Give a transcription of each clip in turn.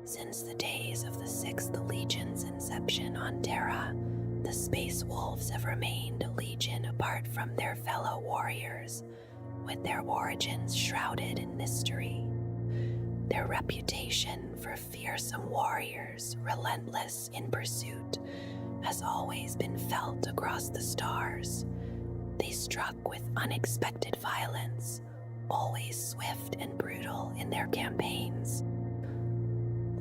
Since the days of the 6th Legion's inception on Terra, the Space Wolves have remained a legion apart from their fellow warriors, with their origins shrouded in mystery. Their reputation for fearsome warriors, relentless in pursuit, has always been felt across the stars. They struck with unexpected violence, always swift and brutal in their campaigns.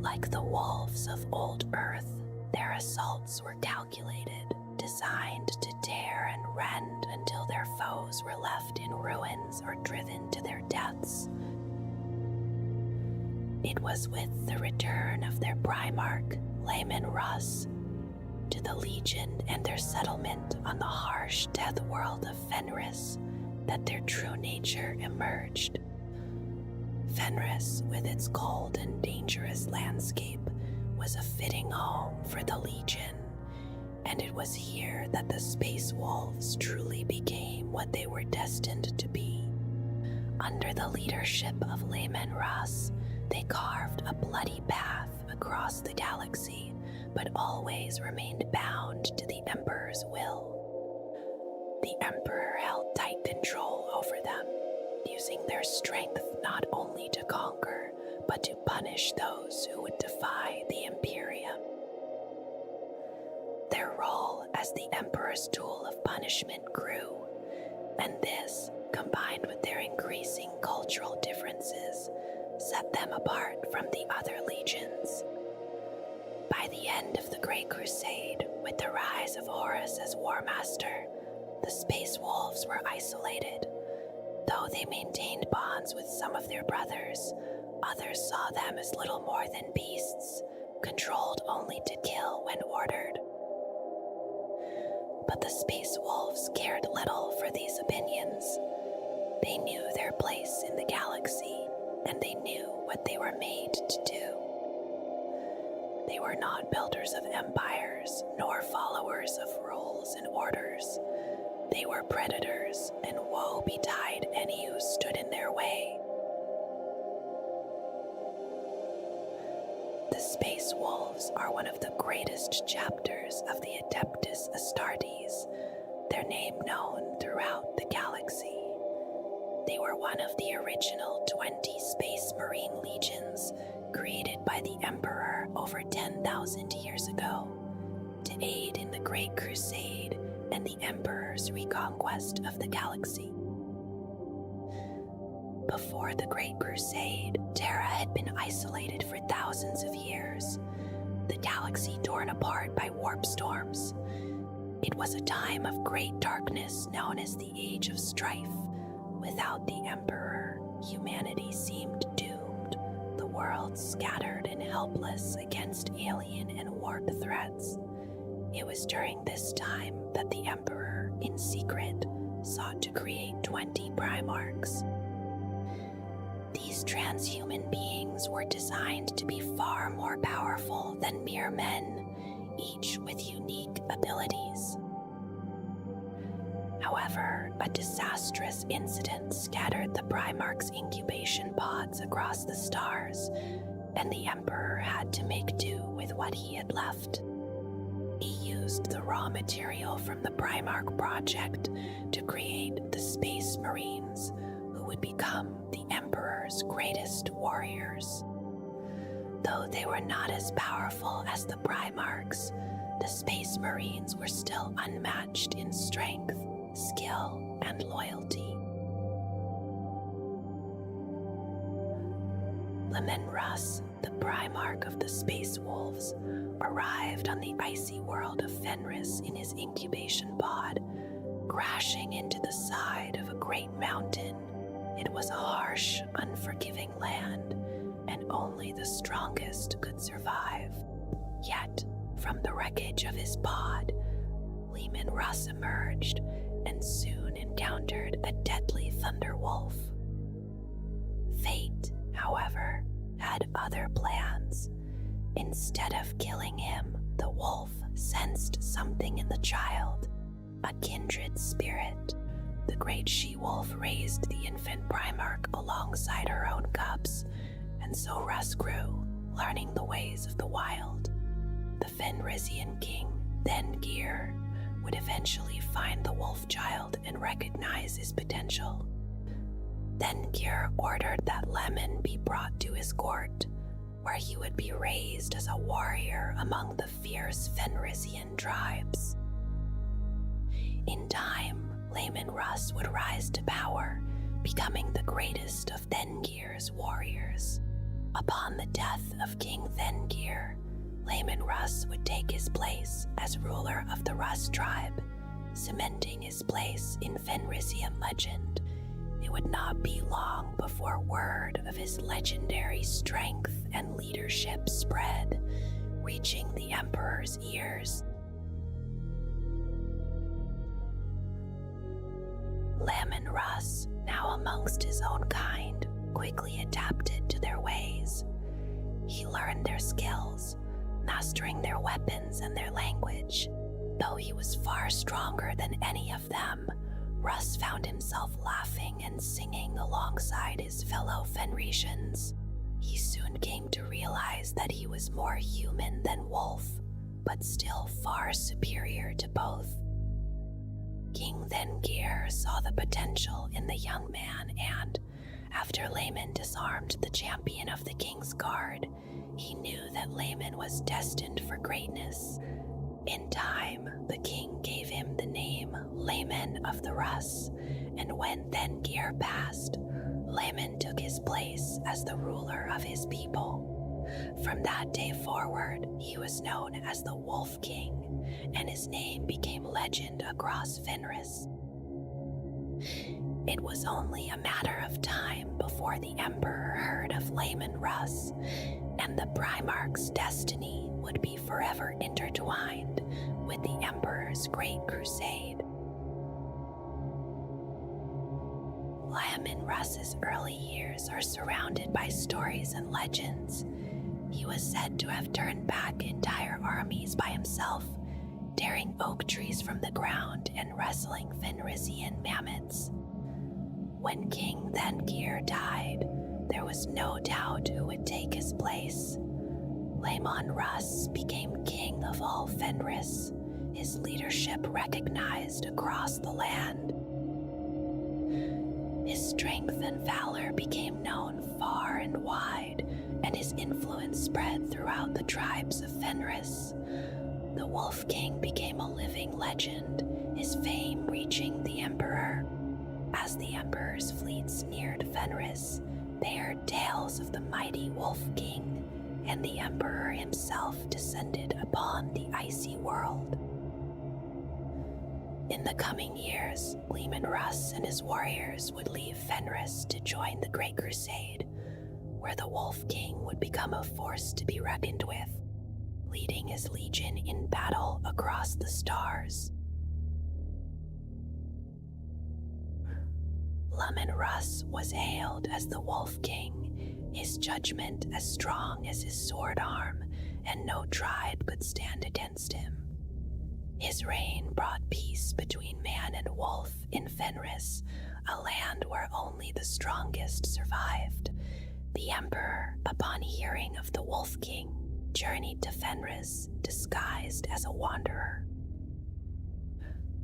Like the wolves of old Earth, their assaults were calculated, designed to tear and rend until their foes were left in ruins or driven to their deaths. It was with the return of their Primarch, Layman Russ, to the Legion and their settlement on the harsh death world of Fenris that their true nature emerged. Fenris, with its cold and dangerous landscape, was a fitting home for the Legion, and it was here that the Space Wolves truly became what they were destined to be. Under the leadership of Layman Russ, they carved a bloody path across the galaxy, but always remained bound to the Emperor's will. The Emperor held tight control over them, using their strength not only to conquer, but to punish those who would defy the Imperium. Their role as the Emperor's tool of punishment grew, and this, combined with their increasing cultural differences, set them apart from the other legions. By the end of the Great Crusade, with the rise of Horus as War Master, the Space Wolves were isolated. Though they maintained bonds with some of their brothers, others saw them as little more than beasts, controlled only to kill when ordered. But the Space Wolves cared little for these opinions. They knew their place in the galaxy, and they knew what they were made to do. They were not builders of empires, nor followers of rules and orders. They were predators, and woe betide any who stood in their way. The Space Wolves are one of the greatest chapters of the Adeptus Astartes, their name known throughout the galaxy. They were one of the original 20 Space Marine legions created by the Emperor over 10,000 years ago to aid in the Great Crusade and the Emperor's reconquest of the galaxy. Before the Great Crusade, Terra had been isolated for thousands of years, the galaxy torn apart by warp storms. It was a time of great darkness known as the Age of Strife. Without the Emperor, humanity seemed doomed, the world scattered and helpless against alien and warp threats. It was during this time that the Emperor, in secret, sought to create 20 Primarchs. These transhuman beings were designed to be far more powerful than mere men, each with unique abilities. However, a disastrous incident scattered the Primarch's incubation pods across the stars, and the Emperor had to make do with what he had left. He used the raw material from the Primarch project to create the Space Marines, who would become the Emperor's greatest warriors. Though they were not as powerful as the Primarchs, the Space Marines were still unmatched in strength, skill, and loyalty. Layman Russ, the Primarch of the Space Wolves, arrived on the icy world of Fenris in his incubation pod, crashing into the side of a great mountain. It was a harsh, unforgiving land, and only the strongest could survive. Yet, from the wreckage of his pod, Layman Russ emerged and soon encountered a deadly thunderwolf. Fate, however, had other plans. Instead of killing him, the wolf sensed something in the child, a kindred spirit. The great she-wolf raised the infant Primarch alongside her own cubs, and so Russ grew, learning the ways creatures of the wild. The Fenrisian king, Thengir, would eventually find the wolf child and recognize his potential. Thengir ordered that Lemon be brought to his court, where he would be raised as a warrior among the fierce Fenrisian tribes. In time, Lemon Russ would rise to power, becoming the greatest of Thengir's warriors. Upon the death of King Thengir, Lemon Russ would take his place as ruler of the Russ tribe, cementing his place in Fenrisian legend. It would not be long before word of his legendary strength and leadership spread, reaching the Emperor's ears. Lemon Russ, now amongst his own kind, quickly adapted to their ways. He learned their skills, mastering their weapons and their language. Though he was far stronger than any of them, Russ found himself laughing and singing alongside his fellow Fenrisians. He soon came to realize that he was more human than wolf, but still far superior to both. King Thengir saw the potential in the young man and, after Lemon disarmed the champion of the king's guard, he knew that Lemon was destined for greatness. In time, the king gave him the name Lemon of the Russ, and when Thengir passed, Lemon took his place as the ruler of his people. From that day forward, he was known as the Wolf King, and his name became legend across Fenris. It was only a matter of time before the Emperor heard of Lemon Russ, and the Primarch's destiny would be forever intertwined with the Emperor's Great Crusade. Lemon Russ's early years are surrounded by stories and legends. He was said to have turned back entire armies by himself, tearing oak trees from the ground and wrestling Fenrisian mammoths. When King Thengir died, there was no doubt who would take his place. Lemon Russ became king of all Fenris, his leadership recognized across the land. His strength and valor became known far and wide, and his influence spread throughout the tribes of Fenris. The Wolf King became a living legend, his fame reaching the Emperor. As the Emperor's fleets neared Fenris, they heard tales of the mighty Wolf King, and the Emperor himself descended upon the icy world. In the coming years, Lemon Russ and his warriors would leave Fenris to join the Great Crusade, where the Wolf King would become a force to be reckoned with, leading his legion in battle across the stars. Lemon Russ was hailed as the Wolf King, his judgment as strong as his sword arm, and no tribe could stand against him. His reign brought peace between man and wolf in Fenris, a land where only the strongest survived. The Emperor, upon hearing of the Wolf King, journeyed to Fenris disguised as a wanderer.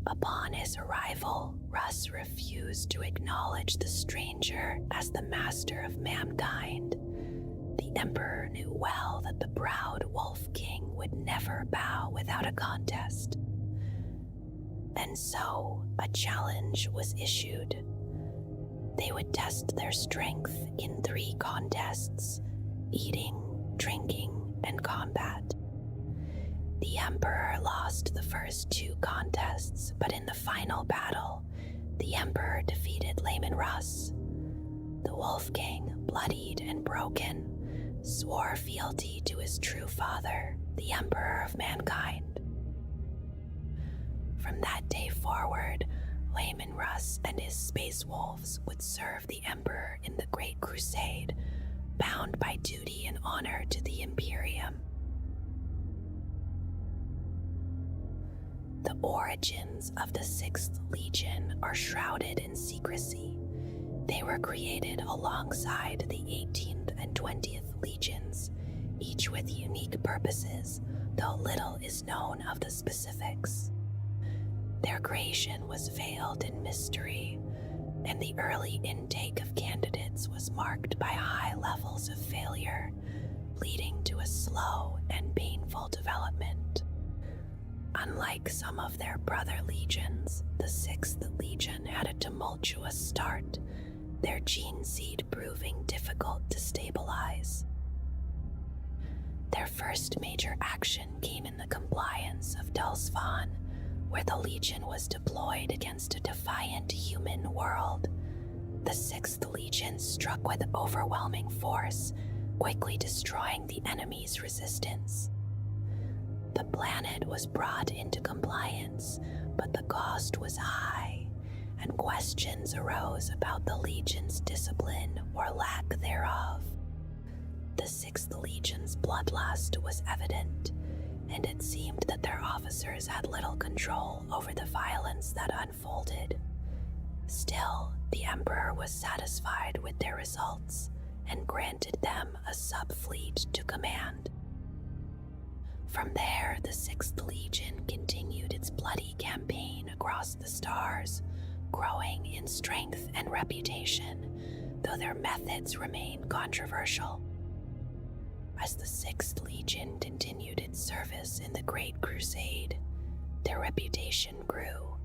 Upon his arrival, Russ refused to acknowledge the stranger as the master of mankind. The Emperor knew well that the proud Wolf King would never bow without a contest. And so, a challenge was issued. They would test their strength in 3 contests: eating, drinking, and combat. The Emperor lost the first 2 contests, but in the final battle, the Emperor defeated Lemon Russ. The Wolf King, bloodied and broken, swore fealty to his true father, the Emperor of Mankind. From that day forward, Lemon Russ and his space wolves would serve the Emperor in the Great Crusade, bound by duty and honor to the Imperium. The origins of the 6th Legion are shrouded in secrecy. They were created alongside the 18th and 20th Legions, each with unique purposes, though little is known of the specifics. Their creation was veiled in mystery, and the early intake of candidates was marked by high levels of failure, leading to a slow and painful development. Unlike some of their brother legions, the 6th Legion had a tumultuous start, their gene seed proving difficult to stabilize. Their first major action came in the compliance of Dulsvan, where the Legion was deployed against a defiant human world. The 6th Legion struck with overwhelming force, quickly destroying the enemy's resistance. The planet was brought into compliance, but the cost was high, and questions arose about the Legion's discipline or lack thereof. The 6th Legion's bloodlust was evident, and it seemed that their officers had little control over the violence that unfolded. Still, the Emperor was satisfied with their results and granted them a sub-fleet to command. From there, the 6th Legion continued its bloody campaign across the stars, growing in strength and reputation, though their methods remained controversial. As the 6th Legion continued its service in the Great Crusade, their reputation grew.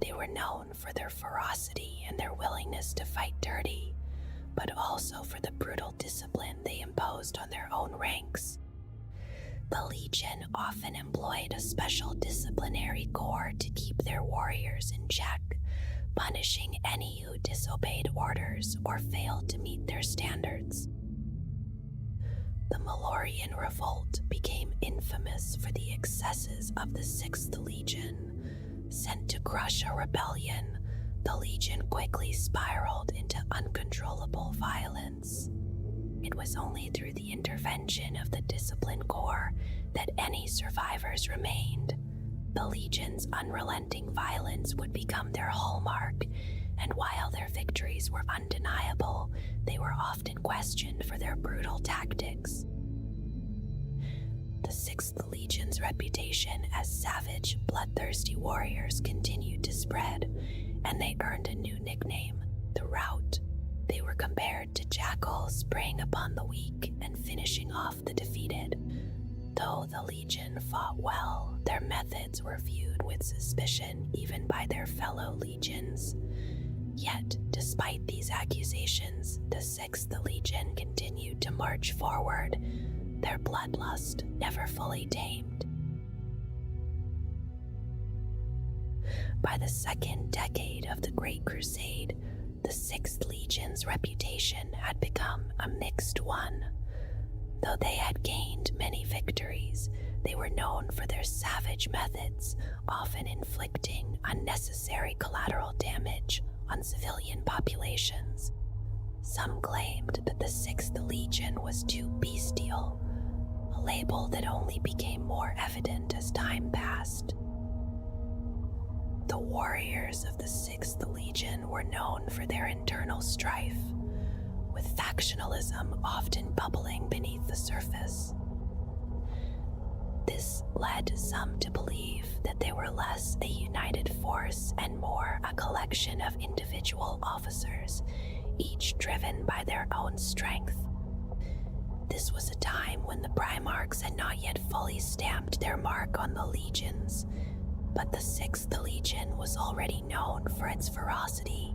They were known for their ferocity and their willingness to fight dirty, but also for the brutal discipline they imposed on their own ranks. The Legion often employed a special disciplinary corps to keep their warriors in check, punishing any who disobeyed orders or failed to meet their standards. The Malorian Revolt became infamous for the excesses of the 6th Legion. Sent to crush a rebellion, the Legion quickly spiraled into uncontrollable violence. It was only through the intervention of the Discipline Corps that any survivors remained. The Legion's unrelenting violence would become their hallmark, and while their victories were undeniable, they were often questioned for their brutal tactics. The 6th Legion's reputation as savage, bloodthirsty warriors continued to spread, and they earned a new nickname, the Rout. They were compared to jackals preying upon the weak and finishing off the defeated. Though the Legion fought well, their methods were viewed with suspicion even by their fellow legions. Yet, despite these accusations, the 6th Legion continued to march forward, their bloodlust never fully tamed. By the second decade of the Great Crusade, the 6th Legion's reputation had become a mixed one. Though they had gained many victories, they were known for their savage methods, often inflicting unnecessary collateral damage on civilian populations. Some claimed that the 6th Legion was too bestial, a label that only became more evident as time passed. The warriors of the 6th Legion were known for their internal strife, with factionalism often bubbling beneath the surface. This led some to believe that they were less a united force and more a collection of individual officers, each driven by their own strength. This was a time when the Primarchs had not yet fully stamped their mark on the legions, but the 6th Legion was already known for its ferocity.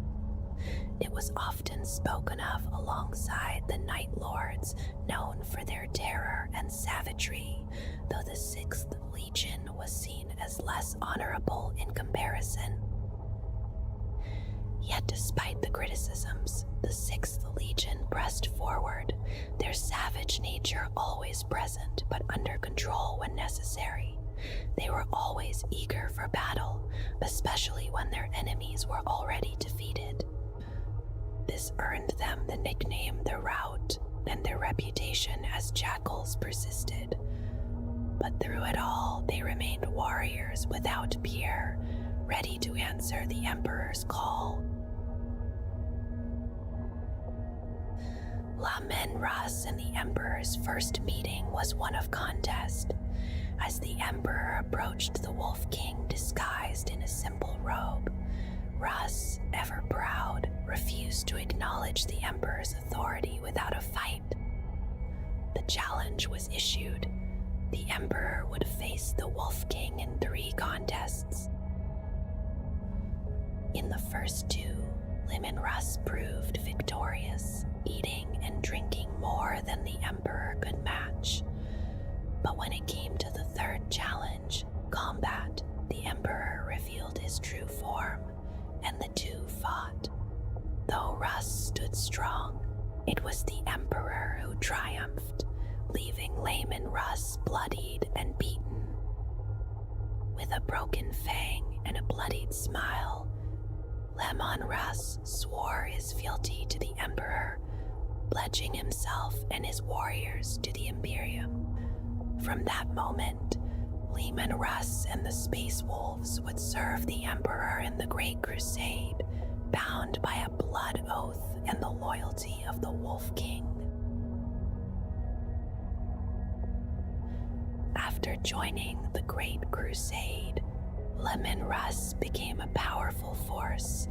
It was often spoken of alongside the Night Lords, known for their terror and savagery, though the 6th Legion was seen as less honorable in comparison. Yet despite the criticisms, the 6th Legion pressed forward, their savage nature always present but under control when necessary. They were always eager for battle, especially when their enemies were already defeated. This earned them the nickname the Rout, and their reputation as jackals persisted. But through it all, they remained warriors without peer, ready to answer the Emperor's call. Russ and the Emperor's first meeting was one of contest. As the Emperor approached the Wolf King disguised in a simple robe, Russ, ever proud, refused to acknowledge the Emperor's authority without a fight. The challenge was issued. The Emperor would face the Wolf King in 3 contests. In the first 2, Russ proved victorious, eating and drinking more than the Emperor could match. But when it came to the 3rd challenge, combat, the Emperor revealed his true form, and the 2 fought. Though Russ stood strong, it was the Emperor who triumphed, leaving Russ bloodied and beaten. With a broken fang and a bloodied smile, Russ swore his fealty to the Emperor, pledging himself and his warriors to the Imperium. From that moment, Russ and the Space Wolves would serve the Emperor in the Great Crusade, bound by a blood oath and the loyalty of the Wolf King. After joining the Great Crusade, Russ became a powerful force,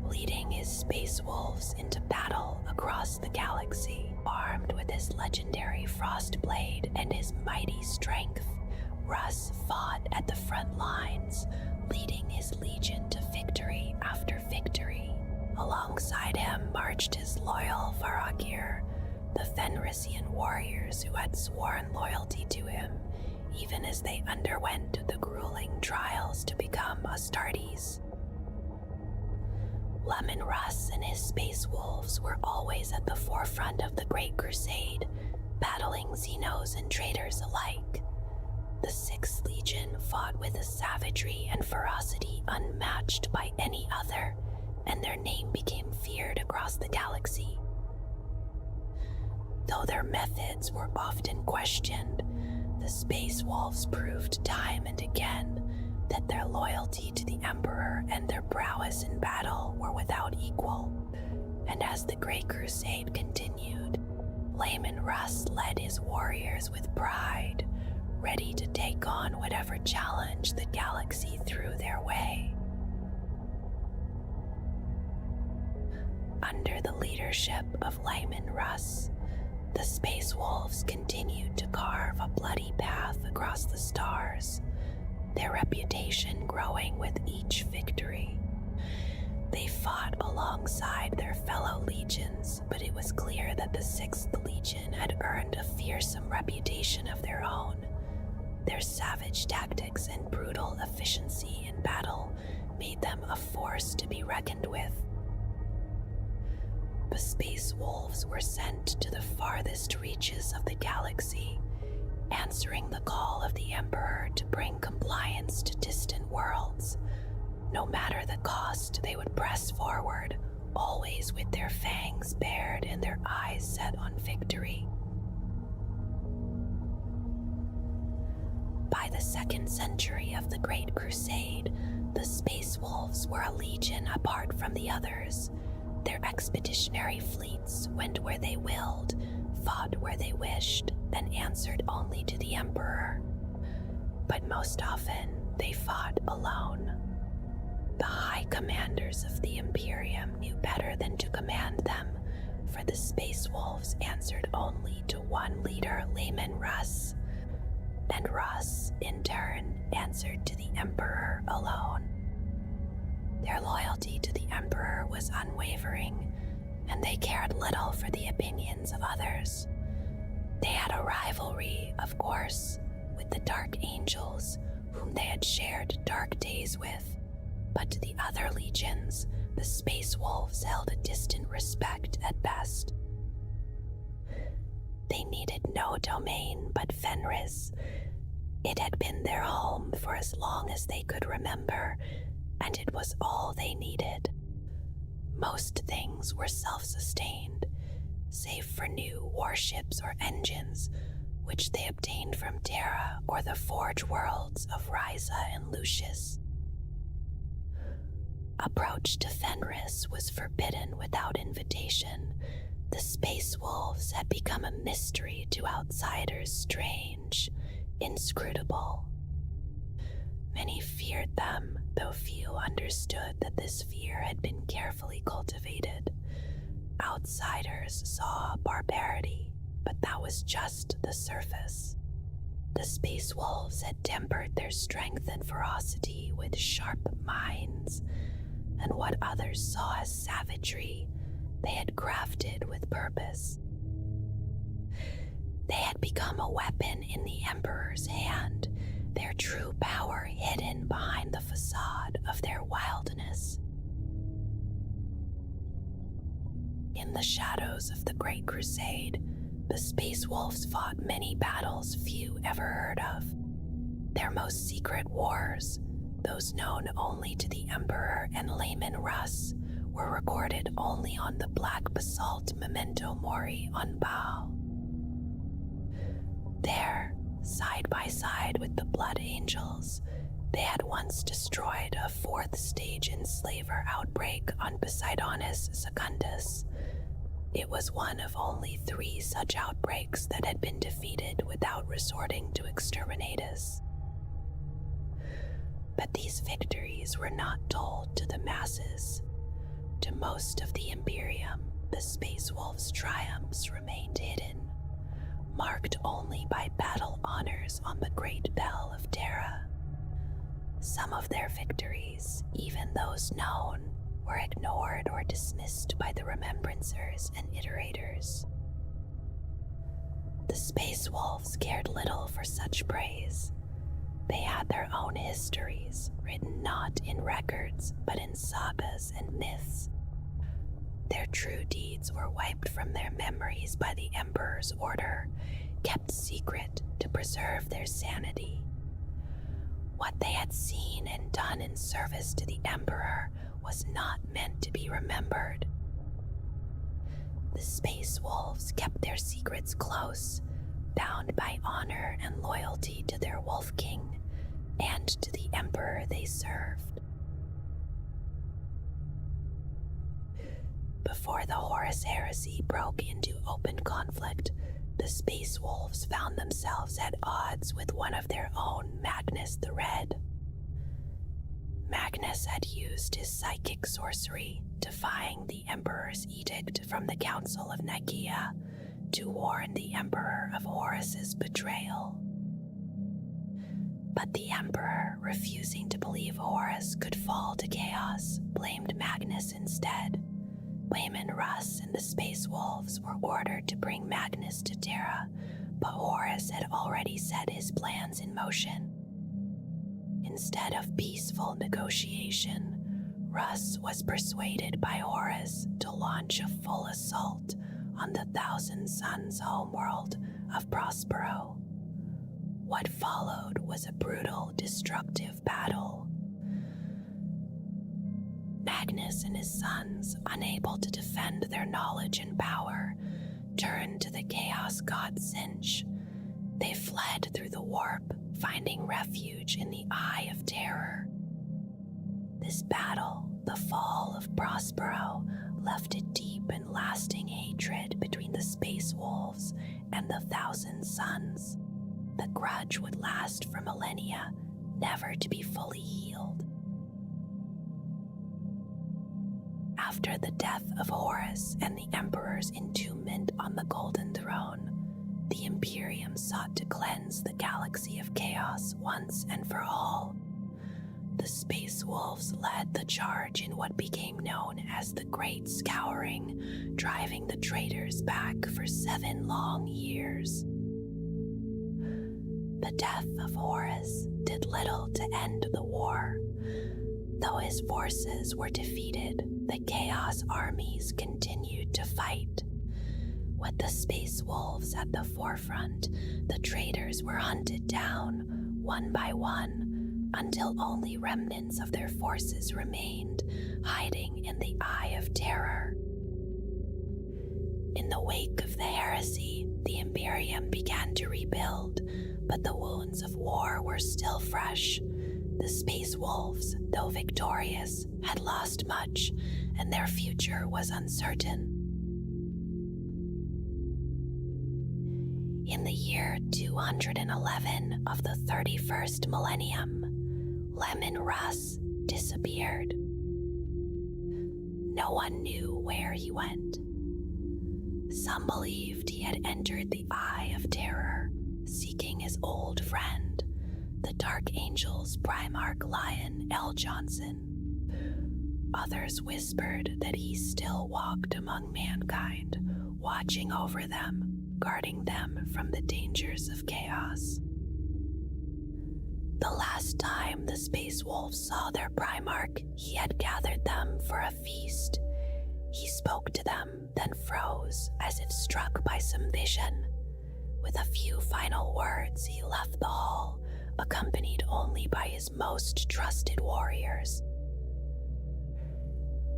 leading his Space Wolves into battle across the galaxy. Armed with his legendary Frost Blade and his mighty strength, Russ fought at the front lines, leading his legion to victory after victory. Alongside him marched his loyal Faragir, the Fenrisian warriors who had sworn loyalty to him, even as they underwent the grueling trials to become Astartes. Russ and his Space Wolves were always at the forefront of the Great Crusade, battling Xenos and traitors alike. The 6th Legion fought with a savagery and ferocity unmatched by any other, and their name became feared across the galaxy. Though their methods were often questioned, the Space Wolves proved time and again that their loyalty to the Emperor and their prowess in battle were without equal. And as the Great Crusade continued, Russ led his warriors with pride, ready to take on whatever challenge the galaxy threw their way. Under the leadership of Russ, the Space Wolves continued to carve a bloody path across the stars, their reputation growing with each victory. They fought alongside their fellow legions, but it was clear that the 6th Legion had earned a fearsome reputation of their own. Their savage tactics and brutal efficiency in battle made them a force to be reckoned with. The Space Wolves were sent to the farthest reaches of the galaxy, answering the call of the Emperor to bring compliance to distant worlds. No matter the cost, they would press forward, always with their fangs bared and their eyes set on victory. By the 2nd century of the Great Crusade, the Space Wolves were a legion apart from the others. Their expeditionary fleets went where they willed, fought where they wished, and answered only to the Emperor. But most often, they fought alone. The high commanders of the Imperium knew better than to command them, for the Space Wolves answered only to one leader, Russ, and Russ, in turn, answered to the Emperor alone. Their loyalty to the Emperor was unwavering, and they cared little for the opinions of others. They had a rivalry, of course, with the Dark Angels, whom they had shared dark days with, but to the other legions, the Space Wolves held a distant respect at best. They needed no domain but Fenris. It had been their home for as long as they could remember, and it was all they needed. Most things were self-sustained, save for new warships or engines, which they obtained from Terra or the Forge worlds of Ryza and Lucius. Approach to Fenris was forbidden without invitation. The Space Wolves had become a mystery to outsiders, strange, inscrutable. Many feared them, though few understood that this fear had been carefully cultivated. Outsiders saw barbarity, but that was just the surface. The Space Wolves had tempered their strength and ferocity with sharp minds, and what others saw as savagery, they had crafted with purpose. They had become a weapon in the Emperor's hand, their true power hidden behind the facade of their wildness. In the shadows of the Great Crusade, the Space Wolves fought many battles few ever heard of. Their most secret wars, those known only to the Emperor and layman Russ, were recorded only on the black basalt memento mori on Baal. There, side by side with the Blood Angels, they had once destroyed a 4th stage enslaver outbreak on Poseidonus Secundus. It was one of only 3 such outbreaks that had been defeated without resorting to exterminatus. But these victories were not told to the masses. To most of the Imperium, the Space Wolves' triumphs remained hidden, marked only by battle honors on the Great Bell of Terra. Some of their victories, even those known, were ignored or dismissed by the remembrancers and iterators. The Space Wolves cared little for such praise. They had their own histories, written not in records, but in sagas and myths. Their true deeds were wiped from their memories by the Emperor's order, kept secret to preserve their sanity. What they had seen and done in service to the Emperor was not meant to be remembered. The Space Wolves kept their secrets close, bound by honor and loyalty to their Wolf King and to the Emperor they served. Before the Horus Heresy broke into open conflict, the Space Wolves found themselves at odds with one of their own, Magnus the Red. Magnus had used his psychic sorcery, defying the Emperor's edict from the Council of Nicaea, to warn the Emperor of Horus's betrayal. But the Emperor, refusing to believe Horus could fall to chaos, blamed Magnus instead. Layman Russ and the Space Wolves were ordered to bring Magnus to Terra, but Horus had already set his plans in motion. Instead of peaceful negotiation, Russ was persuaded by Horus to launch a full assault on the Thousand Suns homeworld of Prospero. What followed was a brutal, destructive battle. Magnus and his sons, unable to defend their knowledge and power, turned to the Chaos God Sinch. They fled through the warp, finding refuge in the Eye of Terror. This battle, the fall of Prospero, left a deep and lasting hatred between the Space Wolves and the Thousand Suns. The grudge would last for millennia, never to be fully healed. After the death of Horus and the Emperor's entombment on the Golden Throne, the Imperium sought to cleanse the galaxy of chaos once and for all. The Space Wolves led the charge in what became known as the Great Scouring, driving the traitors back for 7 long years. The death of Horus did little to end the war. Though his forces were defeated, the Chaos armies continued to fight. With the Space Wolves at the forefront, the traitors were hunted down, one by one, until only remnants of their forces remained, hiding in the Eye of Terror. In the wake of the heresy, the Imperium began to rebuild, but the wounds of war were still fresh. The Space Wolves, though victorious, had lost much, and their future was uncertain. In the year 211 of the 31st millennium, Lemon Russ disappeared. No one knew where he went. Some believed he had entered the Eye of Terror, seeking his old friend, the Dark Angel's Primarch Lion L. Johnson. Others whispered that he still walked among mankind, watching over them, guarding them from the dangers of chaos. The last time the Space Wolves saw their Primarch, he had gathered them for a feast. He spoke to them, then froze as if struck by some vision. With a few final words, he left the hall, accompanied only by his most trusted warriors.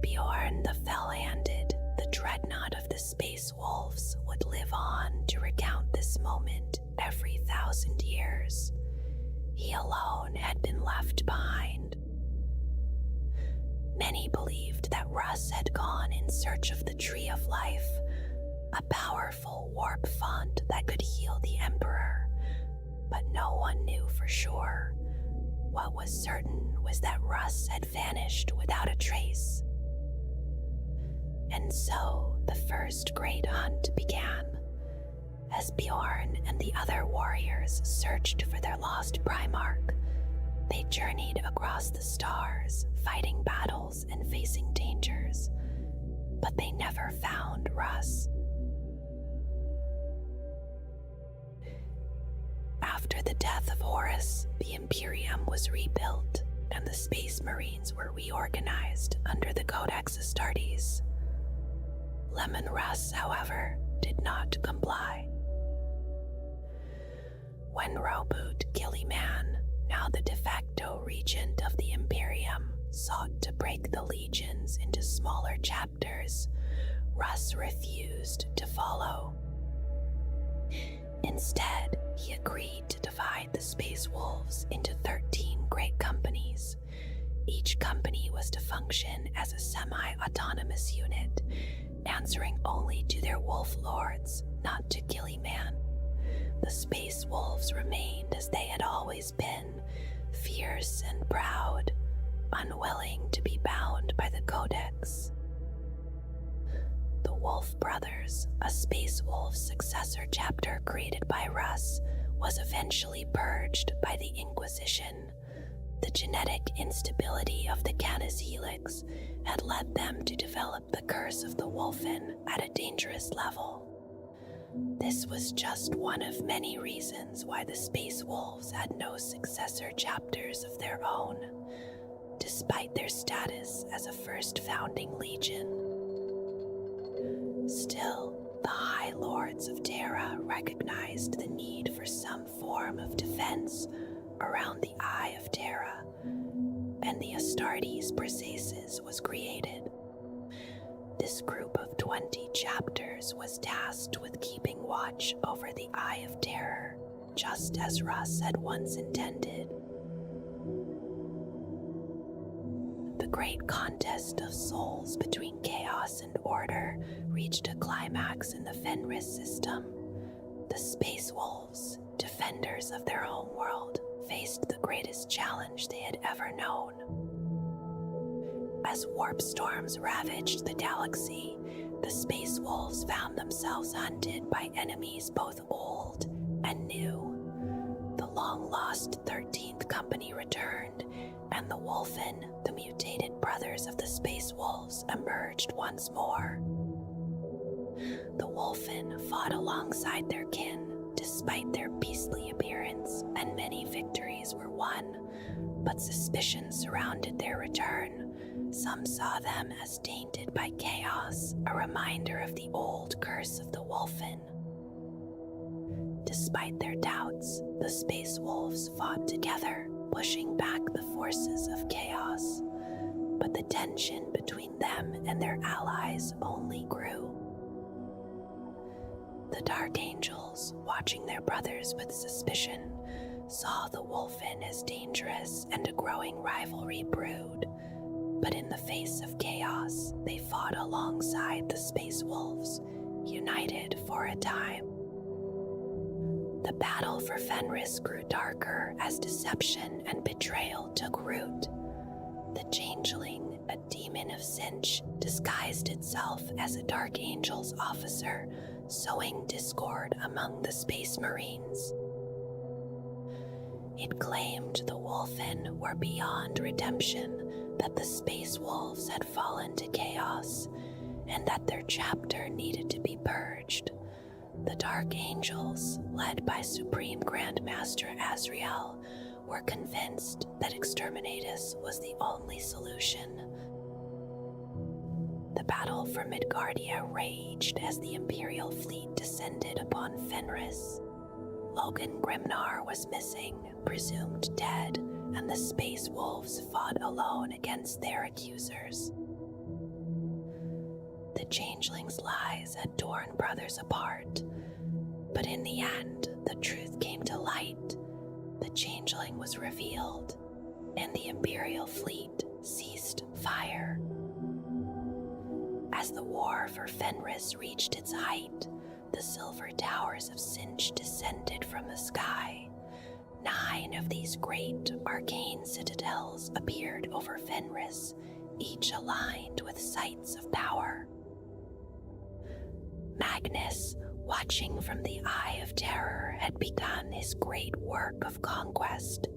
Bjorn the Fell-Handed, the dreadnought of the Space Wolves, would live on to recount this moment every 1,000 years. He alone had been left behind. Many believed that Russ had gone in search of the Tree of Life, a powerful warp font that could heal the Emperor, but no one knew for sure. What was certain was that Russ had vanished without a trace. And so the first great hunt began. As Bjorn and the other warriors searched for their lost Primarch, they journeyed across the stars, fighting battles and facing dangers, but they never found Russ. After the death of Horus, the Imperium was rebuilt, and the Space Marines were reorganized under the Codex Astartes. Lemon Russ, however, did not comply. When Roboot Gilliman, now the de facto regent of the Imperium, sought to break the legions into smaller chapters, Russ refused to follow. Instead, he agreed to divide the Space Wolves into 13 great companies. Each company was to function as a semi-autonomous unit, answering only to their wolf lords, not to Gilliman. The Space Wolves remained as they had always been, fierce and proud, unwilling to be bound by the Codex. The Wolf Brothers, a Space Wolf successor chapter created by Russ, was eventually purged by the Inquisition. The genetic instability of the Canis Helix had led them to develop the Curse of the Wolfen at a dangerous level. This was just one of many reasons why the Space Wolves had no successor chapters of their own, despite their status as a first founding legion. Still, the High Lords of Terra recognized the need for some form of defense around the Eye of Terra, and the Astartes Briseis was created. This group of 20 chapters was tasked with keeping watch over the Eye of Terror, just as Russ had once intended. The great contest of souls between chaos and order reached a climax in the Fenris system. The Space Wolves, defenders of their home world, faced the greatest challenge they had ever known. As warp storms ravaged the galaxy, the Space Wolves found themselves hunted by enemies both old and new. The long-lost 13th Company returned, and the Wolfen, the mutated brothers of the Space Wolves, emerged once more. The Wolfen fought alongside their kin, despite their beastly appearance, and many victories were won, but suspicion surrounded their return. Some saw them as tainted by chaos, a reminder of the old curse of the Wolfen. Despite their doubts, the Space Wolves fought together, pushing back the forces of chaos. But the tension between them and their allies only grew. The Dark Angels, watching their brothers with suspicion, saw the Wolfen as dangerous, and a growing rivalry brewed. But in the face of chaos, they fought alongside the Space Wolves, united for a time. The battle for Fenris grew darker as deception and betrayal took root. The Changeling, a demon of Sinch, disguised itself as a Dark Angel's officer, sowing discord among the Space Marines. It claimed the Wolfen were beyond redemption, that the Space Wolves had fallen to chaos, and that their chapter needed to be purged. The Dark Angels, led by Supreme Grandmaster Azrael, were convinced that Exterminatus was the only solution. The battle for Midgardia raged as the Imperial fleet descended upon Fenris. Logan Grimnar was missing, presumed dead, and the Space Wolves fought alone against their accusers. The Changeling's lies had torn brothers apart, but in the end, the truth came to light. The Changeling was revealed, and the Imperial fleet ceased fire. As the war for Fenris reached its height, the silver towers of Sinch descended from the sky. 9 of these great arcane citadels appeared over Fenris, each aligned with sights of power. Magnus, watching from the Eye of Terror, had begun his great work of conquest.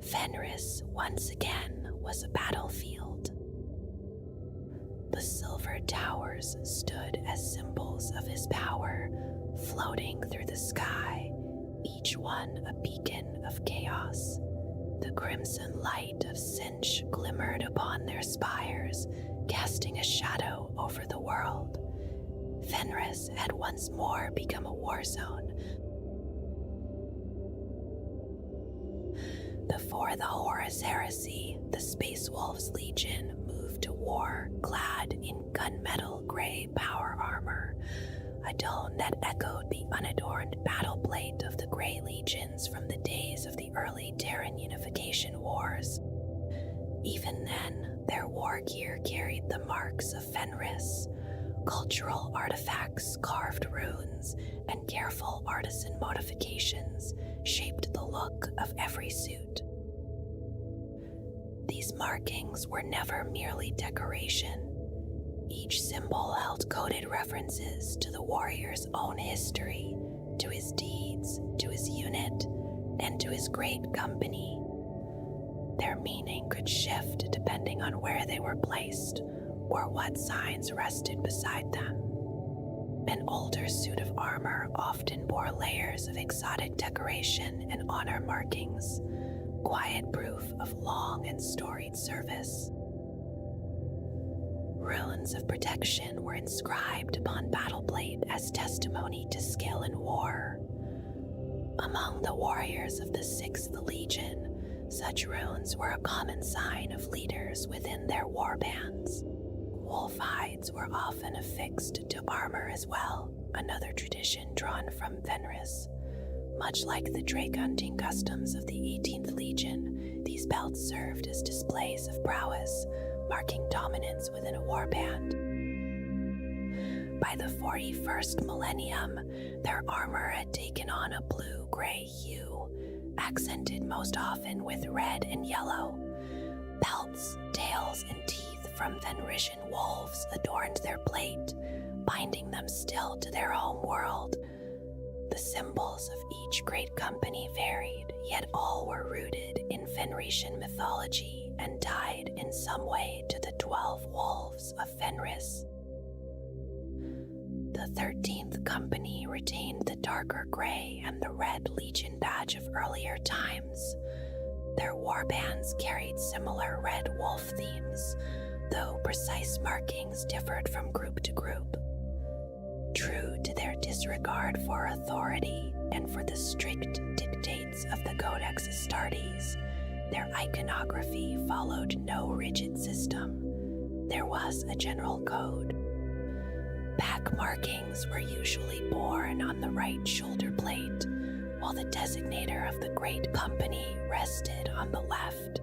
Fenris, once again, was a battlefield. The silver towers stood as symbols of his power, floating through the sky, each one a beacon of chaos. The crimson light of Sinch glimmered upon their spires, casting a shadow over the world. Fenris had once more become a war zone. Before the Horus Heresy, the Space Wolves Legion moved to war clad in gunmetal gray power armor, a tone that echoed the unadorned battle plate of the Grey Legions from the days of the early Terran unification wars. Even then, their war gear carried the marks of Fenris. Cultural artifacts, carved runes, and careful artisan modifications shaped the look of every suit. These markings were never merely decoration. Each symbol held coded references to the warrior's own history, to his deeds, to his unit, and to his great company. Their meaning could shift depending on where they were placed, or what signs rested beside them. An older suit of armor often bore layers of exotic decoration and honor markings, quiet proof of long and storied service. Runes of protection were inscribed upon battleplate as testimony to skill in war. Among the warriors of the 6th Legion, such runes were a common sign of leaders within their war bands. Wolf hides were often affixed to armor as well, another tradition drawn from Fenris. Much like the drake hunting customs of the 18th Legion, these belts served as displays of prowess, marking dominance within a warband. By the 41st millennium, their armor had taken on a blue-gray hue, accented most often with red and yellow. Pelts, tails, and teeth from Fenrisian wolves adorned their plate, binding them still to their home world. The symbols of each great company varied, yet all were rooted in Fenrisian mythology and tied in some way to the 12 wolves of Fenris. The 13th Company retained the darker gray and the red Legion badge of earlier times. Their warbands carried similar red wolf themes, though precise markings differed from group to group. True to their disregard for authority and for the strict dictates of the Codex Astartes, their iconography followed no rigid system. There was a general code. Back markings were usually borne on the right shoulder plate, while the designator of the Great Company rested on the left.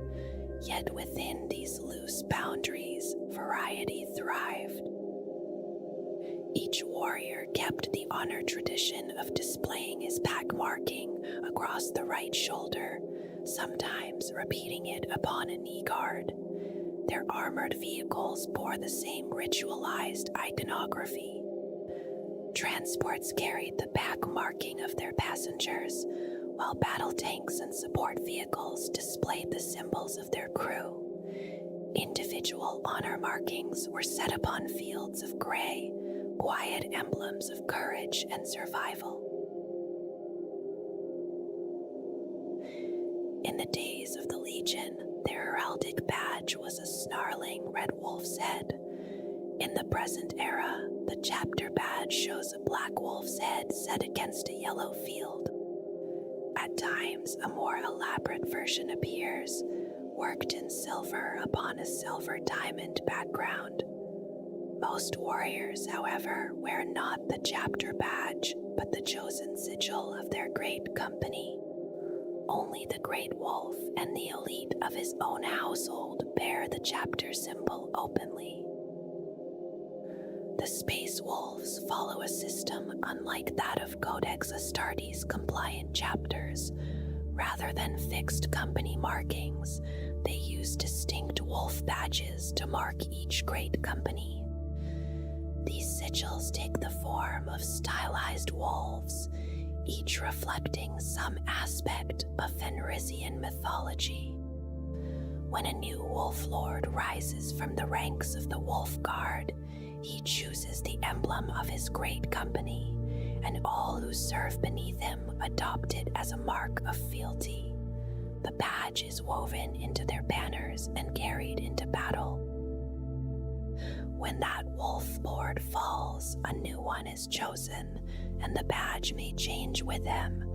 Yet within these loose boundaries, variety thrived. Each warrior kept the honor tradition of displaying his pack marking across the right shoulder, sometimes repeating it upon a knee guard. Their armored vehicles bore the same ritualized iconography. Transports carried the pack marking of their passengers, while battle tanks and support vehicles displayed the symbols of their crew. Individual honor markings were set upon fields of gray, quiet emblems of courage and survival. In the days of the Legion, their heraldic badge was a snarling red wolf's head. In the present era, the chapter badge shows a black wolf's head set against a yellow field. At times, a more elaborate version appears, worked in silver upon a silver diamond background. Most warriors, however, wear not the chapter badge, but the chosen sigil of their great company. Only the great wolf and the elite of his own household bear the chapter symbol openly. The Space Wolves follow a system unlike that of Codex Astartes compliant chapters. Rather than fixed company markings, they use distinct wolf badges to mark each great company. These sigils take the form of stylized wolves, each reflecting some aspect of Fenrisian mythology. When a new wolf lord rises from the ranks of the Wolf Guard, he chooses the emblem of his great company, and all who serve beneath him adopt it as a mark of fealty. The badge is woven into their banners and carried into battle. When that wolf lord falls, a new one is chosen, and the badge may change with him.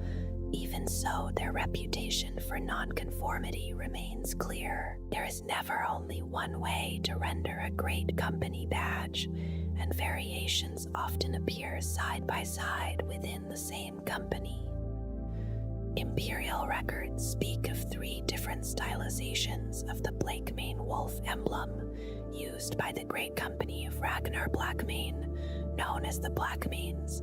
Even so, their reputation for nonconformity remains clear. There is never only one way to render a great company badge, and variations often appear side by side within the same company. Imperial records speak of 3 different stylizations of the Blakemane wolf emblem, used by the great company of Ragnar Blackmane, known as the Blackmanes.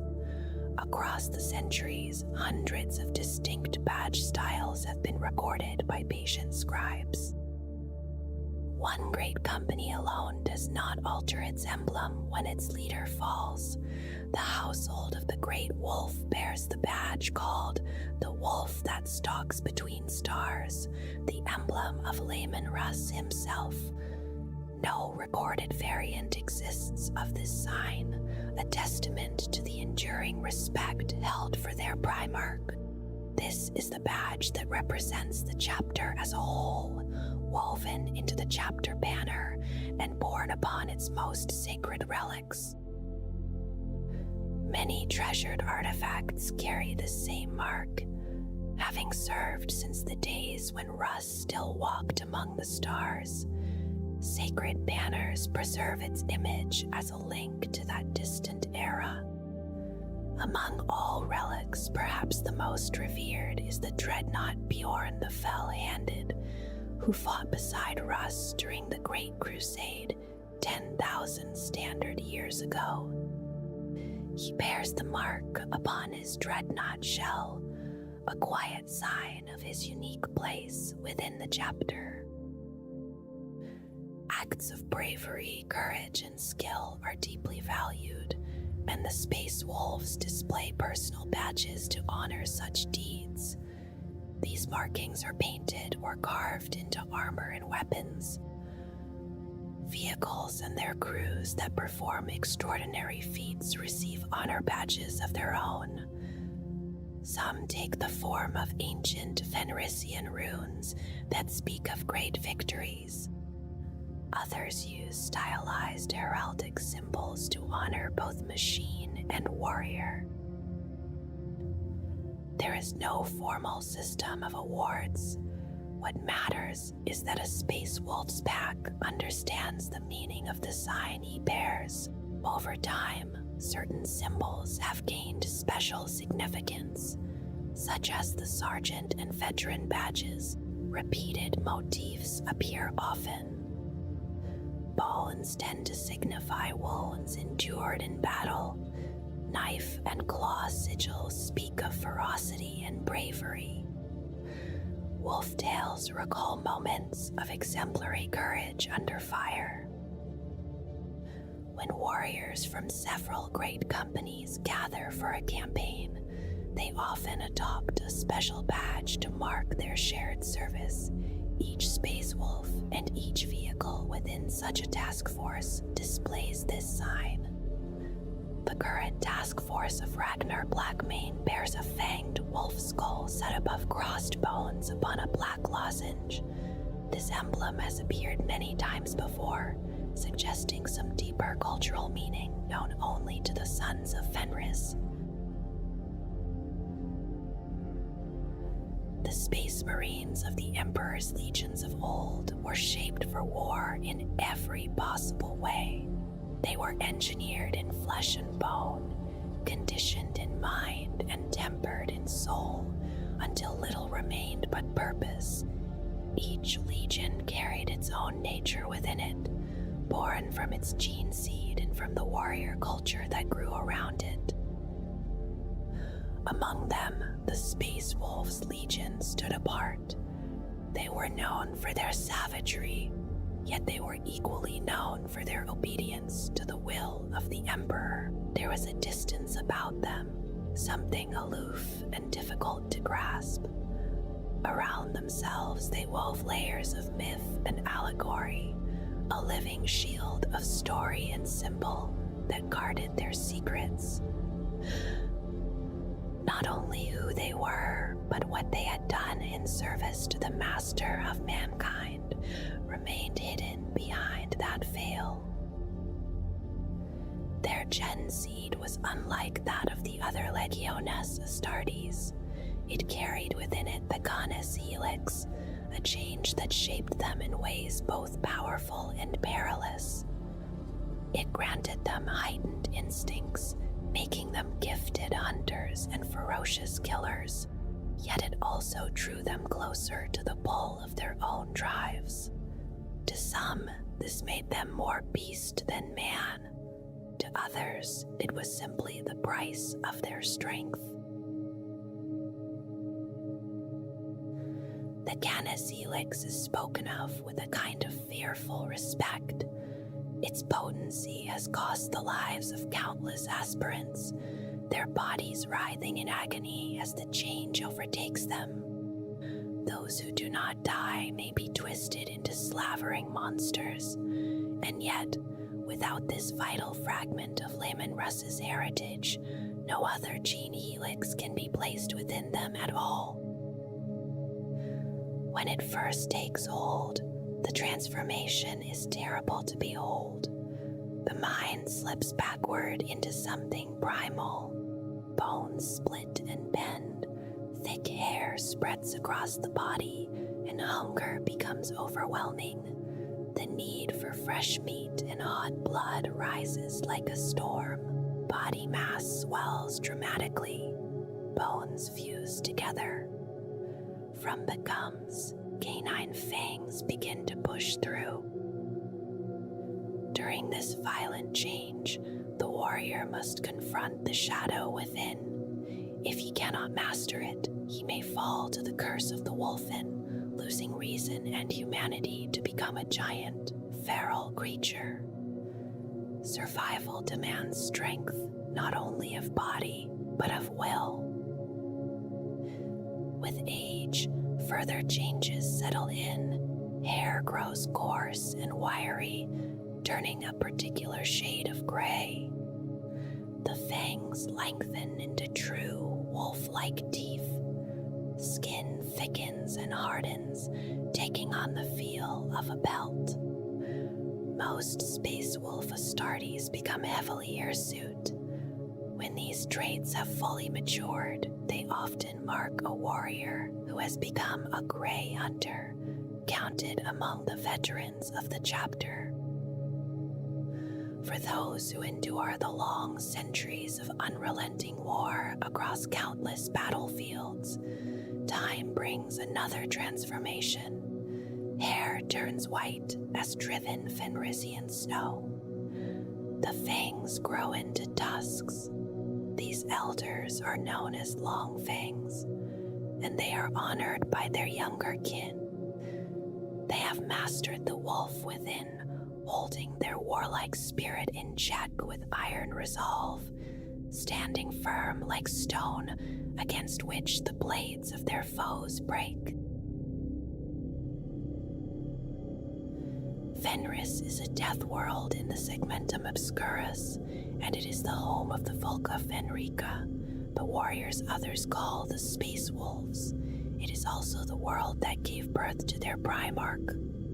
Across the centuries, hundreds of distinct badge styles have been recorded by patient scribes. One great company alone does not alter its emblem when its leader falls. The household of the great wolf bears the badge called the Wolf That Stalks Between Stars, the emblem of Layman Russ himself. No recorded variant exists of this sign, a testament to the enduring respect held for their Primarch. This is the badge that represents the chapter as a whole, woven into the chapter banner and borne upon its most sacred relics. Many treasured artifacts carry the same mark, having served since the days when Russ still walked among the stars. Sacred banners preserve its image as a link to that distant era. Among all relics, perhaps the most revered is the dreadnought Bjorn the Fell-Handed, who fought beside Russ during the Great Crusade 10,000 standard years ago. He bears the mark upon his dreadnought shell, a quiet sign of his unique place within the chapter. Acts of bravery, courage, and skill are deeply valued, and the Space Wolves display personal badges to honor such deeds. These markings are painted or carved into armor and weapons. Vehicles and their crews that perform extraordinary feats receive honor badges of their own. Some take the form of ancient Fenrisian runes that speak of great victories. Others use stylized heraldic symbols to honor both machine and warrior. There is no formal system of awards. What matters is that a Space Wolf's pack understands the meaning of the sign he bears. Over time, certain symbols have gained special significance, such as the Sergeant and Veteran badges. Repeated motifs appear often. bones tend to signify wounds endured in battle. Knife and claw sigils speak of ferocity and bravery. Wolf tails recall moments of exemplary courage under fire. When warriors from several great companies gather for a campaign, they often adopt a special badge to mark their shared service. Each space wolf and each vehicle within such a task force displays this sign. The current task force of Ragnar Blackmane bears a fanged wolf skull set above crossed bones upon a black lozenge. This emblem has appeared many times before, suggesting some deeper cultural meaning known only to the Sons of Fenris. The Space Marines of the Emperor's legions of old were shaped for war in every possible way. They were engineered in flesh and bone, conditioned in mind and tempered in soul, until little remained but purpose. Each legion carried its own nature within it, born from its gene seed and from the warrior culture that grew around it. Among them, the Space Wolves Legion stood apart. They were known for their savagery, yet they were equally known for their obedience to the will of the Emperor. There was a distance about them, something aloof and difficult to grasp. Around themselves they wove layers of myth and allegory, a living shield of story and symbol that guarded their secrets. Not only who they were, but what they had done in service to the master of mankind remained hidden behind that veil. Their gen seed was unlike that of the other Legiones Astartes. It carried within it the Canis Helix, a change that shaped them in ways both powerful and perilous. It granted them heightened instincts, making them gifted hunters and ferocious killers, yet it also drew them closer to the pull of their own drives. To some, this made them more beast than man. To others, it was simply the price of their strength. The Canis Helix is spoken of with a kind of fearful respect. Its potency has cost the lives of countless aspirants, their bodies writhing in agony as the change overtakes them. Those who do not die may be twisted into slavering monsters, and yet, without this vital fragment of Layman Russ's heritage, no other gene helix can be placed within them at all. When it first takes hold, the transformation is terrible to behold. The mind slips backward into something primal. Bones split and bend, thick hair spreads across the body, and hunger becomes overwhelming. The need for fresh meat and hot blood rises like a storm. Body mass swells dramatically. Bones fuse together. From the gums, canine fangs begin to push through. During this violent change, the warrior must confront the shadow within. If he cannot master it, he may fall to the curse of the wolfen, losing reason and humanity to become a giant, feral creature. Survival demands strength, not only of body, but of will. With age, further changes settle in. Hair grows coarse and wiry, turning a particular shade of gray. The fangs lengthen into true wolf-like teeth. Skin thickens and hardens, taking on the feel of a belt. Most Space Wolf Astartes become heavily hirsute. When these traits have fully matured, they often mark a warrior who has become a gray hunter, counted among the veterans of the chapter. For those who endure the long centuries of unrelenting war across countless battlefields, time brings another transformation. Hair turns white as driven Fenrisian snow. The fangs grow into tusks. These elders are known as Long Fangs, and they are honored by their younger kin. They have mastered the wolf within, holding their warlike spirit in check with iron resolve, standing firm like stone against which the blades of their foes break. Fenris is a death world in the Segmentum Obscurus, and it is the home of the Volca Fenrica, the warriors others call the Space Wolves. It is also the world that gave birth to their Primarch,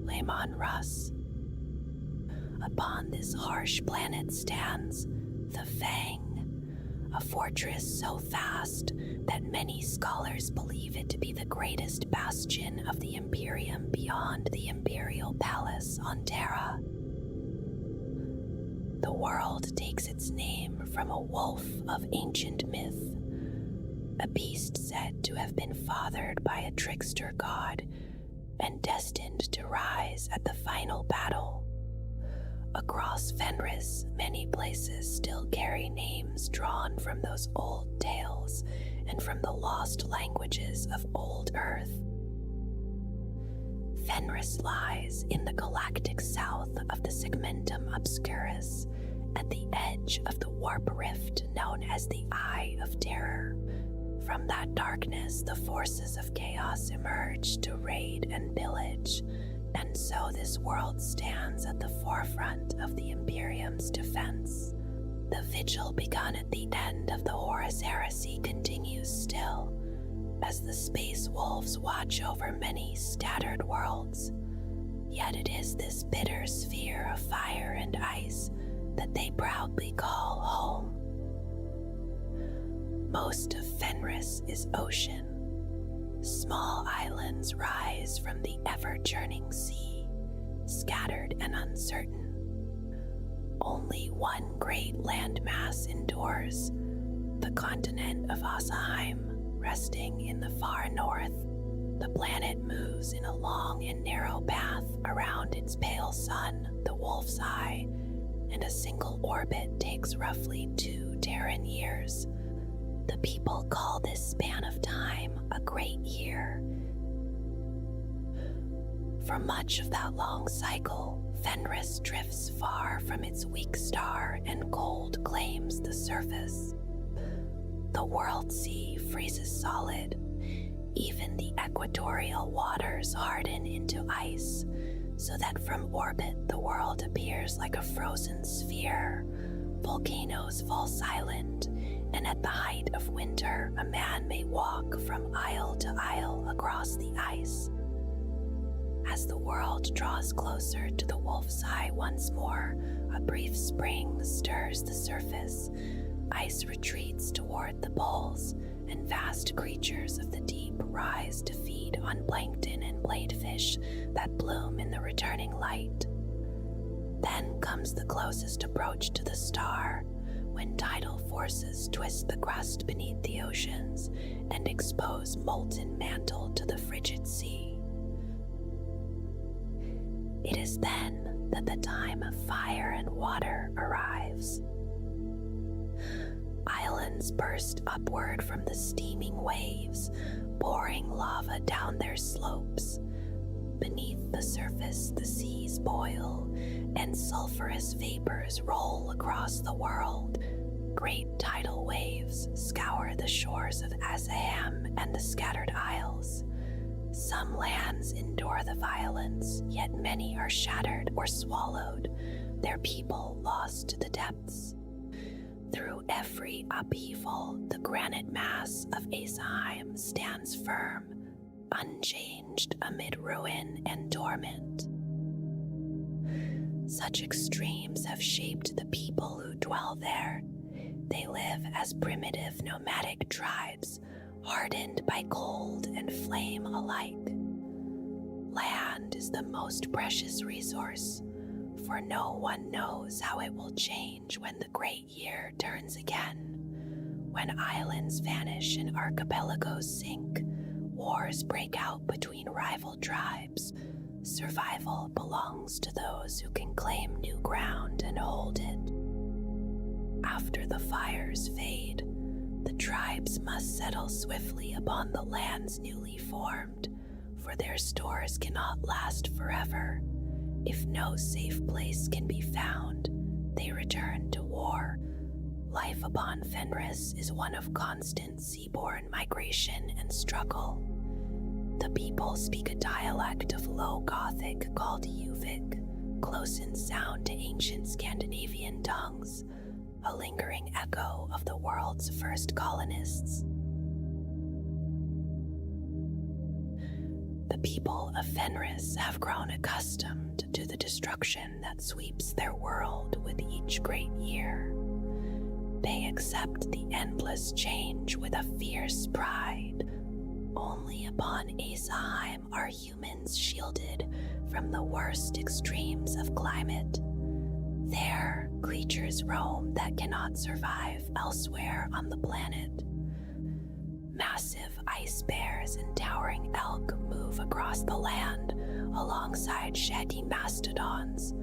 Laemon Russ. Upon this harsh planet stands the Fang, a fortress so vast that many scholars believe it to be the greatest bastion of the Imperium beyond the Imperial Palace on Terra. The world takes its name from a wolf of ancient myth, a beast said to have been fathered by a trickster god and destined to rise at the final battle. Across Fenris, many places still carry names drawn from those old tales and from the lost languages of old Earth. Fenris lies in the galactic south of the Segmentum Obscurus, at the edge of the warp rift known as the Eye of Terror. From that darkness, the forces of chaos emerge to raid and pillage, and so this world stands at the forefront of the Imperium's defense. The vigil begun at the end of the Horus Heresy continues still, as the space wolves watch over many scattered worlds. Yet it is this bitter sphere of fire and ice that they proudly call home. Most of Fenris is ocean. Small islands rise from the ever-churning sea, scattered and uncertain. Only one great landmass endures, the continent of Asaheim, resting in the far north. The planet moves in a long and narrow path around its pale sun, the Wolf's Eye, and a single orbit takes roughly 2 Terran years. The people call this span of time a great year. For much of that long cycle, Fenris drifts far from its weak star and cold claims the surface. The world sea freezes solid. Even the equatorial waters harden into ice, so that from orbit the world appears like a frozen sphere. Volcanoes fall silent, and at the height of winter, a man may walk from isle to isle across the ice. As the world draws closer to the Wolf's Eye once more, a brief spring stirs the surface. Ice retreats toward the poles, and vast creatures of the deep rise to feed on plankton and bladefish that bloom in the returning light. Then comes the closest approach to the star, when tidal forces twist the crust beneath the oceans and expose molten mantle to the frigid sea. It is then that the time of fire and water arrives. Islands burst upward from the steaming waves, pouring lava down their slopes. Beneath the surface, the seas boil, and sulfurous vapors roll across the world. Great tidal waves scour the shores of Asaheim and the scattered isles. Some lands endure the violence, yet many are shattered or swallowed, their people lost to the depths. Through every upheaval, the granite mass of Asaheim stands firm, unchanged amid ruin and torment. Such extremes have shaped the people who dwell there. They live as primitive nomadic tribes, hardened by cold and flame alike. Land is the most precious resource, for no one knows how it will change when the great year turns again. When islands vanish and archipelagos sink, wars break out between rival tribes. Survival belongs to those who can claim new ground and hold it. After the fires fade, the tribes must settle swiftly upon the lands newly formed, for their stores cannot last forever. If no safe place can be found, they return to war. Life upon Fenris is one of constant seaborne migration and struggle. The people speak a dialect of Low Gothic called Yuvik, close in sound to ancient Scandinavian tongues, a lingering echo of the world's first colonists. The people of Fenris have grown accustomed to the destruction that sweeps their world with each great year. They accept the endless change with a fierce pride. Only upon Asaheim are humans shielded from the worst extremes of climate. There, creatures roam that cannot survive elsewhere on the planet. Massive ice bears and towering elk move across the land alongside shaggy mastodons.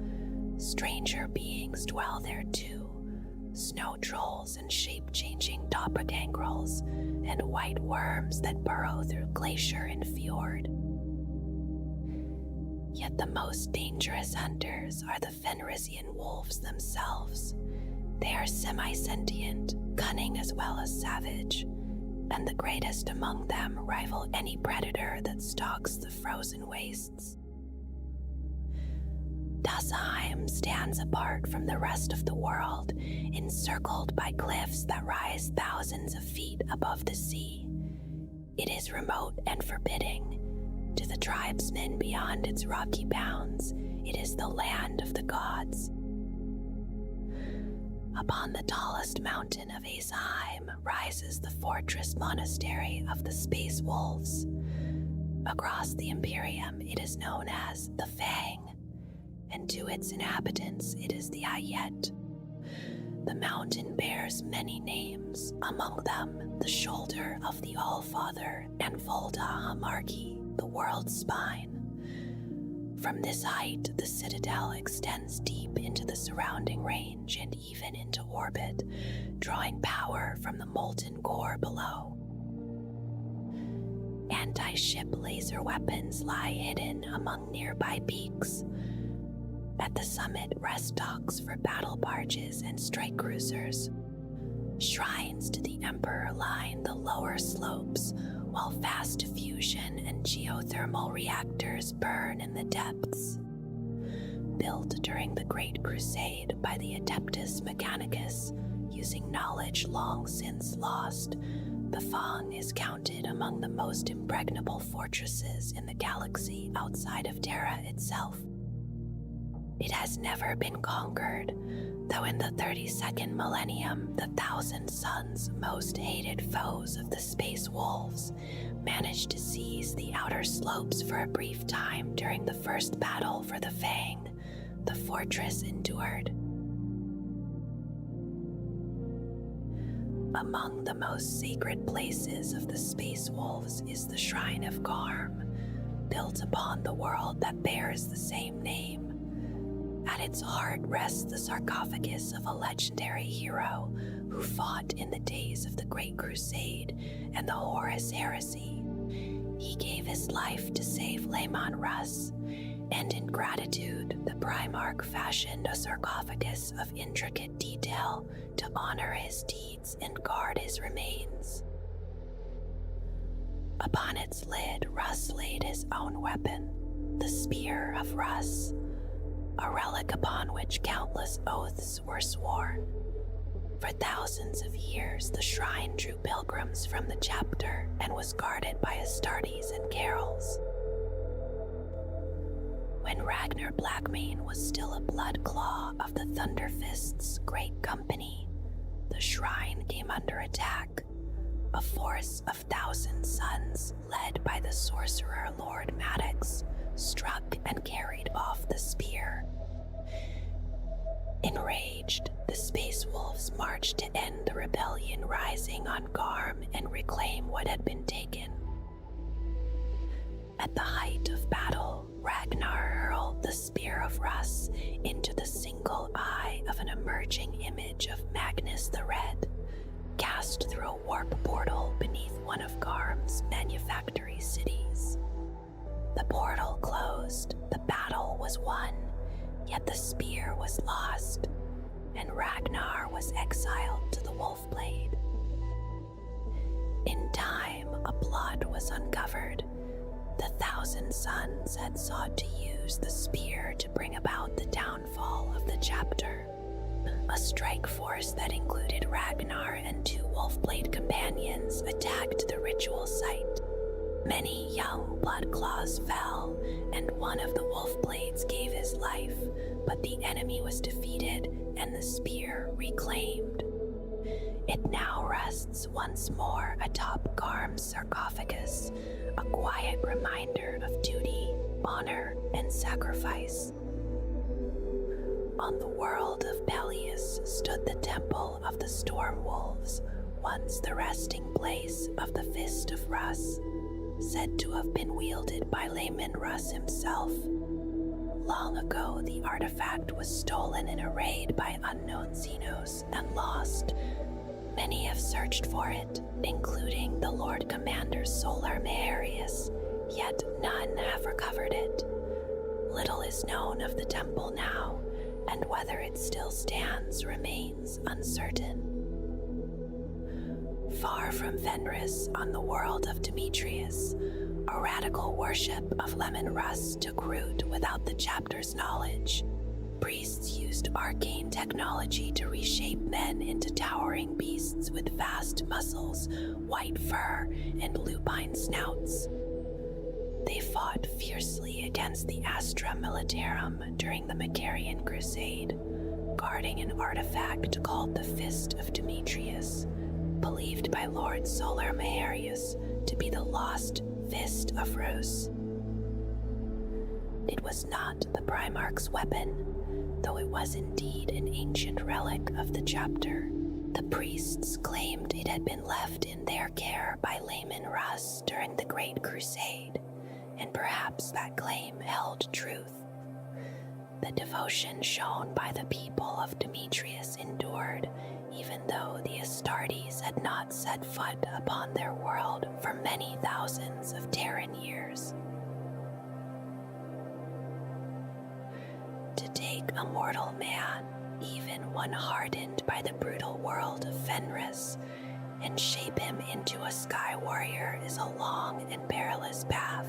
Stranger beings dwell there too. Snow trolls and shape-changing doppelgangers, and white worms that burrow through glacier and fjord. Yet the most dangerous hunters are the Fenrisian wolves themselves. They are semi-sentient, cunning as well as savage, and the greatest among them rival any predator that stalks the frozen wastes. Dassheim stands apart from the rest of the world, encircled by cliffs that rise thousands of feet above the sea. It is remote and forbidding. To the tribesmen beyond its rocky bounds, it is the land of the gods. Upon the tallest mountain of Asaheim rises the fortress monastery of the Space Wolves. Across the Imperium, it is known as the Fang, and to its inhabitants it is the Ayet. The mountain bears many names, among them the Shoulder of the Allfather and Volda Hamarki, the world's spine. From this height, the citadel extends deep into the surrounding range and even into orbit, drawing power from the molten core below. Anti-ship laser weapons lie hidden among nearby peaks. At the summit rest docks for battle barges and strike cruisers. Shrines to the Emperor line the lower slopes, while fast fusion and geothermal reactors burn in the depths. Built during the Great Crusade by the Adeptus Mechanicus, using knowledge long since lost, the Fang is counted among the most impregnable fortresses in the galaxy outside of Terra itself. It has never been conquered, though in the 32nd millennium, the Thousand Suns' most hated foes of the Space Wolves managed to seize the outer slopes for a brief time during the first battle for the Fang. The fortress endured. Among the most sacred places of the Space Wolves is the Shrine of Garm, built upon the world that bears the same name. At its heart rests the sarcophagus of a legendary hero who fought in the days of the Great Crusade and the Horus Heresy. He gave his life to save Lehman Russ, and in gratitude, the Primarch fashioned a sarcophagus of intricate detail to honor his deeds and guard his remains. Upon its lid, Russ laid his own weapon, the Spear of Russ, a relic upon which countless oaths were sworn. For thousands of years, the shrine drew pilgrims from the chapter and was guarded by Astartes and Carols. When Ragnar Blackmane was still a blood claw of the Thunderfist's great company, the shrine came under attack. A force of Thousand Suns, led by the sorcerer Lord Maddox, struck and carried off the spear. Enraged, the Space Wolves marched to end the rebellion rising on Garm and reclaim what had been taken. At the height of battle, Ragnar the single eye of an emerging image of Magnus the Red, cast through a warp portal beneath one of Garm's manufactory cities. The portal closed, the battle was won, yet the spear was lost, and Ragnar was exiled to the Wolfblade. In time, a plot was uncovered. The Thousand Sons had sought to use the spear to bring about the downfall of the chapter. A strike force that included Ragnar and 2 Wolfblade companions attacked the ritual site. Many young Bloodclaws fell, and one of the Wolfblades gave his life, but the enemy was defeated and the spear reclaimed. It now rests once more atop Garm's sarcophagus, a quiet reminder of duty, honor, and sacrifice. On the world of Peleus stood the Temple of the Storm Wolves, once the resting place of the Fist of Russ, said to have been wielded by Layman Russ himself. Long ago, the artifact was stolen in a raid by unknown Xenos and lost. Many have searched for it, including the Lord Commander Solar Meharius, yet none have recovered it. Little is known of the temple now, and whether it still stands remains uncertain. Far from Fenris, on the world of Demetrius, a radical worship of Lemon Russ took root without the chapter's knowledge. Priests used arcane technology to reshape men into towering beasts with vast muscles, white fur, and lupine snouts. They fought fiercely against the Astra Militarum during the Macarian Crusade, guarding an artifact called the Fist of Demetrius, believed by Lord Solar Meharius to be the lost Fist of Rus. It was not the Primarch's weapon, though it was indeed an ancient relic of the chapter. The priests claimed it had been left in their care by Layman Russ during the Great Crusade, and perhaps that claim held truth. The devotion shown by the people of Demetrius endured, even though the Astartes had not set foot upon their world for many thousands of Terran years. To take a mortal man, even one hardened by the brutal world of Fenris, and shape him into a sky warrior is a long and perilous path.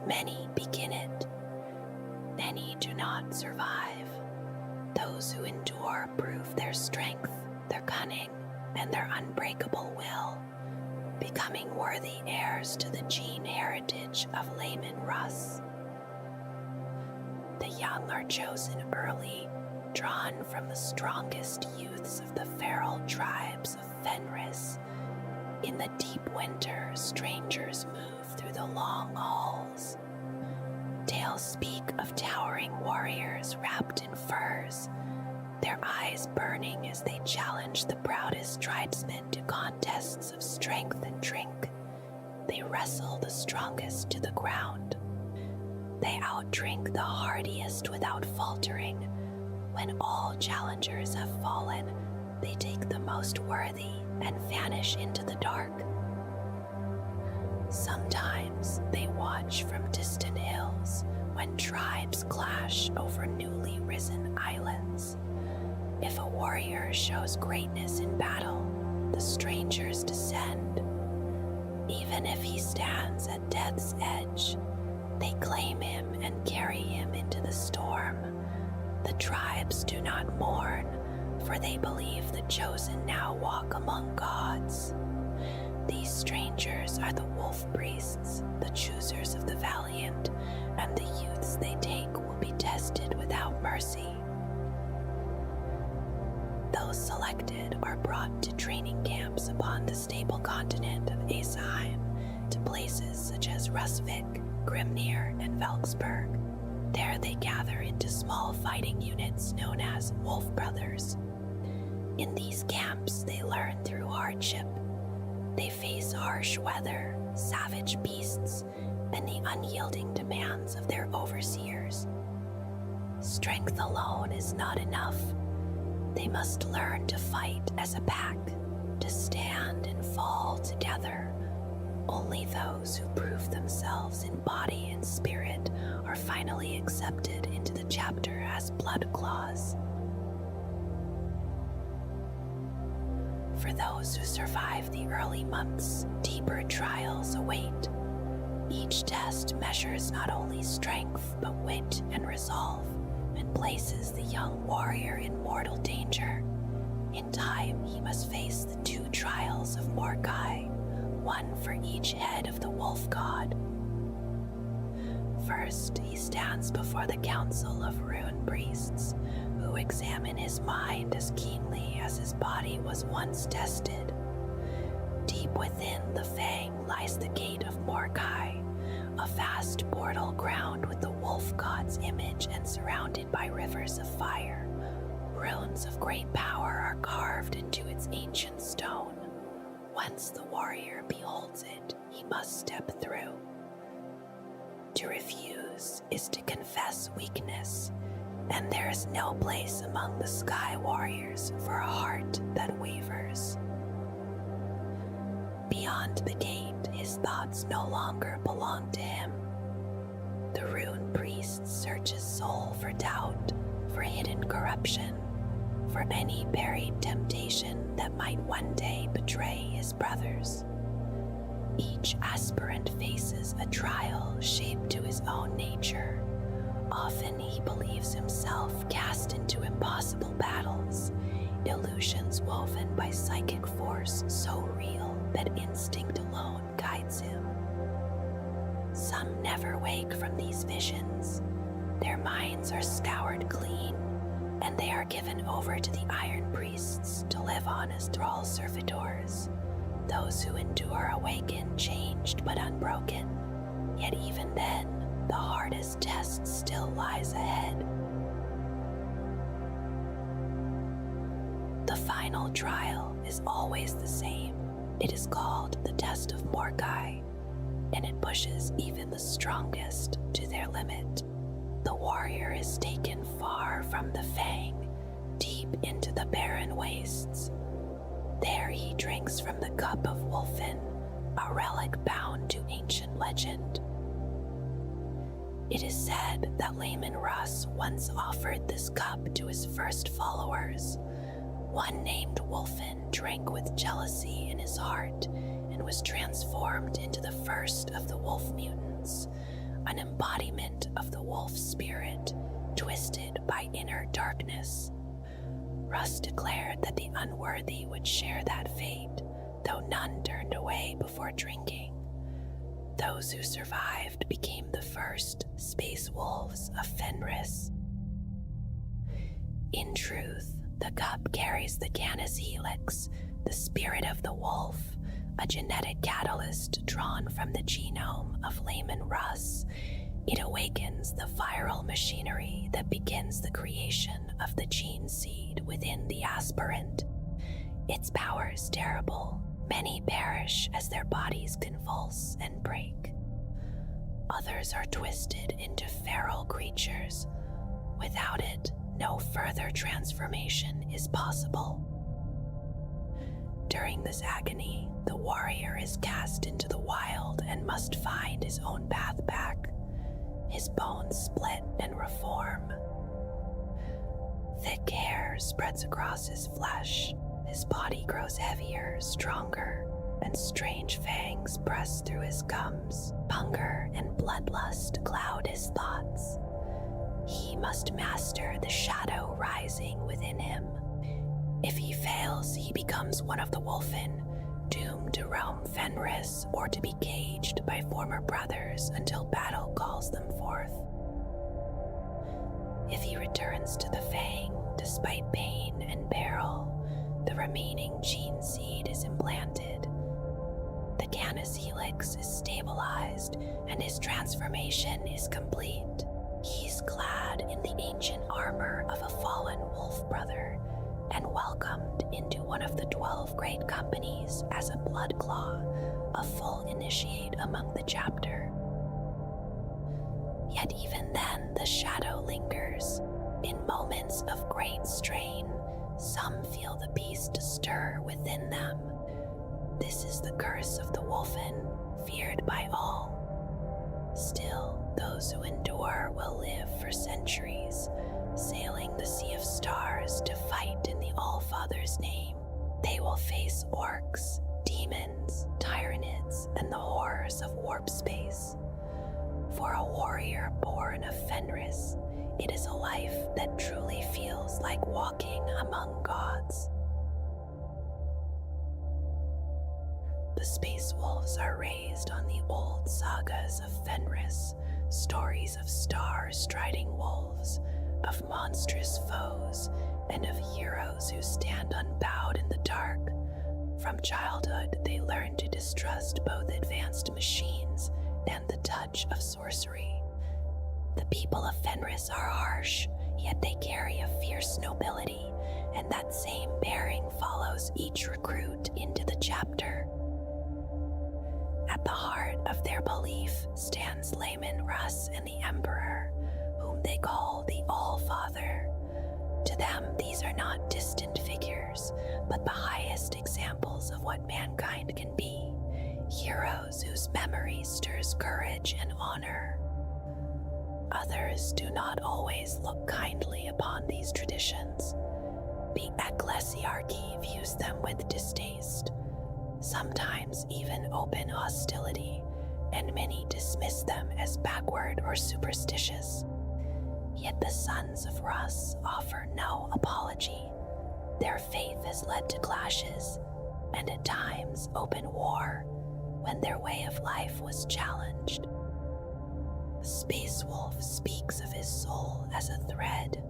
Many begin it. Many do not survive. Those who endure prove their strength, their cunning, and their unbreakable will, becoming worthy heirs to the gene heritage of Layman Russ. The young are chosen early, drawn from the strongest youths of the feral tribes of Fenris. In the deep winter, strangers move through the long halls. Tales speak of towering warriors wrapped in furs, their eyes burning as they challenge the proudest tribesmen to contests of strength and drink. They wrestle the strongest to the ground. They outdrink the hardiest without faltering. When all challengers have fallen, they take the most worthy and vanish into the dark. Sometimes they watch from distant hills when tribes clash over newly risen islands. If a warrior shows greatness in battle, the strangers descend. Even if he stands at death's edge, they claim him and carry him into the storm. The tribes do not mourn, for they believe the chosen now walk among gods. These strangers are the wolf priests, the choosers of the valiant, and the youths they take will be tested without mercy. Those selected are brought to training camps upon the stable continent of Aesheim, to places such as Rusvik, Grimnir, and Velksburg. There they gather into small fighting units known as Wolf Brothers. In these camps, they learn through hardship. They face harsh weather, savage beasts, and the unyielding demands of their overseers. Strength alone is not enough. They must learn to fight as a pack, to stand and fall together. Only those who prove themselves in body and spirit are finally accepted into the chapter as blood claws. For those who survive the early months, deeper trials await. Each test measures not only strength, but wit and resolve, and places the young warrior in mortal danger. In time, he must face the 2 trials of Mordecai, one for each head of the wolf god. First, he stands before the council of rune priests, who examine his mind as keenly as his body was once tested. Deep within the fang lies the gate of Mordecai, a vast portal crowned with the wolf god's image and surrounded by rivers of fire. Runes of great power are carved into its ancient stone. Once the warrior beholds it, he must step through. To refuse is to confess weakness, and there is no place among the Sky Warriors for a heart that wavers. Beyond the gate, his thoughts no longer belong to him. The rune priest searches soul for doubt, for hidden corruption, for any buried temptation that might one day betray his brothers. Each aspirant faces a trial shaped to his own nature. Often he believes himself cast into impossible battles, illusions woven by psychic force so real that instinct alone guides him. Some never wake from these visions. Their minds are scoured clean, and they are given over to the Iron Priests to live on as thrall servitors. Those who endure awaken changed but unbroken, yet even then, the hardest test still lies ahead. The final trial is always the same. It is called the Test of Mordecai, and it pushes even the strongest to their limit. The warrior is taken far from the fang, deep into the barren wastes. There he drinks from the cup of Wolfen, a relic bound to ancient legend. It is said that Layman Russ once offered this cup to his first followers. One named Wolfen drank with jealousy in his heart and was transformed into the first of the wolf mutants, an embodiment of the wolf spirit, twisted by inner darkness. Russ declared that the unworthy would share that fate, though none turned away before drinking. Those who survived became the first space wolves of Fenris. In truth, the cup carries the Canis Helix, the spirit of the wolf, a genetic catalyst drawn from the genome of Layman Russ. It awakens the viral machinery that begins the creation of the gene seed within the aspirant. Its power is terrible. Many perish as their bodies convulse and break. Others are twisted into feral creatures. Without it, no further transformation is possible. During this agony, the warrior is cast into the wild and must find his own path back. His bones split and reform. Thick hair spreads across his flesh. His body grows heavier, stronger, and strange fangs press through his gums. Hunger and bloodlust cloud his thoughts. He must master the shadow rising within him. If he fails, he becomes one of the Wolfen, doomed to roam Fenris or to be caged by former brothers until battle calls them forth. If he returns to the Fang, despite pain and peril, the remaining gene seed is implanted. The Canis Helix is stabilized, and his transformation is complete. He's clad in the ancient armor of a fallen wolf brother, and welcomed into one of the 12 great companies as a Bloodclaw, a full initiate among the chapter. Yet even then the shadow lingers. In moments of great strain, some feel the beast stir within them. This is the curse of the wolfen, feared by all. Still, those who endure will live for centuries, sailing the sea of stars to fight in the All-Father's name. They will face orcs, demons, Tyranids, and the horrors of warp space. For a warrior born of Fenris, it is a life that truly feels like walking among gods. The Space Wolves are raised on the old sagas of Fenris, stories of star-striding wolves, of monstrous foes, and of heroes who stand unbowed in the dark. From childhood, they learn to distrust both advanced machines and the touch of sorcery. The people of Fenris are harsh, yet they carry a fierce nobility, and that same bearing follows each recruit into the chapter. At the heart of their belief stands Layman Russ and the Emperor, whom they call the All-Father. To them, these are not distant figures, but the highest examples of what mankind can be, heroes whose memory stirs courage and honor. Others do not always look kindly upon these traditions. The ecclesiarchy views them with distaste, sometimes even open hostility, and many dismiss them as backward or superstitious. Yet the sons of Russ offer no apology. Their faith has led to clashes, and at times open war, when their way of life was challenged. The Space Wolf speaks of his soul as a thread.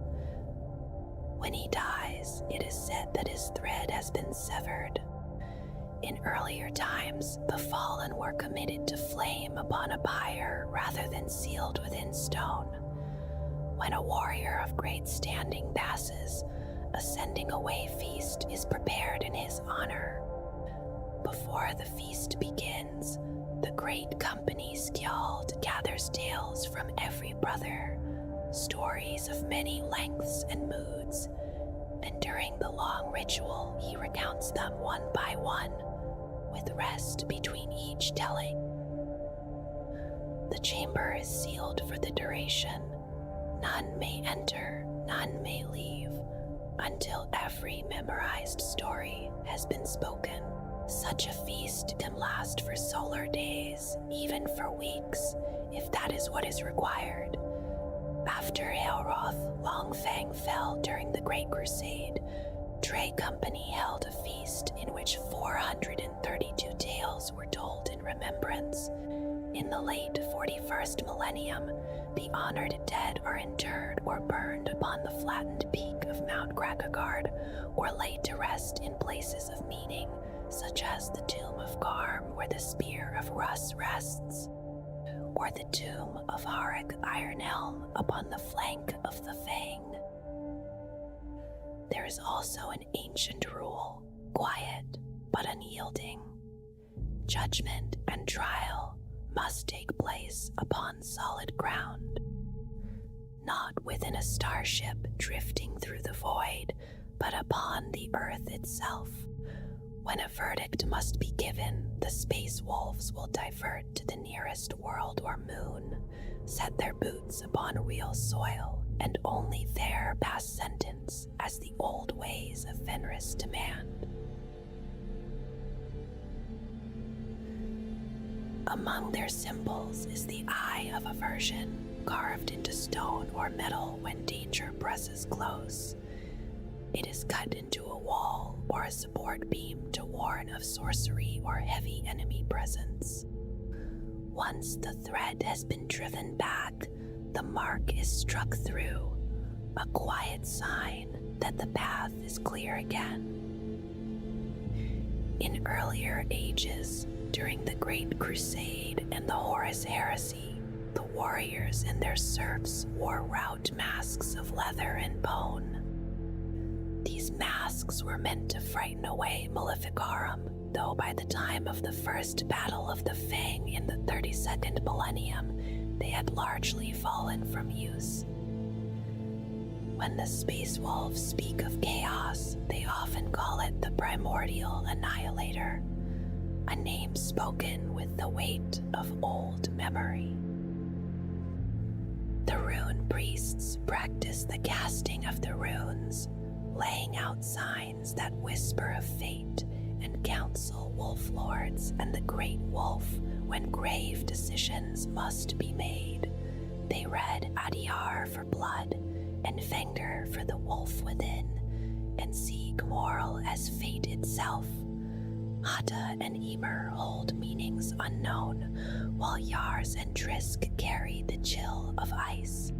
When he dies, it is said that his thread has been severed. In earlier times, the fallen were committed to flame upon a pyre rather than sealed within stone. When a warrior of great standing passes, a sending away feast is prepared in his honor. Before the feast begins, the great company Skjald gathers tales from every brother, stories of many lengths and moods, and during the long ritual he recounts them one by one, with rest between each telling. The chamber is sealed for the duration. None may enter, none may leave, until every memorized story has been spoken. Such a feast can last for solar days, even for weeks, if that is what is required. After Aelroth, Longfang fell during the Great Crusade, Trey Company held a feast in which 432 tales were told in remembrance. In the late 41st millennium, the honored dead are interred or burned upon the flattened peak of Mount Krakagard, or laid to rest in places of meaning, such as the tomb of Garm, where the spear of Russ rests, or the tomb of Harik Ironhelm upon the flank of the Fang. There is also an ancient rule, quiet but unyielding. Judgment and trial must take place upon solid ground, not within a starship drifting through the void, but upon the earth itself. When a verdict must be given, the Space Wolves will divert to the nearest world or moon, set their boots upon real soil, and only there pass sentence as the old ways of Fenris demand. Among their symbols is the Eye of Aversion, carved into stone or metal when danger presses close. It is cut into a wall or a support beam to warn of sorcery or heavy enemy presence. Once the thread has been driven back, the mark is struck through, a quiet sign that the path is clear again. In earlier ages, during the Great Crusade and the Horus Heresy, the warriors and their serfs wore rout masks of leather and bone. These masks were meant to frighten away Maleficarum, though by the time of the first Battle of the Fang in the 32nd millennium, they had largely fallen from use. When the Space Wolves speak of chaos, they often call it the Primordial Annihilator, a name spoken with the weight of old memory. The rune priests practice the casting of the runes, laying out signs that whisper of fate and counsel wolf lords and the great wolf when grave decisions must be made. They read Adiyar for blood and Fengder for the wolf within, and see Gmorl as fate itself. Hata and Emer hold meanings unknown, while Yars and Trisk carry the chill of ice.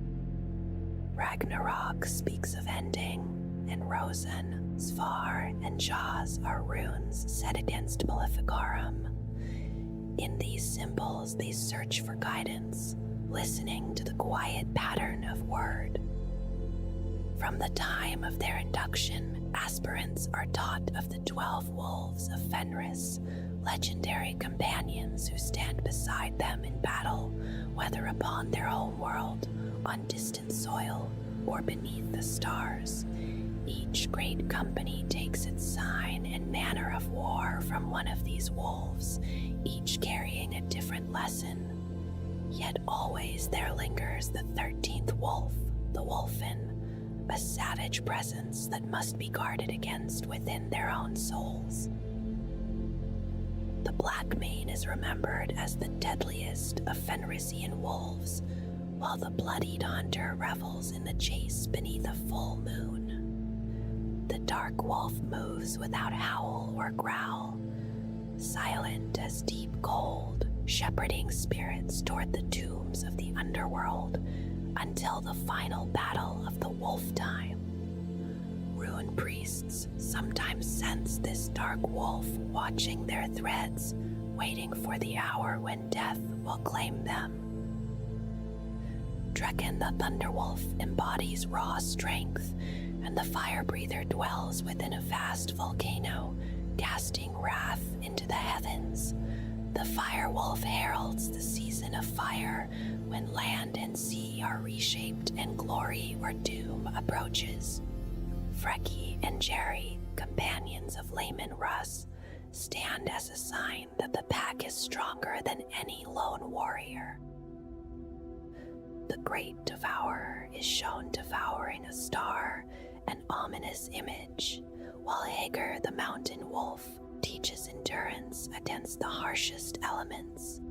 Ragnarok speaks of ending, and Rosen, Svar, and Jaws are runes set against Maleficarum. In these symbols they search for guidance, listening to the quiet pattern of word. From the time of their induction, aspirants are taught of the 12 wolves of Fenris, legendary companions who stand beside them in battle, whether upon their home world, on distant soil, or beneath the stars. Each great company takes its sign and manner of war from one of these wolves, each carrying a different lesson. Yet always there lingers the 13th wolf, the Wolfen, a savage presence that must be guarded against within their own souls. The Blackmane is remembered as the deadliest of Fenrisian wolves, while the bloodied hunter revels in the chase beneath a full moon. The dark wolf moves without howl or growl, silent as deep cold, shepherding spirits toward the tombs of the underworld until the final battle of the wolf time. Rune priests sometimes sense this dark wolf watching their threads, waiting for the hour when death will claim them. Drekken the Thunderwolf embodies raw strength, and the fire breather dwells within a vast volcano, casting wrath into the heavens. The firewolf heralds the season of fire, when land and sea are reshaped and glory or doom approaches. Freki and Jerry, companions of Layman Russ, stand as a sign that the pack is stronger than any lone warrior. The Great Devourer is shown devouring a star, an ominous image, while Hager the Mountain Wolf teaches endurance against the harshest elements.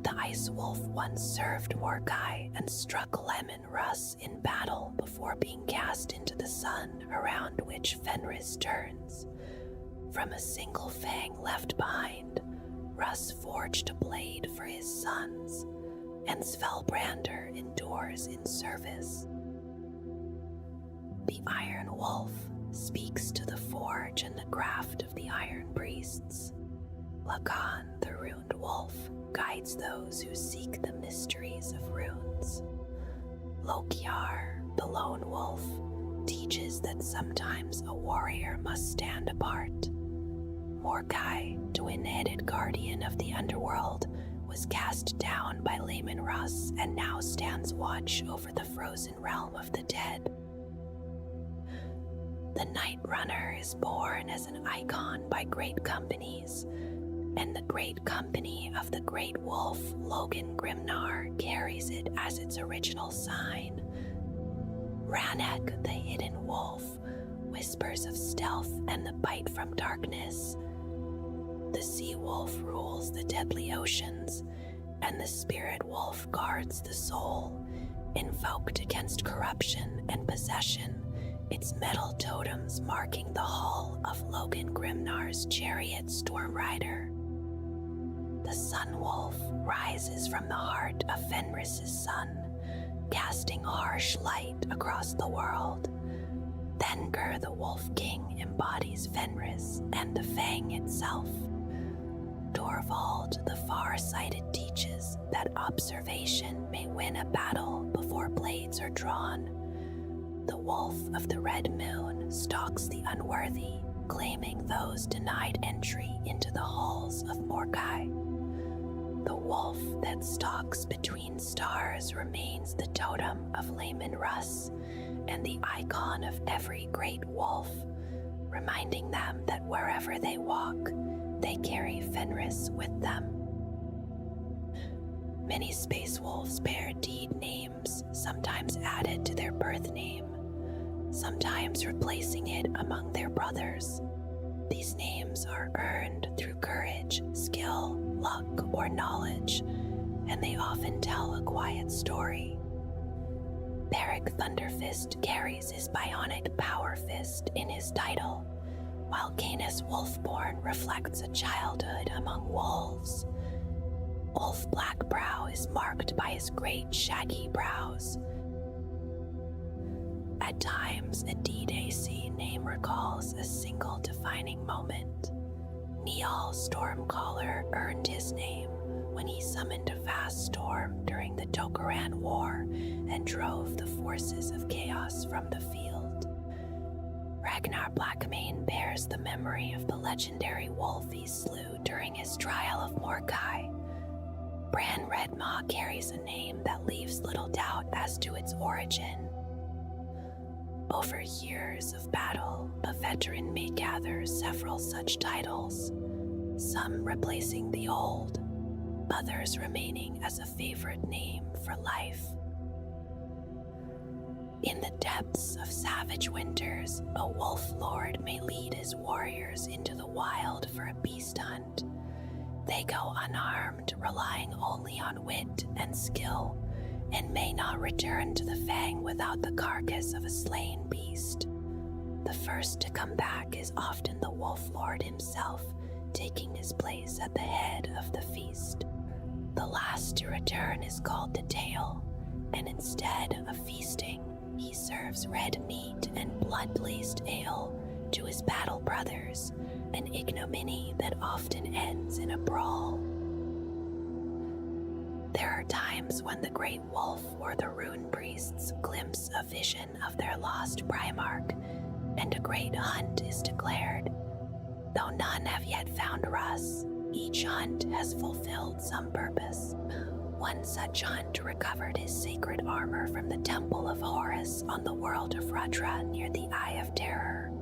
The Ice Wolf once served Mordkai and struck Lemon Russ in battle before being cast into the sun around which Fenris turns. From a single fang left behind, Russ forged a blade for his sons, and Svelbrander endures in service. The Iron Wolf speaks to the forge and the craft of the Iron Priests. Lacan, the Runed Wolf, guides those who seek the mysteries of runes. Lokiar, the Lone Wolf, teaches that sometimes a warrior must stand apart. Mordkai, twin-headed guardian of the underworld, was cast down by Layman Russ and now stands watch over the frozen realm of the dead. The Night Runner is born as an icon by great companies, and the great company of the Great Wolf, Logan Grimnar, carries it as its original sign. Ranek, the Hidden Wolf, whispers of stealth and the bite from darkness. The Sea Wolf rules the deadly oceans, and the Spirit Wolf guards the soul, invoked against corruption and possession, its metal totems marking the hull of Logan Grimnar's chariot Stormrider. The Sun Wolf rises from the heart of Fenris's sun, casting harsh light across the world. Thengur the Wolf King embodies Fenris and the Fang itself. Torvald the Far-Sighted teaches that observation may win a battle before blades are drawn. The Wolf of the Red Moon stalks the unworthy, claiming those denied entry into the halls of Mordkai. The wolf that stalks between stars remains the totem of Layman Russ, and the icon of every great wolf, reminding them that wherever they walk, they carry Fenris with them. Many space wolves bear deed names, sometimes added to their birth name, sometimes replacing it among their brothers. These names are earned through courage, skill, luck, or knowledge, and they often tell a quiet story. Beric Thunderfist carries his bionic Power Fist in his title, while Canis Wolfborn reflects a childhood among wolves. Ulf Blackbrow is marked by his great shaggy brows. At times, a deed AC name recalls a single defining moment. Niall Stormcaller earned his name when he summoned a vast storm during the Tokaran War and drove the forces of chaos from the field. Ragnar Blackmane bears the memory of the legendary wolf he slew during his trial of Mordkai. Bran Redmaw carries a name that leaves little doubt as to its origin. Over years of battle, a veteran may gather several such titles, some replacing the old, others remaining as a favorite name for life. In the depths of savage winters, a wolf lord may lead his warriors into the wild for a beast hunt. They go unarmed, relying only on wit and skill, and may not return to the Fang without the carcass of a slain beast. The first to come back is often the wolf lord himself, taking his place at the head of the feast. The last to return is called the Tail, and instead of feasting, he serves red meat and blood-laced ale to his battle brothers, an ignominy that often ends in a brawl. There are times when the Great Wolf or the Rune Priests glimpse a vision of their lost Primarch, and a great hunt is declared. Though none have yet found Russ, each hunt has fulfilled some purpose. One such hunt recovered his sacred armor from the Temple of Horus on the world of Rudra near the Eye of Terror.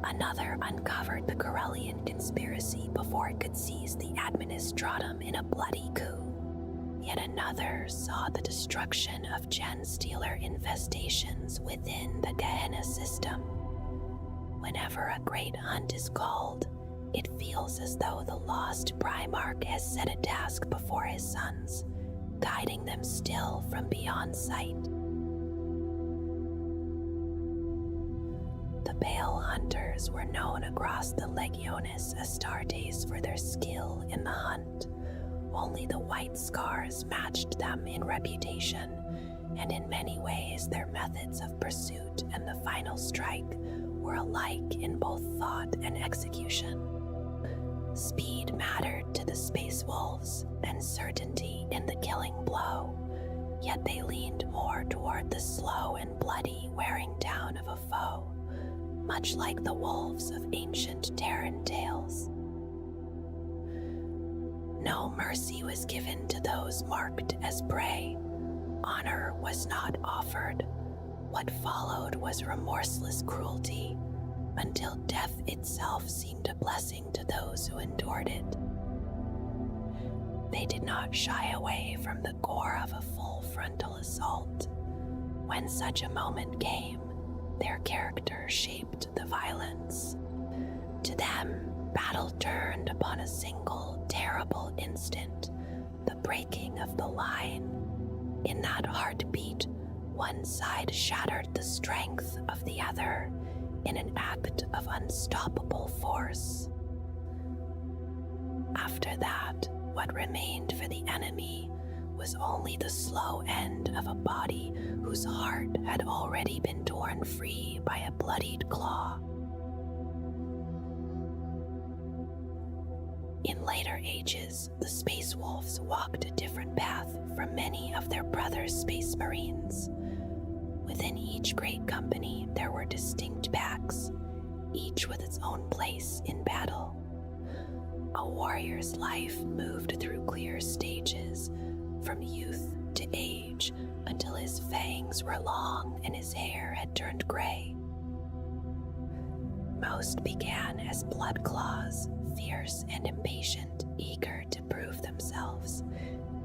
Another uncovered the Corellian conspiracy before it could seize the Administratum in a bloody coup. Yet another saw the destruction of Genstealer infestations within the Gehenna system. Whenever a great hunt is called, it feels as though the lost Primarch has set a task before his sons, guiding them still from beyond sight. The Pale Hunters were known across the Legionis Astartes for their skill in the hunt. Only the White Scars matched them in reputation, and in many ways their methods of pursuit and the final strike were alike in both thought and execution. Speed mattered to the Space Wolves, and certainty in the killing blow, yet they leaned more toward the slow and bloody wearing down of a foe, much like the wolves of ancient Terran tales. No mercy was given to those marked as prey. Honor was not offered. What followed was remorseless cruelty, until death itself seemed a blessing to those who endured it. They did not shy away from the gore of a full frontal assault. When such a moment came, their character shaped the violence. To them, battle turned upon a single, terrible instant, the breaking of the line. In that heartbeat, one side shattered the strength of the other in an act of unstoppable force. After that, what remained for the enemy was only the slow end of a body whose heart had already been torn free by a bloodied claw. In later ages, the Space Wolves walked a different path from many of their brother Space Marines. Within each great company, there were distinct packs, each with its own place in battle. A warrior's life moved through clear stages, from youth to age until his fangs were long and his hair had turned gray. Most began as blood claws, fierce and impatient, eager to prove themselves.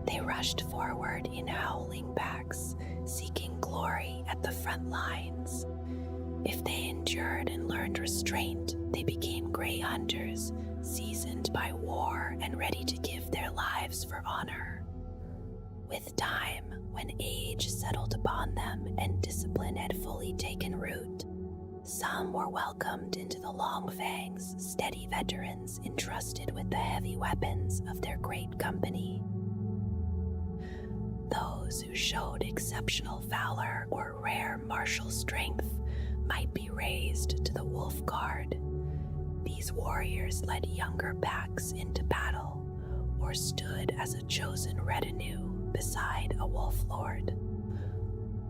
They rushed forward in howling packs, seeking glory at the front lines. If they endured and learned restraint, they became gray hunters, seasoned by war and ready to give their lives for honor. With time, when age settled upon them and discipline had fully taken root, some were welcomed into the Long Fangs, steady veterans entrusted with the heavy weapons of their great company. Those who showed exceptional valor or rare martial strength might be raised to the Wolf Guard. These warriors led younger packs into battle or stood as a chosen retinue beside a Wolf Lord.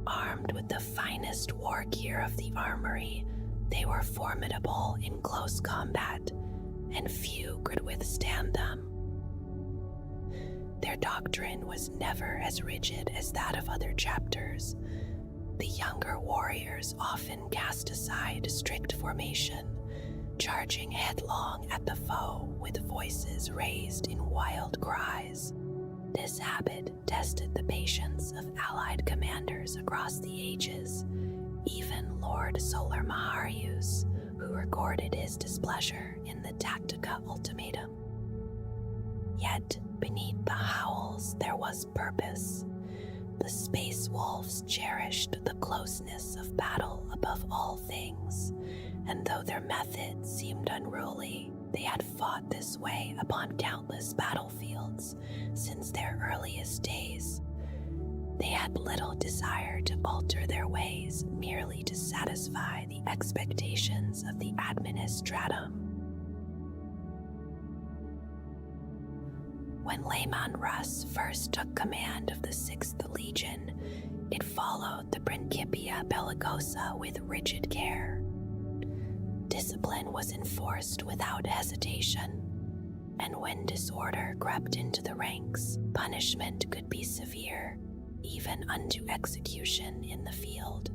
Armed with the finest war gear of the armory, they were formidable in close combat, and few could withstand them. Their doctrine was never as rigid as that of other chapters. The younger warriors often cast aside strict formation, charging headlong at the foe with voices raised in wild cries. This habit tested the patience of allied commanders across the ages, even Lord Solar Maharius, who recorded his displeasure in the Tactica Ultimatum. Yet, beneath the howls, there was purpose. The Space Wolves cherished the closeness of battle above all things, and though their methods seemed unruly, they had fought this way upon countless battlefields since their earliest days. They had little desire to alter their ways merely to satisfy the expectations of the administratum. When Laemon Russ first took command of the 6th Legion, it followed the Principia Bellicosa with rigid care. Discipline was enforced without hesitation, and when disorder crept into the ranks, punishment could be severe, even unto execution in the field.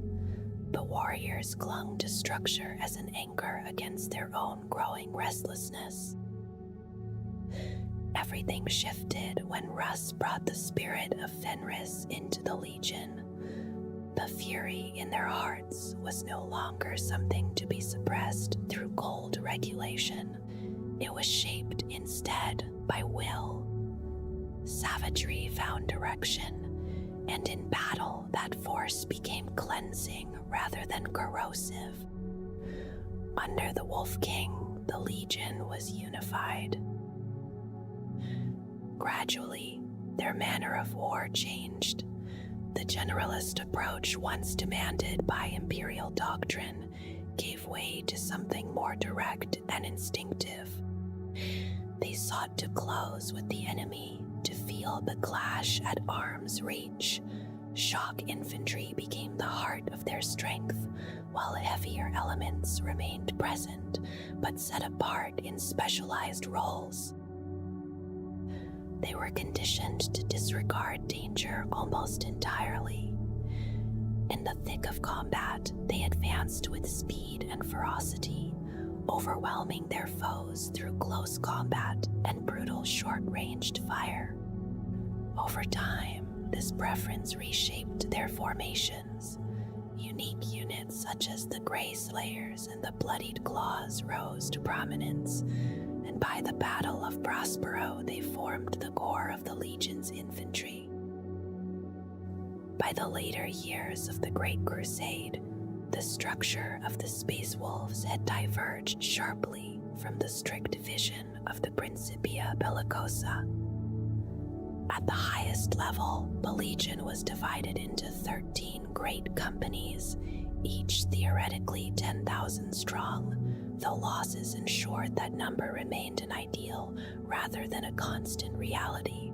The warriors clung to structure as an anchor against their own growing restlessness. Everything shifted when Russ brought the spirit of Fenris into the Legion. The fury in their hearts was no longer something to be suppressed through cold regulation. It was shaped instead by will. Savagery found direction, and in battle that force became cleansing rather than corrosive. Under the Wolf King, the Legion was unified. Gradually, their manner of war changed. The generalist approach once demanded by imperial doctrine gave way to something more direct and instinctive. They sought to close with the enemy, to feel the clash at arm's reach. Shock infantry became the heart of their strength, while heavier elements remained present, but set apart in specialized roles. They were conditioned to disregard danger almost entirely. In the thick of combat, they advanced with speed and ferocity, overwhelming their foes through close combat and brutal short-ranged fire. Over time, this preference reshaped their formations. Unique units such as the Grey Slayers and the Bloodied Claws rose to prominence, and by the Battle of Prospero, they formed the core of the Legion's infantry. By the later years of the Great Crusade, the structure of the Space Wolves had diverged sharply from the strict vision of the Principia Bellicosa. At the highest level, the Legion was divided into 13 great companies, each theoretically 10,000 strong, though losses ensured that number remained an ideal rather than a constant reality.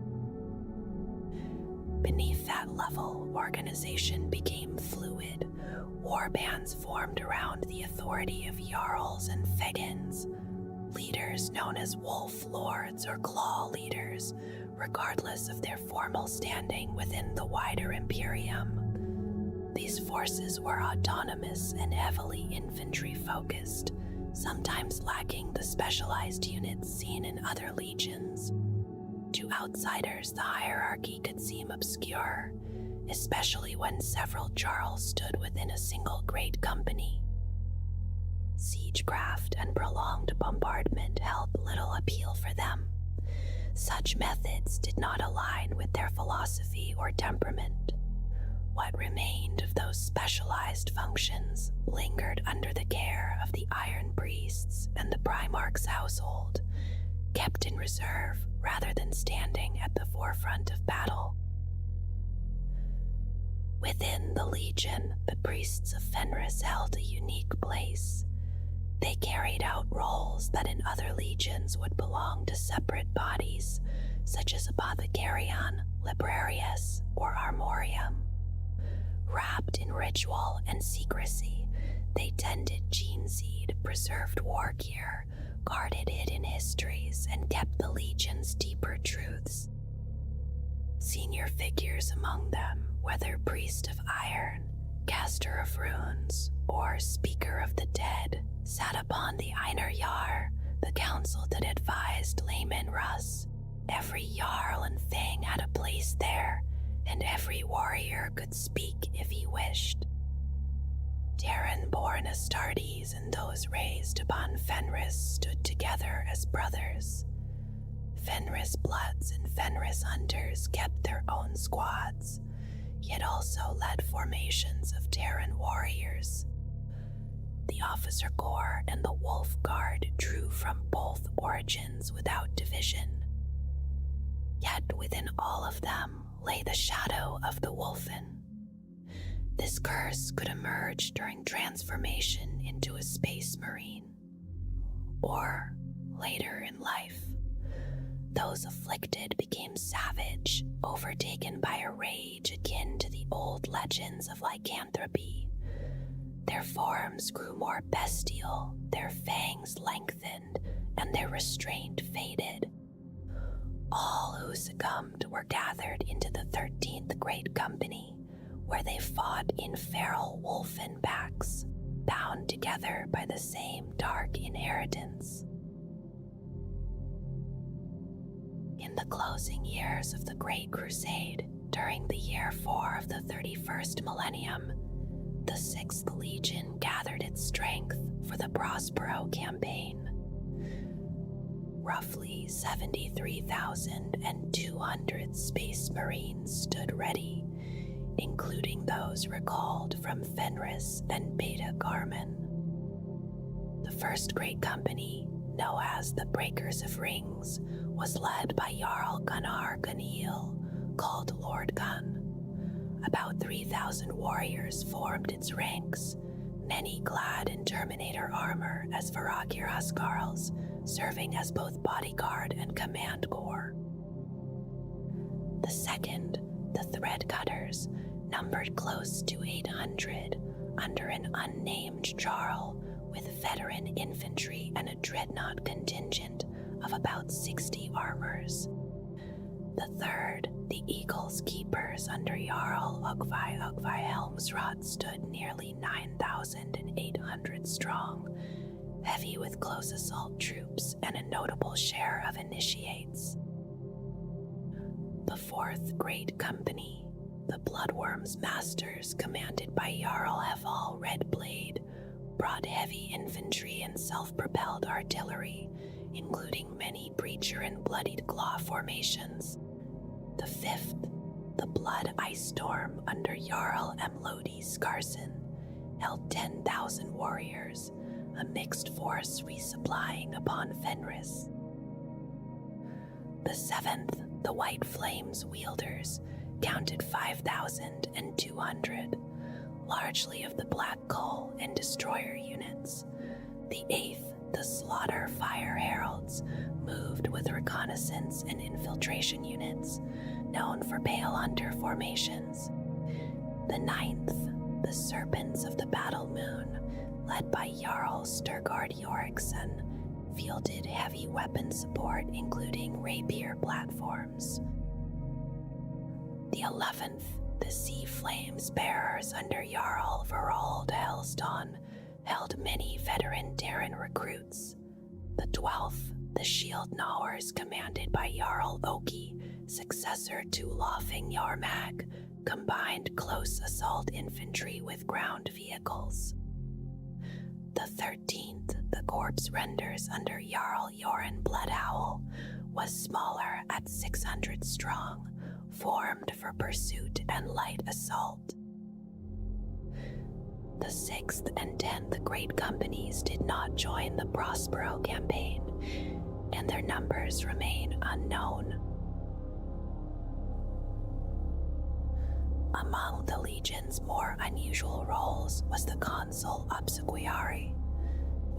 Beneath that level, organization became fluid. Warbands formed around the authority of Jarls and Fegans. Leaders known as Wolf Lords or Claw Leaders regardless of their formal standing within the wider Imperium. These forces were autonomous and heavily infantry-focused, sometimes lacking the specialized units seen in other legions. To outsiders, the hierarchy could seem obscure, especially when several jarls stood within a single great company. Siegecraft and prolonged bombardment held little appeal for them. Such methods did not align with their philosophy or temperament. What remained of those specialized functions lingered under the care of the Iron Priests and the Primarchs' household, kept in reserve rather than standing at the forefront of battle. Within the Legion, the Priests of Fenris held a unique place. They carried out roles that in other legions would belong to separate bodies, such as Apothecarion, Librarius, or Armorium. Wrapped in ritual and secrecy, they tended gene seed, preserved war gear, guarded hidden histories, and kept the Legion's deeper truths. Senior figures among them, whether Priest of Iron, Caster of Runes, or Speaker of the Dead, sat upon the Einar Jarl, the council that advised Layman Russ. Every Jarl and Thing had a place there, and every warrior could speak if he wished. Terran-born Astartes and those raised upon Fenris stood together as brothers. Fenris Bloods and Fenris Hunters kept their own squads, yet also led formations of Terran warriors. The Officer Corps and the Wolf Guard drew from both origins without division. Yet within all of them lay the shadow of the Wolfen. This curse could emerge during transformation into a space marine, or later in life. Those afflicted became savage, overtaken by a rage akin to the old legends of lycanthropy. Their forms grew more bestial, their fangs lengthened, and their restraint faded. All who succumbed were gathered into the 13th Great Company, where they fought in feral wolfen packs, bound together by the same dark inheritance. In the closing years of the Great Crusade, during the year 4 of the 31st millennium, the 6th Legion gathered its strength for the Prospero campaign. Roughly 73,200 Space Marines stood ready, including those recalled from Fenris and Beta Garmin. The first Great Company, known as the Breakers of Rings, was led by Jarl Gunnar Gunhiel, called Lord Gun. About 3,000 warriors formed its ranks, many clad in Terminator armor as Varakir Huskarls, serving as both bodyguard and command corps. The second, the Threadcutters, numbered close to 800 under an unnamed Jarl, with veteran infantry and a dreadnought contingent of about 60 armors. The third, the Eagle's Keepers under Jarl Ugvi Helmsrod, stood nearly 9,800 strong, heavy with close assault troops and a notable share of initiates. The fourth Great Company, the Bloodworm's Masters, commanded by Jarl Heval Redblade, brought heavy infantry and self-propelled artillery, including many breacher and bloodied claw formations. The fifth, the Blood Ice Storm under Jarl Emlodi Skarsen, held 10,000 warriors, a mixed force resupplying upon Fenris. The seventh, the White Flames Wielders, counted 5,200, largely of the Black Coal and Destroyer units. The eighth, the Slaughter Fire Heralds, moved with reconnaissance and infiltration units, known for Pale Hunter formations. The ninth, the Serpents of the Battle Moon, led by Jarl Sturgard Yoriksson, fielded heavy weapon support including rapier platforms. The 11th, the Sea Flames Bearers under Jarl Verald Hellston, held many veteran Terran recruits. The 12th, the Shield Gnawers commanded by Jarl Oki, successor to Lothing Yarmag, combined close assault infantry with ground vehicles. The 13th, the Corpse Renders under Jarl Yoren Bloodhowl, was smaller at 600 strong, formed for pursuit and light assault. The 6th and 10th Great Companies did not join the Prospero campaign, and their numbers remain unknown. Among the Legion's more unusual roles was the Consul Obsequiari,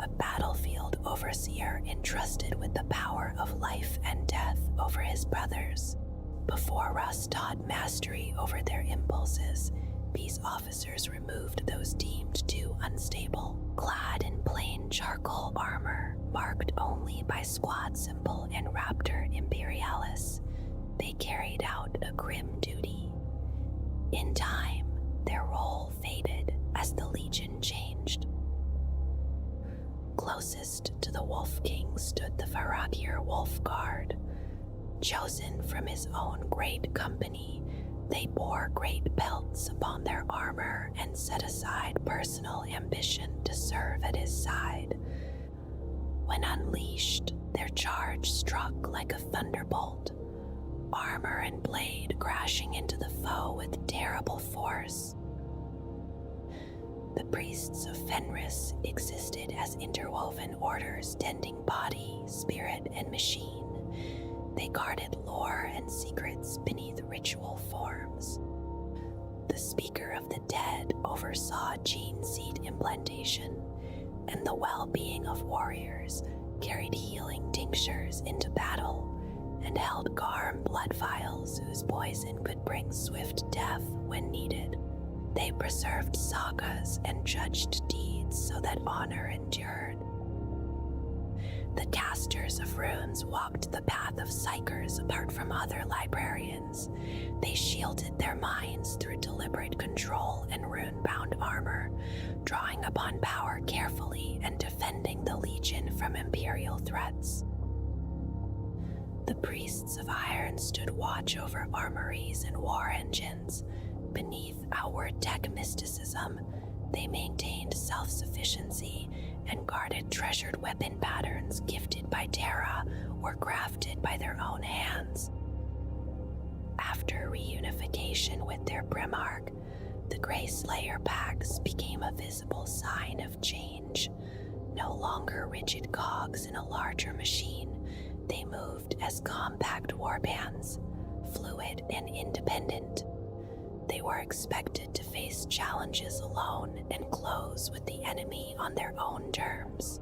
a battlefield overseer entrusted with the power of life and death over his brothers. Before Russ taught mastery over their impulses, these officers removed those deemed too unstable. Clad in plain charcoal armor, marked only by squad symbol and Raptor Imperialis, they carried out a grim duty. In time, their role faded as the Legion changed. Closest to the Wolf King stood the Varakir Wolf Guard. Chosen from his own great company, they bore great belts upon their armor and set aside personal ambition to serve at his side. When unleashed, their charge struck like a thunderbolt, armor and blade crashing into the foe with terrible force. The priests of Fenris existed as interwoven orders tending body, spirit, and machine. They guarded lore and secrets beneath ritual forms. The Speaker of the Dead oversaw gene seed implantation, and the well-being of warriors carried healing tinctures into battle and held Garm blood vials whose poison could bring swift death when needed. They preserved sagas and judged deeds so that honor endured. The casters of runes walked the path of psychers apart from other librarians. They shielded their minds through deliberate control and rune-bound armor, drawing upon power carefully and defending the Legion from Imperial threats. The priests of iron stood watch over armories and war engines. Beneath outward tech mysticism, they maintained self-sufficiency and guarded treasured weapon patterns gifted by Terra or crafted by their own hands. After reunification with their Primarch, the Grey Slayer packs became a visible sign of change. No longer rigid cogs in a larger machine, they moved as compact warbands, fluid and independent. They were expected to face challenges alone and close with the enemy on their own terms.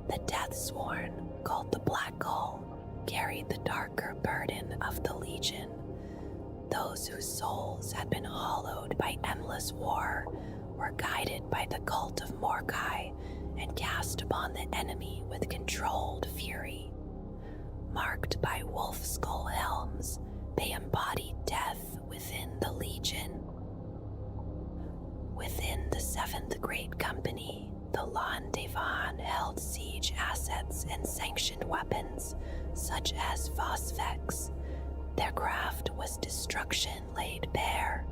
The Deathsworn, called the Black Hole, carried the darker burden of the Legion. Those whose souls had been hollowed by endless war were guided by the cult of Morkai and cast upon the enemy with controlled fury. Marked by wolf skull helms, they embodied death within the Legion. Within the 7th Great Company, the Lan Devan held siege assets and sanctioned weapons, such as Phosphex. Their craft was destruction laid bare.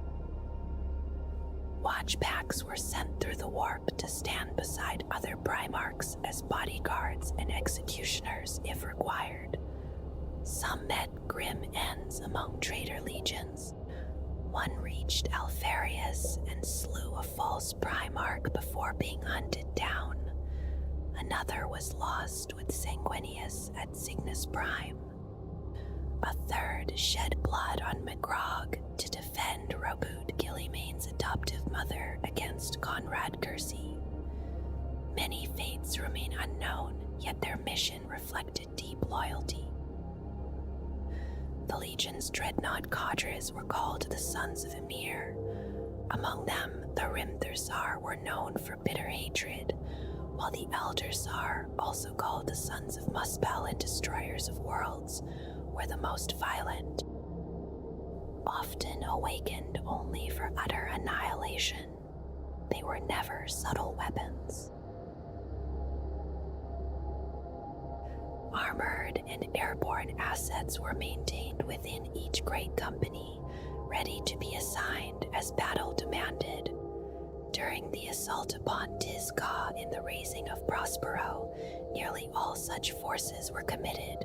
Watch packs were sent through the warp to stand beside other Primarchs as bodyguards and executioners if required. Some met grim ends among traitor legions. One reached Alfarius and slew a false Primarch before being hunted down. Another was lost with Sanguinius at Cygnus Prime. A third shed blood on McGrog to defend Robut Gillymane's adoptive mother against Conrad Kersey. Many fates remain unknown, yet their mission reflected deep loyalty. The Legion's dreadnought cadres were called the Sons of Emir. Among them, the Rimthursar were known for bitter hatred, while the Elder Tsar, also called the Sons of Muspel and Destroyers of Worlds, were the most violent, often awakened only for utter annihilation. They were never subtle weapons. Armored and airborne assets were maintained within each great company, ready to be assigned as battle demanded. During the assault upon Tizca in the Raising of Prospero, nearly all such forces were committed.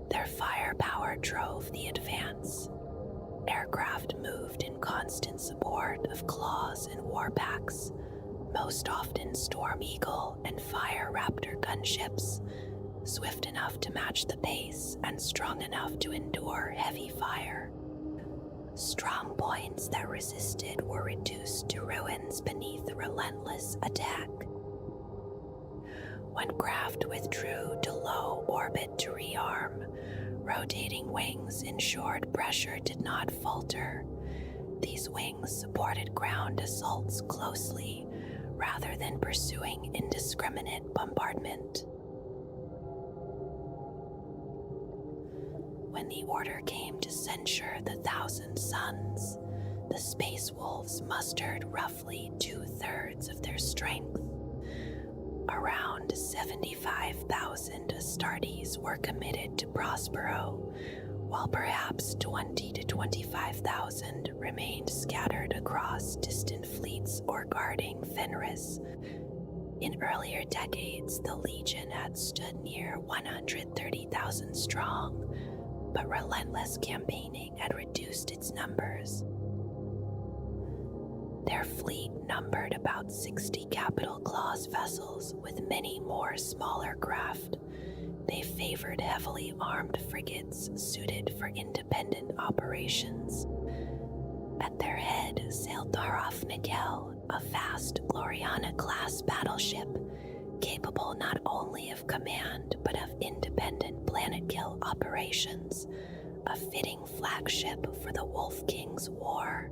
Their firepower drove the advance. Aircraft moved in constant support of claws and warpacks, most often Storm Eagle and Fire Raptor gunships, swift enough to match the pace and strong enough to endure heavy fire. Strong points that resisted were reduced to ruins beneath the relentless attack. When craft withdrew to low orbit to rearm, rotating wings ensured pressure did not falter. These wings supported ground assaults closely, rather than pursuing indiscriminate bombardment. When the order came to censure the Thousand Suns, the Space Wolves mustered roughly 2/3 of their strength. Around 75,000 Astartes were committed to Prospero, while perhaps 20 to 25,000 remained scattered across distant fleets or guarding Fenris. In earlier decades, the Legion had stood near 130,000 strong, but relentless campaigning had reduced its numbers. Their fleet numbered about 60 capital class vessels with many more smaller craft. They favored heavily armed frigates suited for independent operations. At their head sailed the Hrafnikel, a vast Gloriana-class battleship, capable not only of command but of independent planet-kill operations, a fitting flagship for the Wolf King's war.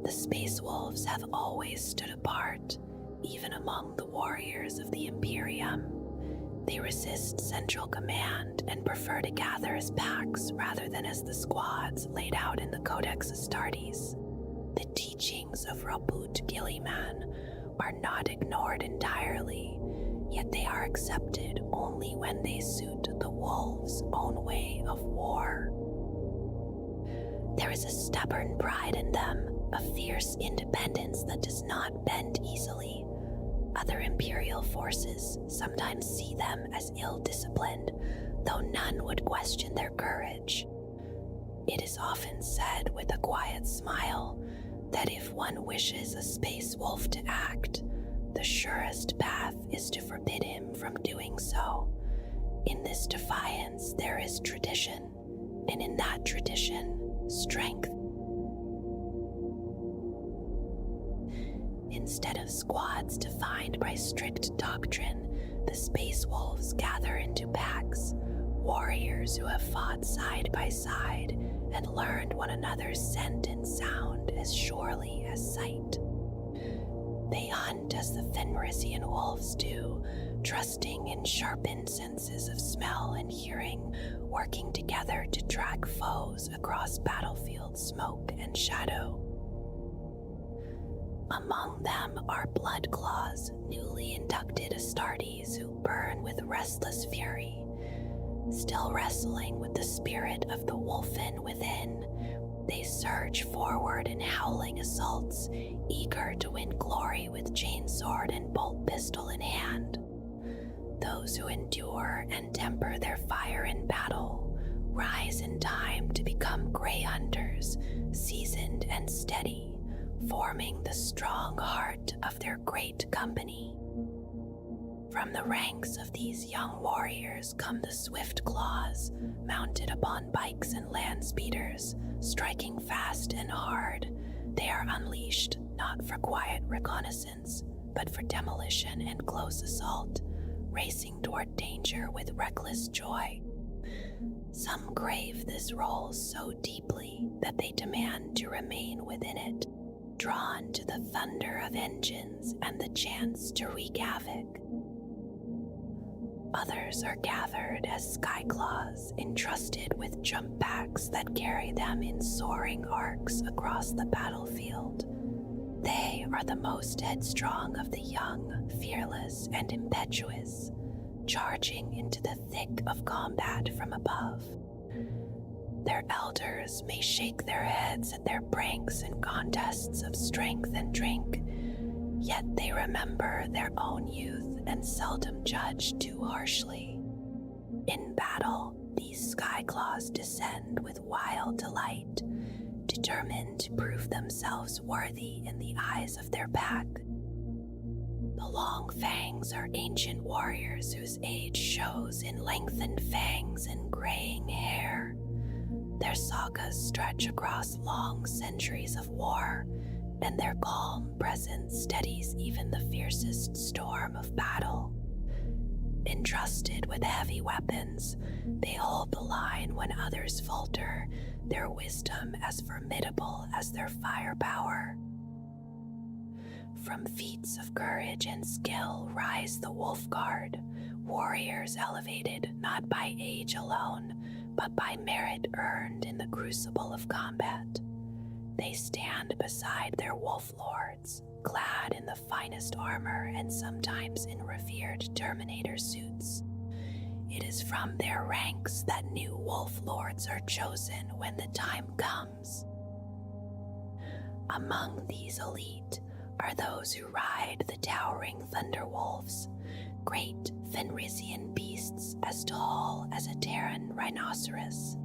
The Space Wolves have always stood apart, even among the warriors of the Imperium. They resist central command and prefer to gather as packs rather than as the squads laid out in the Codex Astartes. The teachings of Rabut Gilliman are not ignored entirely, yet they are accepted only when they suit the wolves' own way of war. There is a stubborn pride in them, a fierce independence that does not bend easily. Other Imperial forces sometimes see them as ill-disciplined, though none would question their courage. It is often said with a quiet smile that if one wishes a space wolf to act, the surest path is to forbid him from doing so. In this defiance there is tradition, and in that tradition, strength. Instead of squads defined by strict doctrine, the Space Wolves gather into packs, warriors who have fought side by side and learned one another's scent and sound as surely as sight. They hunt as the Fenrisian wolves do, trusting in sharpened senses of smell and hearing, working together to track foes across battlefield smoke and shadow. Among them are Bloodclaws, newly inducted Astartes who burn with restless fury. Still wrestling with the spirit of the wolfen within, they surge forward in howling assaults, eager to win glory with chainsword and bolt pistol in hand. Those who endure and temper their fire in battle rise in time to become Grey Hunters, seasoned and steady, forming the strong heart of their great company. From the ranks of these young warriors come the Swift Claws, mounted upon bikes and land speeders, striking fast and hard. They are unleashed not for quiet reconnaissance, but for demolition and close assault, racing toward danger with reckless joy. Some crave this role so deeply that they demand to remain within it. drawn to the thunder of engines and the chance to wreak havoc. Others are gathered as skyclaws entrusted with jump packs that carry them in soaring arcs across the battlefield. They are the most headstrong of the young, fearless, and impetuous, charging into the thick of combat from above. Their elders may shake their heads at their pranks and contests of strength and drink, yet they remember their own youth and seldom judge too harshly. In battle, these skyclaws descend with wild delight, determined to prove themselves worthy in the eyes of their pack. The Long Fangs are ancient warriors whose age shows in lengthened fangs and graying hair. Their sagas stretch across long centuries of war, and their calm presence steadies even the fiercest storm of battle. Entrusted with heavy weapons, they hold the line when others falter, their wisdom as formidable as their firepower. From feats of courage and skill rise the Wolf Guard, warriors elevated not by age alone, but by merit earned in the crucible of combat. They stand beside their wolf lords, clad in the finest armor and sometimes in revered Terminator suits. It is from their ranks that new wolf lords are chosen when the time comes. Among these elite are those who ride the towering Thunderwolves, great Fenrisian beasts as tall as a Terran rhinoceros.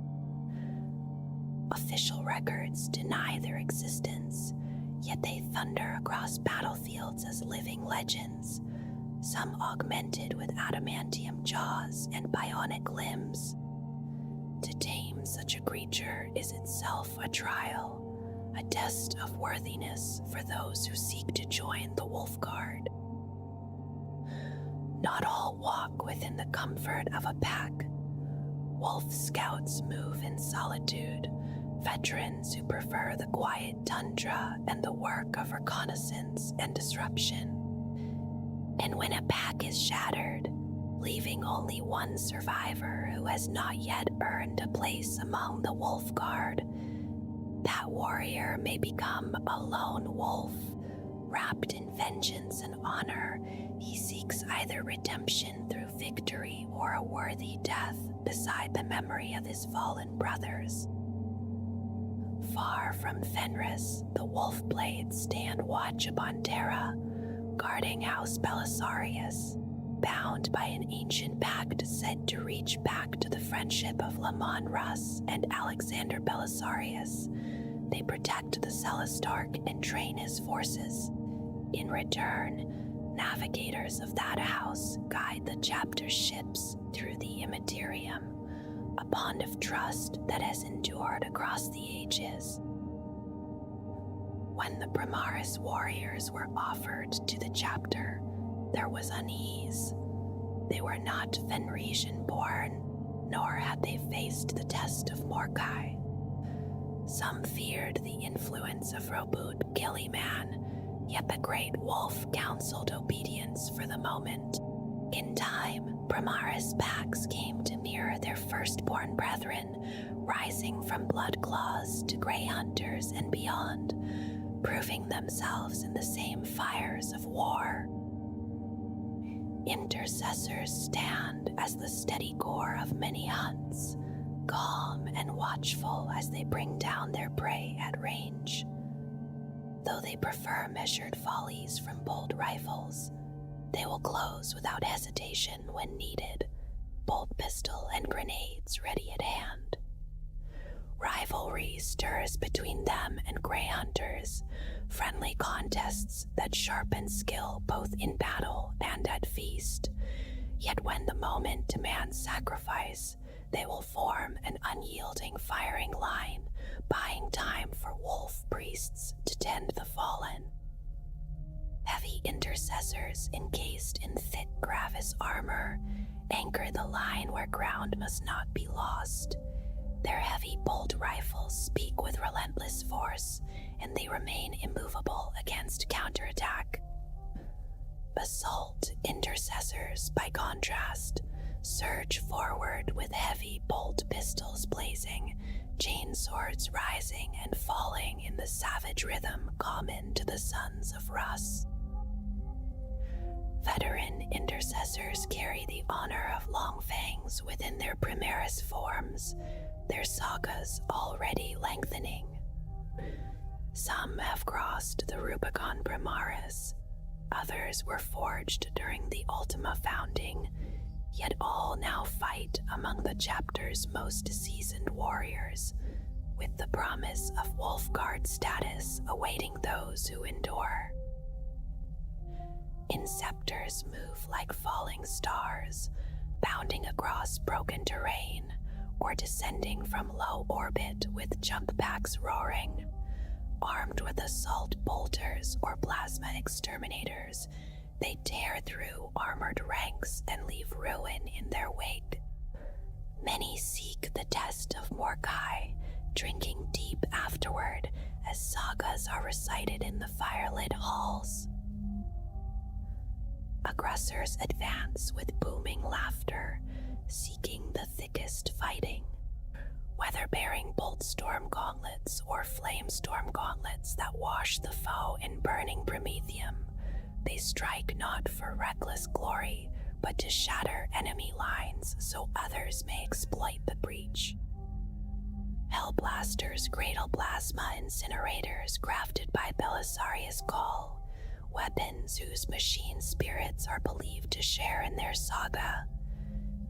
Official records deny their existence, yet they thunder across battlefields as living legends, some augmented with adamantium jaws and bionic limbs. To tame such a creature is itself a trial, a test of worthiness for those who seek to join the Wolf Guard. Not all walk within the comfort of a pack. Wolf Scouts move in solitude, veterans who prefer the quiet tundra and the work of reconnaissance and disruption. And when a pack is shattered, leaving only one survivor who has not yet earned a place among the Wolf Guard, that warrior may become a lone wolf. Wrapped in vengeance and honor, he seeks either redemption through victory or a worthy death beside the memory of his fallen brothers. Far from Fenris, the wolf blades stand watch upon Terra, guarding House Belisarius, bound by an ancient pact said to reach back to the friendship of Lamon Russ and Alexander Belisarius. They protect the Celestarch and train his forces. In return, navigators of that house guide the chapter's ships through the Immaterium, a bond of trust that has endured across the ages. When the Primarchs warriors were offered to the chapter, there was unease. They were not Fenrisian born, nor had they faced the test of Morkai. Some feared the influence of Robut Gilliman, yet the great wolf counseled obedience for the moment. In time, Primaris packs came to mirror their firstborn brethren, rising from blood claws to grey hunters and beyond, proving themselves in the same fires of war. Intercessors stand as the steady core of many hunts, calm and watchful as they bring down their prey at range. Though they prefer measured volleys from bold rifles, they will close without hesitation when needed, bolt pistol and grenades ready at hand. Rivalry stirs between them and grey hunters, friendly contests that sharpen skill both in battle and at feast. Yet when the moment demands sacrifice, they will form an unyielding firing line, buying time for wolf priests to tend the fallen. Heavy intercessors encased in thick Gravis armor anchor the line where ground must not be lost. Their heavy bolt rifles speak with relentless force, and they remain immovable against counterattack. Assault intercessors, by contrast, surge forward with heavy bolt pistols blazing, chain swords rising and falling in the savage rhythm common to the Sons of Rus. Veteran intercessors carry the honor of long fangs within their Primaris forms, their sagas already lengthening. Some have crossed the Rubicon Primaris, others were forged during the Ultima founding, yet all now fight among the chapter's most seasoned warriors, with the promise of Wolfguard status awaiting those who endure. Inceptors move like falling stars, bounding across broken terrain or descending from low orbit with jump packs roaring. Armed with assault bolters or plasma exterminators, they tear through armored ranks and leave ruin in their wake. Many seek the test of Mordecai, drinking deep afterward as sagas are recited in the firelit halls. Aggressors advance with booming laughter, seeking the thickest fighting. Whether bearing bolt storm gauntlets or flame storm gauntlets that wash the foe in burning promethium, they strike not for reckless glory, but to shatter enemy lines so others may exploit the breach. Hellblasters cradle plasma incinerators crafted by Belisarius Gaul, weapons whose machine spirits are believed to share in their saga.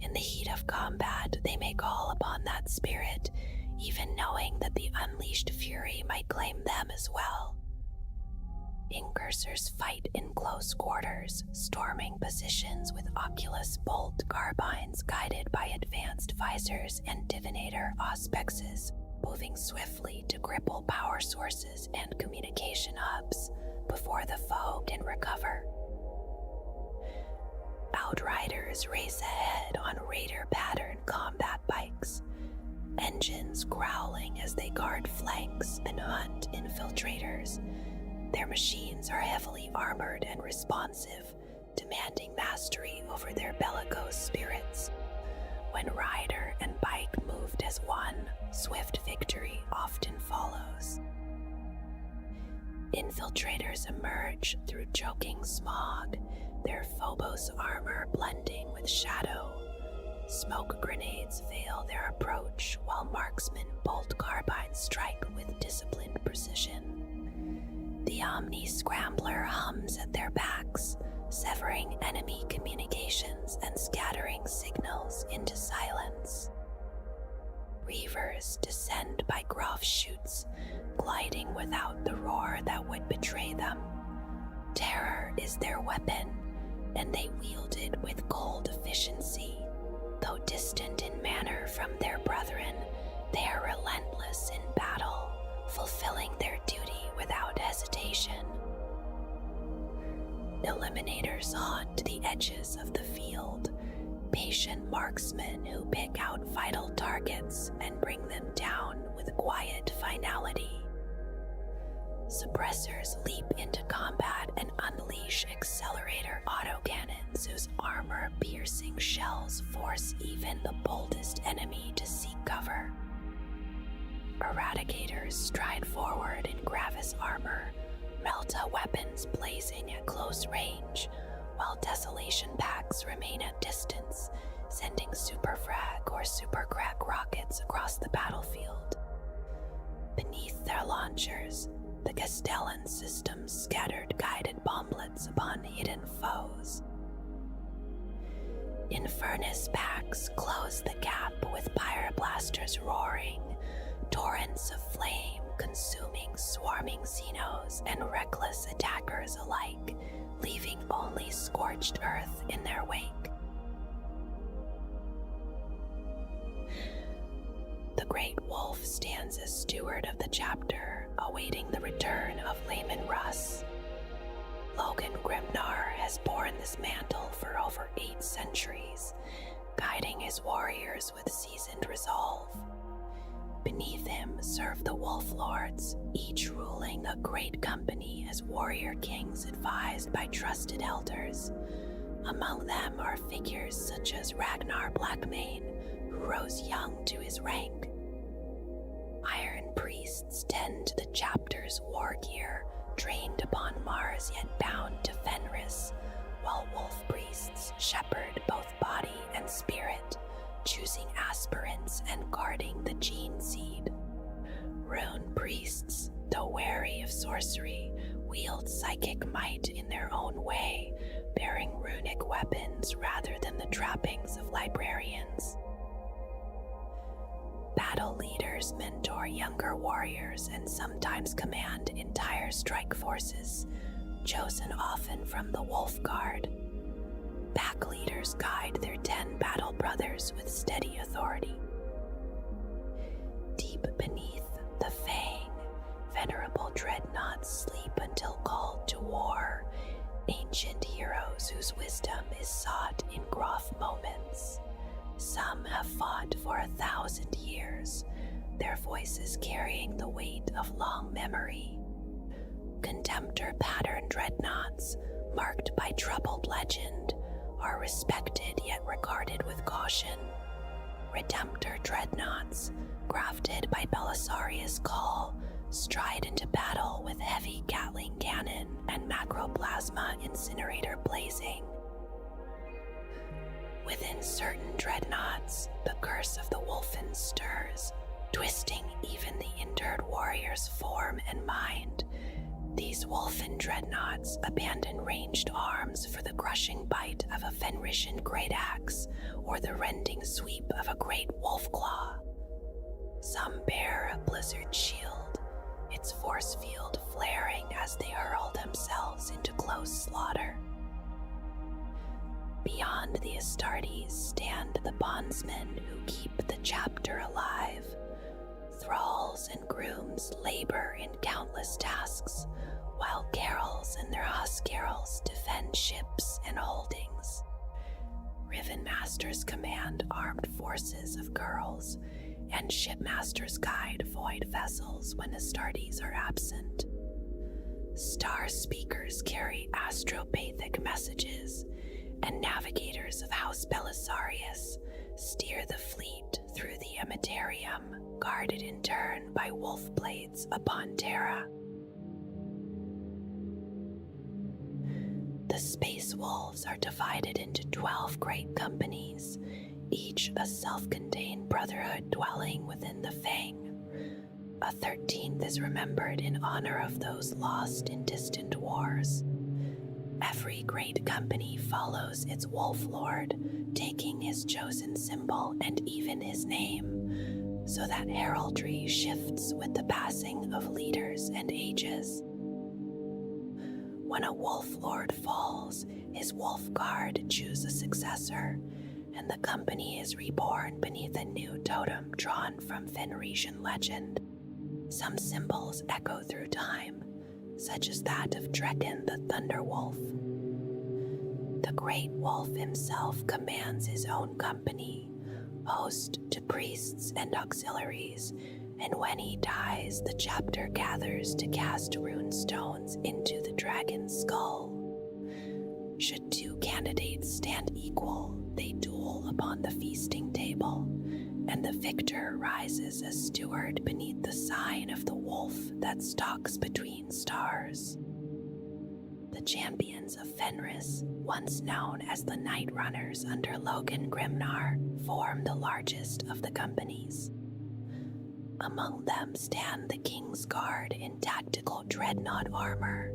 In the heat of combat, they may call upon that spirit, even knowing that the unleashed fury might claim them as well. Incursors fight in close quarters, storming positions with Oculus bolt carbines guided by advanced visors and divinator auspexes, moving swiftly to cripple power sources and communication hubs before the foe can recover. Outriders race ahead on raider-pattern combat bikes, engines growling as they guard flanks and hunt infiltrators. Their machines are heavily armored and responsive, demanding mastery over their bellicose spirits. When rider and bike moved as one, swift victory often follows. Infiltrators emerge through choking smog, their Phobos armor blending with shadow. Smoke grenades veil their approach, while marksmen bolt carbines strike with disciplined precision. The Omni Scrambler hums at their backs, severing enemy communications and scattering signals into silence. Reavers descend by Groff chutes, gliding without the roar that would betray them. Terror is their weapon, and they wield it with cold efficiency. Though distant in manner from their brethren, they are relentless in battle, fulfilling their duty without hesitation. Eliminators haunt the edges of the field, patient marksmen who pick out vital targets and bring them down with quiet finality. Suppressors leap into combat and unleash accelerator autocannons whose armor-piercing shells force even the boldest enemy to seek cover. Eradicators stride forward in Gravis armor, Melta weapons blazing at close range, while Desolation packs remain at distance, sending superfrag or supercrack rockets across the battlefield. Beneath their launchers, the Castellan systems scattered guided bomblets upon hidden foes. Infernus packs close the gap with pyroblasters roaring, torrents of flame consuming swarming Xenos and reckless attackers alike, leaving only scorched earth in their wake. The Great Wolf stands as steward of the chapter, awaiting the return of Layman Russ. Logan Grimnar has borne this mantle for over 8 centuries, guiding his warriors with seasoned resolve. Beneath him serve the Wolf Lords, each ruling a great company as warrior kings advised by trusted elders. Among them are figures such as Ragnar Blackmane, who rose young to his rank. Iron priests tend the chapter's war gear, trained upon Mars yet bound to Fenris, while wolf priests shepherd both body and spirit, choosing aspirants and guarding the gene seed. Rune priests, though wary of sorcery, wield psychic might in their own way, bearing runic weapons rather than the trappings of librarians. Battle leaders mentor younger warriors and sometimes command entire strike forces, chosen often from the Wolf Guard. Pack leaders guide their 10 battle brothers with steady authority. Deep beneath the Fang, venerable dreadnoughts sleep until called to war, ancient heroes whose wisdom is sought in gruff moments. Some have fought for 1,000 years, their voices carrying the weight of long memory. Contemptor pattern dreadnoughts, marked by troubled legend, are respected yet regarded with caution. Redemptor dreadnoughts, crafted by Belisarius' call, stride into battle with heavy Gatling cannon and macroplasma incinerator blazing. Within certain dreadnoughts, the curse of the Wolfen stirs, twisting even the interred warrior's form and mind. These Wolfen dreadnoughts abandon ranged arms for the crushing bite of a Fenrisian great axe or the rending sweep of a great wolf claw. Some bear a blizzard shield, its force field flaring as they hurl themselves into close slaughter. Beyond the Astartes stand the bondsmen who keep the chapter alive. Thralls and grooms labor in countless tasks, while carrels and their huscarls defend ships and holdings. Riven masters command armed forces of girls, and shipmasters guide void vessels when Astartes are absent. Star speakers carry astropathic messages, and navigators of House Belisarius steer the fleet through the Emiterium, guarded in turn by wolf blades upon Terra. The Space Wolves are divided into 12 great companies, each a self-contained brotherhood dwelling within the Fang. A 13th is remembered in honor of those lost in distant wars. Every great company follows its wolf lord, taking his chosen symbol and even his name, so that heraldry shifts with the passing of leaders and ages. When a wolf lord falls, his wolf guard choose a successor, and the company is reborn beneath a new totem drawn from Fenrisian legend. Some symbols echo through time, such as that of Drekken the Thunderwolf. The Great Wolf himself commands his own company, host to priests and auxiliaries, and when he dies, the chapter gathers to cast rune stones into the dragon's skull. Should two candidates stand equal, they duel upon the feasting table, and the victor rises as steward beneath the sign of the wolf that stalks between stars. The champions of Fenris, once known as the Night Runners under Logan Grimnar, form the largest of the companies. Among them stand the King's Guard in tactical dreadnought armor,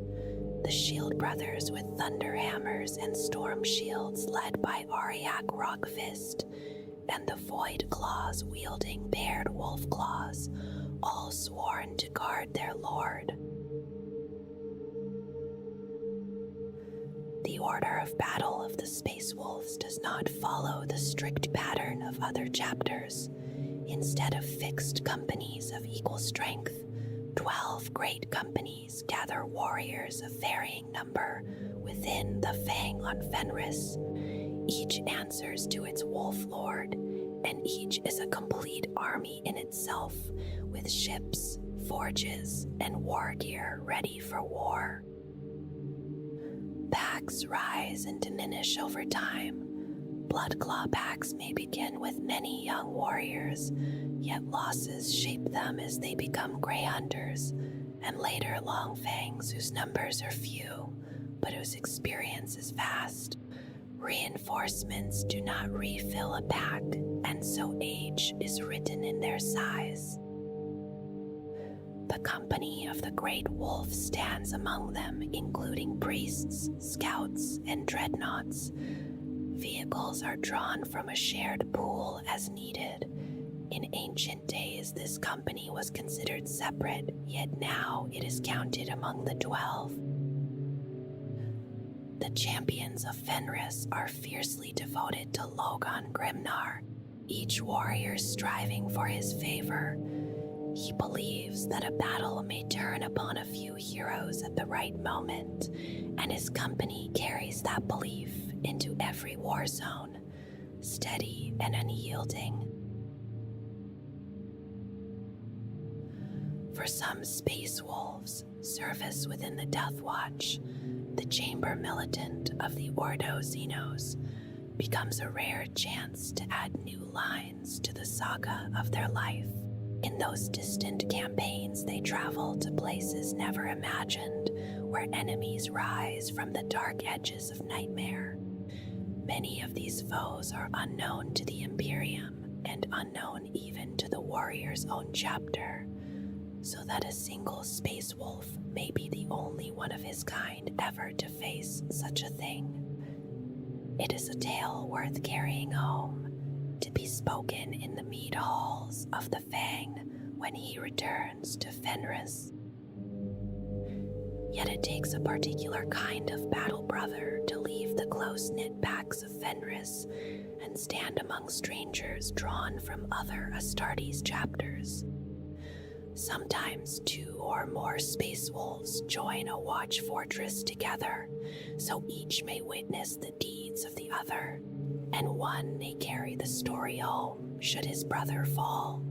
the Shield Brothers with thunder hammers and storm shields led by Ariak Rockfist, and the Void Claws wielding paired wolf claws, all sworn to guard their lord. The order of battle of the Space Wolves does not follow the strict pattern of other chapters. Instead of fixed companies of equal strength, 12 great companies gather warriors of varying number within the Fang on Fenris. Each answers to its wolf lord, and each is a complete army in itself, with with ships, forges, and war gear ready for war. Packs rise and diminish over time. Bloodclaw packs may begin with many young warriors, yet losses shape them as they become Grey Hunters, and later Longfangs whose numbers are few, but whose experience is vast. Reinforcements do not refill a pack, and so age is written in their size. The company of the Great Wolf stands among them, including priests, scouts, and dreadnoughts. Vehicles are drawn from a shared pool as needed. In ancient days, this company was considered separate, yet now it is counted among the 12. The champions of Fenris are fiercely devoted to Logon Grimnar, each warrior striving for his favor. He believes that a battle may turn upon a few heroes at the right moment, and his company carries that belief into every war zone, steady and unyielding. For some space wolves, service within the Death Watch, the chamber militant of the Ordo Xenos, becomes a rare chance to add new lines to the saga of their life. In those distant campaigns, they travel to places never imagined, where enemies rise from the dark edges of nightmare. Many of these foes are unknown to the Imperium, and unknown even to the warrior's own chapter, so that a single space wolf may be the only one of his kind ever to face such a thing. It is a tale worth carrying home, to be spoken in the mead halls of the Fang when he returns to Fenris. Yet it takes a particular kind of battle brother to leave the close-knit packs of Fenris and stand among strangers drawn from other Astartes chapters. Sometimes 2 or more space wolves join a watch fortress together, so each may witness the deeds of the other, and one may carry the story home should his brother fall.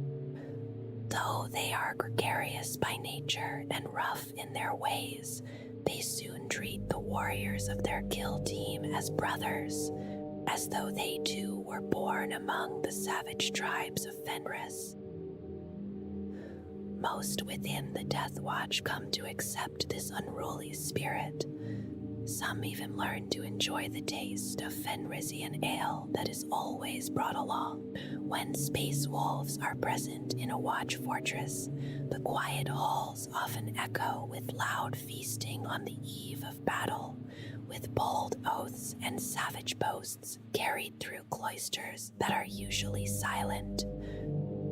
Though they are gregarious by nature and rough in their ways, they soon treat the warriors of their kill team as brothers, as though they too were born among the savage tribes of Fenris. Most within the Death Watch come to accept this unruly spirit. Some even learn to enjoy the taste of Fenrisian ale that is always brought along. When space wolves are present in a watch fortress, the quiet halls often echo with loud feasting on the eve of battle, with bold oaths and savage boasts carried through cloisters that are usually silent.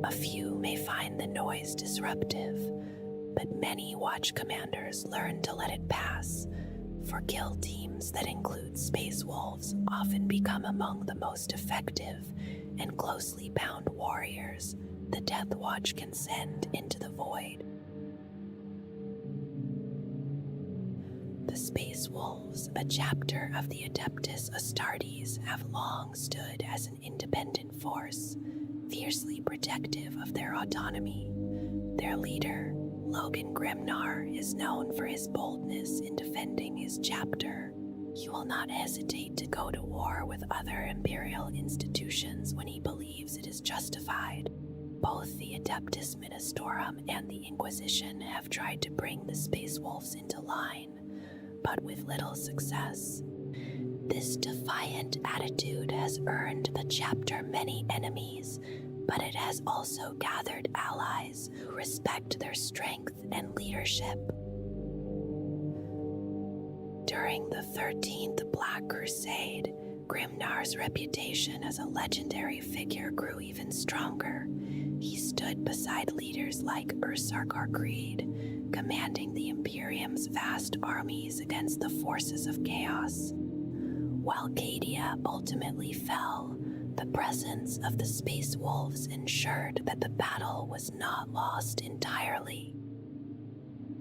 A few may find the noise disruptive, but many watch commanders learn to let it pass, for kill teams that include space wolves often become among the most effective and closely bound warriors the Death Watch can send into the void. The Space Wolves, a chapter of the Adeptus Astartes, have long stood as an independent force, fiercely protective of their autonomy. Their leader, Logan Grimnar, is known for his boldness in defending his chapter. He will not hesitate to go to war with other imperial institutions when he believes it is justified. Both the Adeptus Ministorum and the Inquisition have tried to bring the Space Wolves into line, but with little success. This defiant attitude has earned the chapter many enemies, but it has also gathered allies who respect their strength and leadership. During the 13th Black Crusade, Grimnar's reputation as a legendary figure grew even stronger. He stood beside leaders like Ursarkar Creed, commanding the Imperium's vast armies against the forces of chaos. While Cadia ultimately fell, the presence of the Space Wolves ensured that the battle was not lost entirely.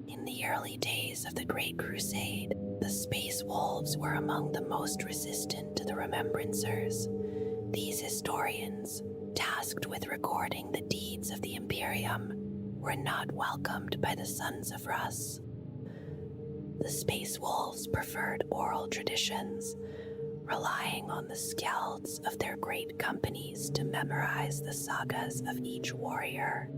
In the early days of the Great Crusade, the Space Wolves were among the most resistant to the Remembrancers. These historians, tasked with recording the deeds of the Imperium, were not welcomed by the Sons of Russ. The Space Wolves preferred oral traditions, relying on the skelds of their great companies to memorize the sagas of each warrior.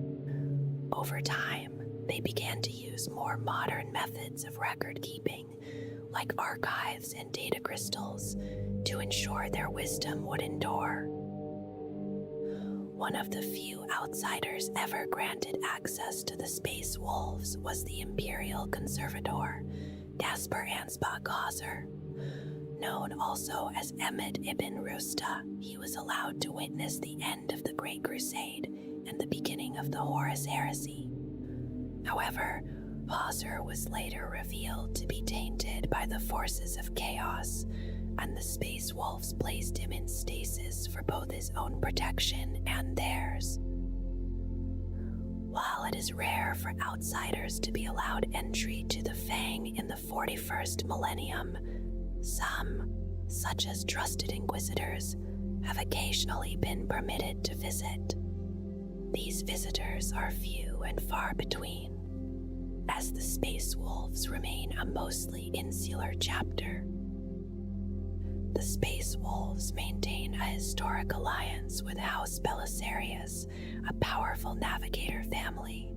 Over time, they began to use more modern methods of record keeping, like archives and data crystals, to ensure their wisdom would endure. One of the few outsiders ever granted access to the Space Wolves was the Imperial Conservator, Gaspar Ansbach Hauser. Known also as Emmet ibn Rusta, he was allowed to witness the end of the Great Crusade and the beginning of the Horus Heresy. However, Hauser was later revealed to be tainted by the forces of chaos, and the Space Wolves placed him in stasis for both his own protection and theirs. While it is rare for outsiders to be allowed entry to the Fang in the 41st millennium, some, such as trusted inquisitors, have occasionally been permitted to visit. These visitors are few and far between, as the Space Wolves remain a mostly insular chapter. The Space Wolves maintain a historic alliance with House Belisarius, a powerful navigator family.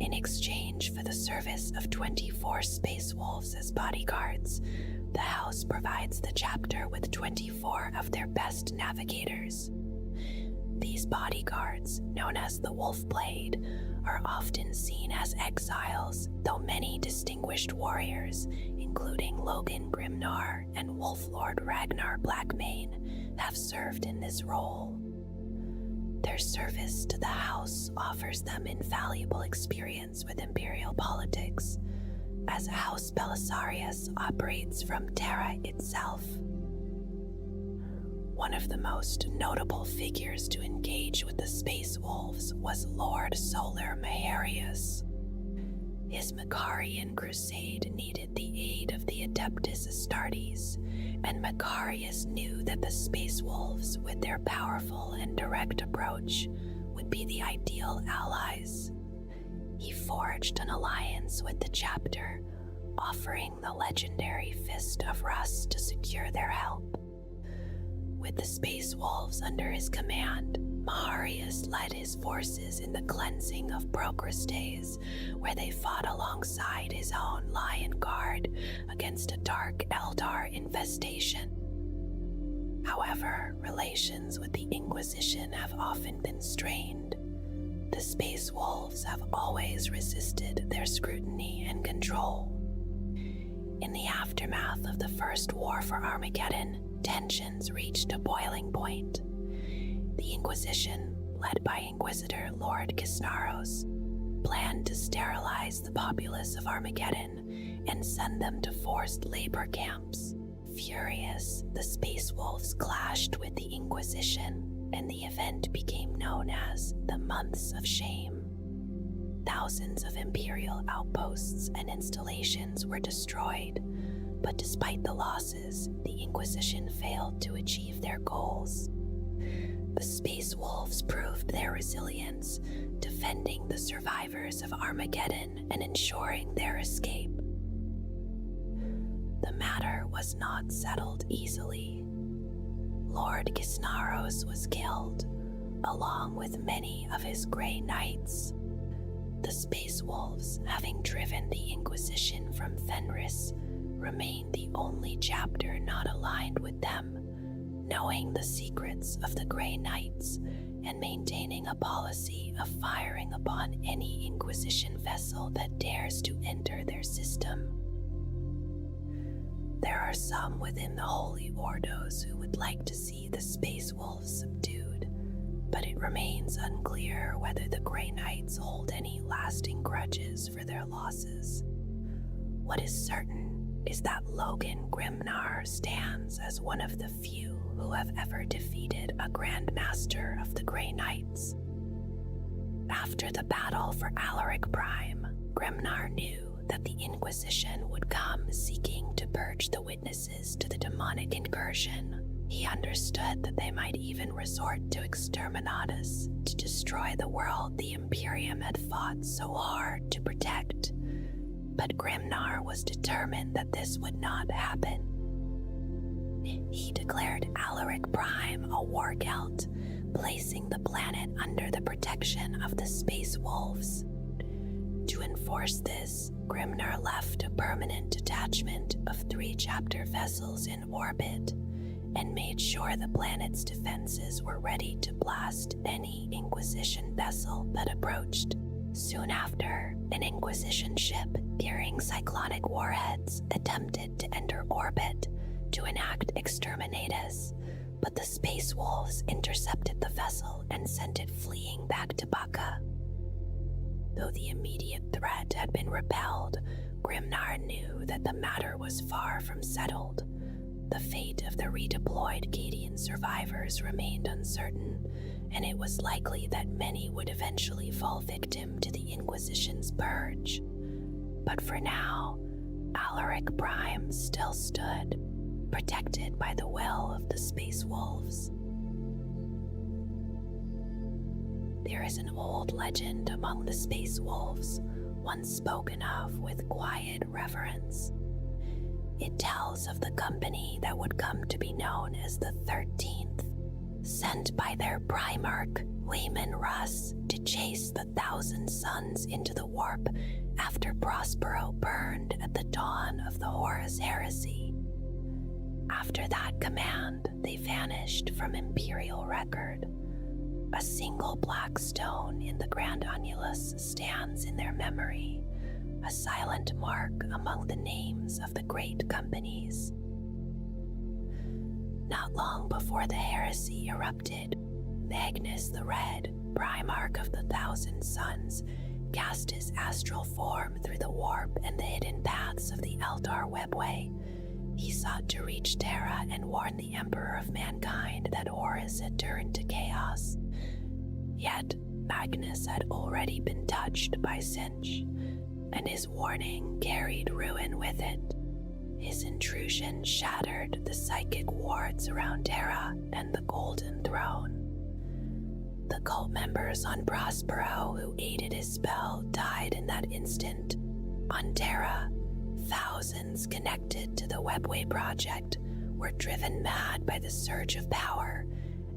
In exchange for the service of 24 Space Wolves as bodyguards, the House provides the chapter with 24 of their best navigators. These bodyguards, known as the Wolfblade, are often seen as exiles, though many distinguished warriors, including Logan Grimnar and Wolflord Ragnar Blackmane, have served in this role. Their service to the House offers them invaluable experience with Imperial politics, as House Belisarius operates from Terra itself. One of the most notable figures to engage with the Space Wolves was Lord Solar Maharius. His Macarian crusade needed the aid of the Adeptus Astartes, and Macarius knew that the Space Wolves, with their powerful and direct approach, would be the ideal allies. He forged an alliance with the chapter, offering the legendary Fist of Russ to secure their help. With the Space Wolves under his command, Maharius led his forces in the cleansing of Procrustes, where they fought alongside his own Lion Guard against a dark Eldar infestation. However, relations with the Inquisition have often been strained. The Space Wolves have always resisted their scrutiny and control. In the aftermath of the First War for Armageddon, tensions reached a boiling point. The Inquisition, led by Inquisitor Lord Gisnaros, planned to sterilize the populace of Armageddon and send them to forced labor camps. Furious, the Space Wolves clashed with the Inquisition, and the event became known as the Months of Shame. Thousands of Imperial outposts and installations were destroyed, but despite the losses, the Inquisition failed to achieve their goals. The Space Wolves proved their resilience, defending the survivors of Armageddon and ensuring their escape. The matter was not settled easily. Lord Gisnaros was killed, along with many of his Grey Knights. The Space Wolves, having driven the Inquisition from Fenris, remained the only chapter not aligned with them, knowing the secrets of the Grey Knights and maintaining a policy of firing upon any Inquisition vessel that dares to enter their system. There are some within the Holy Ordos who would like to see the Space Wolves subdued, but it remains unclear whether the Grey Knights hold any lasting grudges for their losses. What is certain is that Logan Grimnar stands as one of the few who have ever defeated a Grand Master of the Grey Knights. After the battle for Alaric Prime, Grimnar knew that the Inquisition would come seeking to purge the witnesses to the demonic incursion. He understood that they might even resort to exterminatus to destroy the world the Imperium had fought so hard to protect. But Grimnar was determined that this would not happen. He declared Alaric Prime a war gelt, placing the planet under the protection of the Space Wolves. To enforce this, Grimnar left a permanent detachment of 3 chapter vessels in orbit and made sure the planet's defenses were ready to blast any Inquisition vessel that approached. Soon after, an Inquisition ship carrying cyclonic warheads attempted to enter orbit to enact exterminatus, but the Space Wolves intercepted the vessel and sent it fleeing back to Baka. Though the immediate threat had been repelled, Grimnar knew that the matter was far from settled. The fate of the redeployed Cadian survivors remained uncertain, and it was likely that many would eventually fall victim to the Inquisition's purge. But for now, Alaric Prime still stood, protected by the will of the Space Wolves. There is an old legend among the Space Wolves, once spoken of with quiet reverence. It tells of the company that would come to be known as the 13th, sent by their Primarch, Layman Russ, to chase the 1,000 Suns into the warp after Prospero burned at the dawn of the Horus Heresy. After that command, they vanished from Imperial record. A single black stone in the Grand Annulus stands in their memory, a silent mark among the names of the great companies. Not long before the heresy erupted, Magnus the Red, Primarch of the 1,000 Suns, cast his astral form through the warp and the hidden paths of the Eldar webway. He sought to reach Terra and warn the Emperor of Mankind that Horus had turned to chaos. Yet, Magnus had already been touched by Sinch, and his warning carried ruin with it. His intrusion shattered the psychic wards around Terra and the Golden Throne. The cult members on Prospero who aided his spell died in that instant. On Terra, thousands connected to the Webway project were driven mad by the surge of power,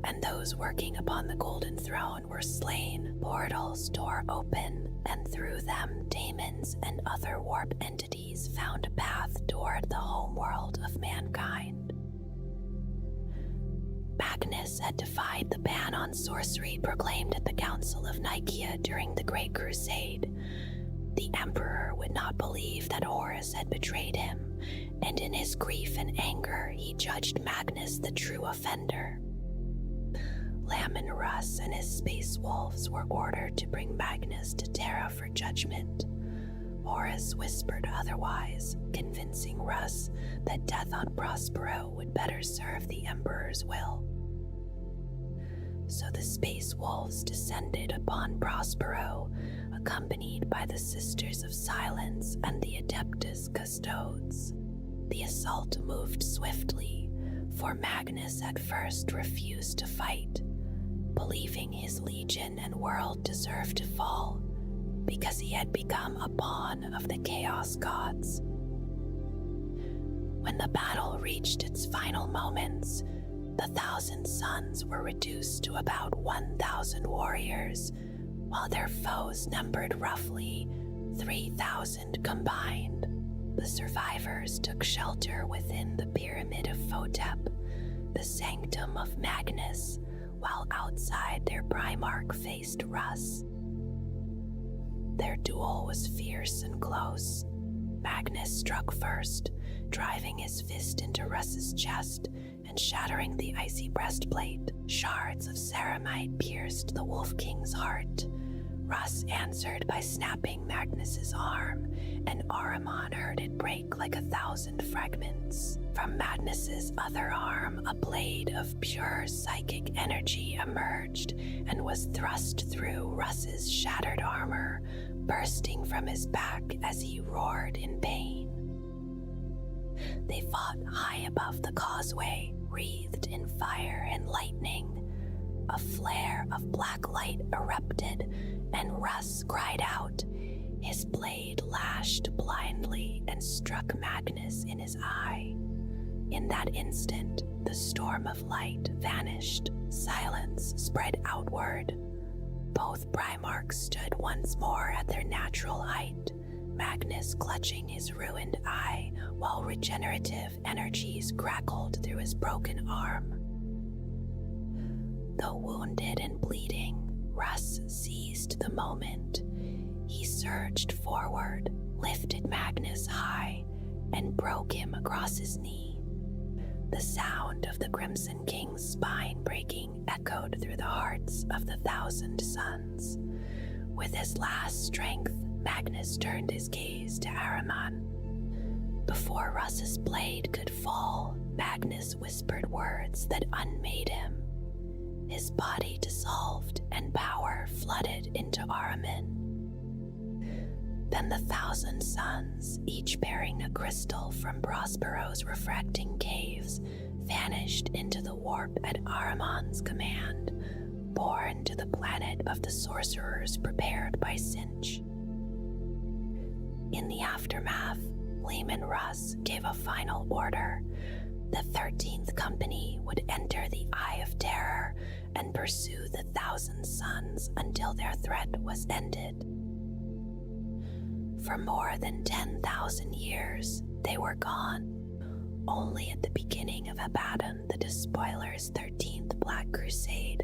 and those working upon the Golden Throne were slain. Portals tore open, and through them demons and other warp entities found a path toward the homeworld of mankind. Magnus had defied the ban on sorcery proclaimed at the Council of Nicaea during the Great Crusade. The Emperor would not believe that Horus had betrayed him, and in his grief and anger he judged Magnus the true offender. Layman Russ and his Space Wolves were ordered to bring Magnus to Terra for judgment. Horus whispered otherwise, convincing Russ that death on Prospero would better serve the Emperor's will. So the Space Wolves descended upon Prospero, accompanied by the Sisters of Silence and the Adeptus Custodes. The assault moved swiftly, for Magnus at first refused to fight, believing his legion and world deserved to fall because he had become a pawn of the Chaos Gods. When the battle reached its final moments, the 1,000 Suns were reduced to about 1,000 warriors, while their foes numbered roughly 3,000 combined. The survivors took shelter within the Pyramid of Photep, the sanctum of Magnus, while outside their Primarch faced Russ. Their duel was fierce and close. Magnus struck first, driving his fist into Russ's chest and shattering the icy breastplate. Shards of ceramite pierced the Wolf King's heart. Russ answered by snapping Magnus's arm, and Ahriman heard it break like 1,000 fragments. From Magnus's other arm, a blade of pure psychic energy emerged and was thrust through Russ's shattered armor, bursting from his back as he roared in pain. They fought high above the causeway, wreathed in fire and lightning. A flare of black light erupted, and Russ cried out. His blade lashed blindly and struck Magnus in his eye. In that instant, the storm of light vanished. Silence spread outward. Both Primarchs stood once more at their natural height, Magnus clutching his ruined eye while regenerative energies crackled through his broken arm. Though wounded and bleeding, Russ seized the moment. He surged forward, lifted Magnus high, and broke him across his knee. The sound of the Crimson King's spine breaking echoed through the hearts of the 1,000 Suns. With his last strength, Magnus turned his gaze to Ahriman. Before Russ's blade could fall, Magnus whispered words that unmade him. His body dissolved and power flooded into Ahriman. Then the 1,000 Suns, each bearing a crystal from Prospero's refracting caves, vanished into the warp at Ahriman's command, borne to the planet of the sorcerers prepared by Sinch. In the aftermath, Leman Russ gave a final order. The 13th Company would enter the Eye of Terror and pursue the 1,000 Suns until their threat was ended. For more than 10,000 years, they were gone. Only at the beginning of Abaddon, the Despoiler's 13th Black Crusade,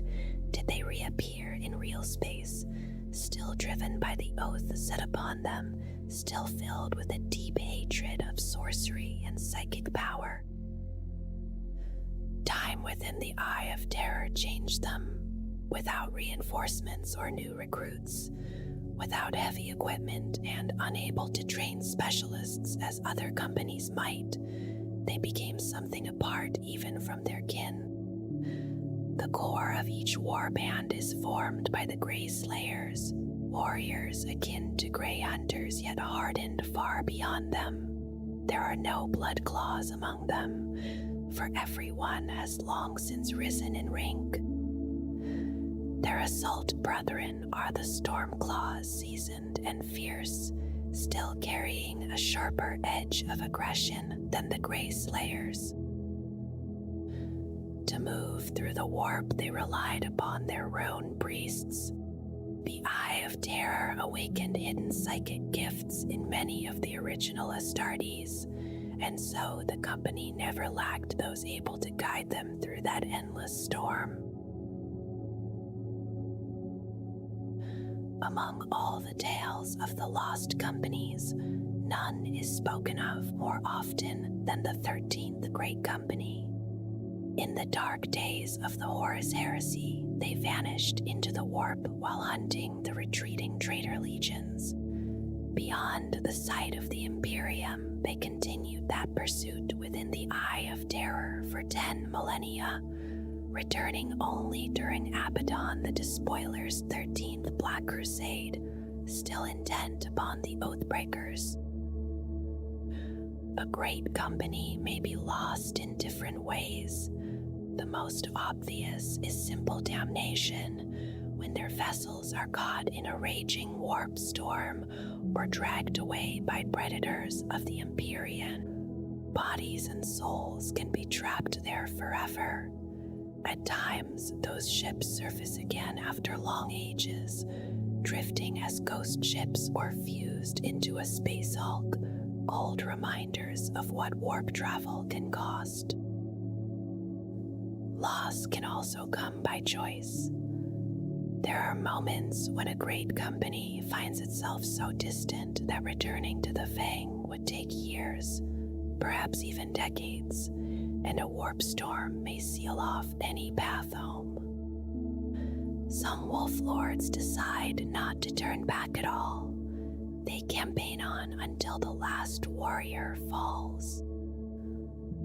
did they reappear in real space, still driven by the oath set upon them, still filled with a deep hatred of sorcery and psychic power. Time within the Eye of Terror changed them, without reinforcements or new recruits, without heavy equipment and unable to train specialists as other companies might. They became something apart even from their kin. The core of each warband is formed by the Grey Slayers, warriors akin to Grey Hunters yet hardened far beyond them. There are no blood claws among them, for everyone has long since risen in rank. Their assault brethren are the Stormclaws, seasoned and fierce, still carrying a sharper edge of aggression than the Grey Slayers. To move through the warp, they relied upon their roan priests. The Eye of Terror awakened hidden psychic gifts in many of the original Astartes, and so the company never lacked those able to guide them through that endless storm. Among all the tales of the lost companies, none is spoken of more often than the 13th Great Company. In the dark days of the Horus Heresy, they vanished into the warp while hunting the retreating traitor legions. Beyond the sight of the Imperium, they continued that pursuit within the Eye of Terror for 10 millennia, returning only during Abaddon the Despoiler's 13th Black Crusade, still intent upon the Oathbreakers. A great company may be lost in different ways. The most obvious is simple damnation, when their vessels are caught in a raging warp storm or dragged away by predators of the Empyrean. Bodies and souls can be trapped there forever. At times, those ships surface again after long ages, drifting as ghost ships or fused into a space hulk, cold reminders of what warp travel can cost. Loss can also come by choice. There are moments when a great company finds itself so distant that returning to the Fang would take years, perhaps even decades, and a warp storm may seal off any path home. Some wolf lords decide not to turn back at all. They campaign on until the last warrior falls.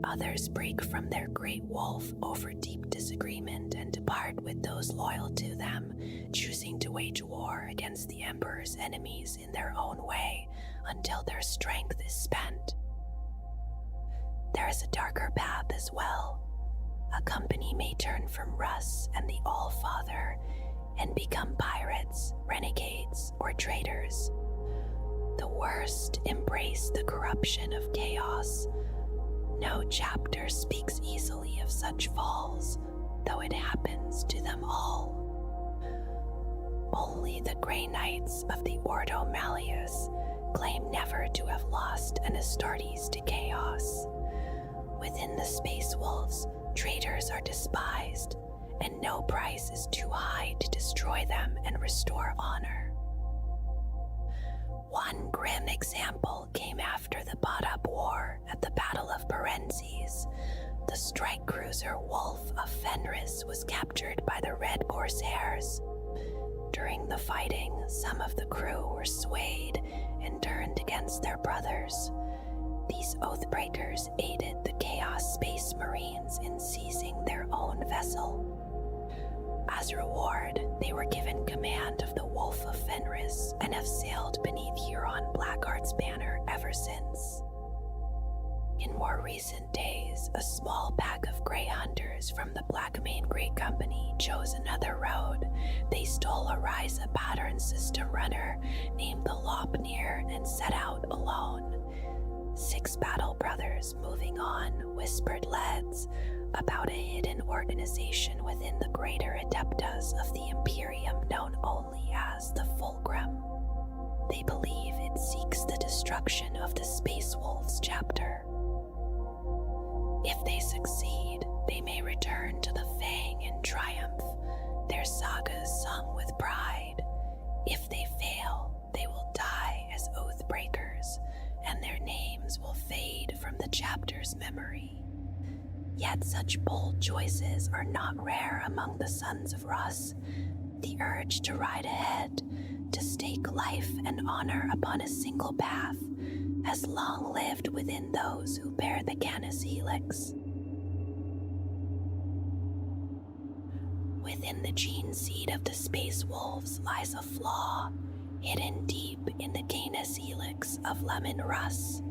Others break from their great wolf over deep disagreement and depart with those loyal to them, choosing to wage war against the Emperor's enemies in their own way until their strength is spent. There is a darker path as well, a company may turn from Russ and the All-Father and become pirates, renegades, or traitors. The worst embrace the corruption of chaos. No chapter speaks easily of such falls, though it happens to them all. Only the Grey Knights of the Ordo Malleus claim never to have lost an Astartes to chaos. Within the Space Wolves, traitors are despised, and no price is too high to destroy them and restore honor. One grim example came after the Bought-Up War at the Battle of Berenzes. The strike cruiser Wolf of Fenris was captured by the Red Corsairs. During the fighting, some of the crew were swayed and turned against their brothers. These Oathbreakers aided the Chaos Space Marines in seizing their own vessel. As reward, they were given command of the Wolf of Fenris and have sailed beneath Huron Blackheart's banner ever since. In more recent days, a small pack of Grey Hunters from the Blackmane Grey Company chose another road. They stole a Ryza pattern system runner named the Lopnir and set out alone. 6 battle brothers moving on whispered leads about a hidden organization within the greater Adeptus of the Imperium known only as the Fulcrum. They believe it seeks the destruction of the Space Wolves chapter. If they succeed, they may return to the Fang in triumph, their sagas sung with pride. If they fail, they will die as Oathbreakers, and their names will fade from the chapter's memory. Yet such bold choices are not rare among the sons of Russ. The urge to ride ahead, to stake life and honor upon a single path, has long lived within those who bear the Canis Helix. Within the gene seed of the Space Wolves lies a flaw, hidden deep in the Canis Helix of Lemon Russ.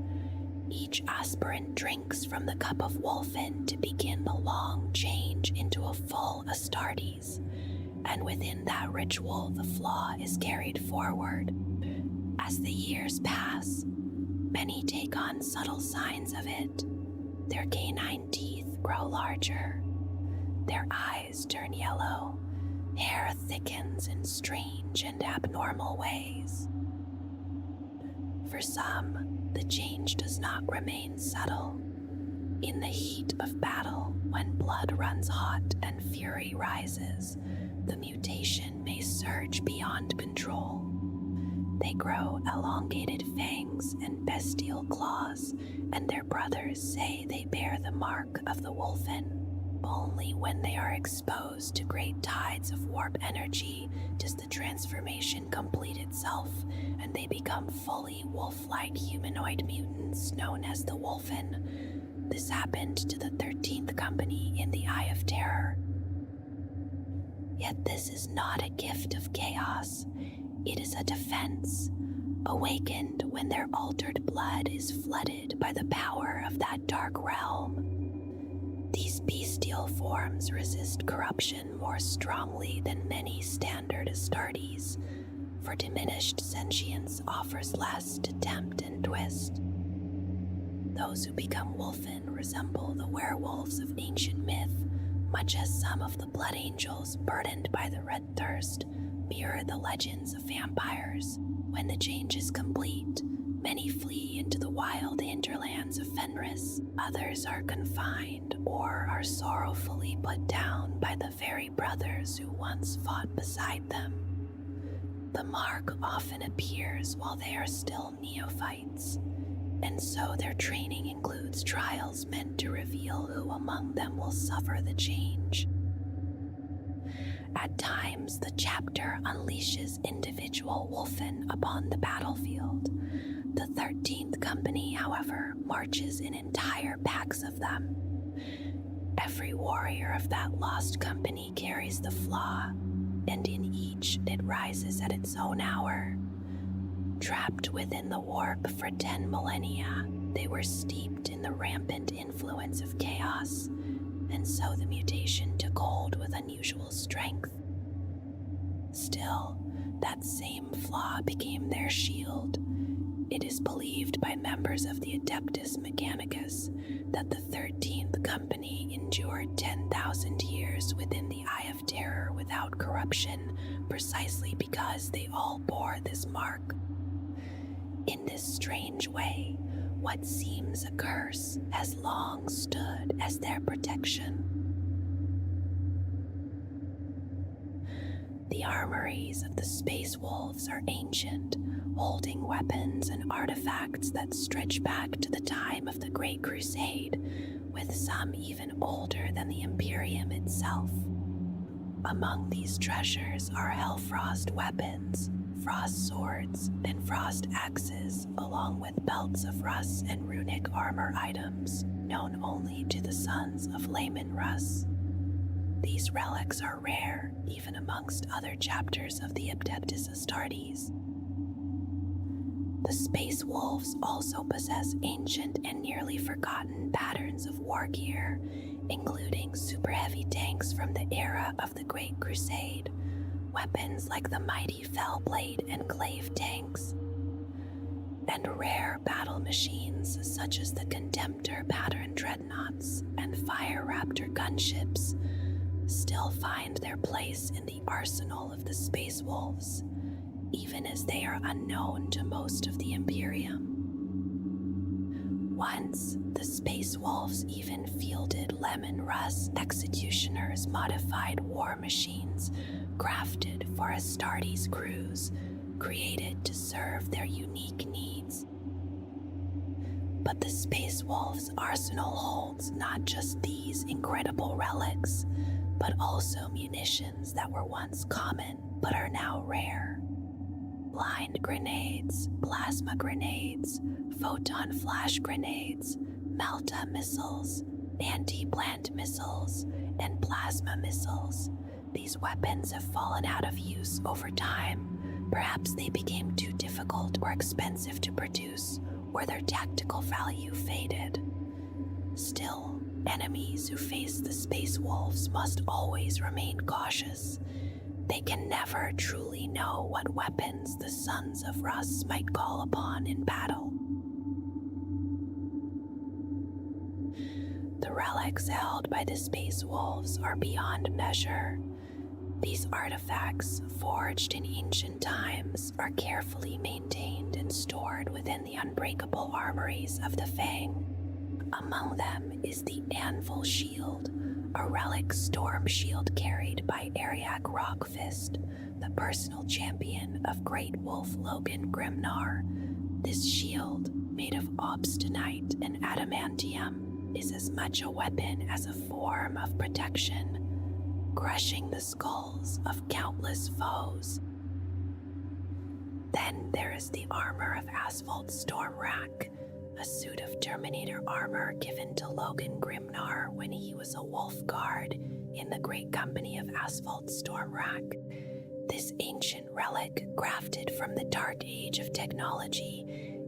Each aspirant drinks from the cup of Wolfen to begin the long change into a full Astartes, and within that ritual the flaw is carried forward. As the years pass, many take on subtle signs of it. Their canine teeth grow larger, their eyes turn yellow, hair thickens in strange and abnormal ways. For some, the change does not remain subtle. In the heat of battle, when blood runs hot and fury rises, the mutation may surge beyond control. They grow elongated fangs and bestial claws, and their brothers say they bear the mark of the Wolfen. Only when they are exposed to great tides of warp energy does the transformation complete itself, and they become fully wolf-like humanoid mutants known as the Wolfen. This happened to the 13th Company in the Eye of Terror. Yet this is not a gift of chaos. It is a defense, awakened when their altered blood is flooded by the power of that dark realm. These bestial forms resist corruption more strongly than many standard Astartes, for diminished sentience offers less to tempt and twist. Those who become Wolfen resemble the werewolves of ancient myth, much as some of the Blood Angels burdened by the Red Thirst mirror the legends of vampires. When the change is complete, many flee into the wild hinterlands of Fenris. Others are confined or are sorrowfully put down by the very brothers who once fought beside them. The mark often appears while they are still neophytes, and so their training includes trials meant to reveal who among them will suffer the change. At times, the chapter unleashes individual Wolfen upon the battlefield. The 13th Company, however, marches in entire packs of them. Every warrior of that lost company carries the flaw, and in each it rises at its own hour. Trapped within the warp for 10 millennia, they were steeped in the rampant influence of chaos, and so the mutation took hold with unusual strength. Still, that same flaw became their shield. It is believed by members of the Adeptus Mechanicus that the 13th Company endured 10,000 years within the Eye of Terror without corruption, precisely because they all bore this mark. In this strange way, what seems a curse has long stood as their protection. The armories of the Space Wolves are ancient, holding weapons and artifacts that stretch back to the time of the Great Crusade, with some even older than the Imperium itself. Among these treasures are Hellfrost weapons, frost swords, and frost axes, along with belts of Russ and runic armor items, known only to the sons of Layman Russ. These relics are rare, even amongst other chapters of the Adeptus Astartes. The Space Wolves also possess ancient and nearly forgotten patterns of war gear, including super heavy tanks from the era of the Great Crusade, weapons like the mighty Fellblade and Glaive tanks, and rare battle machines such as the Contemptor pattern dreadnoughts and Fire Raptor gunships still find their place in the arsenal of the Space Wolves, even as they are unknown to most of the Imperium. Once, the Space Wolves even fielded Lemon Russ Executioner's modified war machines crafted for Astartes crews, created to serve their unique needs. But the Space Wolves' arsenal holds not just these incredible relics, but also munitions that were once common but are now rare. Blind grenades, plasma grenades, photon flash grenades, melta missiles, anti-plant missiles, and plasma missiles. These weapons have fallen out of use over time. Perhaps they became too difficult or expensive to produce, or their tactical value faded. Still, enemies who face the Space Wolves must always remain cautious. They can never truly know what weapons the Sons of Russ might call upon in battle. The relics held by the Space Wolves are beyond measure. These artifacts, forged in ancient times, are carefully maintained and stored within the unbreakable armories of the Fang. Among them is the Anvil Shield, a relic storm shield carried by Ariak Rockfist, the personal champion of Great Wolf Logan Grimnar. This shield, made of obstinite and adamantium, is as much a weapon as a form of protection, crushing the skulls of countless foes. Then there is the armor of Asphalt Stormrack, a suit of Terminator armor given to Logan Grimnar when he was a wolf guard in the Great Company of Asphalt Stormrack. This ancient relic, crafted from the dark age of technology,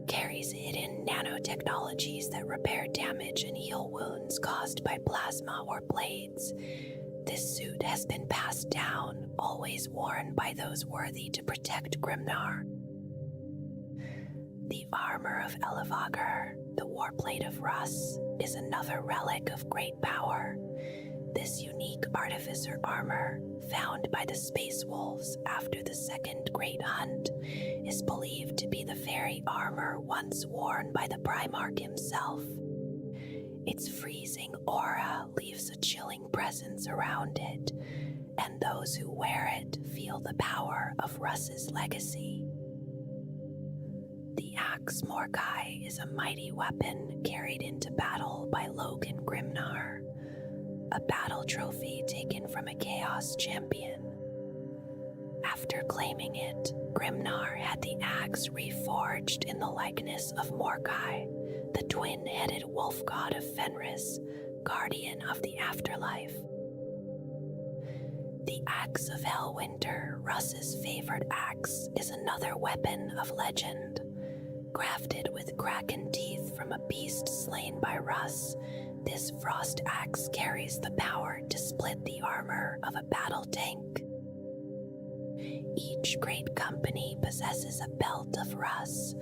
carries hidden nanotechnologies that repair damage and heal wounds caused by plasma or blades. This suit has been passed down, always worn by those worthy to protect Grimnar. The armor of Elevagor, the warplate of Russ, is another relic of great power. This unique artificer armor, found by the Space Wolves after the Second Great Hunt, is believed to be the very armor once worn by the Primarch himself. Its freezing aura leaves a chilling presence around it, and those who wear it feel the power of Russ's legacy. The Axe Morkai is a mighty weapon carried into battle by Logan Grimnar, a battle trophy taken from a Chaos champion. After claiming it, Grimnar had the axe reforged in the likeness of Morkai, the twin-headed wolf god of Fenris, guardian of the afterlife. The Axe of Hellwinter, Russ's favorite axe, is another weapon of legend. Crafted with kraken teeth from a beast slain by Russ, This frost axe carries the power to split the armor of a battle tank. Each great company possesses a belt of Russ,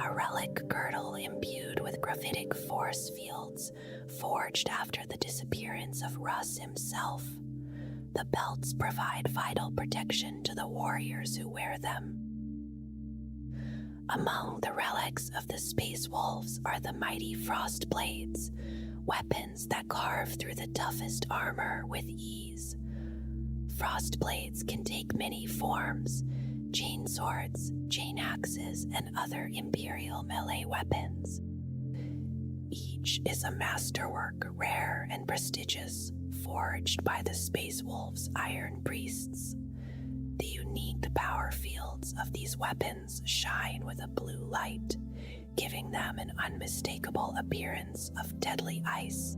a relic girdle imbued with graphitic force fields forged after the disappearance of Russ himself. The belts provide vital protection to the warriors who wear them. Among the relics of the Space Wolves are the mighty Frost Blades, weapons that carve through the toughest armor with ease. Frost blades can take many forms: chain swords, chain axes, and other Imperial melee weapons. Each is a masterwork, rare and prestigious, forged by the Space Wolves' Iron Priests. The unique power fields of these weapons shine with a blue light, giving them an unmistakable appearance of deadly ice.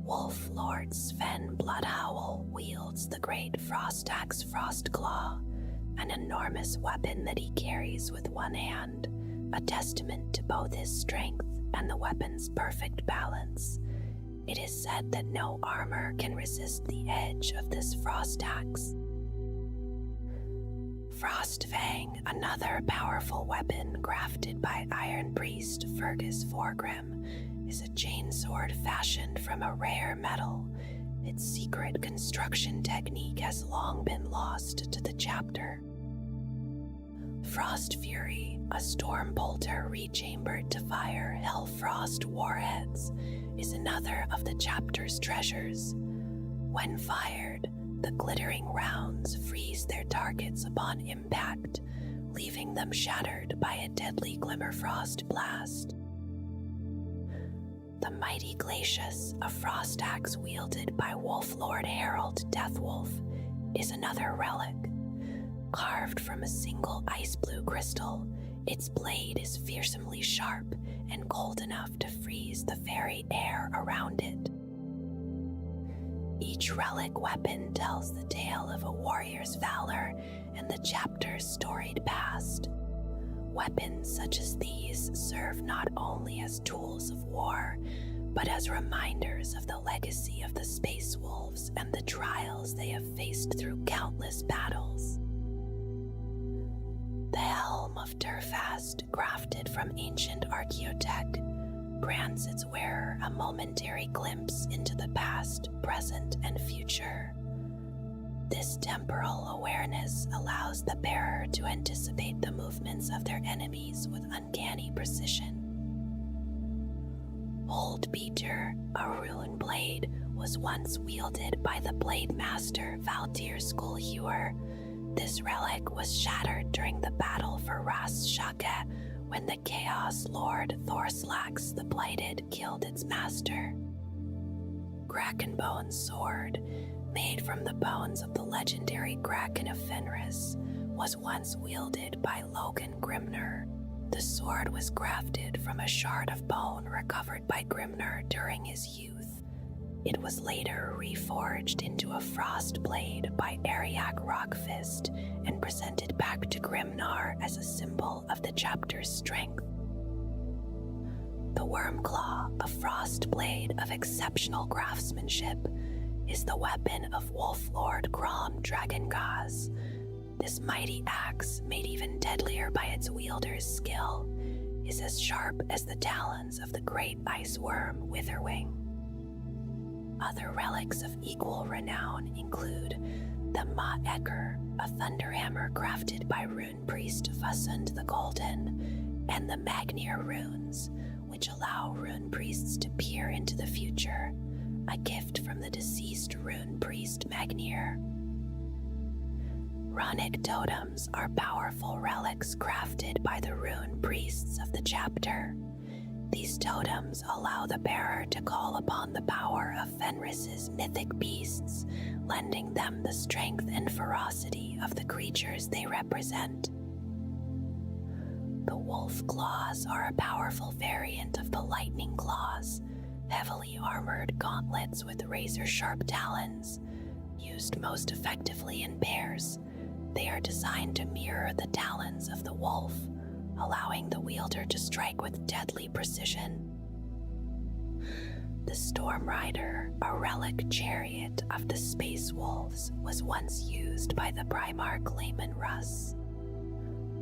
Wolf Lord Sven Bloodhowl wields the great Frost Axe Frostclaw, an enormous weapon that he carries with one hand, a testament to both his strength and the weapon's perfect balance. It is said that no armor can resist the edge of this frost axe. Frostfang, another powerful weapon crafted by Iron Priest Fergus Forgrim, is a chainsword fashioned from a rare metal. Its secret construction technique has long been lost to the chapter. Frost Fury, a storm bolter rechambered to fire Hellfrost warheads, is another of the chapter's treasures. When fired, the glittering rounds freeze their targets upon impact, leaving them shattered by a deadly Glimmerfrost blast. The mighty Glacius, a frost axe wielded by Wolf Lord Harold Deathwolf, is another relic. Carved from a single ice blue crystal, its blade is fearsomely sharp and cold enough to freeze the very air around it. Each relic weapon tells the tale of a warrior's valor and the chapter's storied past. Weapons such as these serve not only as tools of war, but as reminders of the legacy of the Space Wolves and the trials they have faced through countless battles. The Helm of Turfast, crafted from ancient archaeotech, grants its wearer a momentary glimpse into the past, present, and future. This temporal awareness allows the bearer to anticipate the movements of their enemies with uncanny precision. Old Beater, a rune blade, was once wielded by the blade master Valtir Skullhewer. This relic was shattered during the battle for Ras Shaka when the Chaos Lord Thorslax the Blighted killed its master. Krakenbone's sword, made from the bones of the legendary Kraken of Fenris, was once wielded by Logan Grimner. The sword was crafted from a shard of bone recovered by Grimner during his youth. It was later reforged into a frost blade by Ariak Rockfist and presented back to Grimnar as a symbol of the chapter's strength. The Wormclaw, a frost blade of exceptional craftsmanship, is the weapon of Wolf Lord Grom Dragongaz. This mighty axe, made even deadlier by its wielder's skill, is as sharp as the talons of the great ice worm Witherwing. Other relics of equal renown include the Ma Eker, a thunderhammer crafted by rune priest Fussund the Golden, and the Magnir runes, which allow rune priests to peer into the future, a gift from the deceased rune priest Magnir. Runic totems are powerful relics crafted by the rune priests of the chapter. These totems allow the bearer to call upon the power of Fenris's mythic beasts, lending them the strength and ferocity of the creatures they represent. The wolf claws are a powerful variant of the lightning claws, heavily armored gauntlets with razor-sharp talons. Used most effectively in pairs, they are designed to mirror the talons of the wolf, allowing the wielder to strike with deadly precision. The Storm Rider, a relic chariot of the Space Wolves, was once used by the Primarch Layman Russ.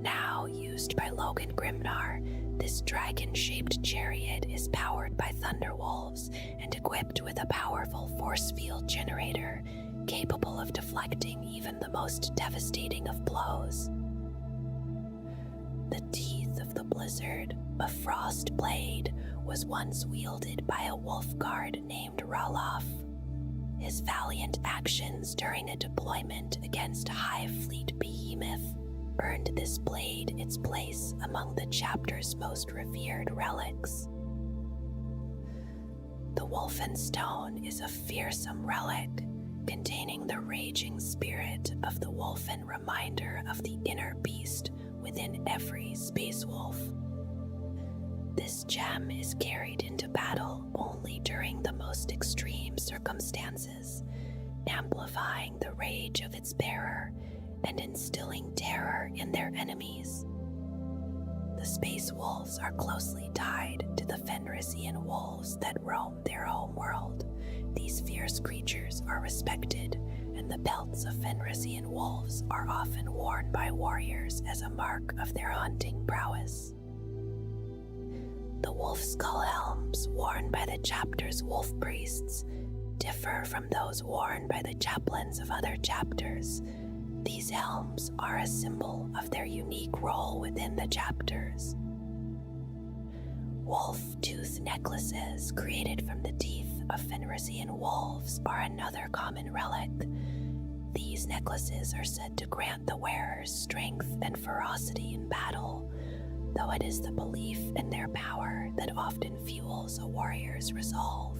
Now used by Logan Grimnar, this dragon-shaped chariot is powered by Thunderwolves and equipped with a powerful force field generator capable of deflecting even the most devastating of blows. The Teeth of the Blizzard, a frost blade, was once wielded by a wolf guard named Ralof. His valiant actions during a deployment against Hive Fleet Behemoth earned this blade its place among the chapter's most revered relics. The Wolfenstone is a fearsome relic containing the raging spirit of the Wolfen, reminder of the inner beast within every Space Wolf. This gem is carried into battle only during the most extreme circumstances, amplifying the rage of its bearer and instilling terror in their enemies. The Space Wolves are closely tied to the Fenrisian wolves that roam their home world. These fierce creatures are respected, and the belts of Fenrisian wolves are often worn by warriors as a mark of their hunting prowess. The wolf skull helms worn by the chapter's wolf priests differ from those worn by the chaplains of other chapters. These helms are a symbol of their unique role within the chapters. Wolf tooth necklaces created from the teeth of Fenrisian wolves are another common relic. These necklaces are said to grant the wearers strength and ferocity in battle, though it is the belief in their power that often fuels a warrior's resolve.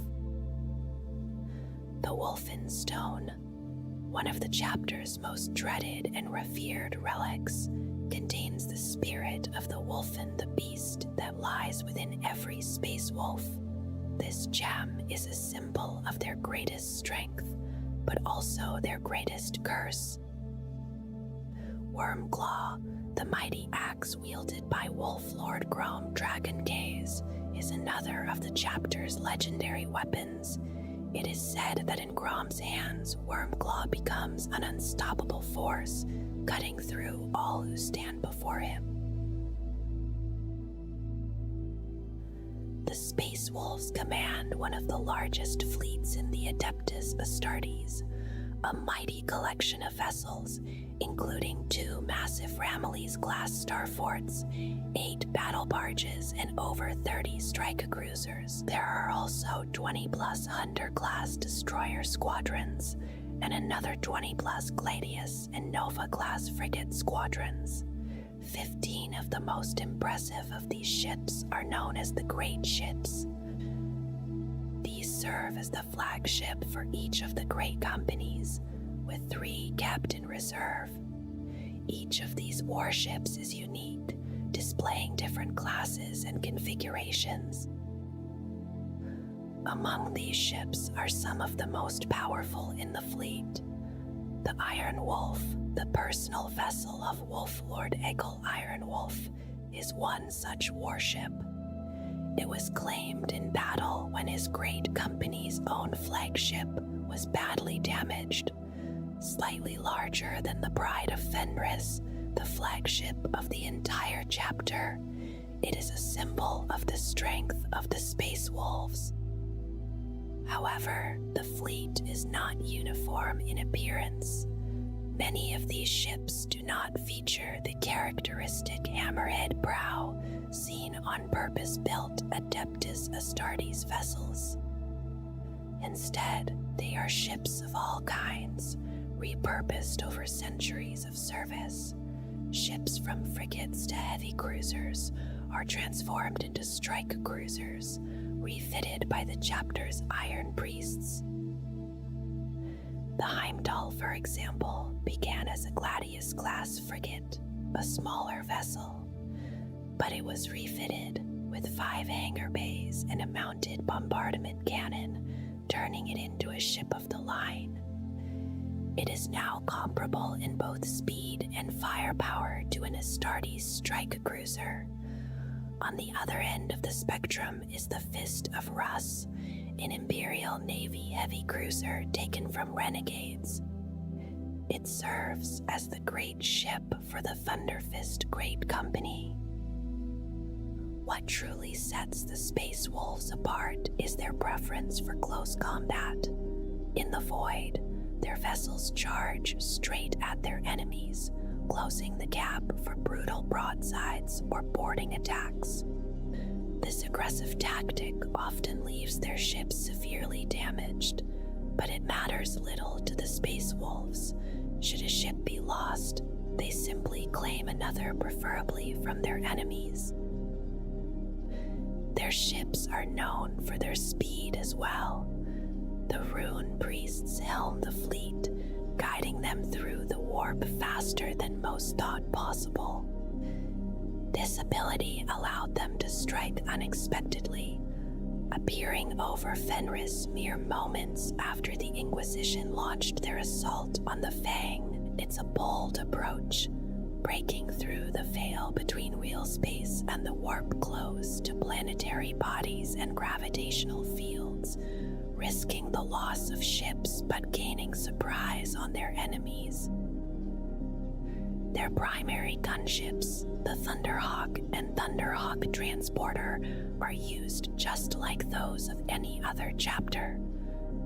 The Wolfenstone, one of the chapter's most dreaded and revered relics, contains the spirit of the Wolfen, the beast that lies within every Space Wolf. This gem is a symbol of their greatest strength, but also their greatest curse. Wormclaw, the mighty axe wielded by Wolf Lord Grom Dragon Gaze, is another of the chapter's legendary weapons. It is said that in Grom's hands, Wormclaw becomes an unstoppable force, cutting through all who stand before him. The Space Wolves command one of the largest fleets in the Adeptus Astartes, a mighty collection of vessels, including 2 massive Ramillies-class starforts, 8 battle barges, and over 30 strike cruisers. There are also 20-plus Hunter-class destroyer squadrons, and another 20-plus Gladius and Nova-class frigate squadrons. 15 of the most impressive of these ships are known as the Great Ships. These serve as the flagship for each of the great companies, with 3 kept in reserve. Each of these warships is unique, displaying different classes and configurations. Among these ships are some of the most powerful in the fleet. The Iron Wolf, the personal vessel of Wolf Lord Egil Ironwolf, is one such warship. It was claimed in battle when his great company's own flagship was badly damaged. Slightly larger than the Pride of Fenris, the flagship of the entire chapter, it is a symbol of the strength of the Space Wolves. However, the fleet is not uniform in appearance. Many of these ships do not feature the characteristic hammerhead prow seen on purpose-built Adeptus Astartes vessels. Instead, they are ships of all kinds, repurposed over centuries of service. Ships from frigates to heavy cruisers are transformed into strike cruisers, refitted by the chapter's Iron Priests. The Heimdall, for example, began as a Gladius-class frigate, a smaller vessel, but it was refitted with 5 hangar bays and a mounted bombardment cannon, turning it into a ship of the line. It is now comparable in both speed and firepower to an Astartes strike cruiser. On the other end of the spectrum is the Fist of Russ, an Imperial Navy heavy cruiser taken from renegades. It serves as the great ship for the Thunderfist Great Company. What truly sets the Space Wolves apart is their preference for close combat. In the void, their vessels charge straight at their enemies, closing the gap for brutal broadsides or boarding attacks. This aggressive tactic often leaves their ships severely damaged, but it matters little to the Space Wolves. Should a ship be lost, they simply claim another, preferably from their enemies. Their ships are known for their speed as well. The Rune Priests helm the fleet, guiding them through the warp faster than most thought possible. This ability allowed them to strike unexpectedly, appearing over Fenris mere moments after the Inquisition launched their assault on the Fang. It's a bold approach, breaking through the veil between real space and the warp close to planetary bodies and gravitational fields, risking the loss of ships but gaining surprise on their enemies. Their primary gunships, the Thunderhawk and Thunderhawk Transporter, are used just like those of any other chapter.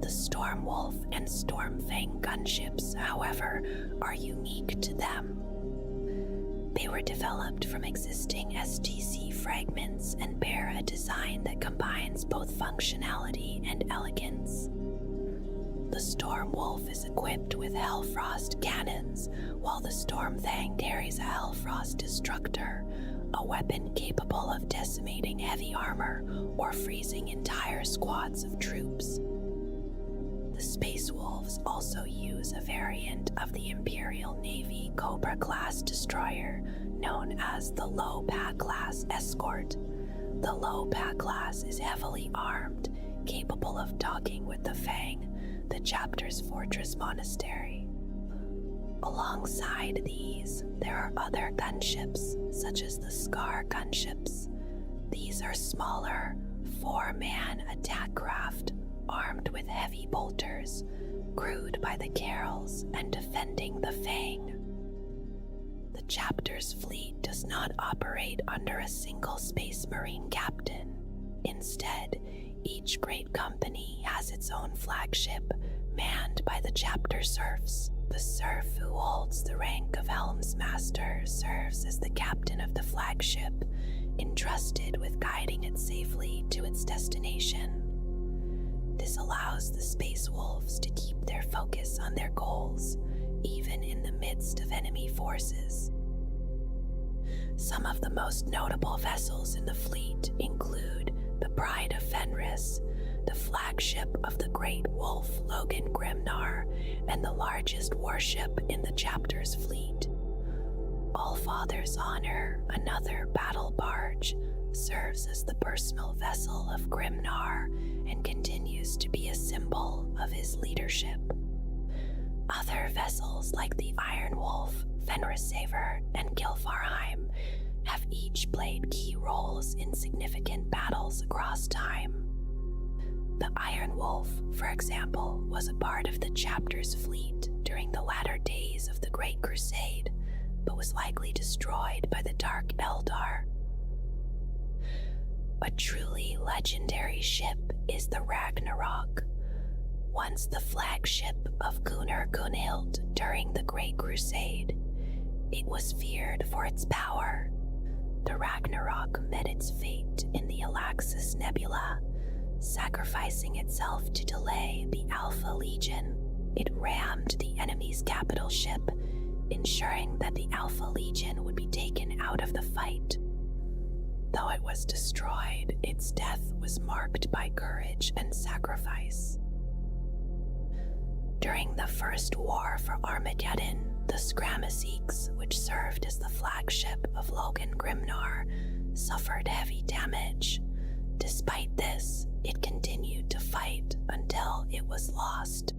The Stormwolf and Stormfang gunships, however, are unique to them. They were developed from existing STC fragments and bear a design that combines both functionality and elegance. The Stormwolf is equipped with Hellfrost cannons, while the Stormfang carries a Hellfrost Destructor, a weapon capable of decimating heavy armor or freezing entire squads of troops. The Space Wolves also use a variant of the Imperial Navy Cobra-class destroyer known as the Low-Pack-class Escort. The Low-Pack-class is heavily armed, capable of docking with the Fang, the chapter's fortress monastery. Alongside these, there are other gunships, such as the Scar gunships. These are smaller, 4-man attack craft, armed with heavy bolters, crewed by the Carols and defending the Fang. The chapter's fleet does not operate under a single Space Marine captain. Instead, each great company has its own flagship, manned by the chapter serfs. The serf who holds the rank of Helmsmaster serves as the captain of the flagship, entrusted with guiding it safely to its destination. This allows the Space Wolves to keep their focus on their goals, even in the midst of enemy forces. Some of the most notable vessels in the fleet include the Pride of Fenris, the flagship of the Great Wolf Logan Grimnar, and the largest warship in the chapter's fleet. Allfather's Honor, another battle barge, serves as the personal vessel of Grimnar and continues to be a symbol of his leadership. Other vessels like the Iron Wolf, Fenrisaver, and Gilfarheim have each played key roles in significant battles across time. The Iron Wolf, for example, was a part of the chapter's fleet during the latter days of the Great Crusade, but was likely destroyed by the Dark Eldar. A truly legendary ship is the Ragnarok. Once the flagship of Gunnar Gunhild during the Great Crusade, it was feared for its power. The Ragnarok met its fate in the Alaxis Nebula, sacrificing itself to delay the Alpha Legion. It rammed the enemy's capital ship, ensuring that the Alpha Legion would be taken out of the fight. Though it was destroyed, its death was marked by courage and sacrifice. During the First War for Armageddon, the Skramasiks, which served as the flagship of Logan Grimnar, suffered heavy damage. Despite this, it continued to fight until it was lost.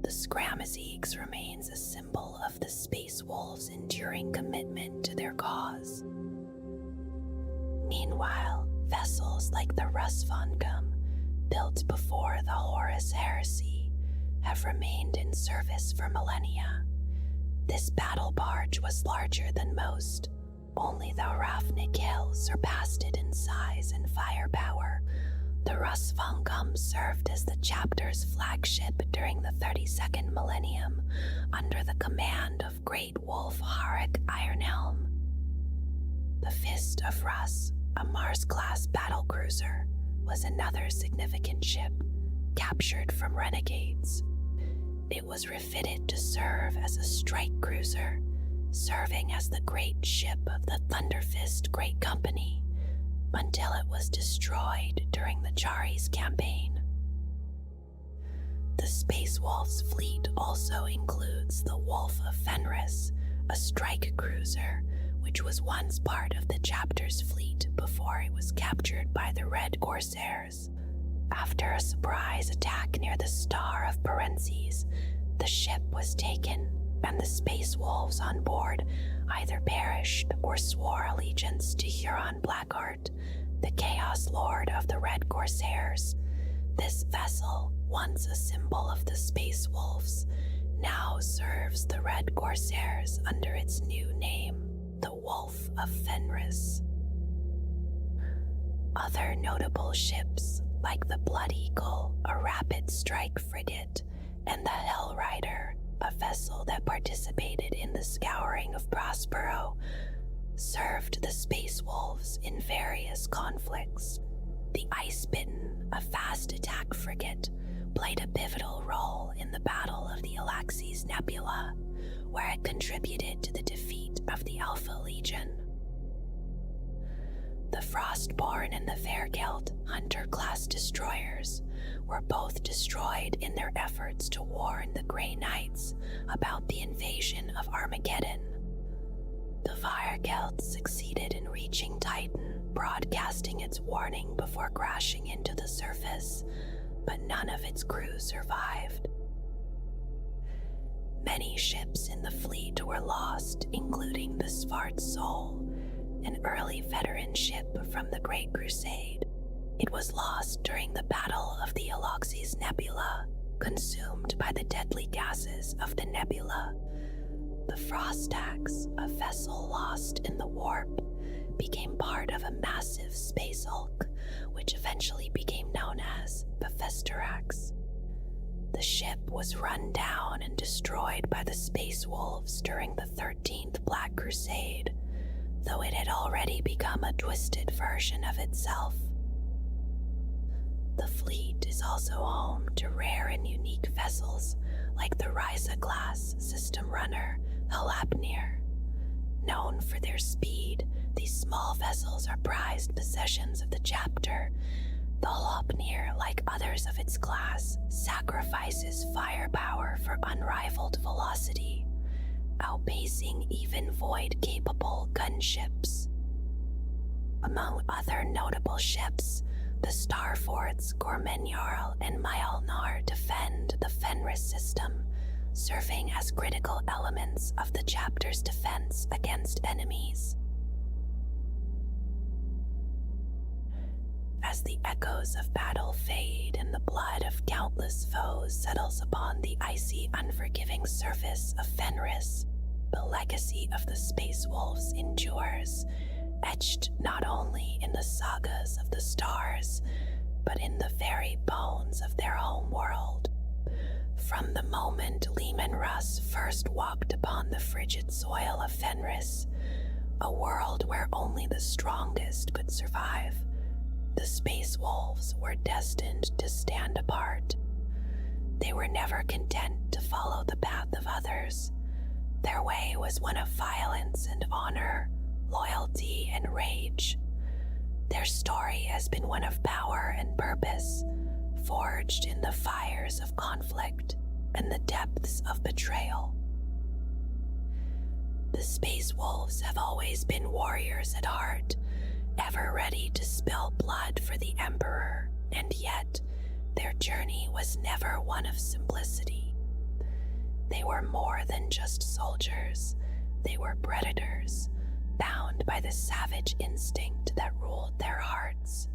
The Skramasiks remains a symbol of the Space Wolves' enduring commitment to their cause. Meanwhile, vessels like the Rusvangum, built before the Horus Heresy, have remained in service for millennia. This battle barge was larger than most. Only the Ravnik Hill surpassed it in size and firepower. The Rusvangum served as the chapter's flagship during the 32nd millennium under the command of Great Wolf Harik Ironhelm. The Fist of Rus, a Mars-class battlecruiser, was another significant ship captured from renegades. It was refitted to serve as a strike cruiser, serving as the great ship of the Thunderfist Great Company, until it was destroyed during the Jari's campaign. The Space Wolf's fleet also includes the Wolf of Fenris, a strike cruiser which was once part of the chapter's fleet before it was captured by the Red Corsairs. After a surprise attack near the Star of Parenses, the ship was taken, and the Space Wolves on board either perished or swore allegiance to Huron Blackheart, the Chaos Lord of the Red Corsairs. This vessel, once a symbol of the Space Wolves, now serves the Red Corsairs under its new name, the Wolf of Fenris. Other notable ships, like the Blood Eagle, a rapid strike frigate, and the Hell Rider, a vessel that participated in the scouring of Prospero, served the Space Wolves in various conflicts. The Ice Bitten, a fast attack frigate, played a pivotal role in the Battle of the Alaxes Nebula, where it contributed to the defeat of the Alpha Legion. The Frostborn and the Fairgelt Hunter-class destroyers were both destroyed in their efforts to warn the Grey Knights about the invasion of Armageddon. The Firegelt succeeded in reaching Titan, broadcasting its warning before crashing into the surface, but none of its crew survived. Many ships in the fleet were lost, including the Svart Soul, an early veteran ship from the Great Crusade. It was lost during the Battle of the Alaxes Nebula, consumed by the deadly gases of the nebula. The Frost Axe, a vessel lost in the warp, became part of a massive space hulk, which eventually became known as Befesterax. The ship was run down and destroyed by the Space Wolves during the 13th Black Crusade, though it had already become a twisted version of itself. The fleet is also home to rare and unique vessels like the Risa-class system runner Halapnir. Known for their speed, these small vessels are prized possessions of the chapter. The Halapnir, like others of its class, sacrifices firepower for unrivaled velocity, outpacing even void-capable gunships. Among other notable ships, the Starforts Gormenjarl and Mjolnir defend the Fenris system, serving as critical elements of the chapter's defense against enemies. As the echoes of battle fade and the blood of countless foes settles upon the icy, unforgiving surface of Fenris, the legacy of the Space Wolves endures, etched not only in the sagas of the stars, but in the very bones of their home world. From the moment Leman Russ first walked upon the frigid soil of Fenris, a world where only the strongest could survive, the Space Wolves were destined to stand apart. They were never content to follow the path of others. Their way was one of violence and honor, loyalty and rage. Their story has been one of power and purpose, forged in the fires of conflict and the depths of betrayal. The Space Wolves have always been warriors at heart, ever ready to spill blood for the Emperor, and yet their journey was never one of simplicity. They were more than just soldiers. They were predators, bound by the savage instinct that ruled their hearts.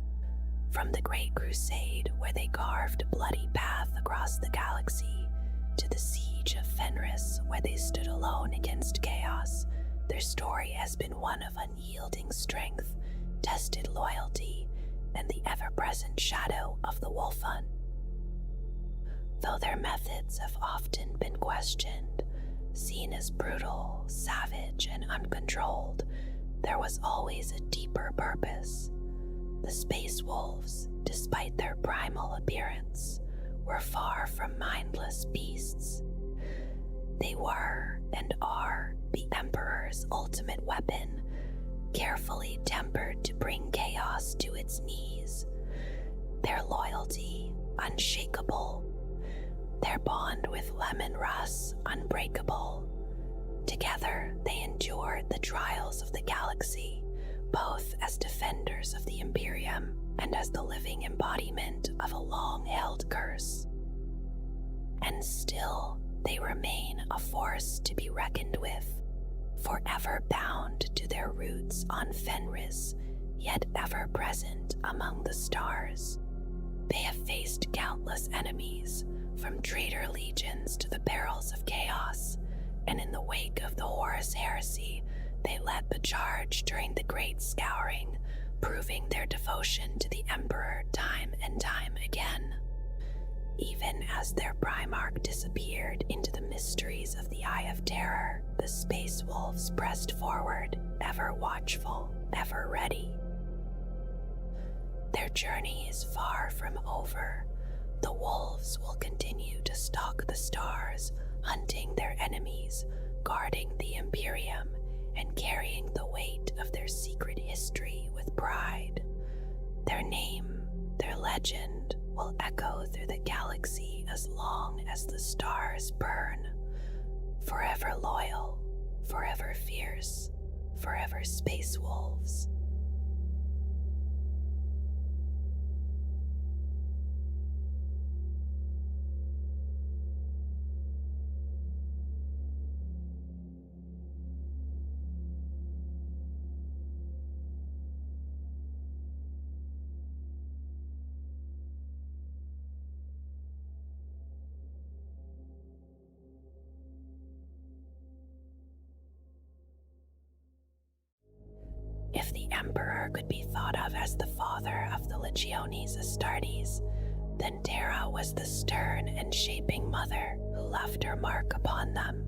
From the Great Crusade, where they carved a bloody path across the galaxy, to the siege of Fenris, where they stood alone against chaos, their story has been one of unyielding strength, tested loyalty, and the ever-present shadow of the wolf hunt. Though their methods have often been questioned, seen as brutal, savage, and uncontrolled, there was always a deeper purpose. The Space Wolves, despite their primal appearance, were far from mindless beasts. They were and are the Emperor's ultimate weapon, carefully tempered to bring chaos to its knees. Their loyalty unshakable, their bond with Lemon Russ unbreakable. Together, they endured the trials of the galaxy, both as defenders of the Imperium and as the living embodiment of a long-held curse. And still, they remain a force to be reckoned with, forever bound to their roots on Fenris, yet ever present among the stars. They have faced countless enemies, from traitor legions to the perils of chaos, and in the wake of the Horus Heresy, they led the charge during the Great Scouring, proving their devotion to the Emperor time and time again. Even as their Primarch disappeared into the mysteries of the Eye of Terror, the Space Wolves pressed forward, ever watchful, ever ready. Their journey is far from over. The wolves will continue to stalk the stars, hunting their enemies, guarding the Imperium, and carrying the weight of their secret history with pride. Their name, their legend, will echo through the galaxy as long as the stars burn. Forever loyal, forever fierce, forever Space Wolves. If the Emperor could be thought of as the father of the Legiones Astartes, then Terra was the stern and shaping mother who left her mark upon them.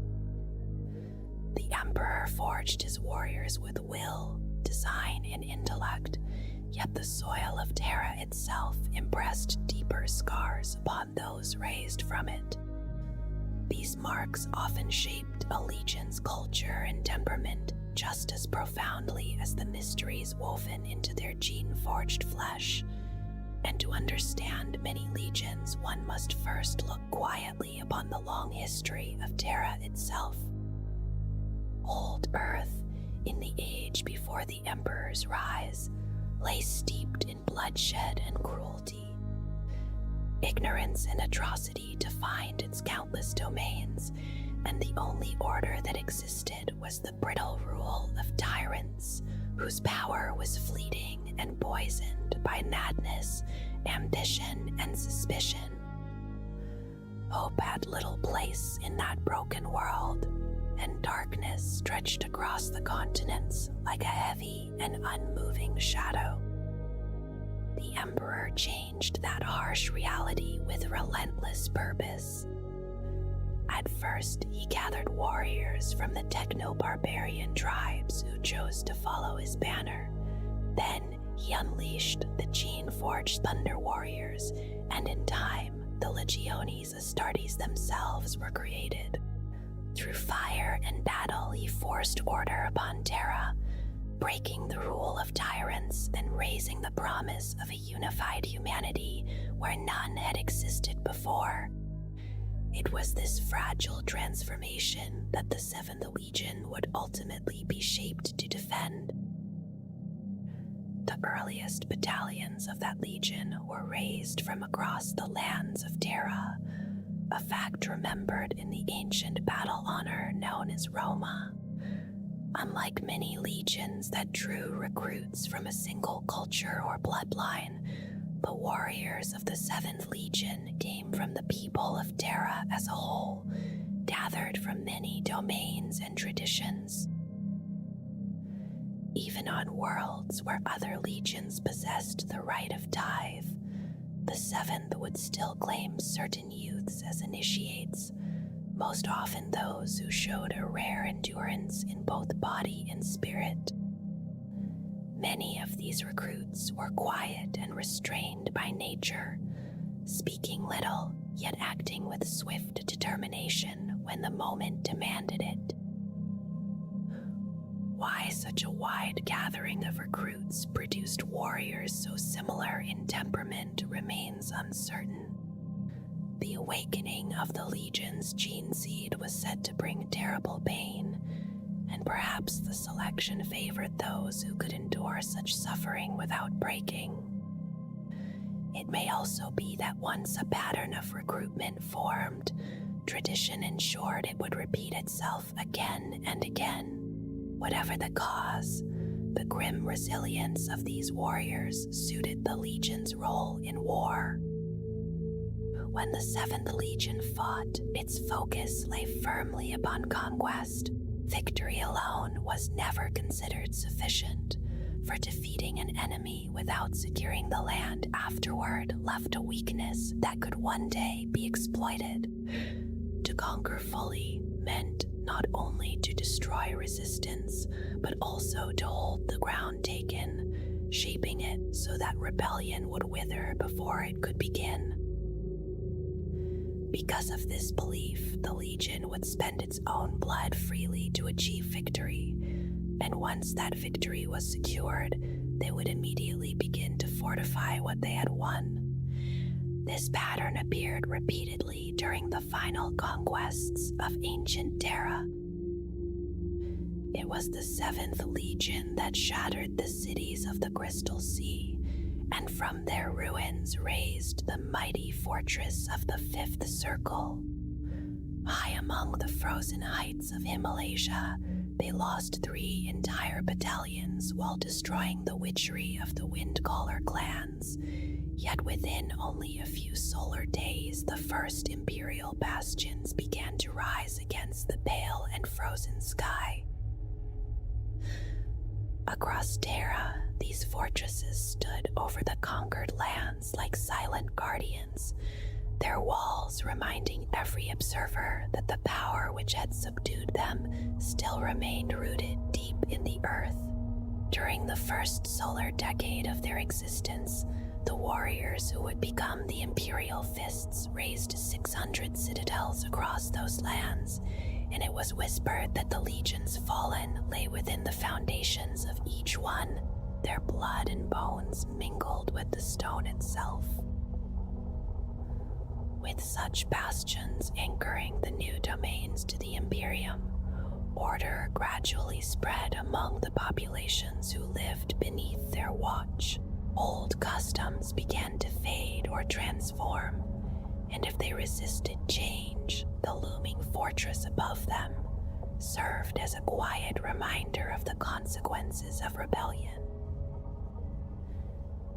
The Emperor forged his warriors with will, design, and intellect, yet the soil of Terra itself impressed deeper scars upon those raised from it. These marks often shaped a legion's culture and temperament just as profoundly as the mysteries woven into their gene-forged flesh. And to understand many legions, one must first look quietly upon the long history of Terra itself. Old Earth, in the age before the Emperor's rise, lay steeped in bloodshed and cruelty. Ignorance and atrocity defined its countless domains, and the only order that existed was the brittle rule of tyrants, whose power was fleeting and poisoned by madness, ambition, and suspicion. Hope had little place in that broken world, and darkness stretched across the continents like a heavy and unmoving shadow. The Emperor changed that harsh reality with relentless purpose. At first, he gathered warriors from the techno-barbarian tribes who chose to follow his banner. Then, he unleashed the gene-forged Thunder Warriors, and in time, the Legiones Astartes themselves were created. Through fire and battle, he forced order upon Terra, breaking the rule of tyrants and raising the promise of a unified humanity where none had existed before. It was this fragile transformation that the Seventh Legion would ultimately be shaped to defend. The earliest battalions of that legion were raised from across the lands of Terra, a fact remembered in the ancient battle honor known as Roma. Unlike many legions that drew recruits from a single culture or bloodline, The warriors of the 7th Legion came from the people of Terra as a whole, gathered from many domains and traditions. Even on worlds where other legions possessed the right of tithe, the 7th would still claim certain youths as initiates, most often those who showed a rare endurance in both body and spirit. Many of these recruits were quiet and restrained by nature, speaking little, yet acting with swift determination when the moment demanded it. Why such a wide gathering of recruits produced warriors so similar in temperament remains uncertain. The awakening of the Legion's gene seed was said to bring terrible pain, and perhaps the selection favored those who could endure such suffering without breaking. It may also be that once a pattern of recruitment formed, tradition ensured it would repeat itself again and again. Whatever the cause, the grim resilience of these warriors suited the Legion's role in war. When the 7th Legion fought, its focus lay firmly upon conquest. Victory alone was never considered sufficient, for defeating an enemy without securing the land afterward left a weakness that could one day be exploited. To conquer fully meant not only to destroy resistance, but also to hold the ground taken, shaping it so that rebellion would wither before it could begin. Because of this belief, the Legion would spend its own blood freely to achieve victory, and once that victory was secured, they would immediately begin to fortify what they had won. This pattern appeared repeatedly during the final conquests of ancient Terra. It was the 7th Legion that shattered the cities of the Crystal Sea, and from their ruins raised the mighty fortress of the 5th Circle. High among the frozen heights of Himalaya, they lost 3 entire battalions while destroying the witchery of the Windcaller clans. Yet within only a few solar days, the first Imperial bastions began to rise against the pale and frozen sky. Across Terra, these fortresses stood over the conquered lands like silent guardians, their walls reminding every observer that the power which had subdued them still remained rooted deep in the earth. During the first solar decade of their existence, the warriors who would become the Imperial Fists raised 600 citadels across those lands, and it was whispered that the Legion's fallen lay within the foundations of each one, their blood and bones mingled with the stone itself. With such bastions anchoring the new domains to the Imperium, order gradually spread among the populations who lived beneath their watch. Old customs began to fade or transform, and if they resisted change, the looming fortress above them served as a quiet reminder of the consequences of rebellion.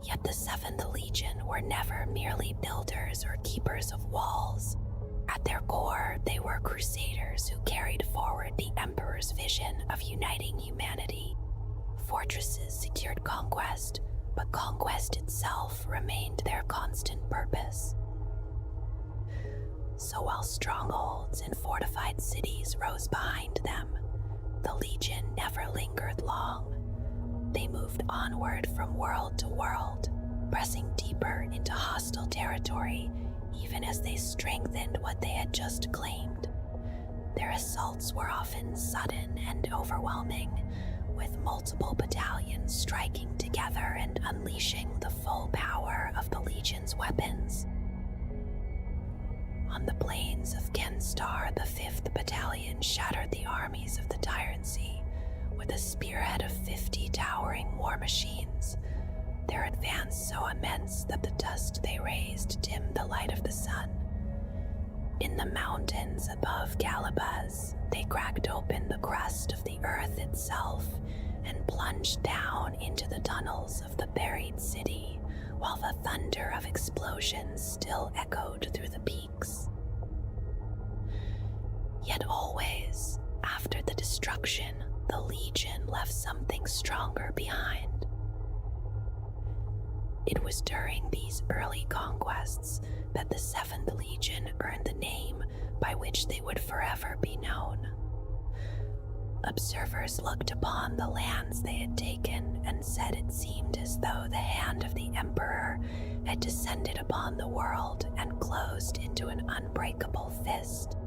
Yet the 7th Legion were never merely builders or keepers of walls. At their core, they were crusaders who carried forward the Emperor's vision of uniting humanity. Fortresses secured conquest, but conquest itself remained their constant purpose. So while strongholds and fortified cities rose behind them, the Legion never lingered long. They moved onward from world to world, pressing deeper into hostile territory even as they strengthened what they had just claimed. Their assaults were often sudden and overwhelming, with multiple battalions striking together and unleashing the full power of the Legion's weapons. On the plains of Kenstar, the 5th Battalion shattered the armies of the Tyranids with a spearhead of 50 towering war machines, their advance so immense that the dust they raised dimmed the light of the sun. In the mountains above Galabaz, they cracked open the crust of the earth itself and plunged down into the tunnels of the buried city, while the thunder of explosions still echoed through the peaks. Yet always, after the destruction, the Legion left something stronger behind. It was during these early conquests that the 7th Legion earned the name by which they would forever be known. Observers looked upon the lands they had taken and said it seemed as though the hand of the Emperor had descended upon the world and closed into an unbreakable fist.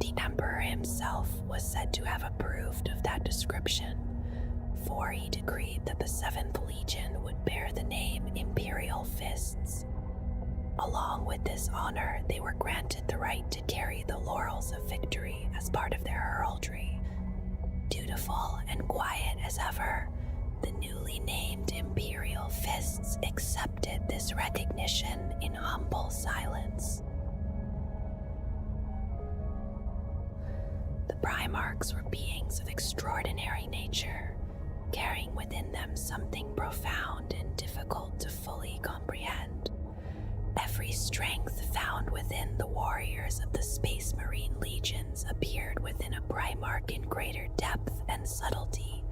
The Emperor himself was said to have approved of that description, for he decreed that the 7th Legion would bear the name Imperial Fists. Along with this honor, they were granted the right to carry the laurels of victory as part of their heraldry. Dutiful and quiet as ever, the newly named Imperial Fists accepted this recognition in humble silence. The Primarchs were beings of extraordinary nature, carrying within them something profound and difficult to fully comprehend. Every strength found within the warriors of the Space Marine legions appeared within a Primarch in greater depth and subtlety,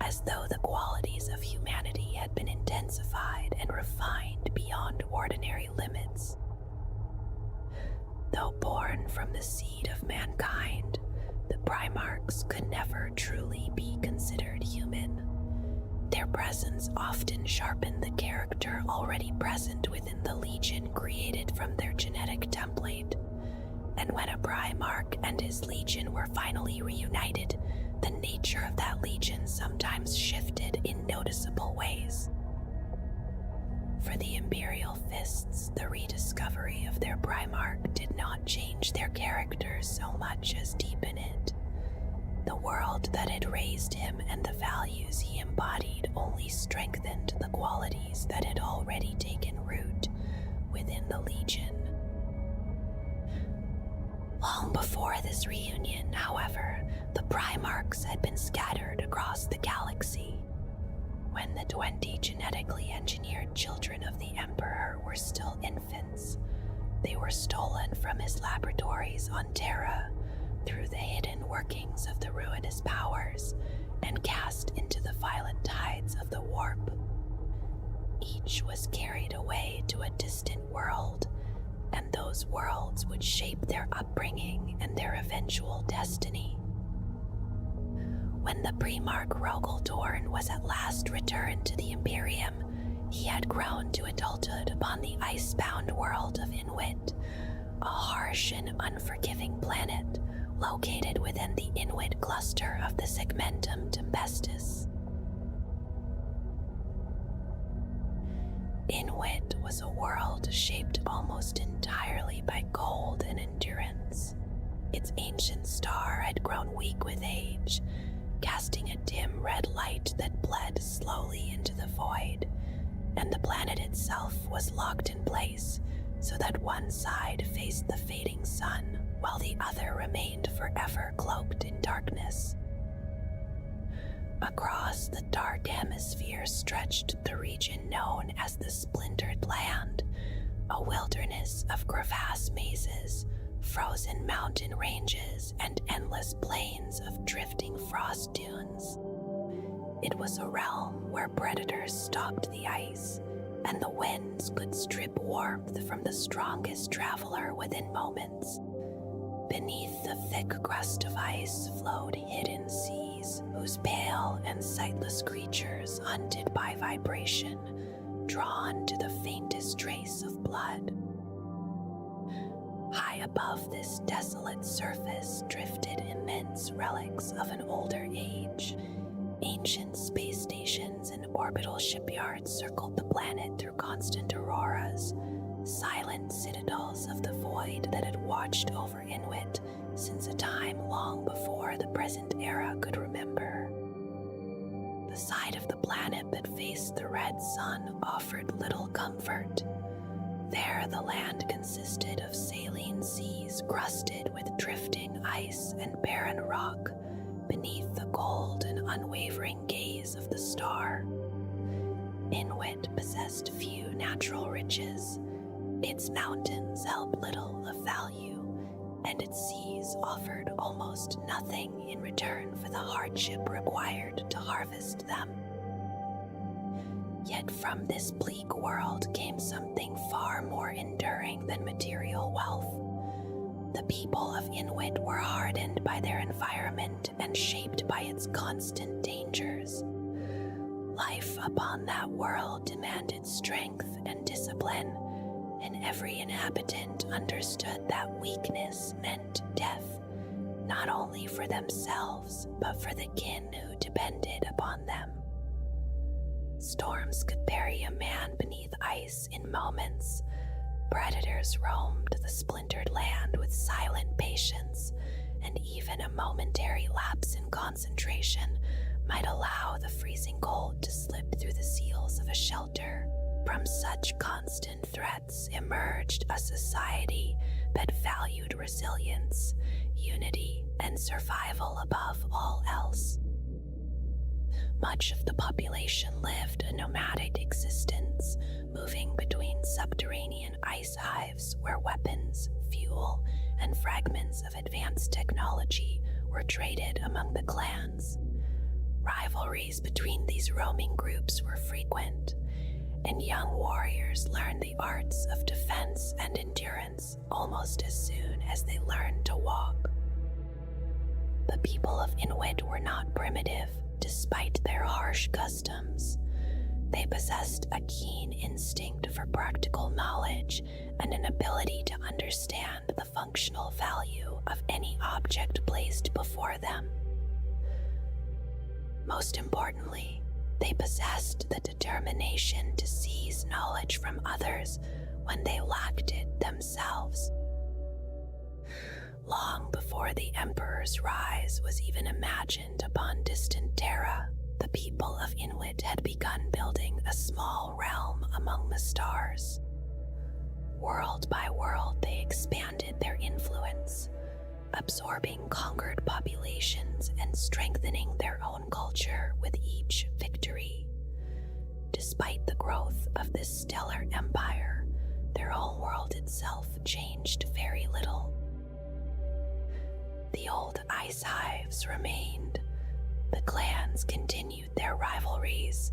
as though the qualities of humanity had been intensified and refined beyond ordinary limits. Though born from the seed of mankind, the Primarchs could never truly be considered human. Their presence often sharpened the character already present within the Legion created from their genetic template, and when a Primarch and his Legion were finally reunited, the nature of that Legion sometimes shifted in noticeable ways. For the Imperial Fists, the rediscovery of their Primarch did not change their characters so much as deepen it. The world that had raised him and the values he embodied only strengthened the qualities that had already taken root within the Legion. Long before this reunion, however, the Primarchs had been scattered across the galaxy. When the 20 genetically engineered children of the Emperor were still infants, they were stolen from his laboratories on Terra through the hidden workings of the ruinous powers and cast into the violent tides of the warp. Each was carried away to a distant world, and those worlds would shape their upbringing and their eventual destiny. When the Primarch Rogaldorn was at last returned to the Imperium, he had grown to adulthood upon the icebound world of Inwit, a harsh and unforgiving planet located within the Inwit cluster of the Segmentum Tempestus. Inwit was a world shaped almost entirely by gold and endurance. Its ancient star had grown weak with age, casting a dim red light that bled slowly into the void, and the planet itself was locked in place so that one side faced the fading sun while the other remained forever cloaked in darkness. Across the dark hemisphere stretched the region known as the Splintered Land, a wilderness of crevasse mazes, frozen mountain ranges, and endless plains of drifting frost dunes. It was a realm where predators stalked the ice, and the winds could strip warmth from the strongest traveler within moments. Beneath the thick crust of ice flowed hidden seas, whose pale and sightless creatures hunted by vibration, drawn to the faintest trace of blood. High above this desolate surface drifted immense relics of an older age. Ancient space stations and orbital shipyards circled the planet through constant auroras, silent citadels of the void that had watched over Inwit since a time long before the present era could remember. The side of the planet that faced the red sun offered little comfort. There the land consisted of saline seas crusted with drifting ice and barren rock beneath the cold and unwavering gaze of the star. Inuit possessed few natural riches. Its mountains held little of value, and its seas offered almost nothing in return for the hardship required to harvest them. Yet from this bleak world came something far more enduring than material wealth. The people of Inuit were hardened by their environment and shaped by its constant dangers. Life upon that world demanded strength and discipline, and every inhabitant understood that weakness meant death, not only for themselves, but for the kin who depended upon them. Storms could bury a man beneath ice in moments. Predators roamed the splintered land with silent patience, and even a momentary lapse in concentration might allow the freezing cold to slip through the seals of a shelter. From such constant threats emerged a society that valued resilience, unity, and survival above all else. Much of the population lived a nomadic existence, moving between subterranean ice hives where weapons, fuel, and fragments of advanced technology were traded among the clans. Rivalries between these roaming groups were frequent, and young warriors learned the arts of defense and endurance almost as soon as they learned to walk. The people of Inuit were not primitive, despite their harsh customs. They possessed a keen instinct for practical knowledge and an ability to understand the functional value of any object placed before them. Most importantly, they possessed the determination to seize knowledge from others when they lacked it themselves. Long before the Emperor's rise was even imagined upon distant Terra, the people of Inuit had begun building a small realm among the stars. World by world, they expanded their influence, absorbing conquered populations and strengthening their own culture with each victory. Despite the growth of this stellar empire, their home world itself changed very little. The old ice hives remained, the clans continued their rivalries,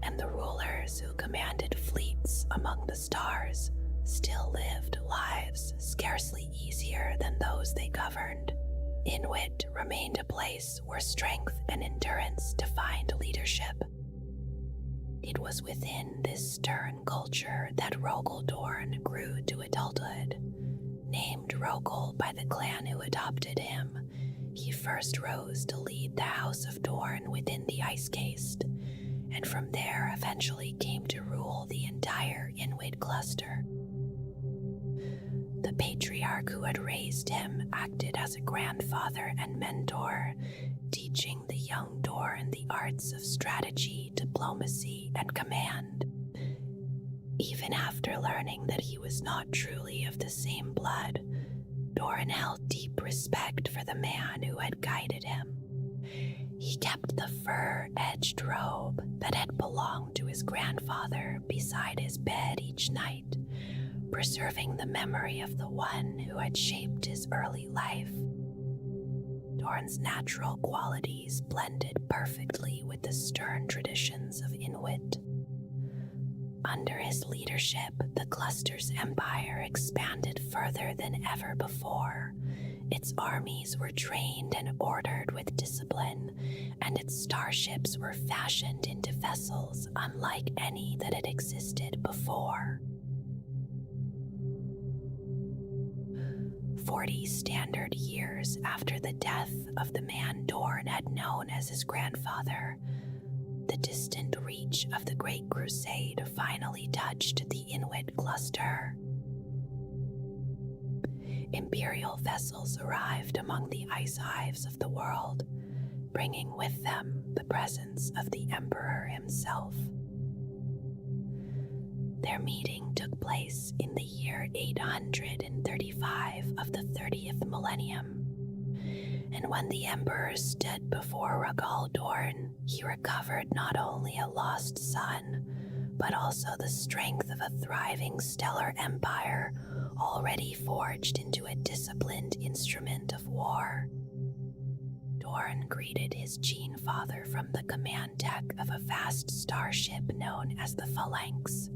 and the rulers who commanded fleets among the stars still lived lives scarcely easier than those they governed. Inuit remained a place where strength and endurance defined leadership. It was within this stern culture that Rogel Dorn grew to adulthood. Named Rogel by the clan who adopted him, he first rose to lead the House of Dorn within the Ice Caste, and from there eventually came to rule the entire Inuit cluster. The patriarch who had raised him acted as a grandfather and mentor, teaching the young Dorn the arts of strategy, diplomacy, and command. Even after learning that he was not truly of the same blood, Dorn held deep respect for the man who had guided him. He kept the fur-edged robe that had belonged to his grandfather beside his bed each night, preserving the memory of the one who had shaped his early life. Dorn's natural qualities blended perfectly with the stern traditions of Inuit. Under his leadership, the cluster's empire expanded further than ever before. Its armies were trained and ordered with discipline, and its starships were fashioned into vessels unlike any that had existed before. 40 standard years after the death of the man Dorn had known as his grandfather, the distant reach of the Great Crusade finally touched the Inuit cluster. Imperial vessels arrived among the ice hives of the world, bringing with them the presence of the Emperor himself. Their meeting took place in the year 835 of the 30th millennium, and when the Emperor stood before Rogel Dorn, he recovered not only a lost son, but also the strength of a thriving stellar empire already forged into a disciplined instrument of war. Dorn greeted his Gene Father from the command deck of a vast starship known as the Phalanx.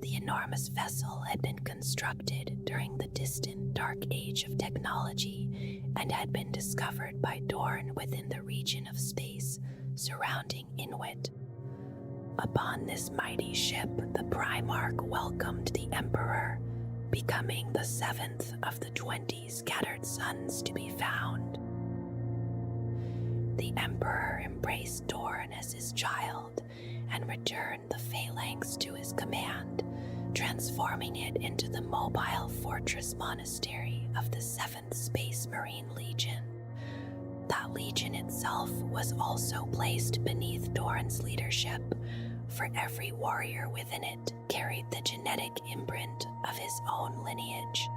The enormous vessel had been constructed during the distant Dark Age of technology and had been discovered by Dorn within the region of space surrounding Inwit. Upon this mighty ship, the Primarch welcomed the Emperor, becoming the 7th of the 20 scattered sons to be found. The Emperor embraced Dorn as his child and returned the Phalanx to his command, transforming it into the mobile fortress monastery of the 7th Space Marine Legion. That legion itself was also placed beneath Dorn's leadership, for every warrior within it carried the genetic imprint of his own lineage.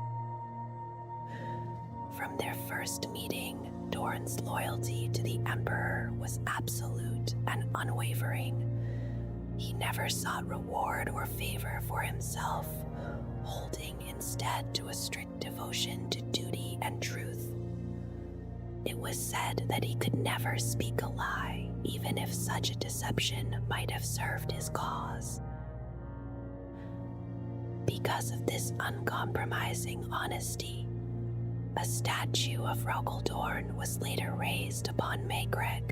From their first meeting, Dorn's loyalty to the Emperor was absolute and unwavering. He never sought reward or favor for himself, holding instead to a strict devotion to duty and truth. It was said that he could never speak a lie, even if such a deception might have served his cause. Because of this uncompromising honesty, a statue of Rogel Dorn was later raised upon Magreg,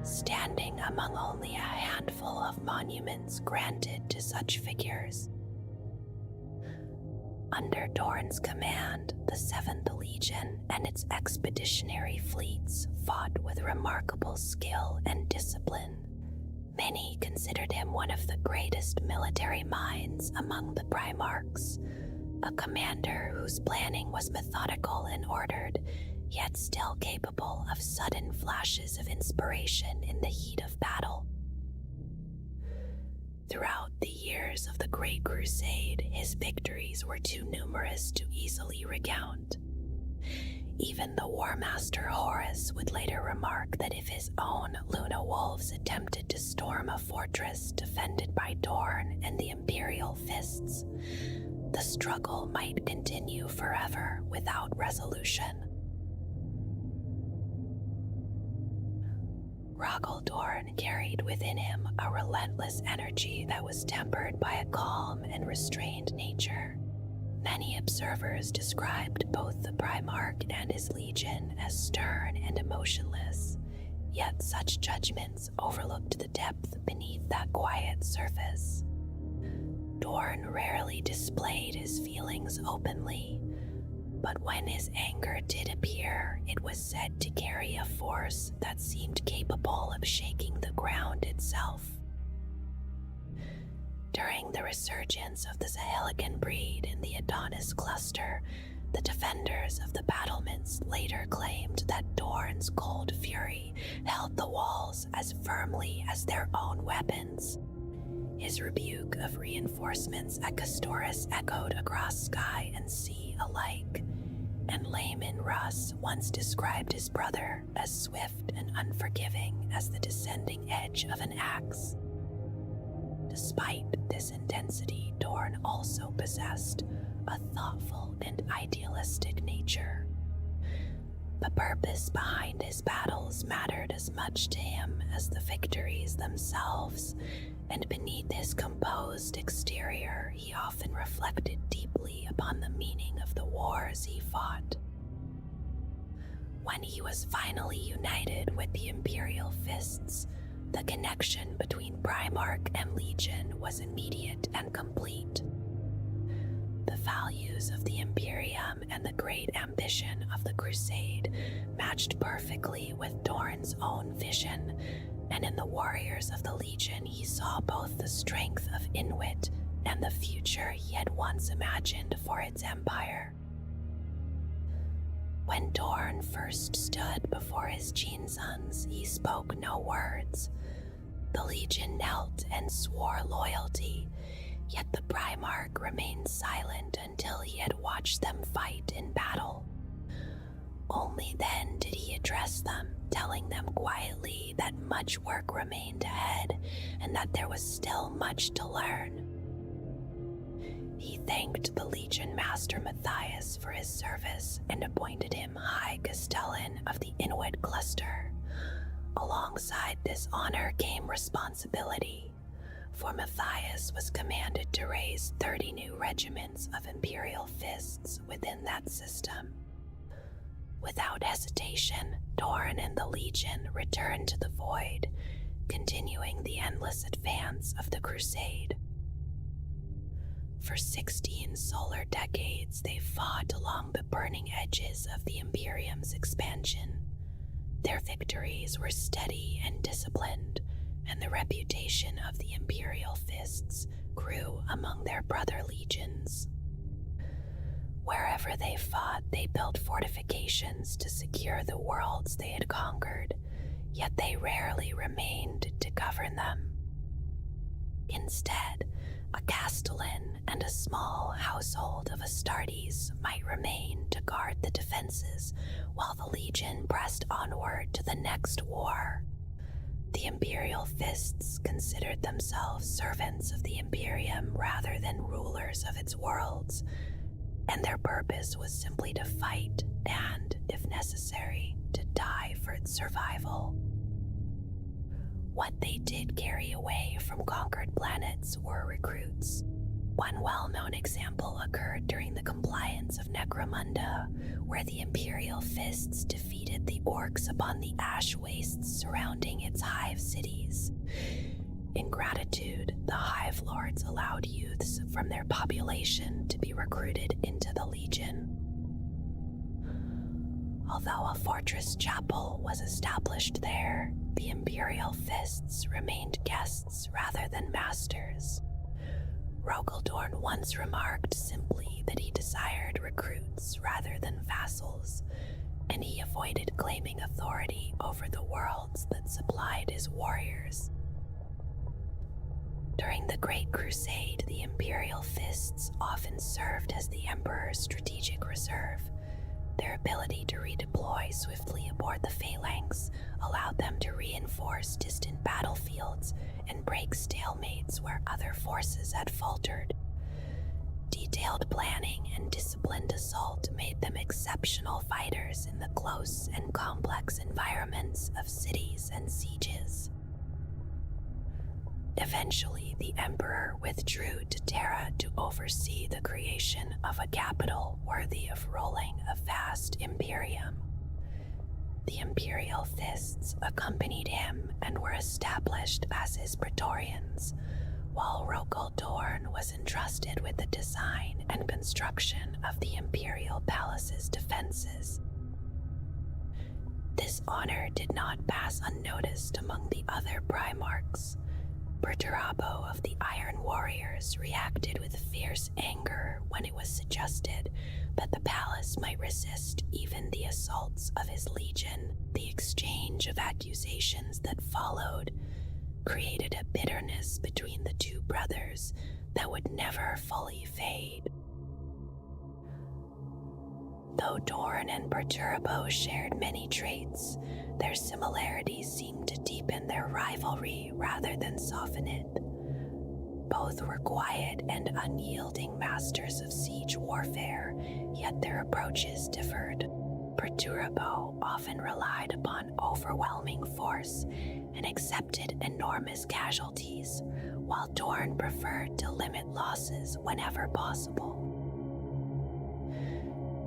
standing among only a handful of monuments granted to such figures. Under Dorn's command, the 7th Legion and its expeditionary fleets fought with remarkable skill and discipline. Many considered him one of the greatest military minds among the Primarchs, a commander whose planning was methodical and ordered, yet still capable of sudden flashes of inspiration in the heat of battle. Throughout the years of the Great Crusade, his victories were too numerous to easily recount. Even the War Master Horus would later remark that if his own Luna Wolves attempted to storm a fortress defended by Dorn and the Imperial Fists, the struggle might continue forever without resolution. Rogel Dorn carried within him a relentless energy that was tempered by a calm and restrained nature. Many observers described both the Primarch and his legion as stern and emotionless, yet such judgments overlooked the depth beneath that quiet surface. Dorn rarely displayed his feelings openly, but when his anger did appear, it was said to carry a force that seemed capable of shaking the ground itself. During the resurgence of the Sahelican breed in the Adonis cluster, the defenders of the battlements later claimed that Dorn's cold fury held the walls as firmly as their own weapons. His rebuke of reinforcements at Castoris echoed across sky and sea alike, and Layman Russ once described his brother as swift and unforgiving as the descending edge of an axe. Despite this intensity, Dorn also possessed a thoughtful and idealistic nature. The purpose behind his battles mattered as much to him as the victories themselves, and beneath his composed exterior, he often reflected deeply upon the meaning of the wars he fought. When he was finally united with the Imperial Fists, the connection between Primarch and Legion was immediate and complete. The values of the Imperium and the great ambition of the Crusade matched perfectly with Dorn's own vision, and in the warriors of the Legion he saw both the strength of Inwit and the future he had once imagined for its empire. When Dorn first stood before his Gene Sons, he spoke no words. The Legion knelt and swore loyalty, yet the Primarch remained silent until he had watched them fight in battle. Only then did he address them, telling them quietly that much work remained ahead and that there was still much to learn. He thanked the Legion Master Matthias for his service and appointed him High Castellan of the Inuit Cluster. Alongside this honor came responsibility, for Matthias was commanded to raise 30 new regiments of Imperial Fists within that system. Without hesitation, Dorn and the Legion returned to the Void, continuing the endless advance of the Crusade. For 16 solar decades, they fought along the burning edges of the Imperium's expansion. Their victories were steady and disciplined, and the reputation of the Imperial Fists grew among their brother legions. Wherever they fought, they built fortifications to secure the worlds they had conquered, yet they rarely remained to govern them. Instead, a Castellan and a small household of Astartes might remain to guard the defenses while the Legion pressed onward to the next war. The Imperial Fists considered themselves servants of the Imperium rather than rulers of its worlds, and their purpose was simply to fight and, if necessary, to die for its survival. What they did carry away from conquered planets were recruits. One well-known example occurred during the compliance of Necromunda, where the Imperial Fists defeated the orcs upon the ash wastes surrounding its hive cities. In gratitude, the Hive Lords allowed youths from their population to be recruited into the Legion. Although a fortress chapel was established there, the Imperial Fists remained guests rather than masters. Rogaldorn once remarked simply that he desired recruits rather than vassals, and he avoided claiming authority over the worlds that supplied his warriors. During the Great Crusade, the Imperial Fists often served as the Emperor's strategic reserve. Their ability to redeploy swiftly aboard the Phalanx allowed them to reinforce distant battlefields and break stalemates where other forces had faltered. Detailed planning and disciplined assault made them exceptional fighters in the close and complex environments of cities and sieges. Eventually, the Emperor withdrew to Terra to oversee the creation of a capital worthy of ruling a vast imperium. The Imperial Fists accompanied him and were established as his Praetorians, while Rogaldorn was entrusted with the design and construction of the Imperial Palace's defenses. This honor did not pass unnoticed among the other Primarchs. Perturabo of the Iron Warriors reacted with fierce anger when it was suggested that the palace might resist even the assaults of his legion. The exchange of accusations that followed created a bitterness between the two brothers that would never fully fade. Though Dorn and Perturabo shared many traits, their similarities seemed to deepen their rivalry rather than soften it. Both were quiet and unyielding masters of siege warfare, yet their approaches differed. Perturabo often relied upon overwhelming force and accepted enormous casualties, while Dorn preferred to limit losses whenever possible.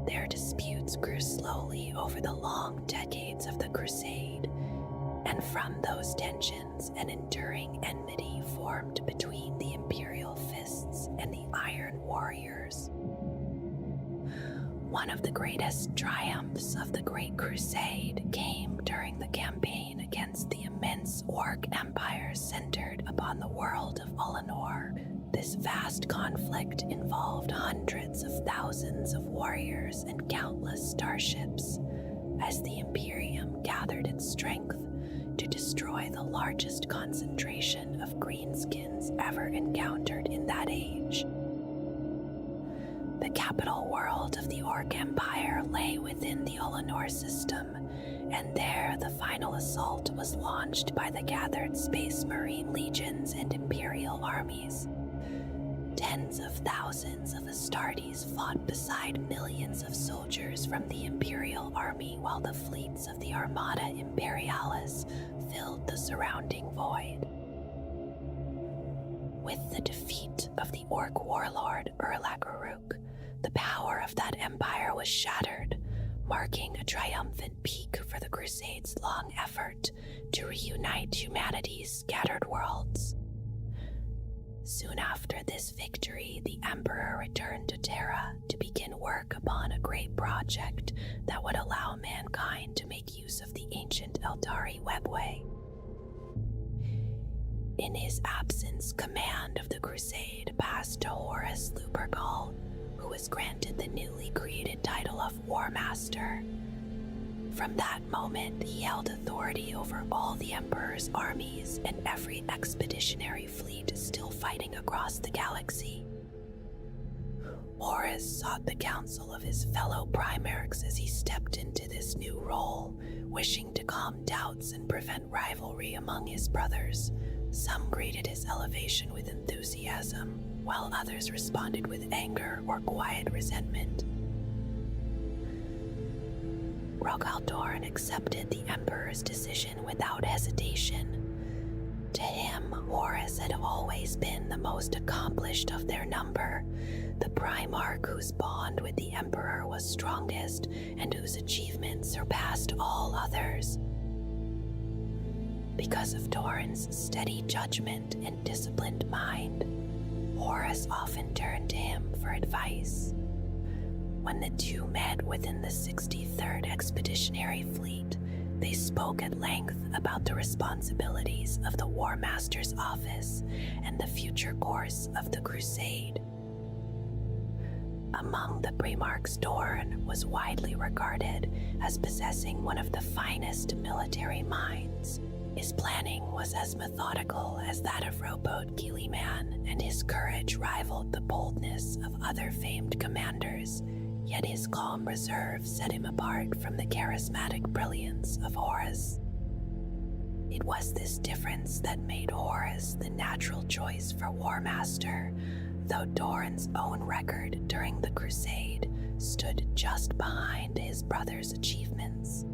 Their disputes grew slowly over the long decades of the Crusade, and from those tensions, an enduring enmity formed between the Imperial Fists and the Iron Warriors. One of the greatest triumphs of the Great Crusade came during the campaign against the immense Orc Empire centered upon the world of Ullanor. This vast conflict involved hundreds of thousands of warriors and countless starships, as the Imperium gathered its strength to destroy the largest concentration of greenskins ever encountered in that age. The capital world of the Orc Empire lay within the Ullanor system, and there the final assault was launched by the gathered Space Marine legions and Imperial armies. Tens of thousands of Astartes fought beside millions of soldiers from the Imperial army while the fleets of the Armada Imperialis filled the surrounding void. With the defeat of the Orc warlord Urlakaruk, the power of that empire was shattered, marking a triumphant peak for the Crusades' long effort to reunite humanity's scattered worlds. Soon after this victory, the Emperor returned to Terra to begin work upon a great project that would allow mankind to make use of the ancient Eldari webway. In his absence, command of the crusade passed to Horus Lupercal, who was granted the newly created title of War Master. From that moment, he held authority over all the Emperor's armies and every expeditionary fleet still fighting across the galaxy. Horus sought the counsel of his fellow Primarchs as he stepped into this new role, wishing to calm doubts and prevent rivalry among his brothers. Some greeted his elevation with enthusiasm, while others responded with anger or quiet resentment. Rogal Dorn accepted the Emperor's decision without hesitation. To him, Horus had always been the most accomplished of their number, the Primarch whose bond with the Emperor was strongest and whose achievements surpassed all others. Because of Dorn's steady judgment and disciplined mind, Horus often turned to him for advice. When the two met within the 63rd Expeditionary Fleet, they spoke at length about the responsibilities of the War Master's office and the future course of the Crusade. Among the Primarchs, Dorn was widely regarded as possessing one of the finest military minds. His planning was as methodical as that of rowboat Gilliman, and his courage rivaled the boldness of other famed commanders, yet his calm reserve set him apart from the charismatic brilliance of Horus. It was this difference that made Horus the natural choice for War Master, though Dorn's own record during the Crusade stood just behind his brother's achievements.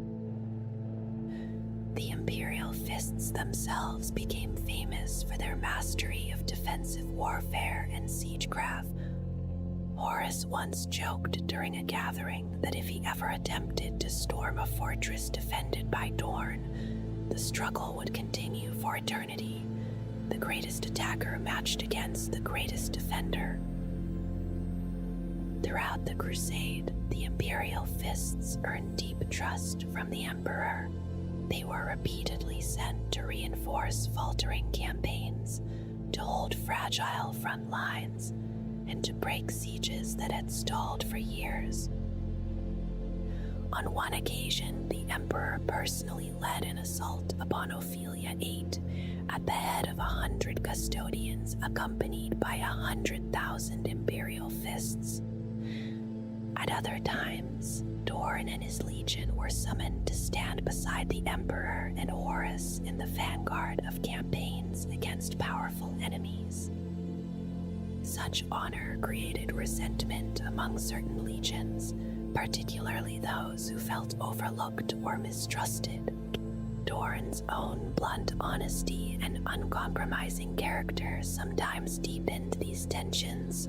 The Imperial Fists themselves became famous for their mastery of defensive warfare and siegecraft. Horus once joked during a gathering that if he ever attempted to storm a fortress defended by Dorn, the struggle would continue for eternity, the greatest attacker matched against the greatest defender. Throughout the Crusade, the Imperial Fists earned deep trust from the Emperor. They were repeatedly sent to reinforce faltering campaigns, to hold fragile front lines, and to break sieges that had stalled for years. On one occasion, the Emperor personally led an assault upon Ophelia VIII at the head of 100 custodians accompanied by 100,000 Imperial Fists. At other times, Dorn and his legion were summoned to stand beside the Emperor and Horus in the vanguard of campaigns against powerful enemies. Such honor created resentment among certain legions, particularly those who felt overlooked or mistrusted. Dorn's own blunt honesty and uncompromising character sometimes deepened these tensions,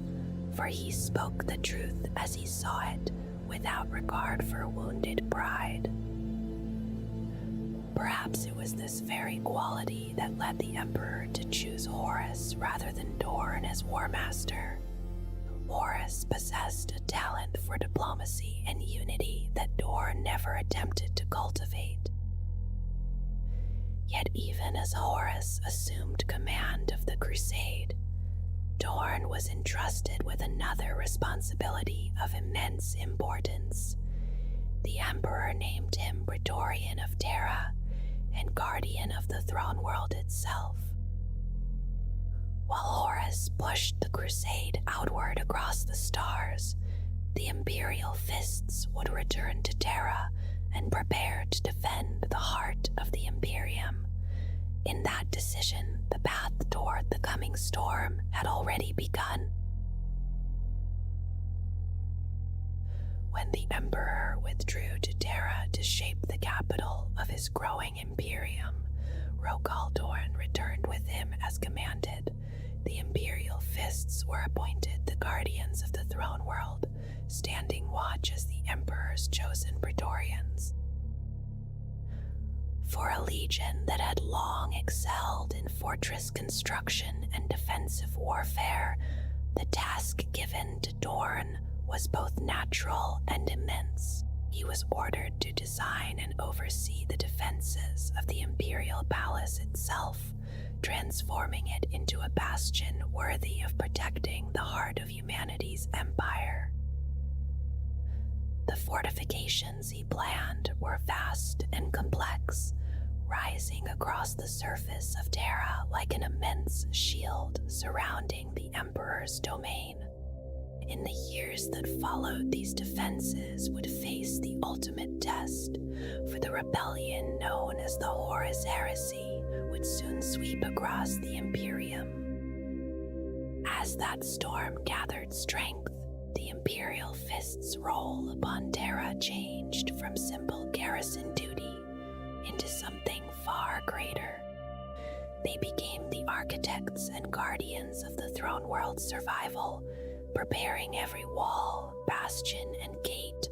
for he spoke the truth as he saw it, without regard for wounded pride. Perhaps it was this very quality that led the Emperor to choose Horus rather than Dorn as War Master. Horus possessed a talent for diplomacy and unity that Dorn never attempted to cultivate. Yet even as Horus assumed command of the Crusade, Dorn was entrusted with another responsibility of immense importance. The Emperor named him Praetorian of Terra and Guardian of the Throne World itself. While Horus pushed the Crusade outward across the stars, the Imperial Fists would return to Terra and prepare to defend the heart of the Imperium. In that decision, the path toward the coming storm had already begun. When the Emperor withdrew to Terra to shape the capital of his growing Imperium, Rogal Dorn returned with him as commanded. The Imperial Fists were appointed the guardians of the throne world, standing watch as the Emperor's chosen Praetorians. For a legion that had long excelled in fortress construction and defensive warfare, the task given to Dorn was both natural and immense. He was ordered to design and oversee the defenses of the Imperial Palace itself, transforming it into a bastion worthy of protecting the heart of humanity's empire. The fortifications he planned were vast and complex, rising across the surface of Terra like an immense shield surrounding the Emperor's domain. In the years that followed, these defenses would face the ultimate test, for the rebellion known as the Horus Heresy would soon sweep across the Imperium. As that storm gathered strength, the Imperial Fist's role upon Terra changed from simple garrison duty into something far greater. They became the architects and guardians of the throne world's survival, preparing every wall, bastion, and gate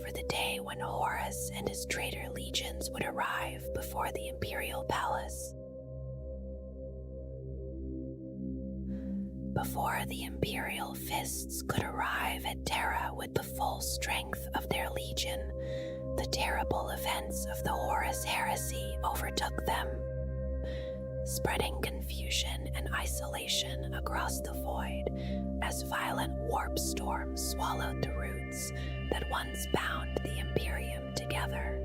for the day when Horus and his traitor legions would arrive before the Imperial Palace. Before the Imperial Fists could arrive at Terra with the full strength of their legion, the terrible events of the Horus Heresy overtook them, spreading confusion and isolation across the void as violent warp storms swallowed the roots that once bound the Imperium together.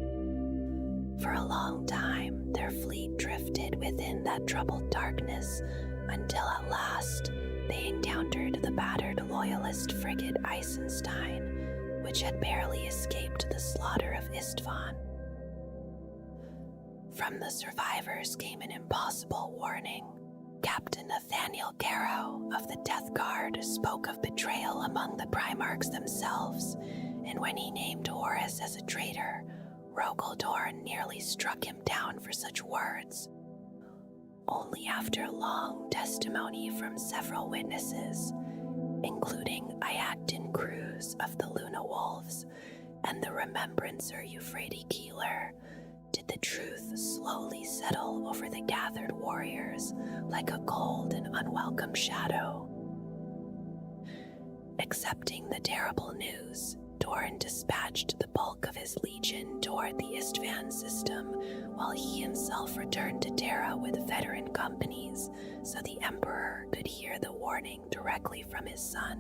For a long time, their fleet drifted within that troubled darkness until at last they encountered the battered Loyalist frigate Eisenstein, which had barely escaped the slaughter of Istvan. From the survivors came an impossible warning. Captain Nathaniel Garrow of the Death Guard spoke of betrayal among the Primarchs themselves, and when he named Horus as a traitor, Rogal Dorn nearly struck him down for such words. Only after long testimony from several witnesses, including Iacton Cruz of the Luna Wolves and the Remembrancer Euphrates Keeler, did the truth slowly settle over the gathered warriors like a cold and unwelcome shadow. Accepting the terrible news, Dorn dispatched the bulk of his legion toward the Istvan system, while he himself returned to Terra with veteran companies so the Emperor could hear the warning directly from his son.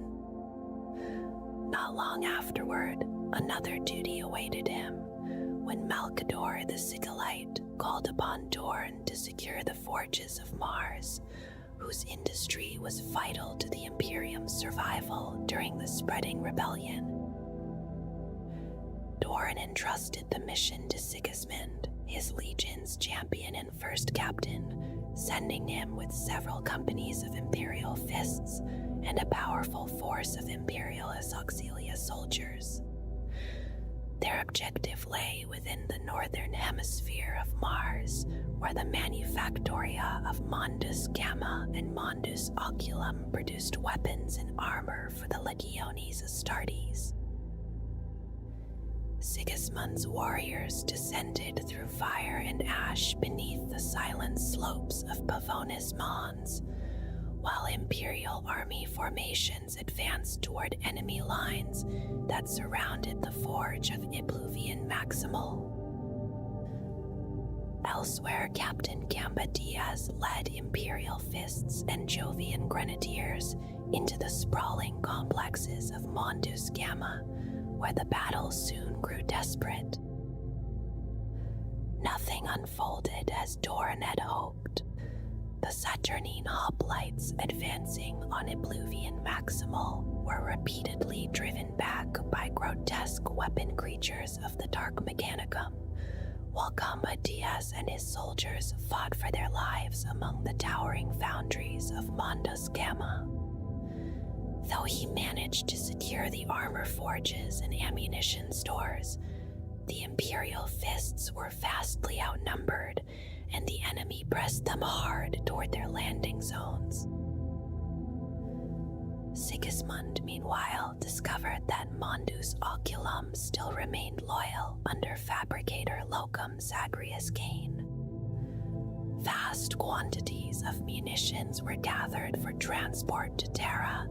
Not long afterward, another duty awaited him, when Malkador the Sigillite called upon Dorn to secure the forges of Mars, whose industry was vital to the Imperium's survival during the spreading rebellion. Dorn entrusted the mission to Sigismund, his legion's champion and first captain, sending him with several companies of Imperial Fists and a powerful force of Imperialis Auxilia soldiers. Their objective lay within the northern hemisphere of Mars, where the manufactoria of Mondus Gamma and Mondus Oculum produced weapons and armor for the Legiones Astartes. Sigismund's warriors descended through fire and ash beneath the silent slopes of Pavonis Mons, while Imperial army formations advanced toward enemy lines that surrounded the forge of Ibluvian Maximal. Elsewhere, Captain Gamba Diaz led Imperial Fists and Jovian Grenadiers into the sprawling complexes of Mondus Gamma, where the battle soon grew desperate. Nothing unfolded as Dorn had hoped. The Saturnine hoplites advancing on Ebluvian Maximal were repeatedly driven back by grotesque weapon creatures of the Dark Mechanicum, while Gamba Diaz and his soldiers fought for their lives among the towering foundries of Mondas Gamma. Though he managed to secure the armor forges and ammunition stores, the Imperial fists were vastly outnumbered, and the enemy pressed them hard toward their landing zones. Sigismund, meanwhile, discovered that Mondus Oculum still remained loyal under Fabricator Locum Zagreus Kane. Vast quantities of munitions were gathered for transport to Terra,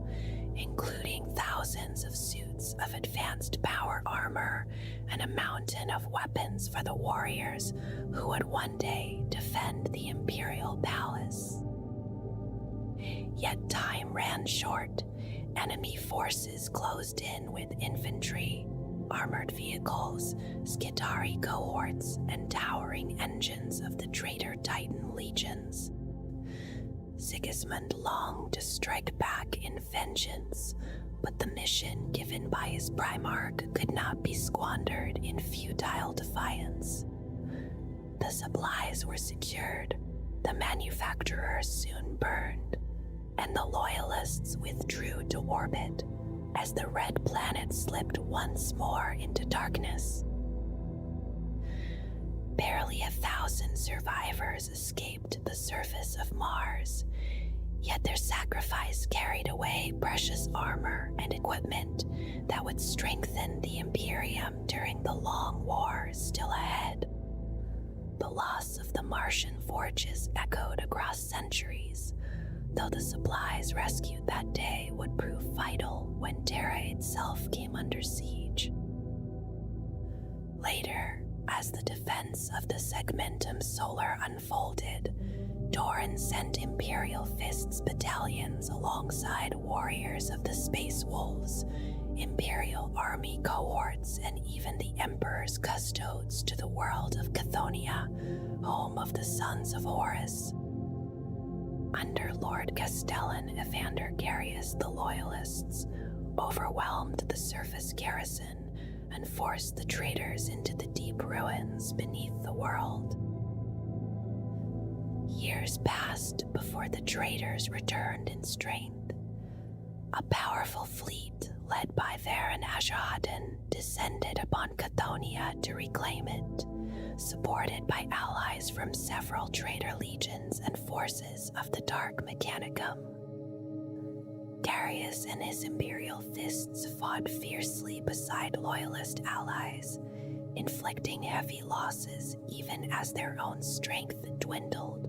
including thousands of suits of advanced power armor and a mountain of weapons for the warriors who would one day defend the Imperial Palace. Yet time ran short. Enemy forces closed in with infantry, armored vehicles, Skitarii cohorts, and towering engines of the traitor Titan legions. Sigismund longed to strike back in vengeance, but the mission given by his Primarch could not be squandered in futile defiance. The supplies were secured, the manufacturers soon burned, and the Loyalists withdrew to orbit as the red planet slipped once more into darkness. Barely 1,000 survivors escaped the surface of Mars, yet their sacrifice carried away precious armor and equipment that would strengthen the Imperium during the long war still ahead. The loss of the Martian forges echoed across centuries, though the supplies rescued that day would prove vital when Terra itself came under siege. Later, as the defense of the Segmentum Solar unfolded, Doran sent Imperial Fists battalions alongside warriors of the Space Wolves, Imperial Army cohorts, and even the Emperor's custodes to the world of Chthoniya, home of the Sons of Horus. Under Lord Castellan Evander Garius, the Loyalists overwhelmed the surface garrison and forced the traitors into the deep ruins beneath the world. Years passed before the traitors returned in strength. A powerful fleet led by Varen Ashahadin descended upon Chthoniya to reclaim it, supported by allies from several traitor legions and forces of the Dark Mechanicum. Darius and his Imperial Fists fought fiercely beside Loyalist allies, inflicting heavy losses even as their own strength dwindled.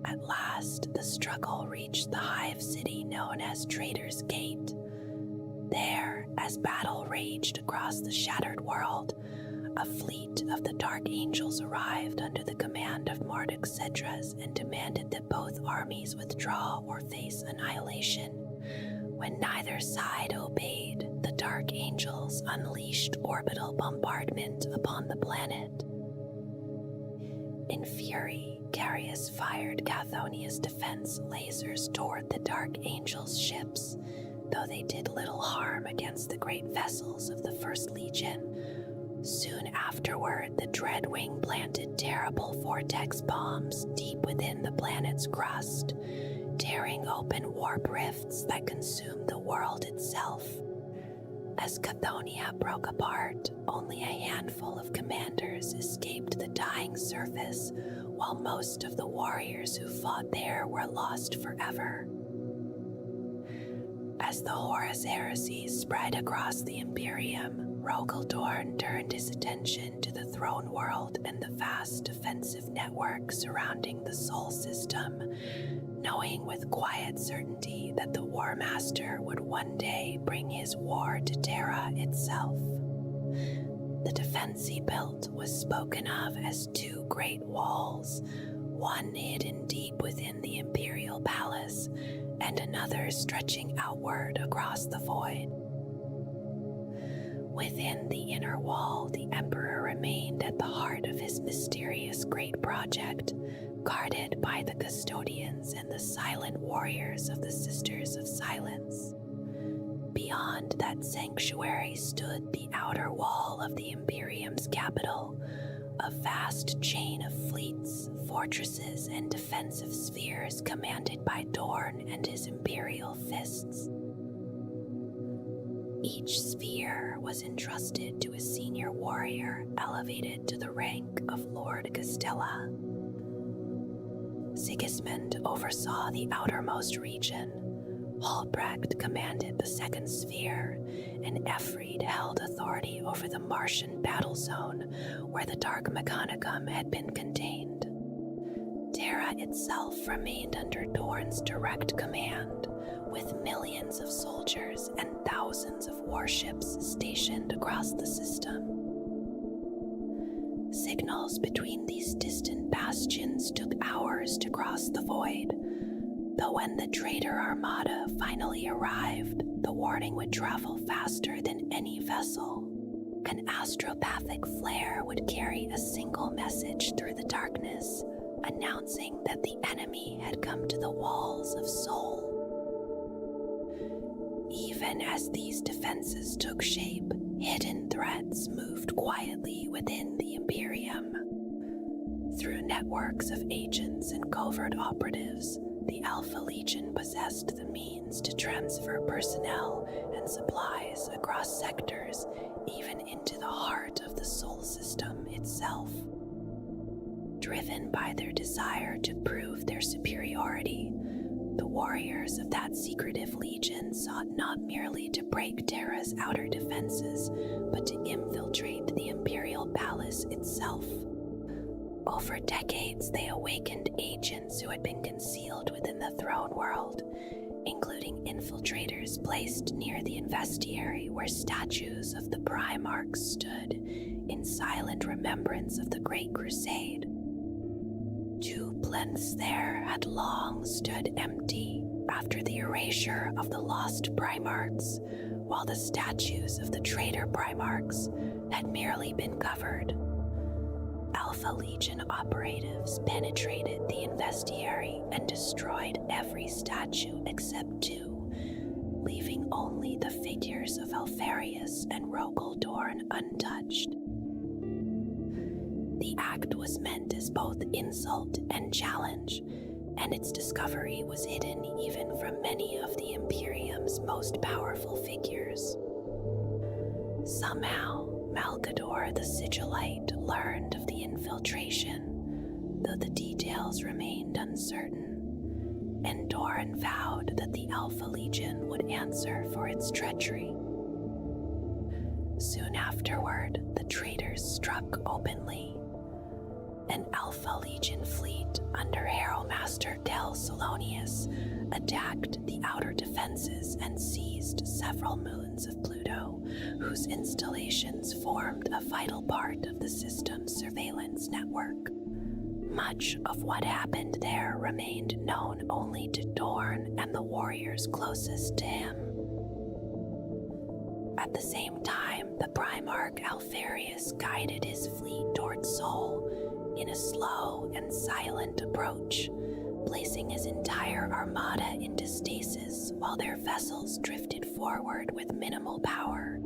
At last, the struggle reached the hive city known as Traitor's Gate. There, as battle raged across the shattered world, a fleet of the Dark Angels arrived under the command of Marduk Cedras and demanded that both armies withdraw or face annihilation. When neither side obeyed, the Dark Angels unleashed orbital bombardment upon the planet. In fury, Garius fired Chthoniya's defense lasers toward the Dark Angels' ships, though they did little harm against the great vessels of the First Legion. Soon afterward, the Dreadwing planted terrible vortex bombs deep within the planet's crust, tearing open warp rifts that consumed the world itself. As Chthoniya broke apart, only a handful of commanders escaped the dying surface, while most of the warriors who fought there were lost forever. As the Horus Heresy spread across the Imperium, Rogaldorn turned his attention to the throne world and the vast defensive network surrounding the Sol system, knowing with quiet certainty that the War Master would one day bring his war to Terra itself. The defense he built was spoken of as two great walls, one hidden deep within the Imperial Palace, and another stretching outward across the void. Within the inner wall, the Emperor remained at the heart of his mysterious great project, guarded by the custodians and the silent warriors of the Sisters of Silence. Beyond that sanctuary stood the outer wall of the Imperium's capital, a vast chain of fleets, fortresses, and defensive spheres commanded by Dorn and his Imperial fists. Each sphere was entrusted to a senior warrior elevated to the rank of Lord Castella. Sigismund oversaw the outermost region, Hulbrecht commanded the second sphere, and Efried held authority over the Martian battle zone where the Dark Mechanicum had been contained. Terra itself remained under Dorn's direct command, with millions of soldiers and thousands of warships stationed across the system. Signals between these distant bastions took hours to cross the void, though when the Traitor Armada finally arrived, the warning would travel faster than any vessel. An astropathic flare would carry a single message through the darkness, announcing that the enemy had come to the walls of Sol. Even as these defenses took shape, hidden threats moved quietly within the Imperium. Through networks of agents and covert operatives, the Alpha Legion possessed the means to transfer personnel and supplies across sectors, even into the heart of the Sol system itself. Driven by their desire to prove their superiority, the warriors of that secretive legion sought not merely to break Terra's outer defenses, but to infiltrate the Imperial Palace itself. Over decades, they awakened agents who had been concealed within the throne world, including infiltrators placed near the investiary where statues of the Primarchs stood in silent remembrance of the Great Crusade. Two plinths there had long stood empty after the erasure of the lost Primarchs, while the statues of the traitor Primarchs had merely been covered. Alpha Legion operatives penetrated the investiary and destroyed every statue except two, leaving only the figures of Alfarius and Rogel Dorn untouched. The act was meant as both insult and challenge, and its discovery was hidden even from many of the Imperium's most powerful figures. Somehow, Malgador the Sigillite learned of the infiltration, though the details remained uncertain, and Dorn vowed that the Alpha Legion would answer for its treachery. Soon afterward, the traitors struck openly. An Alpha Legion fleet under Heraldmaster Del Solonius attacked the outer defenses and seized several moons of Pluto, whose installations formed a vital part of the system's surveillance network. Much of what happened there remained known only to Dorn and the warriors closest to him. At the same time, the Primarch Alfarius guided his fleet toward Sol in a slow and silent approach, placing his entire armada into stasis while their vessels drifted forward with minimal power.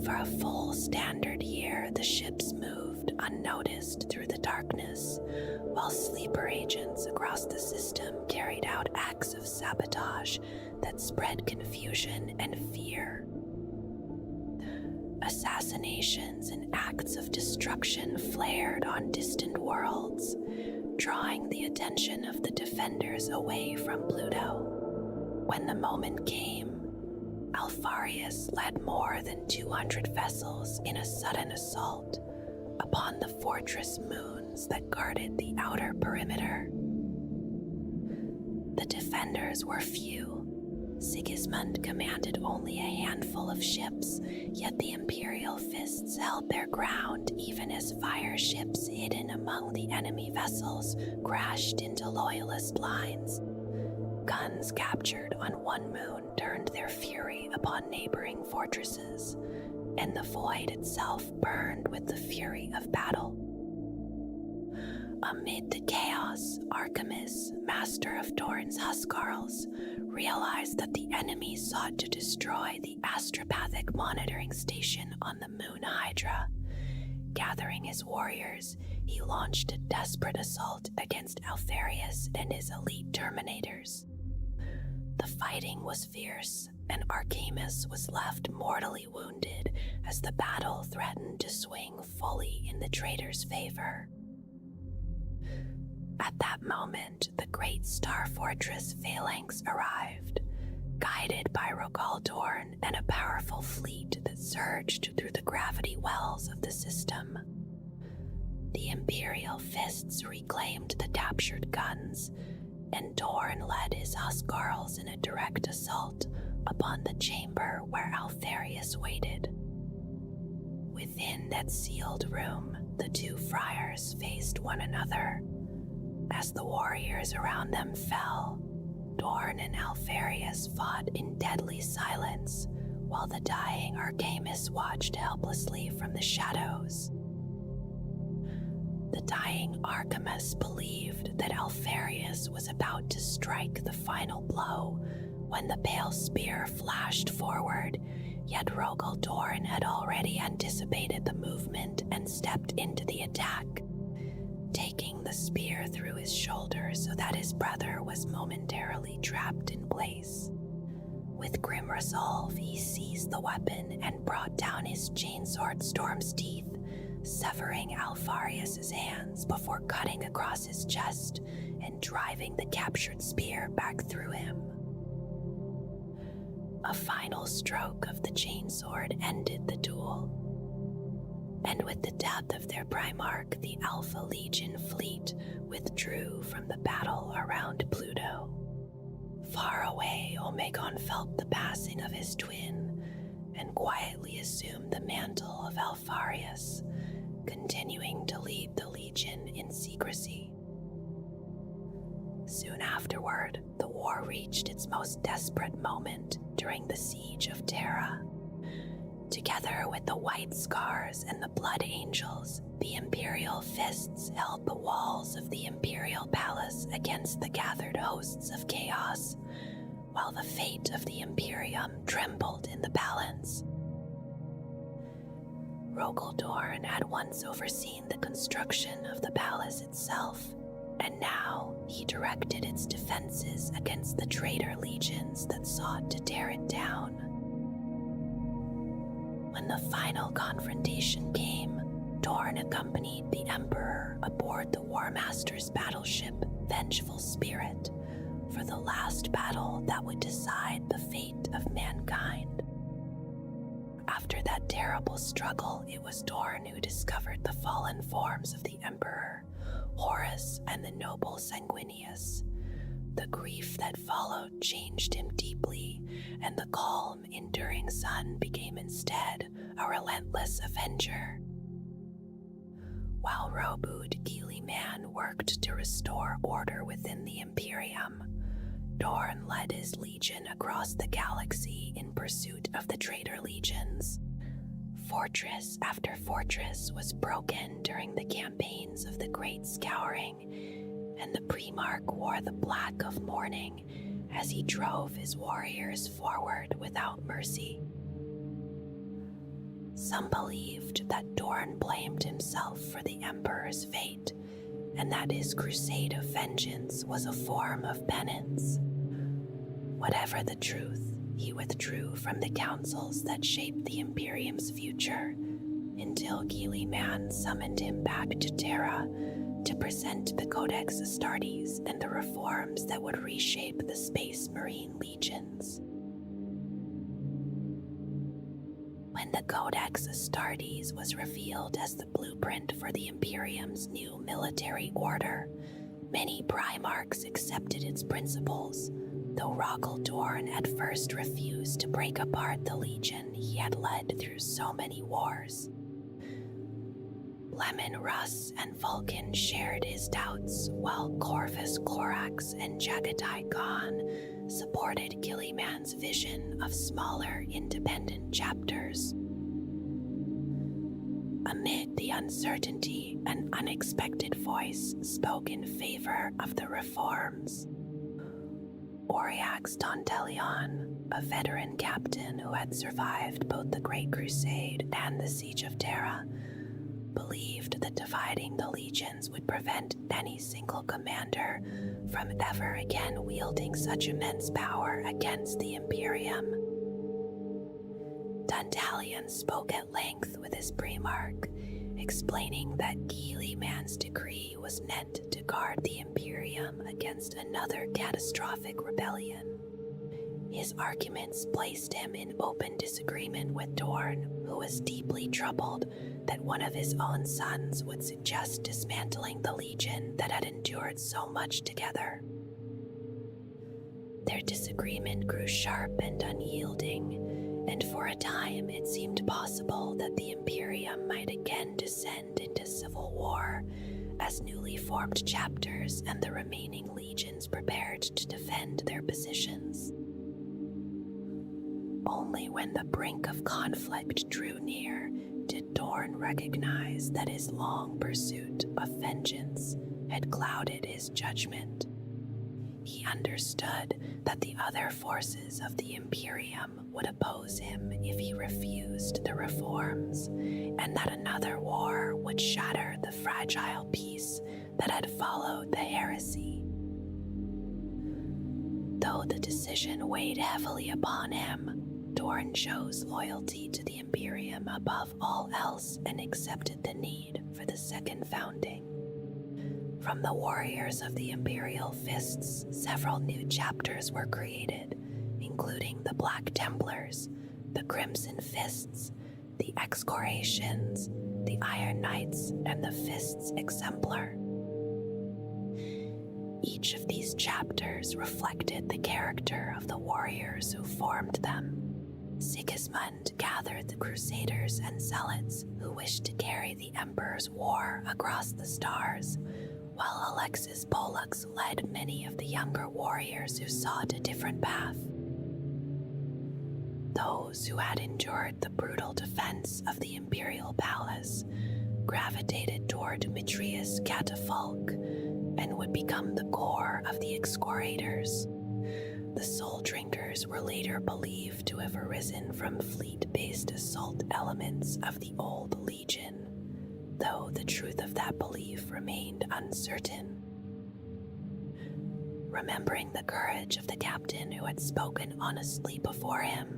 For a full standard year, the ships moved unnoticed through the darkness, while sleeper agents across the system carried out acts of sabotage that spread confusion and fear. Assassinations and acts of destruction flared on distant worlds, drawing the attention of the defenders away from Pluto. When the moment came, Alfarius led more than 200 vessels in a sudden assault upon the fortress moons that guarded the outer perimeter. The defenders were few. Sigismund commanded only a handful of ships, yet the Imperial fists held their ground even as fire ships hidden among the enemy vessels crashed into Loyalist lines. Guns captured on one moon turned their fury upon neighboring fortresses, and the void itself burned with the fury of battle. Amid the chaos, Archimus, master of Dorn's Huskarls, realized that the enemy sought to destroy the astropathic monitoring station on the Moon Hydra. Gathering his warriors, he launched a desperate assault against Alfarius and his elite Terminators. The fighting was fierce, and Archimus was left mortally wounded as the battle threatened to swing fully in the traitor's favor. At that moment, the great Star Fortress Phalanx arrived, guided by Rogal Dorn and a powerful fleet that surged through the gravity wells of the system. The Imperial Fists reclaimed the captured guns, and Dorn led his Huskarls in a direct assault upon the chamber where Alfarius waited. Within that sealed room, the two friars faced one another. As the warriors around them fell, Dorn and Alfarius fought in deadly silence, while the dying Archimus watched helplessly from the shadows. The dying Archimus believed that Alfarius was about to strike the final blow when the pale spear flashed forward, yet Rogal Dorn had already anticipated the movement and stepped into the attack, taking the spear through his shoulder so that his brother was momentarily trapped in place. With grim resolve, he seized the weapon and brought down his chainsword Storm's teeth, severing Alfarius' hands before cutting across his chest and driving the captured spear back through him. A final stroke of the chainsword ended the duel. And with the death of their Primarch, the Alpha Legion fleet withdrew from the battle around Pluto. Far away, Omegon felt the passing of his twin and quietly assumed the mantle of Alfarius, continuing to lead the Legion in secrecy. Soon afterward, the war reached its most desperate moment during the siege of Terra. Together with the White Scars and the Blood Angels, the Imperial Fists held the walls of the Imperial Palace against the gathered hosts of chaos, while the fate of the Imperium trembled in the balance. Rogal Dorn had once overseen the construction of the palace itself, and now he directed its defenses against the traitor legions that sought to tear it down. When the final confrontation came, Dorn accompanied the Emperor aboard the War Master's battleship Vengeful Spirit for the last battle that would decide the fate of mankind. After that terrible struggle, it was Dorn who discovered the fallen forms of the Emperor, Horus, and the noble Sanguinius. The grief that followed changed him deeply, and the calm, enduring sun became instead a relentless avenger. While Robud Gili-Man worked to restore order within the Imperium, Dorn led his legion across the galaxy in pursuit of the traitor legions. Fortress after fortress was broken during the campaigns of the Great Scouring, and the Primarch wore the black of mourning as he drove his warriors forward without mercy. Some believed that Dorn blamed himself for the Emperor's fate, and that his crusade of vengeance was a form of penance. Whatever the truth, he withdrew from the councils that shaped the Imperium's future until Gili-Man summoned him back to Terra to present the Codex Astartes and the reforms that would reshape the Space Marine legions. When the Codex Astartes was revealed as the blueprint for the Imperium's new military order, many Primarchs accepted its principles, though Rogal Dorn at first refused to break apart the legion he had led through so many wars. Lemon Russ and Vulcan shared his doubts, while Corvus Corax and Jagatai Khan supported Gilliman's vision of smaller, independent chapters. Amid the uncertainty, an unexpected voice spoke in favor of the reforms. Auriax Tantelion, a veteran captain who had survived both the Great Crusade and the Siege of Terra, believed that dividing the legions would prevent any single commander from ever again wielding such immense power against the Imperium. Dantalion spoke at length with his Primarch, explaining that Guilliman's decree was meant to guard the Imperium against another catastrophic rebellion. His arguments placed him in open disagreement with Dorn, who was deeply troubled that one of his own sons would suggest dismantling the Legion that had endured so much together. Their disagreement grew sharp and unyielding, and for a time it seemed possible that the Imperium might again descend into civil war as newly formed chapters and the remaining legions prepared to defend their positions. Only when the brink of conflict drew near did Dorn recognize that his long pursuit of vengeance had clouded his judgment. He understood that the other forces of the Imperium would oppose him if he refused the reforms, and that another war would shatter the fragile peace that had followed the heresy. Though the decision weighed heavily upon him, Dorn chose loyalty to the Imperium above all else and accepted the need for the second founding. From the warriors of the Imperial Fists, several new chapters were created, including the Black Templars, the Crimson Fists, the Excoriations, the Iron Knights, and the Fists Exemplar. Each of these chapters reflected the character of the warriors who formed them. Sigismund gathered the Crusaders and Zealots who wished to carry the Emperor's war across the stars, while Alexis Pollux led many of the younger warriors who sought a different path. Those who had endured the brutal defense of the Imperial Palace gravitated toward Demetrius Catafalque and would become the core of the Excoriators. The Soul Drinkers were later believed to have arisen from fleet-based assault elements of the Old Legion, though the truth of that belief remained uncertain. Remembering the courage of the captain who had spoken honestly before him,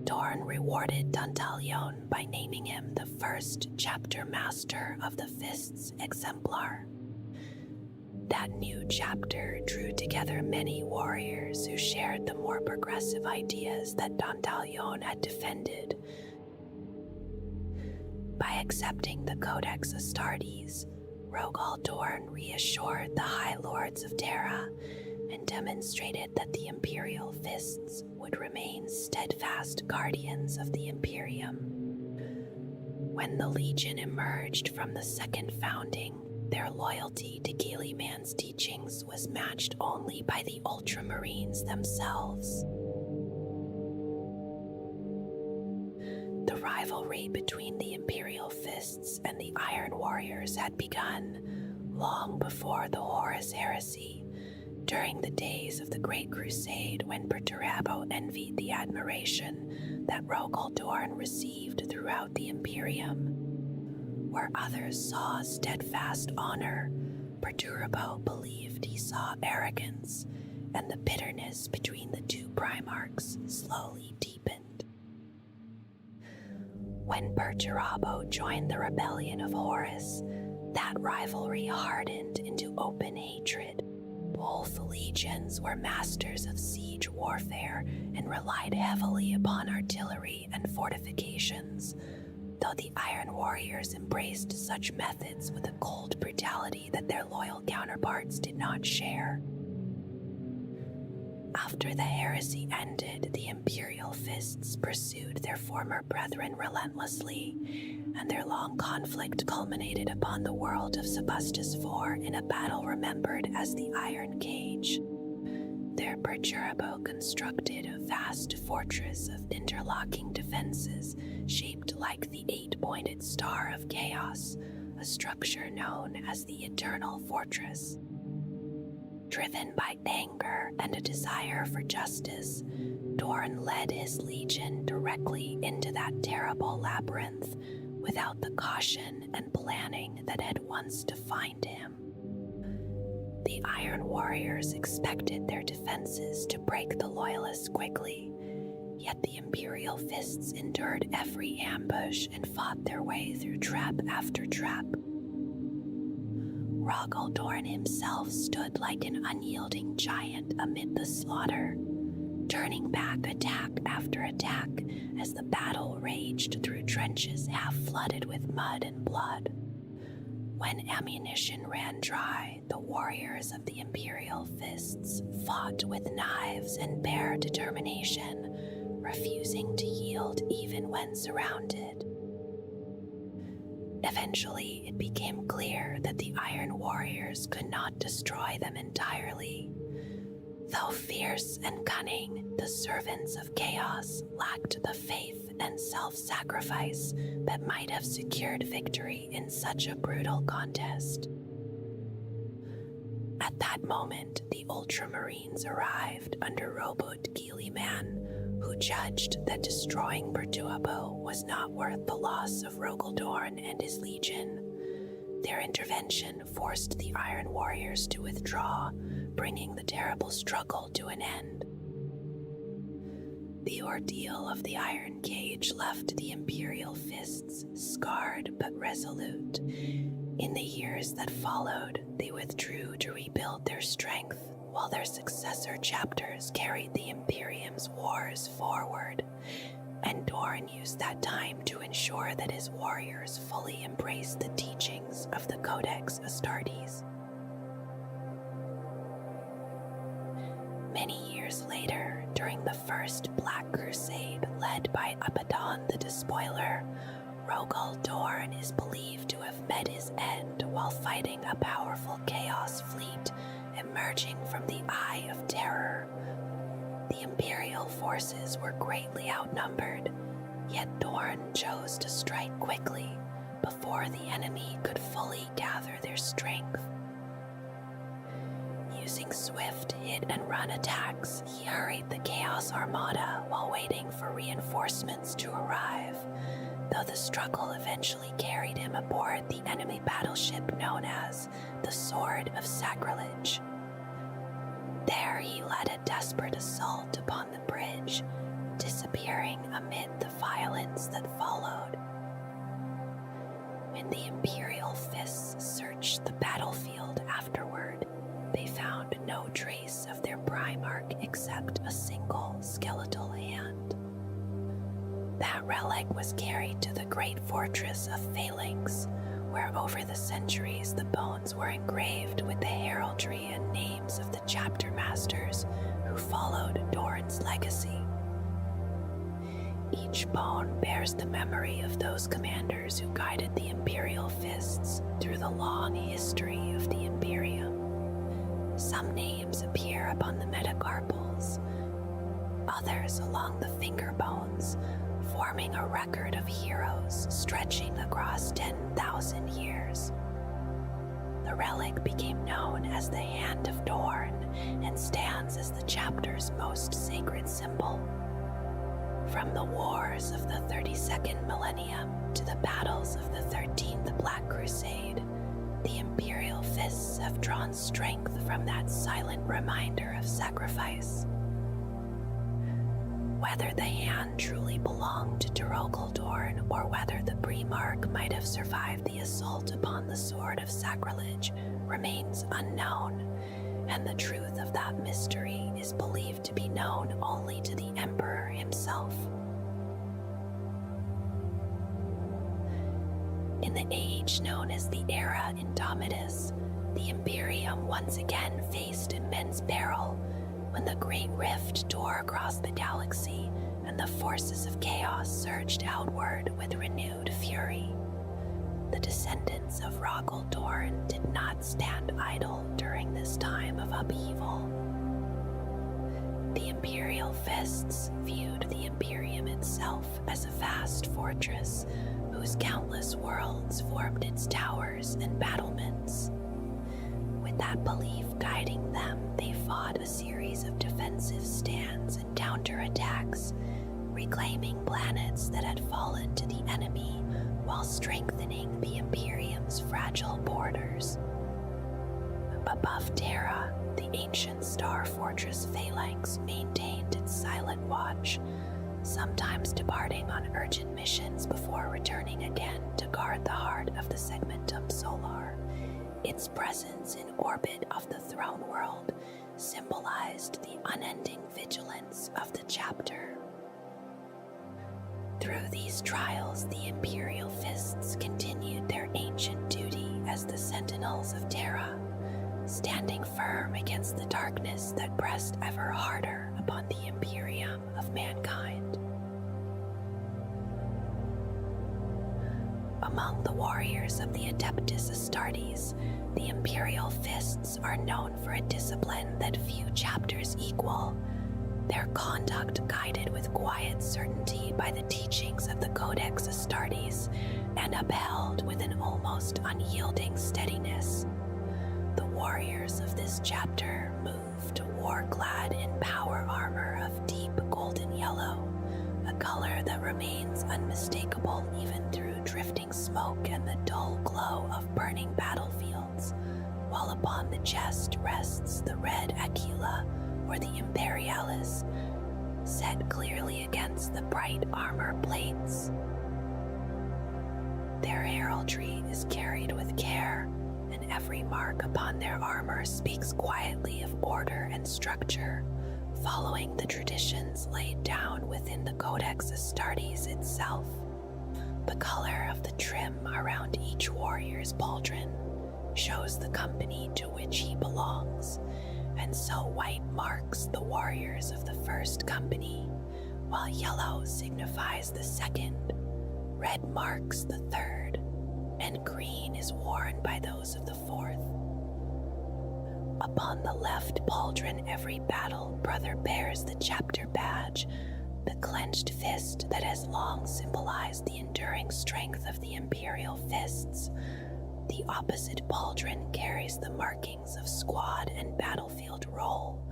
Dorn rewarded Dantalion by naming him the first chapter master of the Fists Exemplar. That new chapter drew together many warriors who shared the more progressive ideas that Dantalion had defended. By accepting the Codex Astartes, Rogal Dorn reassured the High Lords of Terra and demonstrated that the Imperial Fists would remain steadfast guardians of the Imperium. When the Legion emerged from the second founding, their loyalty to Guilliman's teachings was matched only by the Ultramarines themselves. The rivalry between the Imperial Fists and the Iron Warriors had begun long before the Horus Heresy, during the days of the Great Crusade when Perturabo envied the admiration that Rogal Dorn received throughout the Imperium. Where others saw steadfast honor, Perturabo believed he saw arrogance, and the bitterness between the two Primarchs slowly deepened. When Perturabo joined the rebellion of Horus, that rivalry hardened into open hatred. Both legions were masters of siege warfare and relied heavily upon artillery and fortifications, though the Iron Warriors embraced such methods with a cold brutality that their loyal counterparts did not share. After the heresy ended, the Imperial Fists pursued their former brethren relentlessly, and their long conflict culminated upon the world of Sebastus IV in a battle remembered as the Iron Cage. Their Emperor Cherubim constructed a vast fortress of interlocking defenses shaped like the 8-pointed Star of Chaos, a structure known as the Eternal Fortress. Driven by anger and a desire for justice, Dorn led his legion directly into that terrible labyrinth without the caution and planning that had once defined him. The Iron Warriors expected their defenses to break the Loyalists quickly, yet the Imperial Fists endured every ambush and fought their way through trap after trap. Rogal Dorn himself stood like an unyielding giant amid the slaughter, turning back attack after attack as the battle raged through trenches half flooded with mud and blood. When ammunition ran dry, the warriors of the Imperial Fists fought with knives and bare determination, refusing to yield even when surrounded. Eventually, it became clear that the Iron Warriors could not destroy them entirely. Though fierce and cunning, the servants of chaos lacked the faith and self-sacrifice that might have secured victory in such a brutal contest. At that moment, the Ultramarines arrived under Robot Gilliman, who judged that destroying Pertuabo was not worth the loss of Rogal Dorn and his legion. Their intervention forced the Iron Warriors to withdraw, bringing the terrible struggle to an end. The ordeal of the Iron Cage left the Imperial Fists scarred but resolute. In the years that followed, they withdrew to rebuild their strength, while their successor chapters carried the Imperium's wars forward, and Dorn used that time to ensure that his warriors fully embraced the teachings of the Codex Astartes. Many years later, during the First Black Crusade led by Abaddon the Despoiler, Rogal Dorn is believed to have met his end while fighting a powerful Chaos fleet emerging from the Eye of Terror. The Imperial forces were greatly outnumbered, yet Dorn chose to strike quickly before the enemy could fully gather their strength. Using swift hit-and-run attacks, he hurried the Chaos Armada while waiting for reinforcements to arrive, though the struggle eventually carried him aboard the enemy battleship known as the Sword of Sacrilege. There he led a desperate assault upon the bridge, disappearing amid the violence that followed. When the Imperial Fists searched the battlefield afterward, they found no trace of their Primarch except a single skeletal hand. That relic was carried to the great fortress of Phalanx, where over the centuries the bones were engraved with the heraldry and names of the chapter masters who followed Dorn's legacy. Each bone bears the memory of those commanders who guided the Imperial Fists through the long history of the Imperium. Some names appear upon the metacarpals, others along the finger bones, forming a record of heroes stretching across 10,000 years. The relic became known as the Hand of Dorn and stands as the chapter's most sacred symbol. From the wars of the 32nd millennium to the battles of the 13th Black Crusade, the Imperial Fists have drawn strength from that silent reminder of sacrifice. Whether the hand truly belonged to Rogal Dorn or whether the Primarch might have survived the assault upon the Sword of Sacrilege remains unknown, and the truth of that mystery is believed to be known only to the Emperor himself. In the age known as the Era Indomitus, the Imperium once again faced immense peril when the Great Rift tore across the galaxy and the forces of chaos surged outward with renewed fury. The descendants of Rogal Dorn did not stand idle during this time of upheaval. The Imperial Fists viewed the Imperium itself as a vast fortress whose countless worlds formed its towers and battlements. With that belief guiding them, they fought a series of defensive stands and counterattacks, reclaiming planets that had fallen to the enemy while strengthening the Imperium's fragile borders. Above Terra, the ancient star fortress Phalanx maintained its silent watch, sometimes departing on urgent missions before returning again to guard the heart of the Segmentum Solar. Its presence in orbit of the throne world symbolized the unending vigilance of the chapter. Through these trials, the Imperial Fists continued their ancient duty as the Sentinels of Terra, standing firm against the darkness that pressed ever harder upon the Imperium of mankind. Among the warriors of the Adeptus Astartes, the Imperial Fists are known for a discipline that few chapters equal, their conduct guided with quiet certainty by the teachings of the Codex Astartes and upheld with an almost unyielding steadiness. The warriors of this chapter moved war-clad in power armor of deep golden yellow, a color that remains unmistakable even through drifting smoke and the dull glow of burning battlefields, while upon the chest rests the red Aquila or the Imperialis, set clearly against the bright armor plates. Their heraldry is carried with care, and every mark upon their armor speaks quietly of order and structure, following the traditions laid down within the Codex Astartes itself. The color of the trim around each warrior's pauldron shows the company to which he belongs, and so white marks the warriors of the first company, while yellow signifies the second, red marks the third, and green is worn by those of the fourth. Upon the left pauldron every battle brother bears the chapter badge, the clenched fist that has long symbolized the enduring strength of the Imperial Fists. The opposite pauldron carries the markings of squad and battlefield roll,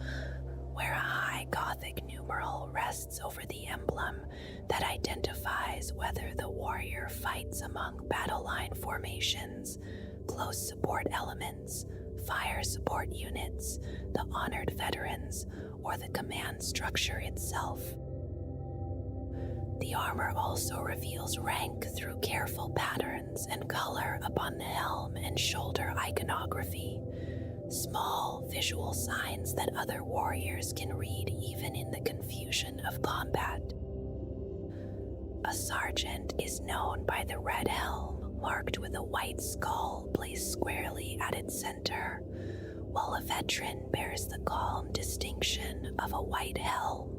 where a high Gothic numeral rests over the emblem that identifies whether the warrior fights among battle line formations, close support elements, fire support units, the honored veterans, or the command structure itself. The armor also reveals rank through careful patterns and color upon the helm and shoulder iconography, small visual signs that other warriors can read even in the confusion of combat. A sergeant is known by the red helm marked with a white skull placed squarely at its center, while a veteran bears the calm distinction of a white helm.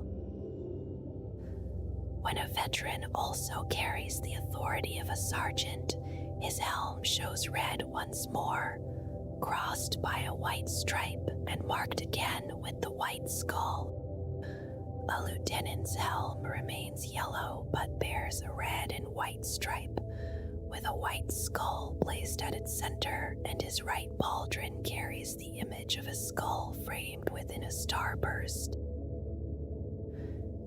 When a veteran also carries the authority of a sergeant, his helm shows red once more, crossed by a white stripe and marked again with the white skull. A lieutenant's helm remains yellow but bears a red and white stripe, with a white skull placed at its center, and his right pauldron carries the image of a skull framed within a starburst.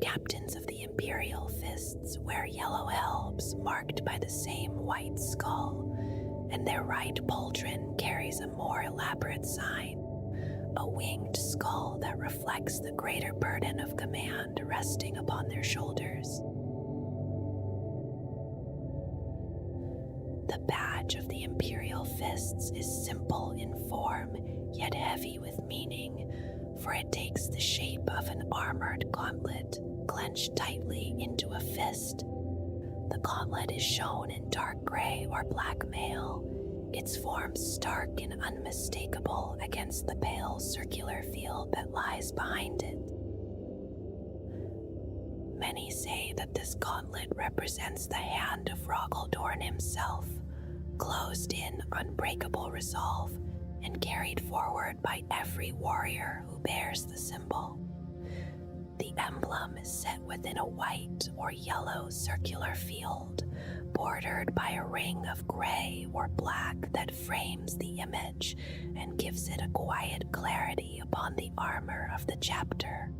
Captains of the Imperial Fists wear yellow helms marked by the same white skull, and their right pauldron carries a more elaborate sign, a winged skull that reflects the greater burden of command resting upon their shoulders. The badge of the Imperial Fists is simple in form, yet heavy with meaning, for it takes the shape of an armored gauntlet clenched tightly into a fist. The gauntlet is shown in dark gray or black mail, its form stark and unmistakable against the pale circular field that lies behind it. Many say that this gauntlet represents the hand of Rogaldorn himself, closed in unbreakable resolve and carried forward by every warrior who bears the symbol. emblem is set within a white or yellow circular field, bordered by a ring of gray or black that frames the image and gives it a quiet clarity upon the armor of the chapter.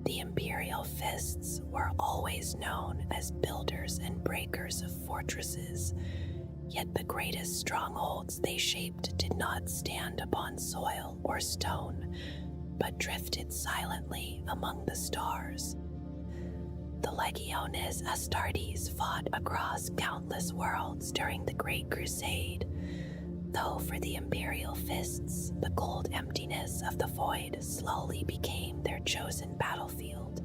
The Imperial Fists were always known as builders and breakers of fortresses, yet the greatest strongholds they shaped did not stand upon soil or stone, but drifted silently among the stars. The Legiones Astartes fought across countless worlds during the Great Crusade, though for the Imperial Fists, the cold emptiness of the void slowly became their chosen battlefield,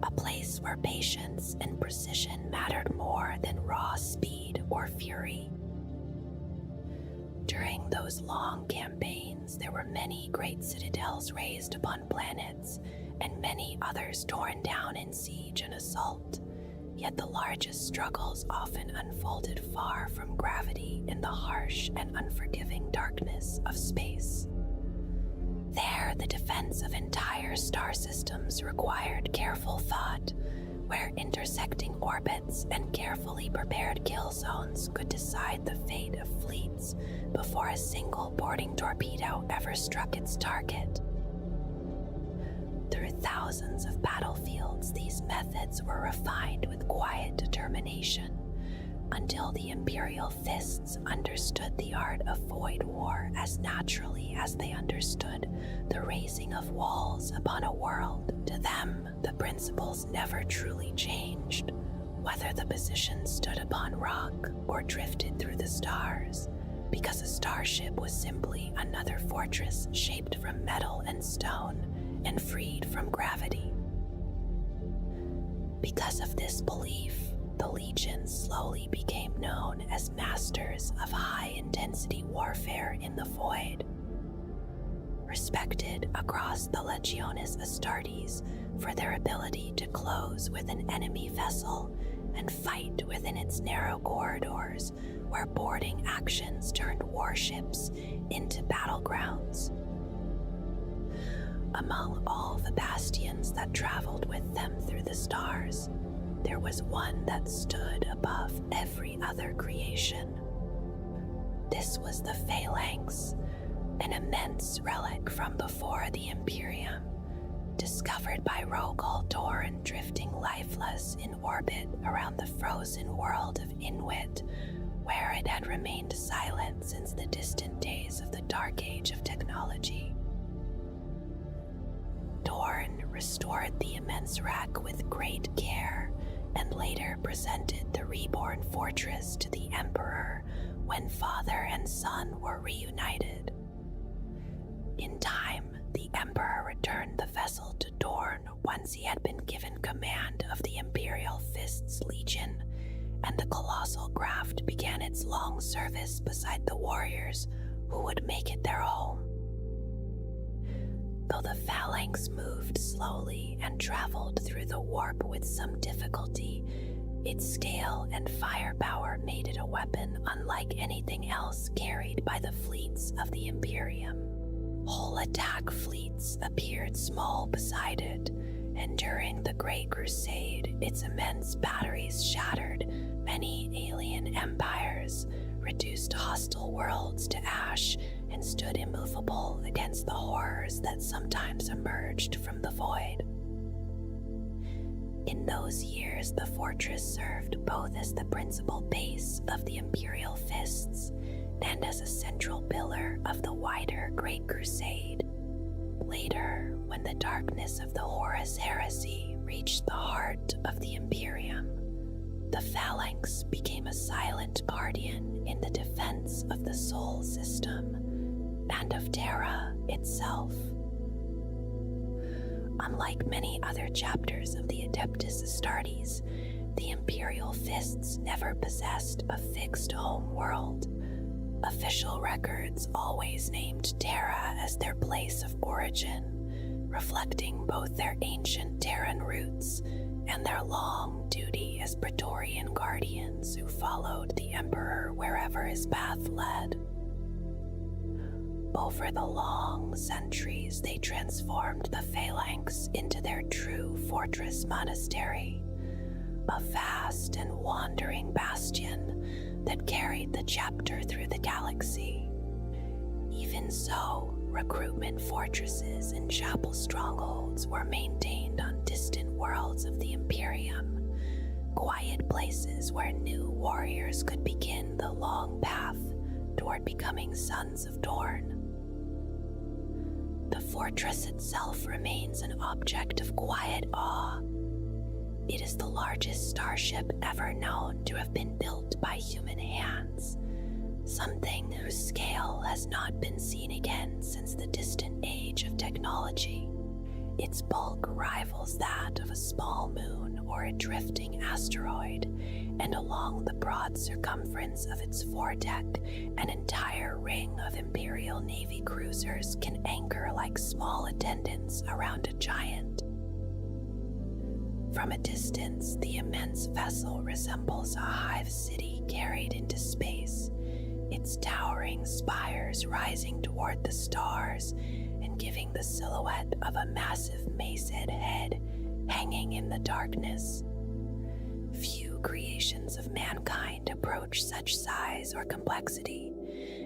a place where patience and precision mattered more than raw speed or fury. During those long campaigns, there were many great citadels raised upon planets, and many others torn down in siege and assault. Yet the largest struggles often unfolded far from gravity in the harsh and unforgiving darkness of space. There, the defense of entire star systems required careful thought, where intersecting orbits and carefully prepared kill zones could decide the fate of fleets before a single boarding torpedo ever struck its target. Through thousands of battlefields, these methods were refined with quiet determination, until the Imperial Fists understood the art of void war as naturally as they understood the raising of walls upon a world. To them, the principles never truly changed, whether the position stood upon rock or drifted through the stars, because a starship was simply another fortress shaped from metal and stone and freed from gravity. Because of this belief, the legions slowly became known as masters of high-intensity warfare in the void, respected across the Legiones Astartes for their ability to close with an enemy vessel and fight within its narrow corridors where boarding actions turned warships into battlegrounds. Among all the bastions that traveled with them through the stars, there was one that stood above every other creation. This was the Phalanx, an immense relic from before the Imperium, discovered by Rogol Dorn drifting lifeless in orbit around the frozen world of Inwit, where it had remained silent since the distant days of the Dark Age of technology. Dorn restored the immense wreck with great care, and later presented the reborn fortress to the Emperor when father and son were reunited. In time, the Emperor returned the vessel to Dorn once he had been given command of the Imperial Fists Legion, and the colossal craft began its long service beside the warriors who would make it their home. Though the Phalanx moved slowly and traveled through the warp with some difficulty, its scale and firepower made it a weapon unlike anything else carried by the fleets of the Imperium. Whole attack fleets appeared small beside it, and during the Great Crusade, its immense batteries shattered many alien empires, reduced hostile worlds to ash, and stood immovable against the horrors that sometimes emerged from the void. In those years, the fortress served both as the principal base of the Imperial Fists and as a central pillar of the wider Great Crusade. Later, when the darkness of the Horus Heresy reached the heart of the Imperium, the Phalanx became a silent guardian in the defense of the Sol system and of Terra itself. Unlike many other chapters of the Adeptus Astartes, the Imperial Fists never possessed a fixed home world. Official records always named Terra as their place of origin, reflecting both their ancient Terran roots and their long duty as Praetorian guardians who followed the Emperor wherever his path led. Over the long centuries, they transformed the Phalanx into their true fortress monastery, a vast and wandering bastion that carried the chapter through the galaxy. Even so, recruitment fortresses and chapel strongholds were maintained on distant worlds of the Imperium, quiet places where new warriors could begin the long path toward becoming Sons of Dorn. The fortress itself remains an object of quiet awe. It is the largest starship ever known to have been built by human hands, something whose scale has not been seen again since the distant age of technology. Its bulk rivals that of a small moon or a drifting asteroid, and along the broad circumference of its foredeck, an entire ring of Imperial Navy cruisers can anchor like small attendants around a giant. From a distance, the immense vessel resembles a hive city carried into space, its towering spires rising toward the stars and giving the silhouette of a massive mace-head head hanging in the darkness. Few creations of mankind approach such size or complexity,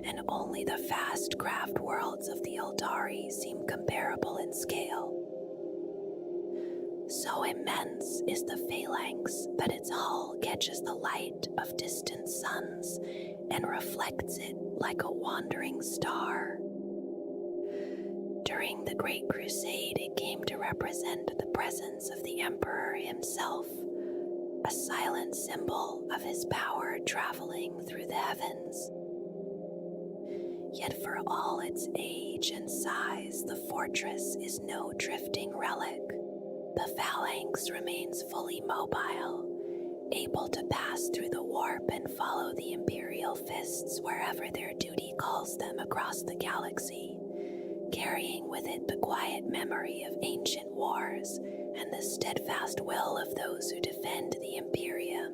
and only the vast craft worlds of the Eldari seem comparable in scale. So immense is the Phalanx that its hull catches the light of distant suns and reflects it like a wandering star. During the Great Crusade, it came to represent the presence of the Emperor himself, a silent symbol of his power traveling through the heavens. Yet for all its age and size, the fortress is no drifting relic. The Phalanx remains fully mobile, able to pass through the warp and follow the Imperial fists wherever their duty calls them across the galaxy, carrying with it the quiet memory of ancient wars and the steadfast will of those who defend the Imperium.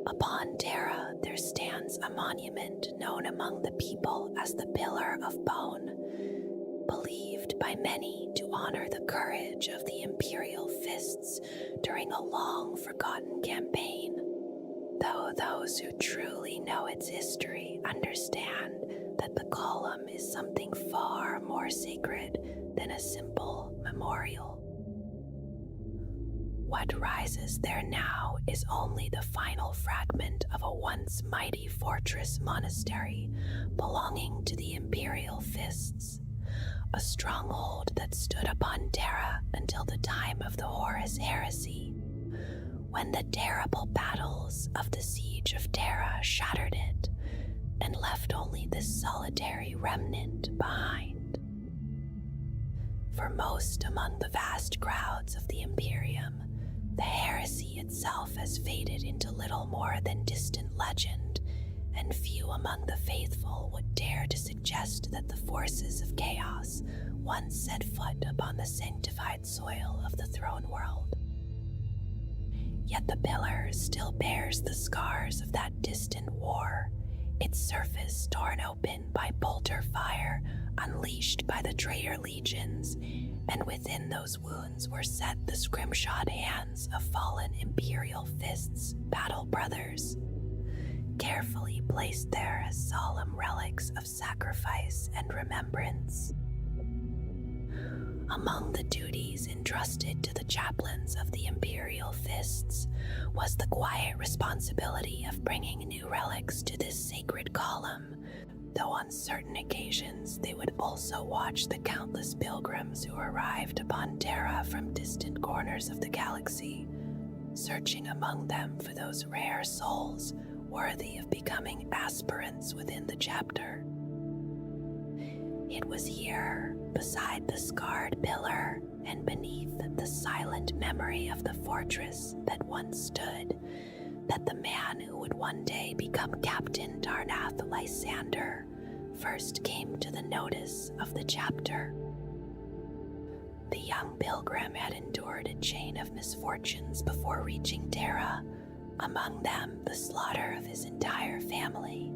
Upon Terra, there stands a monument known among the people as the Pillar of Bone, believed by many to honor the courage of the Imperial fists during a long-forgotten campaign, though those who truly know its history understand that the column is something far more sacred than a simple memorial. What rises there now is only the final fragment of a once mighty fortress monastery belonging to the Imperial fists, a stronghold that stood upon Terra until the time of the Horus Heresy, when the terrible battles of the Siege of Terra shattered it and left only this solitary remnant behind. For most among the vast crowds of the Imperium, the heresy itself has faded into little more than distant legend, and few among the faithful would dare to suggest that the forces of chaos once set foot upon the sanctified soil of the throne world. Yet the pillar still bears the scars of that distant war, its surface torn open by bolter fire unleashed by the traitor legions, and within those wounds were set the scrimshod hands of fallen Imperial fists, battle brothers, carefully placed there as solemn relics of sacrifice and remembrance. Among the duties entrusted to the chaplains of the Imperial fists was the quiet responsibility of bringing new relics to this sacred column, though on certain occasions they would also watch the countless pilgrims who arrived upon Terra from distant corners of the galaxy, searching among them for those rare souls worthy of becoming aspirants within the chapter. It was here, beside the scarred pillar and beneath the silent memory of the fortress that once stood, that the man who would one day become Captain Darnath Lysander first came to the notice of the chapter. The young pilgrim had endured a chain of misfortunes before reaching Terra, among them the slaughter of his entire family,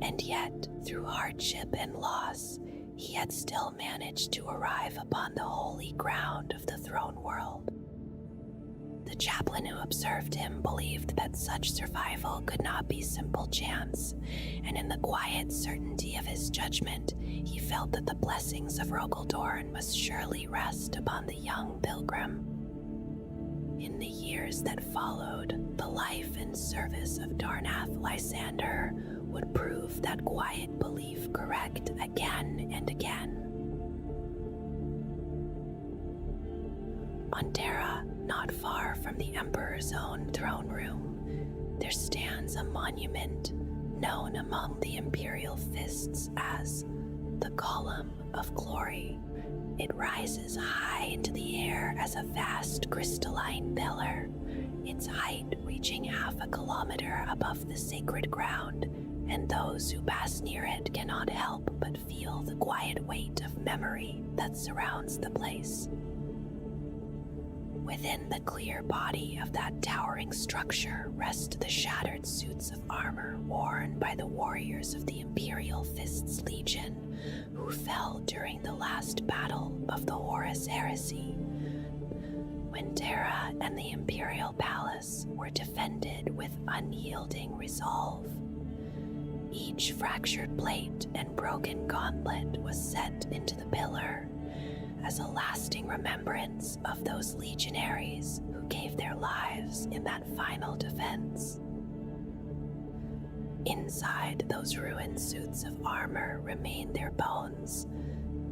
And yet, through hardship and loss, he had still managed to arrive upon the holy ground of the throne world. The chaplain who observed him believed that such survival could not be simple chance, and in the quiet certainty of his judgment, he felt that the blessings of Rogaldorn must surely rest upon the young pilgrim. In the years that followed, the life and service of Darnath Lysander would prove that quiet belief correct again and again. On Terra, not far from the Emperor's own throne room, there stands a monument known among the Imperial Fists as the Column of Glory. It rises high into the air as a vast crystalline pillar, its height reaching half a kilometer above the sacred ground, and those who pass near it cannot help but feel the quiet weight of memory that surrounds the place. Within the clear body of that towering structure rest the shattered suits of armor worn by the warriors of the Imperial Fists Legion, who fell during the last battle of the Horus Heresy, when Terra and the Imperial Palace were defended with unyielding resolve. Each fractured plate and broken gauntlet was set into the pillar as a lasting remembrance of those legionaries who gave their lives in that final defense. Inside those ruined suits of armor remain their bones,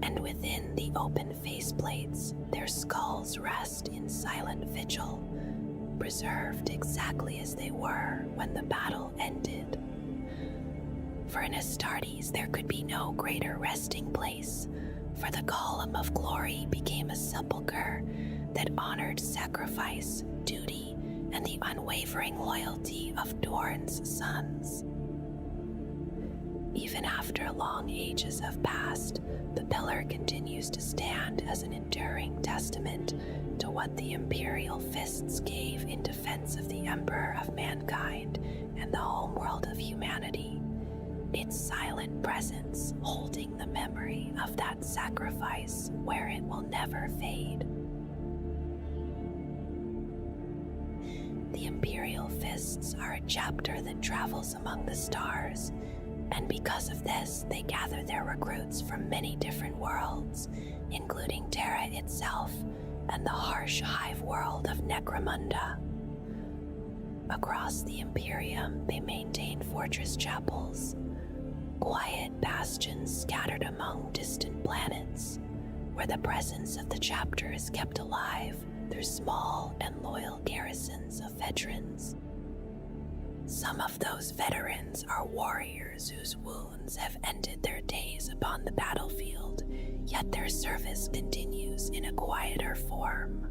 and within the open faceplates their skulls rest in silent vigil, preserved exactly as they were when the battle ended. For an Astartes there could be no greater resting place, for the Column of Glory became a sepulchre that honored sacrifice, duty, and the unwavering loyalty of Dorn's sons. Even after long ages have passed, the pillar continues to stand as an enduring testament to what the Imperial Fists gave in defense of the Emperor of mankind and the homeworld of humanity. Its silent presence holding the memory of that sacrifice where it will never fade. The Imperial Fists are a chapter that travels among the stars, and because of this, they gather their recruits from many different worlds, including Terra itself and the harsh hive world of Necromunda. Across the Imperium, they maintain fortress chapels, quiet bastions scattered among distant planets, where the presence of the chapter is kept alive through small and loyal garrisons of veterans. Some of those veterans are warriors whose wounds have ended their days upon the battlefield, yet their service continues in a quieter form.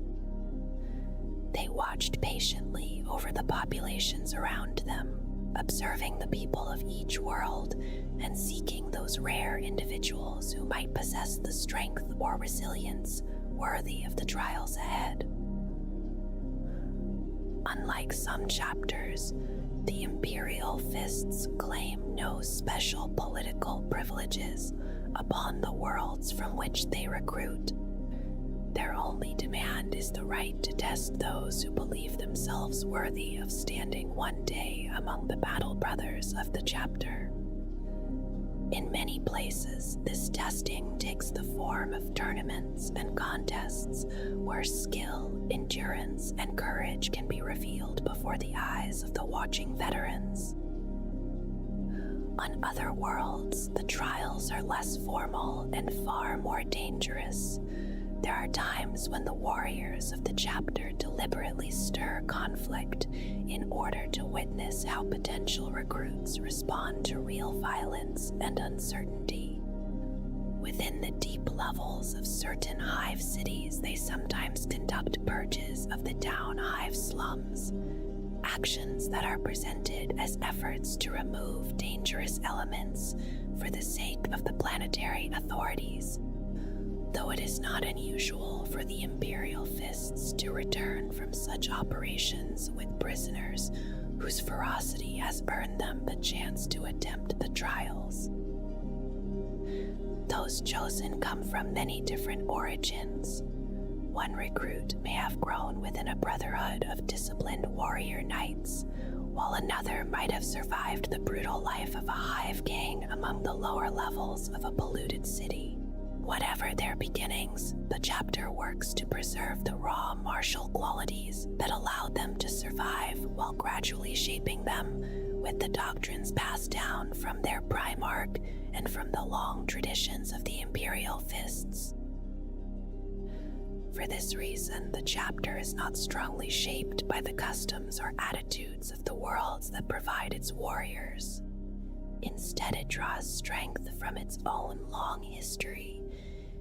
They watched patiently over the populations around them, observing the people of each world and seeking those rare individuals who might possess the strength or resilience worthy of the trials ahead. Unlike some chapters, the Imperial Fists claim no special political privileges upon the worlds from which they recruit. Their only demand is the right to test those who believe themselves worthy of standing one day among the battle brothers of the chapter. In many places, this testing takes the form of tournaments and contests where skill, endurance, and courage can be revealed before the eyes of the watching veterans. On other worlds, the trials are less formal and far more dangerous. There are times when the warriors of the chapter deliberately stir conflict in order to witness how potential recruits respond to real violence and uncertainty. Within the deep levels of certain hive cities, they sometimes conduct purges of the down hive slums, actions that are presented as efforts to remove dangerous elements for the sake of the planetary authorities. Though it is not unusual for the Imperial Fists to return from such operations with prisoners whose ferocity has earned them the chance to attempt the trials. Those chosen come from many different origins. One recruit may have grown within a brotherhood of disciplined warrior knights, while another might have survived the brutal life of a hive gang among the lower levels of a polluted city. Whatever their beginnings, the chapter works to preserve the raw martial qualities that allowed them to survive while gradually shaping them with the doctrines passed down from their Primarch and from the long traditions of the Imperial Fists. For this reason, the chapter is not strongly shaped by the customs or attitudes of the worlds that provide its warriors. Instead, it draws strength from its own long history,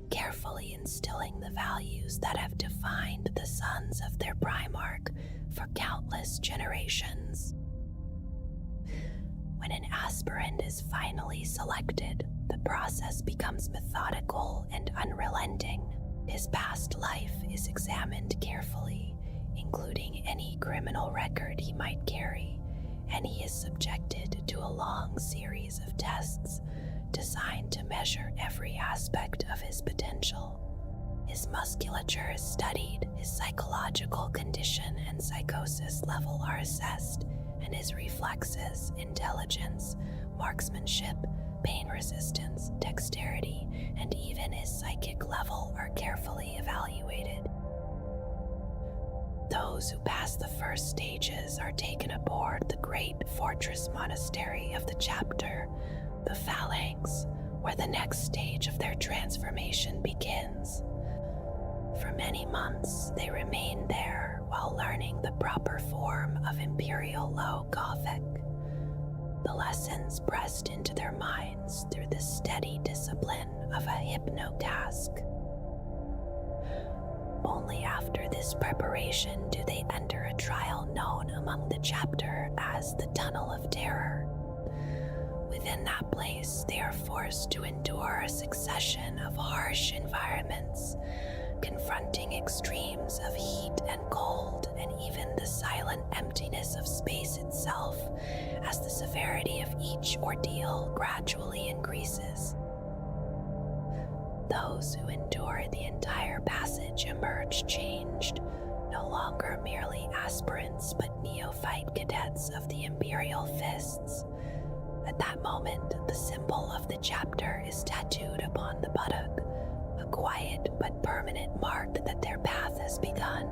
carefully instilling the values that have defined the sons of their Primarch for countless generations. When an aspirant is finally selected, the process becomes methodical and unrelenting. His past life is examined carefully, including any criminal record he might carry, and he is subjected to a long series of tests designed to measure every aspect of his potential. His musculature is studied, his psychological condition and psychosis level are assessed, and his reflexes, intelligence, marksmanship, pain resistance, dexterity, and even his psychic level are carefully evaluated. Those who pass the first stages are taken aboard the great fortress monastery of the chapter, the Phalanx, where the next stage of their transformation begins. For many months, they remain there while learning the proper form of Imperial Low Gothic. The lessons pressed into their minds through the steady discipline of a hypnotask. Only after this preparation do they enter a trial known among the chapter as the Tunnel of Terror. Within that place, they are forced to endure a succession of harsh environments, confronting extremes of heat and cold, and even the silent emptiness of space itself, as the severity of each ordeal gradually increases. Those who endure the entire passage emerge changed, no longer merely aspirants but neophyte cadets of the Imperial Fists. At that moment, the symbol of the chapter is tattooed upon the buttock, a quiet but permanent mark that their path has begun.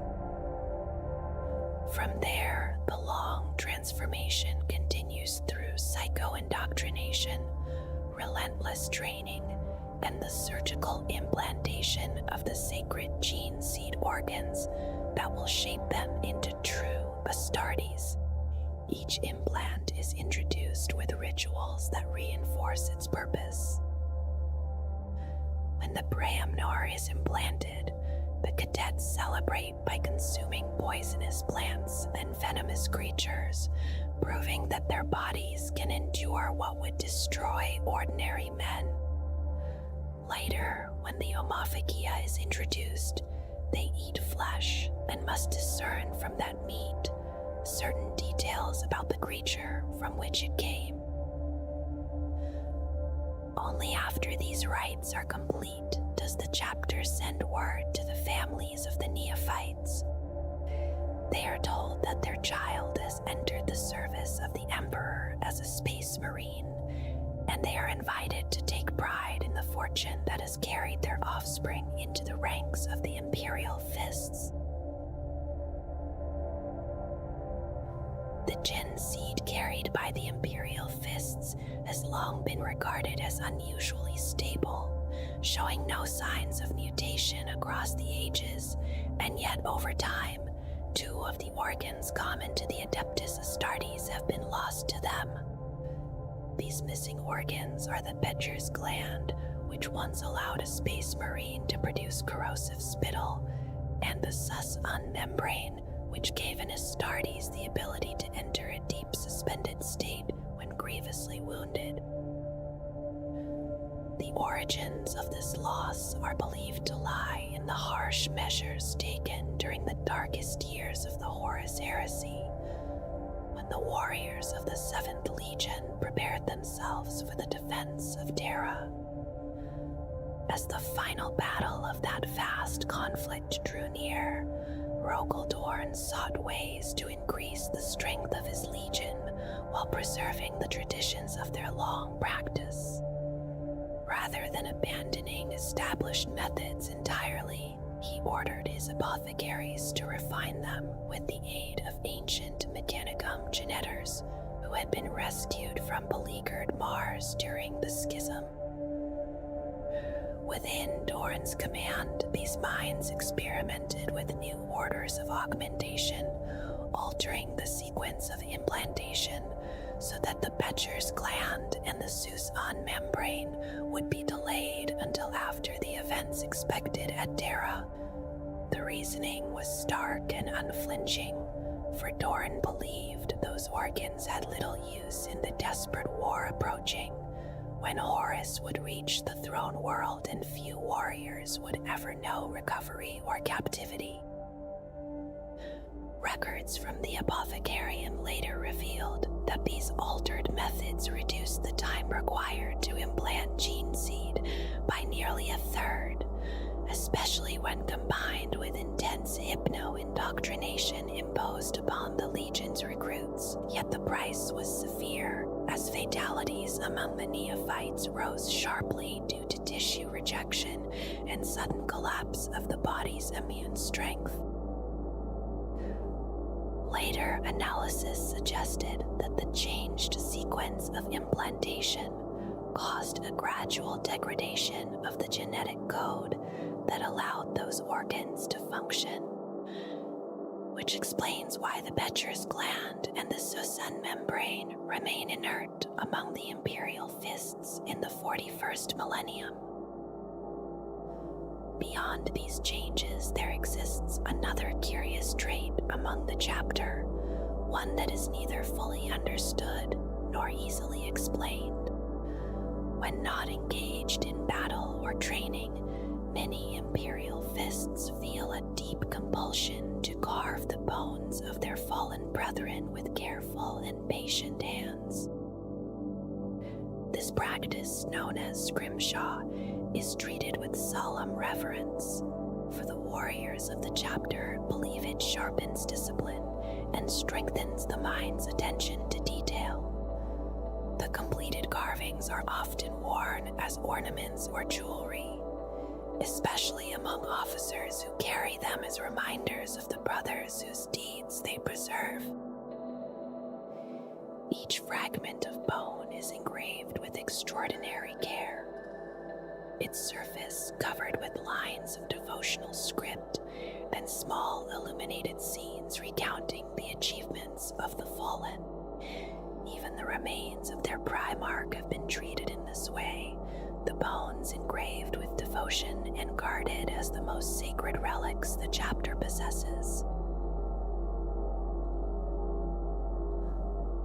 From there, the long transformation continues through psycho-indoctrination, relentless training, and the surgical implantation of the sacred gene seed organs that will shape them into true Astartes. Each implant is introduced with rituals that reinforce its purpose. When the Brahamnor is implanted, the cadets celebrate by consuming poisonous plants and venomous creatures, proving that their bodies can endure what would destroy ordinary men. Later, when the Omophagia is introduced, they eat flesh and must discern from that meat certain details about the creature from which it came. Only after these rites are complete does the chapter send word to the families of the neophytes. They are told that their child has entered the service of the Emperor as a space marine, and they are invited to take pride in the fortune that has carried their offspring into the ranks of the Imperial Fists. The Jinn seed carried by the Imperial Fists has long been regarded as unusually stable, showing no signs of mutation across the ages, and yet over time, 2 of the organs common to the Adeptus Astartes have been lost to them. These missing organs are the Becher's gland, which once allowed a space marine to produce corrosive spittle, and the sus-un membrane, which gave an Astartes the ability to enter a deep suspended state when grievously wounded. The origins of this loss are believed to lie in the harsh measures taken during the darkest years of the Horus Heresy, when the warriors of the 7th Legion prepared themselves for the defense of Terra. As the final battle of that vast conflict drew near, Rogal sought ways to increase the strength of his legion while preserving the traditions of their long practice. Rather than abandoning established methods entirely, he ordered his apothecaries to refine them with the aid of ancient Mechanicum geneters who had been rescued from beleaguered Mars during the Schism. Within Doran's command, these minds experimented with new orders of augmentation, altering the sequence of implantation so that the Becher's gland and the Susan membrane would be delayed until after the events expected at Terra. The reasoning was stark and unflinching, for Doran believed those organs had little use in the desperate war approaching, when Horus would reach the throne world and few warriors would ever know recovery or captivity. Records from the Apothecarium later revealed that these altered methods reduced the time required to implant gene seed by nearly a third, especially when combined with intense hypno-indoctrination imposed upon the Legion's recruits. Yet the price was severe, as fatalities among the neophytes rose sharply due to tissue rejection and sudden collapse of the body's immune strength. Later analysis suggested that the changed sequence of implantation caused a gradual degradation of the genetic code that allowed those organs to function, which explains why the Becher's gland and the Susan membrane remain inert among the Imperial Fists in the 41st millennium. Beyond these changes, there exists another curious trait among the chapter, one that is neither fully understood nor easily explained. When not engaged in battle or training, many Imperial Fists feel a deep compulsion to carve the bones of their fallen brethren with careful and patient hands. This practice, known as scrimshaw, is treated with solemn reverence, for the warriors of the chapter believe it sharpens discipline and strengthens the mind's attention to detail. The completed carvings are often worn as ornaments or jewelry, especially among officers who carry them as reminders of the brothers whose deeds they preserve. Each fragment of bone is engraved with extraordinary care, its surface covered with lines of devotional script and small illuminated scenes recounting the achievements of the fallen. Even the remains of their Primarch have been treated in this way, the bones engraved with devotion and guarded as the most sacred relics the chapter possesses.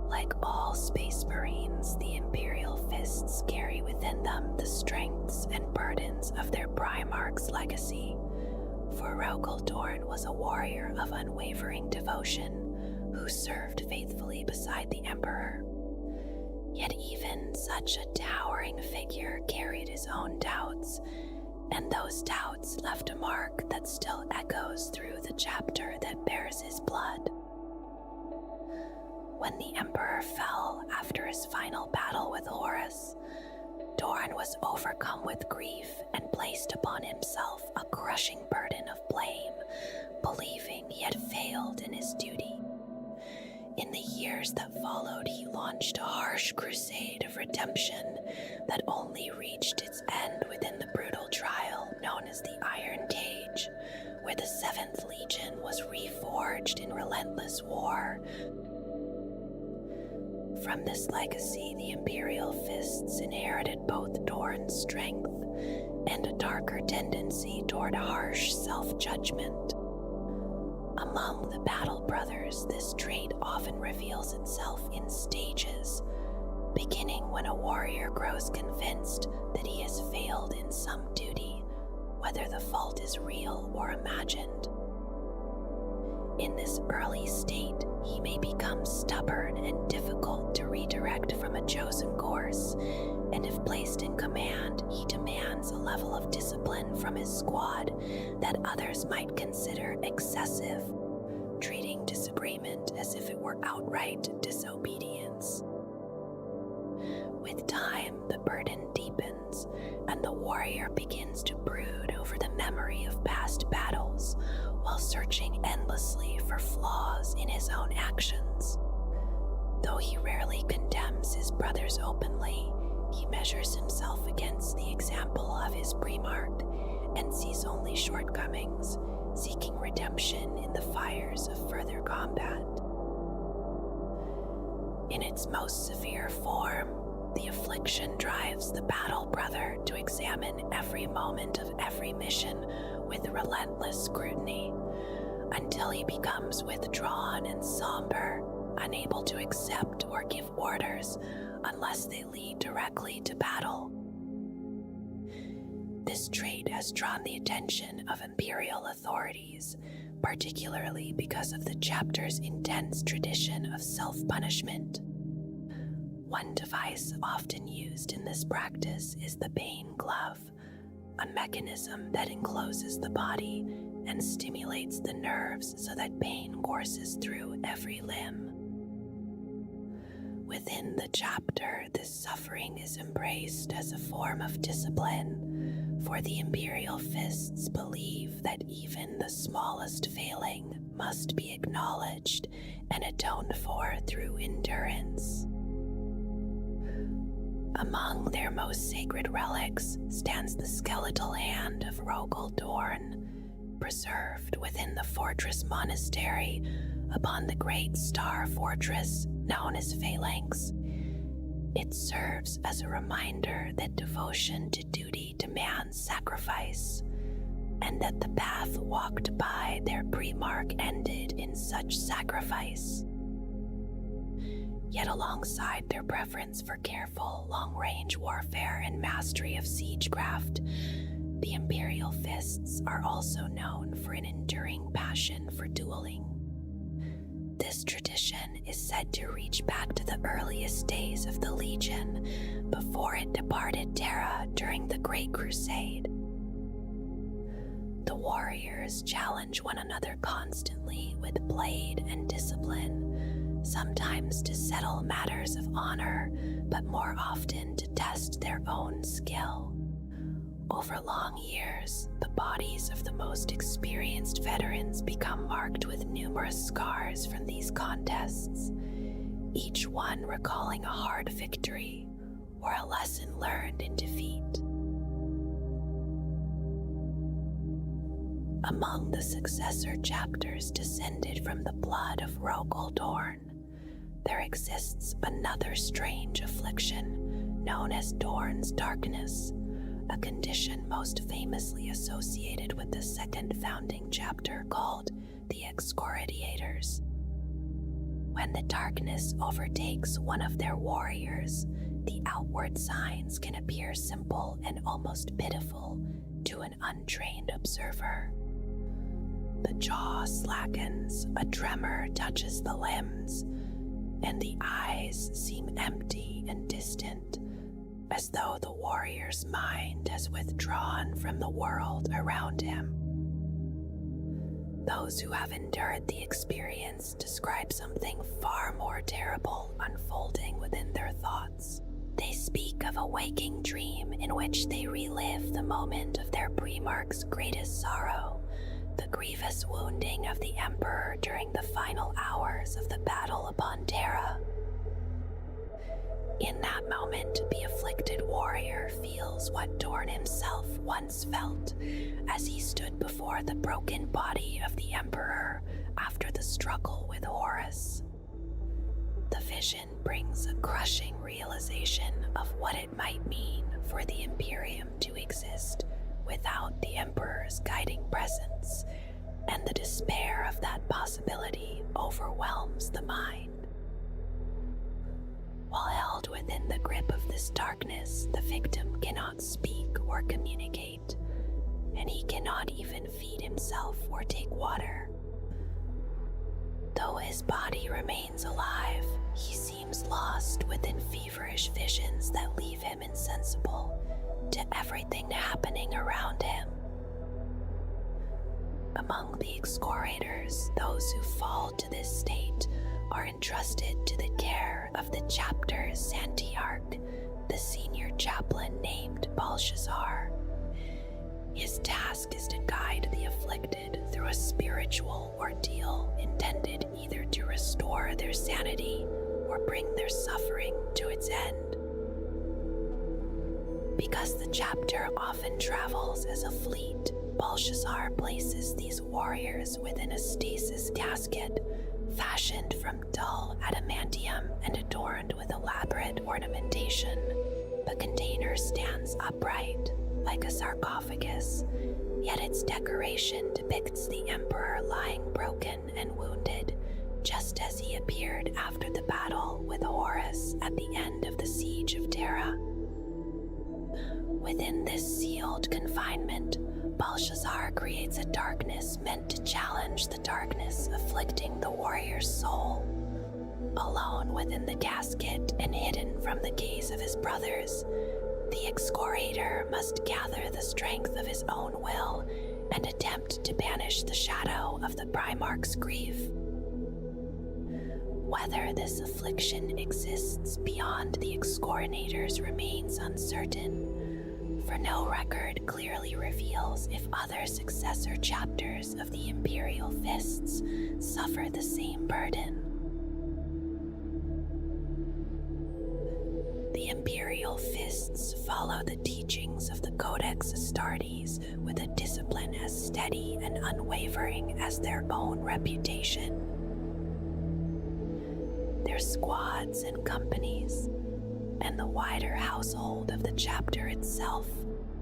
Like all Space Marines, the Imperial Fists carry within them the strengths and burdens of their Primarch's legacy, for Rogal was a warrior of unwavering devotion who served faithfully beside the Emperor. Yet even such a towering figure carried his own doubts, and those doubts left a mark that still echoes through the chapter that bears his blood. When the Emperor fell after his final battle with Horus, Doran was overcome with grief and placed upon himself a crushing burden of blame, believing he had failed in his duty. In the years that followed, he launched a harsh crusade of redemption that only reached its end within the brutal trial known as the Iron Cage, where the 7th Legion was reforged in relentless war. From this legacy, the Imperial Fists inherited both Doran's strength and a darker tendency toward harsh self-judgment. Among the Battle Brothers, this trait often reveals itself in stages, beginning when a warrior grows convinced that he has failed in some duty, whether the fault is real or imagined. In this early state, he may become stubborn and difficult to redirect from a chosen course, and if placed in command, he demands a level of discipline from his squad that others might consider excessive, treating disagreement as if it were outright disobedience. With time, the burden deepens, and the warrior begins to brood over the memory of past battles while searching endlessly for flaws in his own actions. Though he rarely condemns his brothers openly, he measures himself against the example of his Primarch and sees only shortcomings, seeking redemption in the fires of further combat. In its most severe form, the affliction drives the battle brother to examine every moment of every mission with relentless scrutiny, until he becomes withdrawn and somber, unable to accept or give orders unless they lead directly to battle. This trait has drawn the attention of Imperial authorities, particularly because of the chapter's intense tradition of self-punishment. One device often used in this practice is the pain glove, a mechanism that encloses the body and stimulates the nerves so that pain courses through every limb. Within the chapter, this suffering is embraced as a form of discipline, for the Imperial Fists believe that even the smallest failing must be acknowledged and atoned for through endurance. Among their most sacred relics stands the skeletal hand of Rogel Dorn, preserved within the fortress monastery upon the great star fortress known as Phalanx. It serves as a reminder that devotion to duty demands sacrifice, and that the path walked by their Primarch ended in such sacrifice. Yet alongside their preference for careful, long-range warfare and mastery of siegecraft, the Imperial Fists are also known for an enduring passion for dueling. This tradition is said to reach back to the earliest days of the Legion, before it departed Terra during the Great Crusade. The warriors challenge one another constantly with blade and discipline, sometimes to settle matters of honor, but more often to test their own skill. Over long years, the bodies of the most experienced veterans become marked with numerous scars from these contests, each one recalling a hard victory or a lesson learned in defeat. Among the successor chapters descended from the blood of Rogel Dorn, there exists another strange affliction known as Dorn's Darkness, a condition most famously associated with the second founding chapter called the Excoriators. When the darkness overtakes one of their warriors, the outward signs can appear simple and almost pitiful to an untrained observer. The jaw slackens, a tremor touches the limbs, and the eyes seem empty and distant, as though the warrior's mind has withdrawn from the world around him. Those who have endured the experience describe something far more terrible unfolding within their thoughts. They speak of a waking dream in which they relive the moment of their Primarch's greatest sorrow, the grievous wounding of the Emperor during the final hours of the battle upon Terra. In that moment, the afflicted warrior feels what Dorn himself once felt as he stood before the broken body of the Emperor after the struggle with Horus. The vision brings a crushing realization of what it might mean for the Imperium to exist without the Emperor's guiding presence, and the despair of that possibility overwhelms the mind. While held within the grip of this darkness, the victim cannot speak or communicate, and he cannot even feed himself or take water. Though his body remains alive, he seems lost within feverish visions that leave him insensible to everything happening around him. Among the excorators, those who fall to this state are entrusted to the care of the chapter's Santiarch, the senior chaplain named Belshazzar. His task is to guide the afflicted through a spiritual ordeal intended either to restore their sanity or bring their suffering to its end. Because the chapter often travels as a fleet, Belshazzar places these warriors within a stasis casket fashioned from dull adamantium and adorned with elaborate ornamentation. The container stands upright, like a sarcophagus, yet its decoration depicts the emperor lying broken and wounded, just as he appeared after the battle with Horus at the end of the siege of Terra. Within this sealed confinement, Belshazzar creates a darkness meant to challenge the darkness afflicting the warrior's soul. Alone within the casket and hidden from the gaze of his brothers, the excoriator must gather the strength of his own will and attempt to banish the shadow of the Primarch's grief. Whether this affliction exists beyond the excorinators remains uncertain, for no record clearly reveals if other successor chapters of the Imperial Fists suffer the same burden. The Imperial Fists follow the teachings of the Codex Astartes with a discipline as steady and unwavering as their own reputation. Their squads and companies, and the wider household of the chapter itself,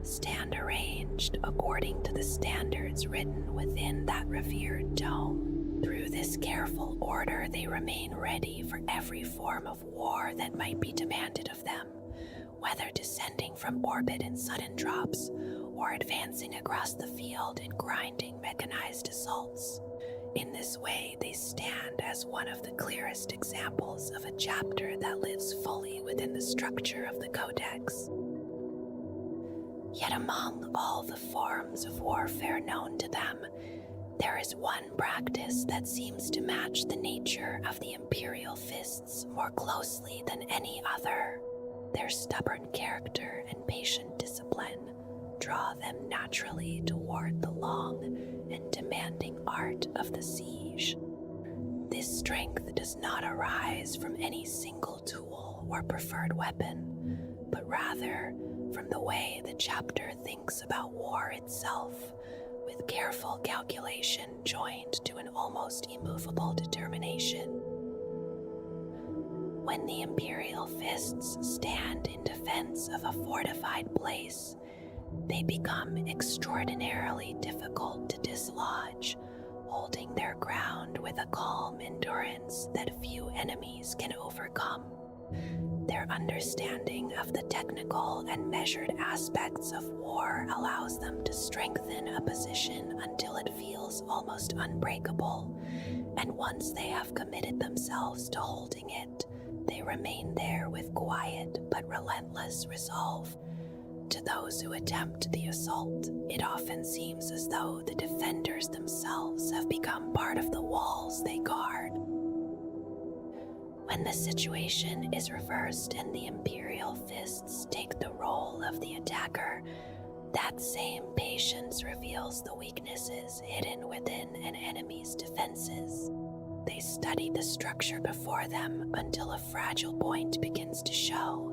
stand arranged according to the standards written within that revered dome. Through this careful order, they remain ready for every form of war that might be demanded of them, whether descending from orbit in sudden drops or advancing across the field in grinding mechanized assaults. In this way, they stand as one of the clearest examples of a chapter that lives fully within the structure of the Codex. Yet among all the forms of warfare known to them, there is one practice that seems to match the nature of the Imperial Fists more closely than any other. Their stubborn character and patient discipline draw them naturally toward the long and demanding art of the siege. This strength does not arise from any single tool or preferred weapon, but rather from the way the chapter thinks about war itself, with careful calculation joined to an almost immovable determination. When the Imperial Fists stand in defense of a fortified place, they become extraordinarily difficult to dislodge, holding their ground with a calm endurance that few enemies can overcome. Their understanding of the technical and measured aspects of war allows them to strengthen a position until it feels almost unbreakable, and once they have committed themselves to holding it, they remain there with quiet but relentless resolve. To those who attempt the assault, it often seems as though the defenders themselves have become part of the walls they guard. When the situation is reversed and the Imperial Fists take the role of the attacker, that same patience reveals the weaknesses hidden within an enemy's defenses. They study the structure before them until a fragile point begins to show,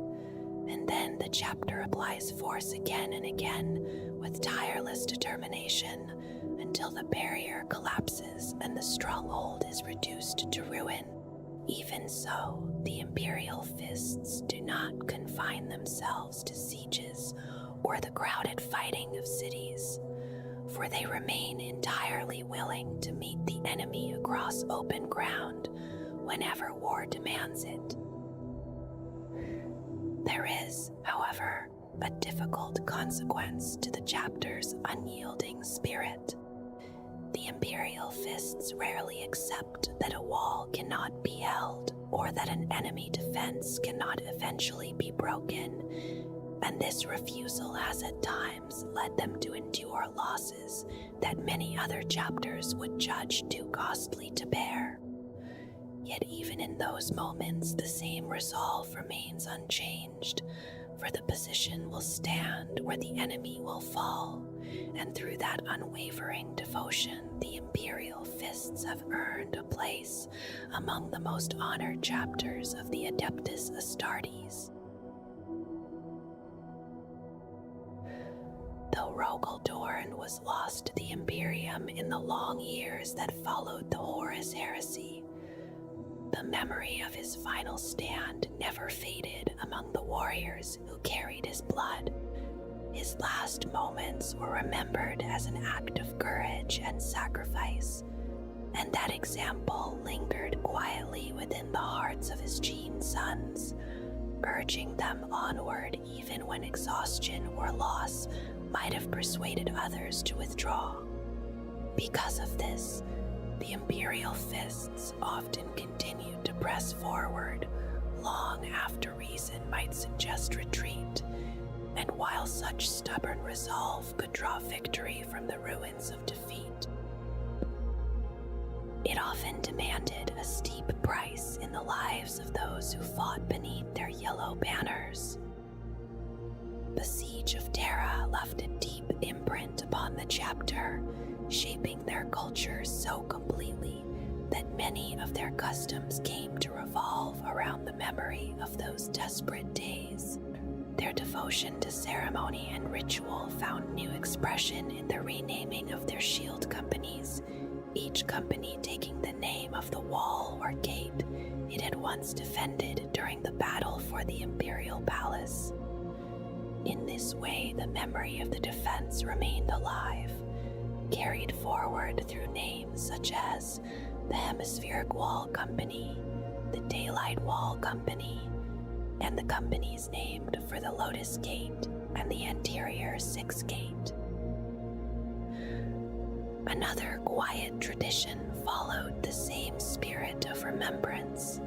and then the chapter applies force again and again with tireless determination until the barrier collapses and the stronghold is reduced to ruin. Even so, the Imperial Fists do not confine themselves to sieges or the crowded fighting of cities, for they remain entirely willing to meet the enemy across open ground whenever war demands it. There is, however, a difficult consequence to the chapter's unyielding spirit. The Imperial Fists rarely accept that a wall cannot be held or that an enemy defense cannot eventually be broken, and this refusal has at times led them to endure losses that many other chapters would judge too costly to bear. Yet even in those moments, the same resolve remains unchanged, for the position will stand where the enemy will fall, and through that unwavering devotion, the Imperial Fists have earned a place among the most honored chapters of the Adeptus Astartes. Though Rogel Dorn was lost to the Imperium in the long years that followed the Horus Heresy, the memory of his final stand never faded among the warriors who carried his blood. His last moments were remembered as an act of courage and sacrifice, and that example lingered quietly within the hearts of his Gene sons, urging them onward even when exhaustion or loss might have persuaded others to withdraw. Because of this, the Imperial Fists often continued to press forward long after reason might suggest retreat, and while such stubborn resolve could draw victory from the ruins of defeat, it often demanded a steep price in the lives of those who fought beneath their yellow banners. The Siege of Terra left a deep imprint upon the chapter, shaping their culture so completely that many of their customs came to revolve around the memory of those desperate days. Their devotion to ceremony and ritual found new expression in the renaming of their shield companies, each company taking the name of the wall or gate it had once defended during the battle for the Imperial Palace. In this way, the memory of the defense remained alive, carried forward through names such as the Hemispheric Wall Company, the Daylight Wall Company, and the companies named for the Lotus Gate and the Anterior Six Gate. Another quiet tradition followed the same spirit of remembrance.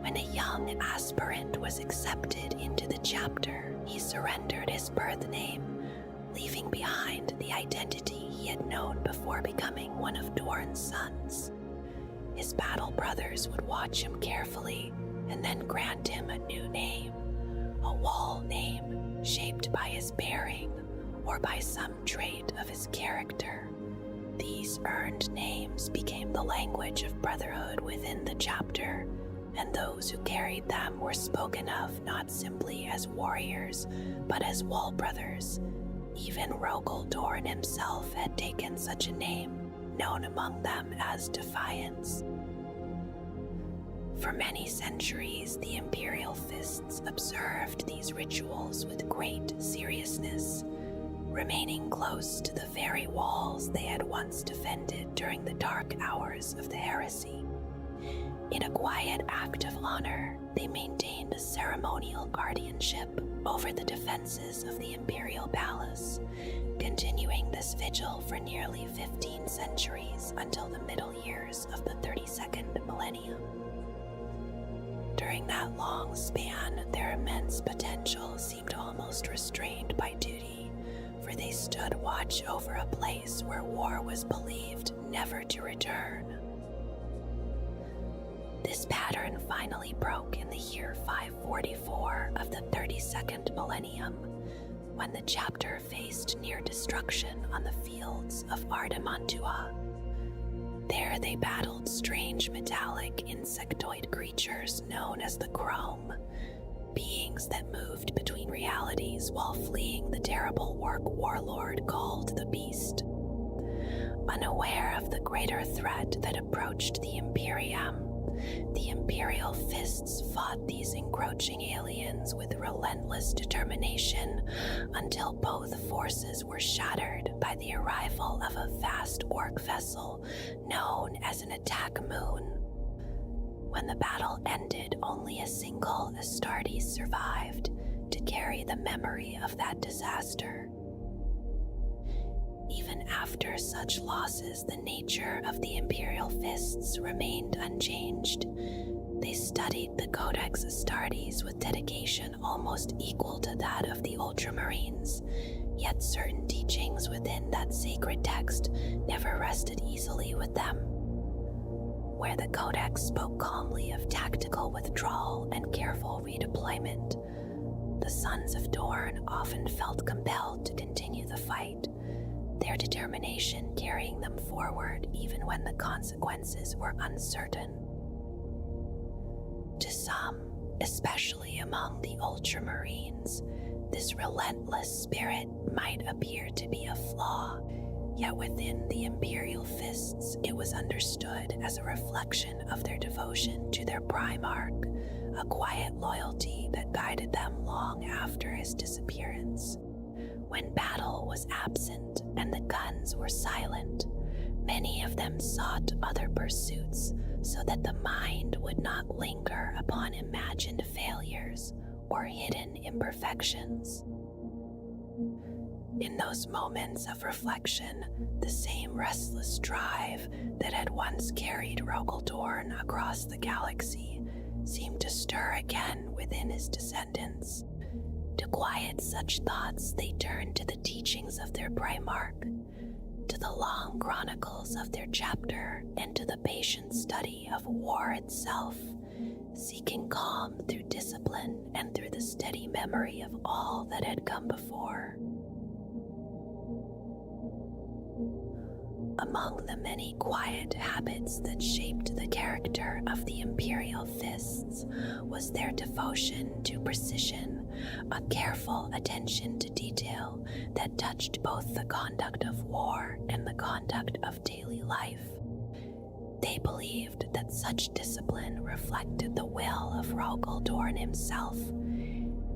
When a young aspirant was accepted into the chapter, he surrendered his birth name, leaving behind the identity he had known before becoming one of Dorn's sons. His battle brothers would watch him carefully and then grant him a new name, a wall name shaped by his bearing or by some trait of his character. These earned names became the language of brotherhood within the chapter, and those who carried them were spoken of not simply as warriors, but as wall brothers. Even Rogel Dorn himself had taken such a name, known among them as Defiance. For many centuries, the Imperial Fists observed these rituals with great seriousness, remaining close to the very walls they had once defended during the dark hours of the heresy. In a quiet act of honor, they maintained a ceremonial guardianship over the defenses of the Imperial Palace, continuing this vigil for nearly 15 centuries until the middle years of the 32nd millennium. During that long span, their immense potential seemed almost restrained by duty, for they stood watch over a place where war was believed never to return. This pattern finally broke in the year 544 of the 32nd millennium, when the chapter faced near destruction on the fields of Ardemantua. There they battled strange metallic insectoid creatures known as the Chrome, beings that moved between realities while fleeing the terrible orc warlord called the Beast. Unaware of the greater threat that approached the Imperium, the Imperial Fists fought these encroaching aliens with relentless determination until both forces were shattered by the arrival of a vast orc vessel known as an attack moon. When the battle ended, only a single Astartes survived to carry the memory of that disaster. Even after such losses, the nature of the Imperial Fists remained unchanged. They studied the Codex Astartes with dedication almost equal to that of the Ultramarines, yet certain teachings within that sacred text never rested easily with them. Where the Codex spoke calmly of tactical withdrawal and careful redeployment, the Sons of Dorn often felt compelled to continue the fight, their determination carrying them forward even when the consequences were uncertain. To some, especially among the Ultramarines, this relentless spirit might appear to be a flaw, yet within the Imperial Fists it was understood as a reflection of their devotion to their Primarch, a quiet loyalty that guided them long after his disappearance. When battle was absent and the guns were silent, many of them sought other pursuits so that the mind would not linger upon imagined failures or hidden imperfections. In those moments of reflection, the same restless drive that had once carried Rogel Dorn across the galaxy seemed to stir again within his descendants. To quiet such thoughts, they turned to the teachings of their Primarch, to the long chronicles of their chapter, and to the patient study of war itself, seeking calm through discipline and through the steady memory of all that had come before. Among the many quiet habits that shaped the character of the Imperial Fists was their devotion to precision, a careful attention to detail that touched both the conduct of war and the conduct of daily life. They believed that such discipline reflected the will of Rogel Dorn himself,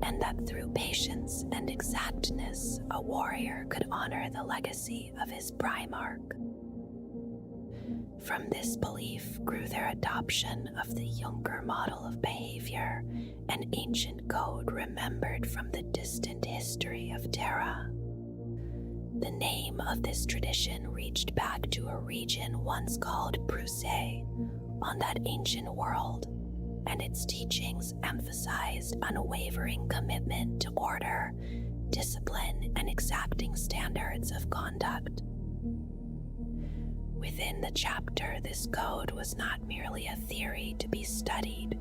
and that through patience and exactness a warrior could honor the legacy of his Primarch. From this belief grew their adoption of the Junker model of behavior, an ancient code remembered from the distant history of Terra. The name of this tradition reached back to a region once called Prusay on that ancient world, and its teachings emphasized unwavering commitment to order, discipline, and exacting standards of conduct. Within the chapter, this code was not merely a theory to be studied.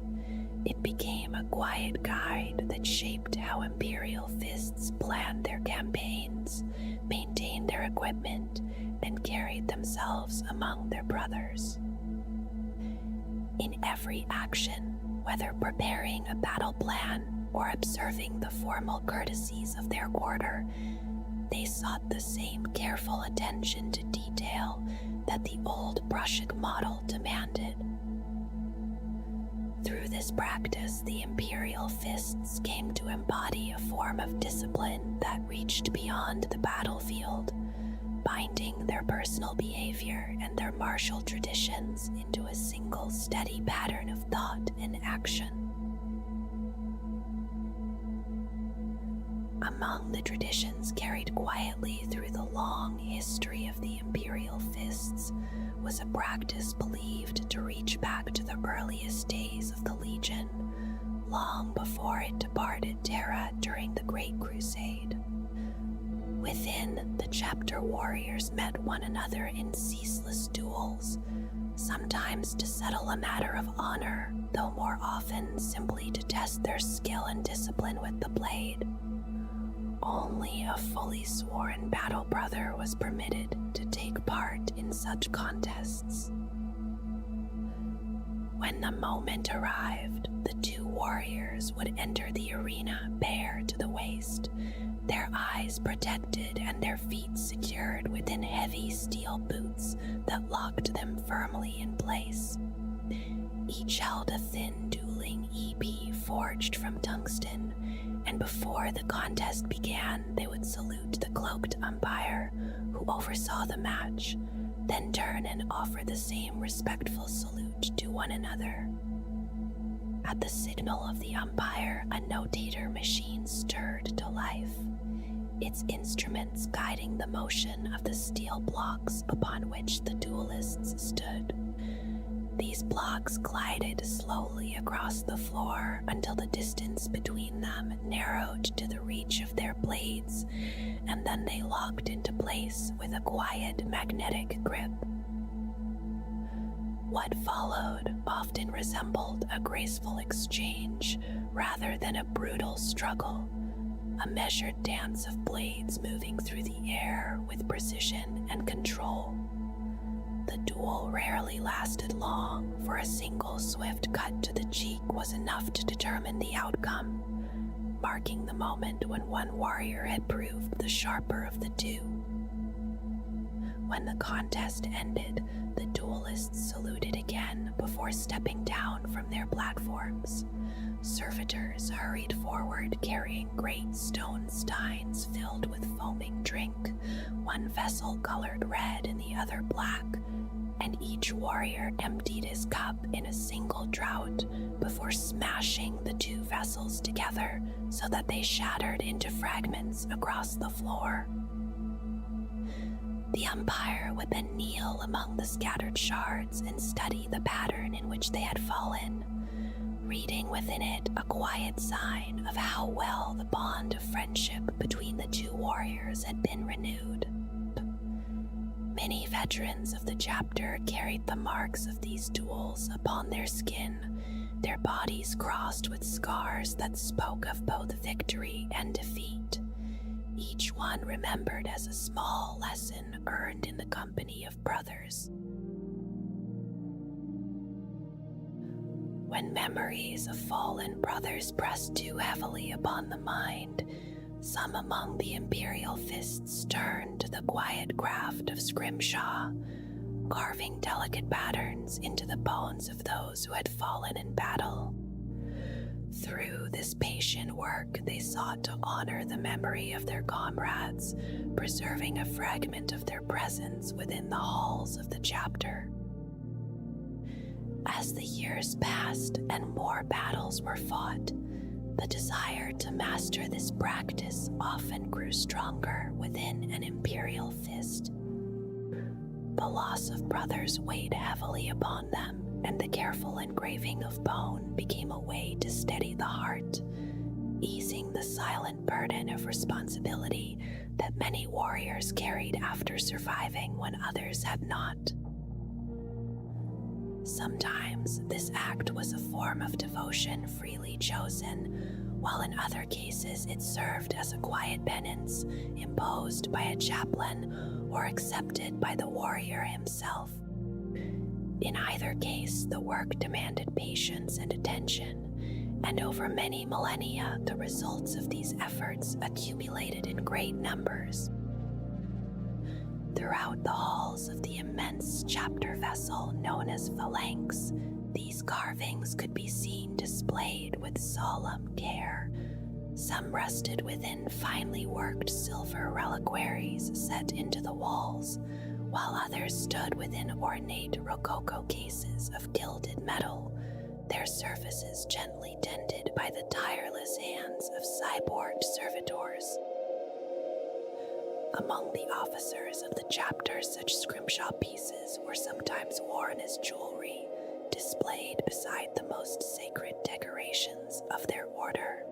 It became a quiet guide that shaped how Imperial Fists planned their campaigns, maintained their equipment, and carried themselves among their brothers. In every action, whether preparing a battle plan or observing the formal courtesies of their order, they sought the same careful attention to detail that the old Prussian model demanded. Through this practice, the Imperial Fists came to embody a form of discipline that reached beyond the battlefield, binding their personal behavior and their martial traditions into a single steady pattern of thought and action. Among the traditions carried quietly through the long history of the Imperial Fists was a practice believed to reach back to the earliest days of the Legion, long before it departed Terra during the Great Crusade. Within, the chapter warriors met one another in ceaseless duels, sometimes to settle a matter of honor, though more often simply to test their skill and discipline with the blade. Only a fully sworn battle brother was permitted to take part in such contests. When the moment arrived, the two warriors would enter the arena bare to the waist, their eyes protected and their feet secured within heavy steel boots that locked them firmly in place. Each held a thin dueling EP forged from tungsten, and before the contest began, they would salute the cloaked umpire who oversaw the match, then turn and offer the same respectful salute to one another. At the signal of the umpire, a notator machine stirred to life. its instruments guiding the motion of the steel blocks upon which the duelists stood. These blocks glided slowly across the floor until the distance between them narrowed to the reach of their blades, and then they locked into place with a quiet magnetic grip. What followed often resembled a graceful exchange rather than a brutal struggle, a measured dance of blades moving through the air with precision and control. The duel rarely lasted long, for a single swift cut to the cheek was enough to determine the outcome, marking the moment when one warrior had proved the sharper of the two. When the contest ended, the duelists saluted again before stepping down from their platforms. Servitors hurried forward carrying great stone steins filled with foaming drink, one vessel colored red and the other black, and each warrior emptied his cup in a single draught before smashing the two vessels together so that they shattered into fragments across the floor. The umpire would then kneel among the scattered shards and study the pattern in which they had fallen, reading within it a quiet sign of how well the bond of friendship between the two warriors had been renewed. Many veterans of the chapter carried the marks of these duels upon their skin, their bodies crossed with scars that spoke of both victory and defeat, each one remembered as a small lesson earned in the company of brothers. When memories of fallen brothers pressed too heavily upon the mind, some among the Imperial fists turned to the quiet craft of scrimshaw, carving delicate patterns into the bones of those who had fallen in battle. Through this patient work, they sought to honor the memory of their comrades, preserving a fragment of their presence within the halls of the chapter. As the years passed and more battles were fought, the desire to master this practice often grew stronger within an Imperial fist. The loss of brothers weighed heavily upon them, and the careful engraving of bone became a way to steady the heart, easing the silent burden of responsibility that many warriors carried after surviving when others had not. Sometimes this act was a form of devotion freely chosen, while in other cases it served as a quiet penance imposed by a chaplain or accepted by the warrior himself. In either case, the work demanded patience and attention, and over many millennia, the results of these efforts accumulated in great numbers. Throughout the halls of the immense chapter vessel known as phalanx, these carvings could be seen displayed with solemn care. Some rested within finely worked silver reliquaries set into the walls, while others stood within ornate rococo cases of gilded metal, their surfaces gently tended by the tireless hands of cyborged servitors. Among the officers of the chapter, such scrimshaw pieces were sometimes worn as jewelry, displayed beside the most sacred decorations of their order.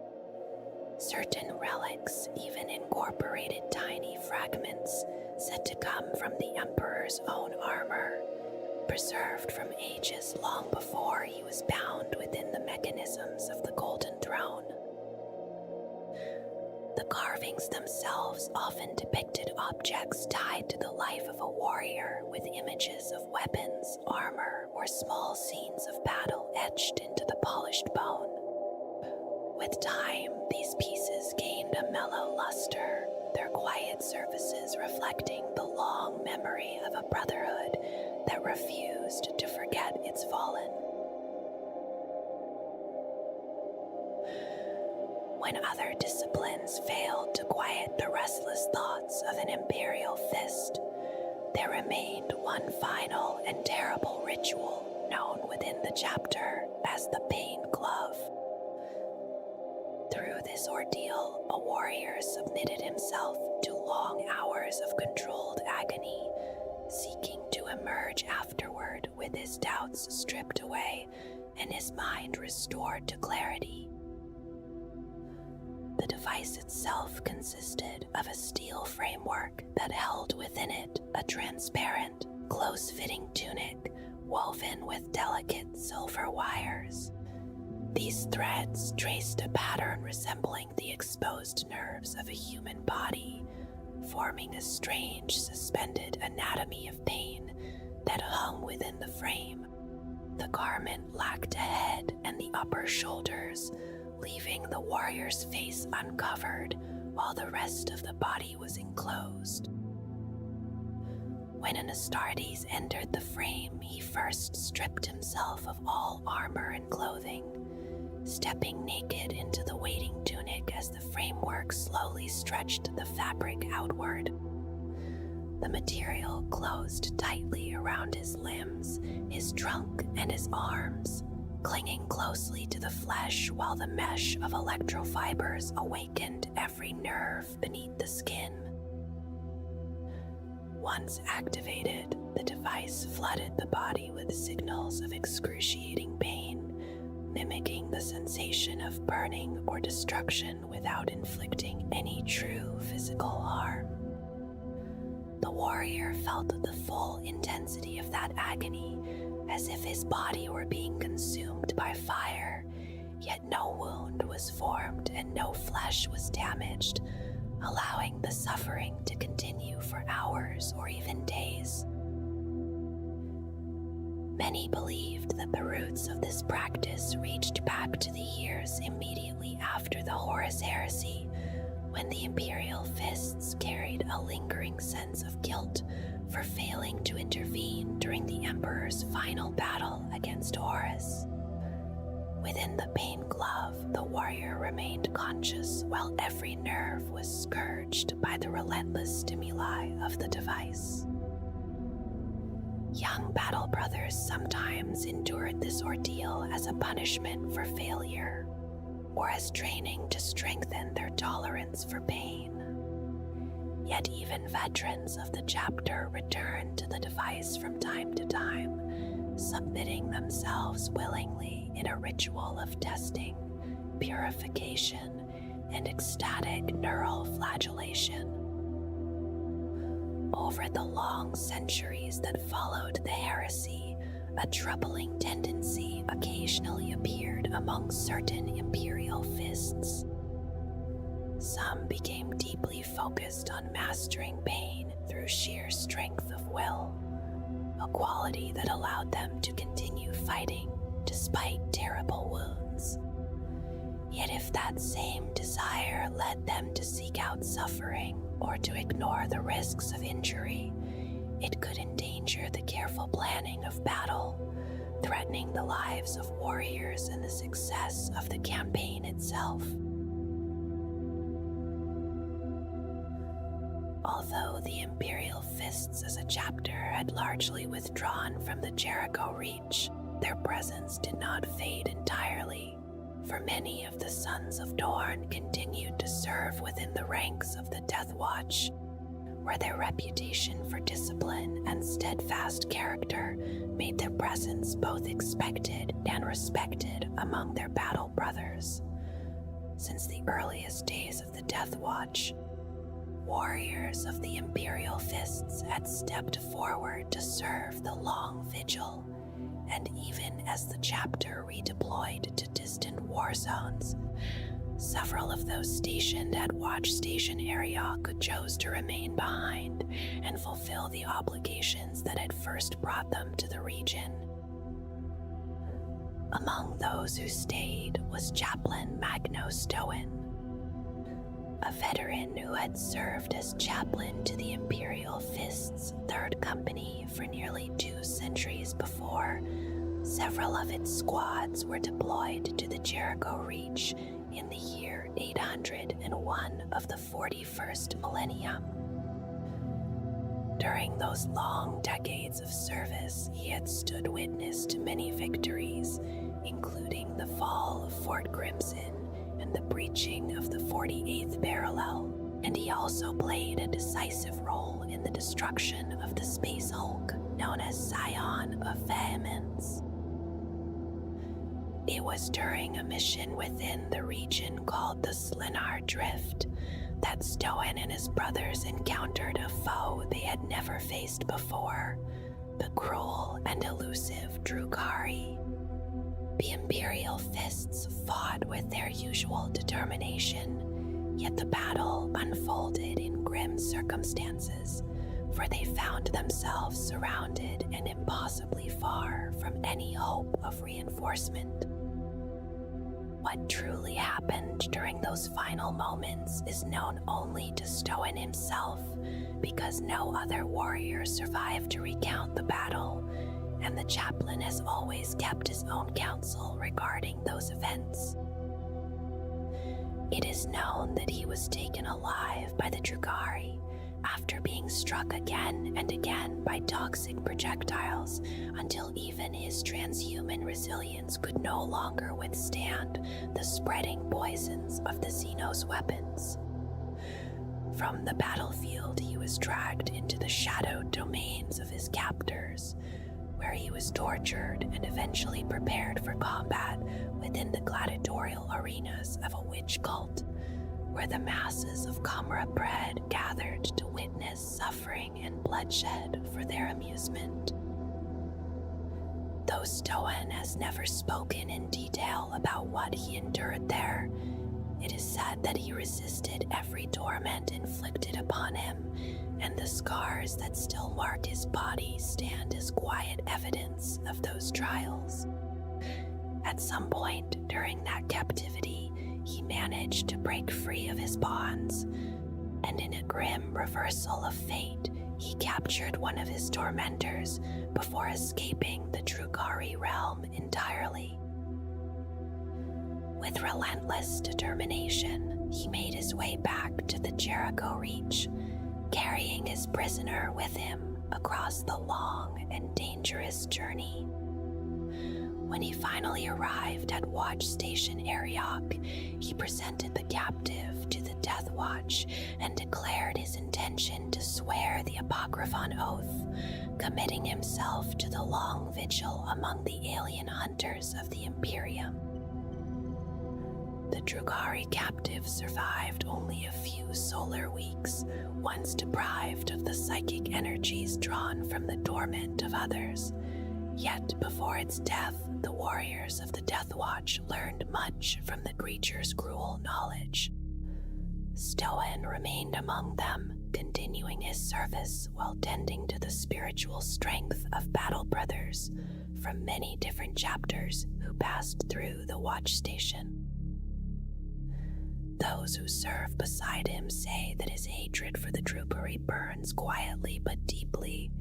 Certain relics even incorporated tiny fragments said to come from the Emperor's own armor, preserved from ages long before he was bound within the mechanisms of the Golden Throne. The carvings themselves often depicted objects tied to the life of a warrior, with images of weapons, armor, or small scenes of battle etched into the polished bone. With time, these pieces gained a mellow luster, their quiet surfaces reflecting the long memory of a brotherhood that refused to forget its fallen. When other disciplines failed to quiet the restless thoughts of an Imperial fist, there remained one final and terrible ritual known within the chapter as the Pain Glove. Through this this ordeal, a warrior submitted himself to long hours of controlled agony, seeking to emerge afterward with his doubts stripped away and his mind restored to clarity. The device itself consisted of a steel framework that held within it a transparent, close-fitting tunic woven with delicate silver wires. These threads traced a pattern resembling the exposed nerves of a human body, forming a strange suspended anatomy of pain that hung within the frame. The garment lacked a head and the upper shoulders, leaving the warrior's face uncovered while the rest of the body was enclosed. When an Astartes entered the frame, he first stripped himself of all armor and clothing, stepping naked into the waiting tunic as the framework slowly stretched the fabric outward. The material closed tightly around his limbs, his trunk, and his arms, clinging closely to the flesh while the mesh of electrofibers awakened every nerve beneath the skin. Once activated, the device flooded the body with signals of excruciating pain, mimicking the sensation of burning or destruction without inflicting any true physical harm. The warrior felt the full intensity of that agony, as if his body were being consumed by fire, yet no wound was formed and no flesh was damaged, allowing the suffering to continue for hours or even days. Many believed that the roots of this practice reached back to the years immediately after the Horus Heresy, when the Imperial Fists carried a lingering sense of guilt for failing to intervene during the Emperor's final battle against Horus. Within the pain glove, the warrior remained conscious while every nerve was scourged by the relentless stimuli of the device. Young battle brothers sometimes endured this ordeal as a punishment for failure, or as training to strengthen their tolerance for pain. Yet even veterans of the chapter returned to the device from time to time, submitting themselves willingly in a ritual of testing, purification, and ecstatic neural flagellation. Over the long centuries that followed the heresy, a troubling tendency occasionally appeared among certain Imperial Fists. Some became deeply focused on mastering pain through sheer strength of will, a quality that allowed them to continue fighting despite terrible wounds. Yet if that same desire led them to seek out suffering or to ignore the risks of injury, it could endanger the careful planning of battle, threatening the lives of warriors and the success of the campaign itself. Although the Imperial Fists as a chapter had largely withdrawn from the Jericho Reach, their presence did not fade entirely, for many of the Sons of Dorn continued to serve within the ranks of the Death Watch, where their reputation for discipline and steadfast character made their presence both expected and respected among their battle brothers. Since the earliest days of the Death Watch, warriors of the Imperial Fists had stepped forward to serve the long vigil, and even as the chapter redeployed to distant war zones, several of those stationed at Watch Station Ariok chose to remain behind and fulfill the obligations that had first brought them to the region. Among those who stayed was Chaplain Magno Stoen, a veteran who had served as chaplain to the Imperial Fist's 3rd Company for nearly 2 centuries before. Several of its squads were deployed to the Jericho Reach in the year 801 of the 41st millennium. During those long decades of service, he had stood witness to many victories, including the fall of Fort Grimson and in the breaching of the 48th parallel, and he also played a decisive role in the destruction of the Space Hulk known as Scion of Vehemence. It was during a mission within the region called the Slinar Drift that Stoen and his brothers encountered a foe they had never faced before, the cruel and elusive Drukari. The Imperial Fists fought with their usual determination, yet the battle unfolded in grim circumstances, for they found themselves surrounded and impossibly far from any hope of reinforcement. What truly happened during those final moments is known only to Stoen himself, because no other warrior survived to recount the battle, and the chaplain has always kept his own counsel regarding those events. It is known that he was taken alive by the Drukari after being struck again and again by toxic projectiles until even his transhuman resilience could no longer withstand the spreading poisons of the Xenos weapons. From the battlefield, he was dragged into the shadowed domains of his captors, where he was tortured and eventually prepared for combat within the gladiatorial arenas of a witch cult, where the masses of Kamra bred gathered to witness suffering and bloodshed for their amusement. Though Stoen has never spoken in detail about what he endured there, it is said that he resisted every torment inflicted upon him, and the scars that still mark his body stand as quiet evidence of those trials. At some point during that captivity, he managed to break free of his bonds, and in a grim reversal of fate, he captured one of his tormentors before escaping the Drukari realm entirely. With relentless determination, he made his way back to the Jericho Reach, carrying his prisoner with him across the long and dangerous journey. When he finally arrived at Watch Station Ariok, he presented the captive to the Death Watch and declared his intention to swear the Apocryphon Oath, committing himself to the long vigil among the alien hunters of the Imperium. The Drukari captive survived only a few solar weeks, once deprived of the psychic energies drawn from the torment of others. Yet before its death, the warriors of the Death Watch learned much from the creature's cruel knowledge. Stoen remained among them, continuing his service while tending to the spiritual strength of battle brothers from many different chapters who passed through the Watch Station. Those who serve beside him say that his hatred for the Drukari burns quietly but deeply,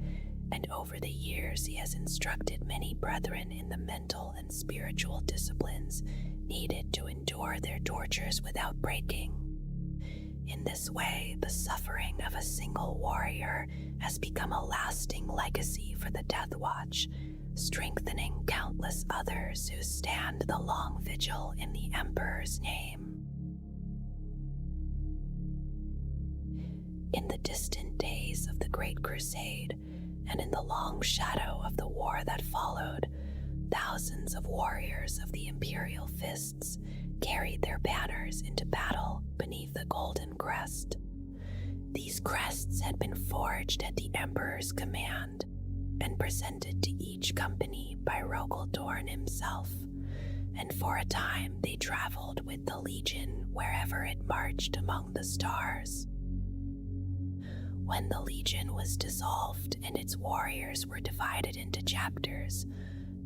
and over the years he has instructed many brethren in the mental and spiritual disciplines needed to endure their tortures without breaking. In this way, the suffering of a single warrior has become a lasting legacy for the Death Watch, strengthening countless others who stand the long vigil in the Emperor's name. In the distant days of the Great Crusade, and in the long shadow of the war that followed, thousands of warriors of the Imperial Fists carried their banners into battle beneath the Golden Crest. These crests had been forged at the Emperor's command and presented to each company by Rogel Dorn himself, and for a time they traveled with the Legion wherever it marched among the stars. When the Legion was dissolved and its warriors were divided into chapters,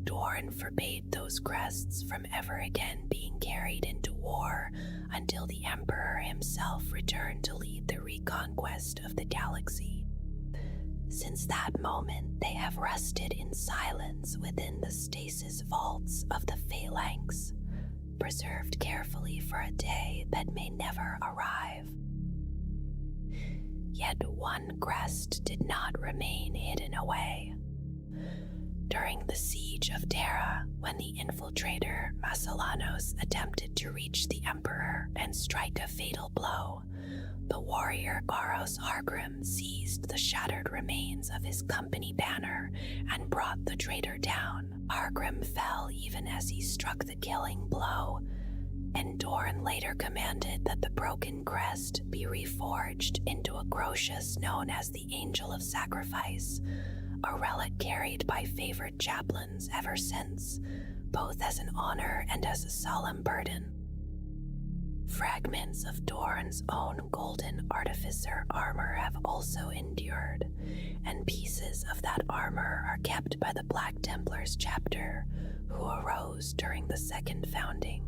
Dorn forbade those crests from ever again being carried into war until the Emperor himself returned to lead the reconquest of the galaxy. Since that moment, they have rested in silence within the stasis vaults of the Phalanx, preserved carefully for a day that may never arrive. Yet one crest did not remain hidden away. during the siege of Terra, when the infiltrator Macellanos attempted to reach the Emperor and strike a fatal blow, the warrior Garos Hargrim seized the shattered remains of his company banner and brought the traitor down. Hargrim fell even as he struck the killing blow, and Dorn later commanded that the broken crest be reforged into a Grotius known as the Angel of Sacrifice, a relic carried by favored chaplains ever since, both as an honor and as a solemn burden. Fragments of Dorn's own golden artificer armor have also endured, and pieces of that armor are kept by the Black Templars chapter, who arose during the Second Founding.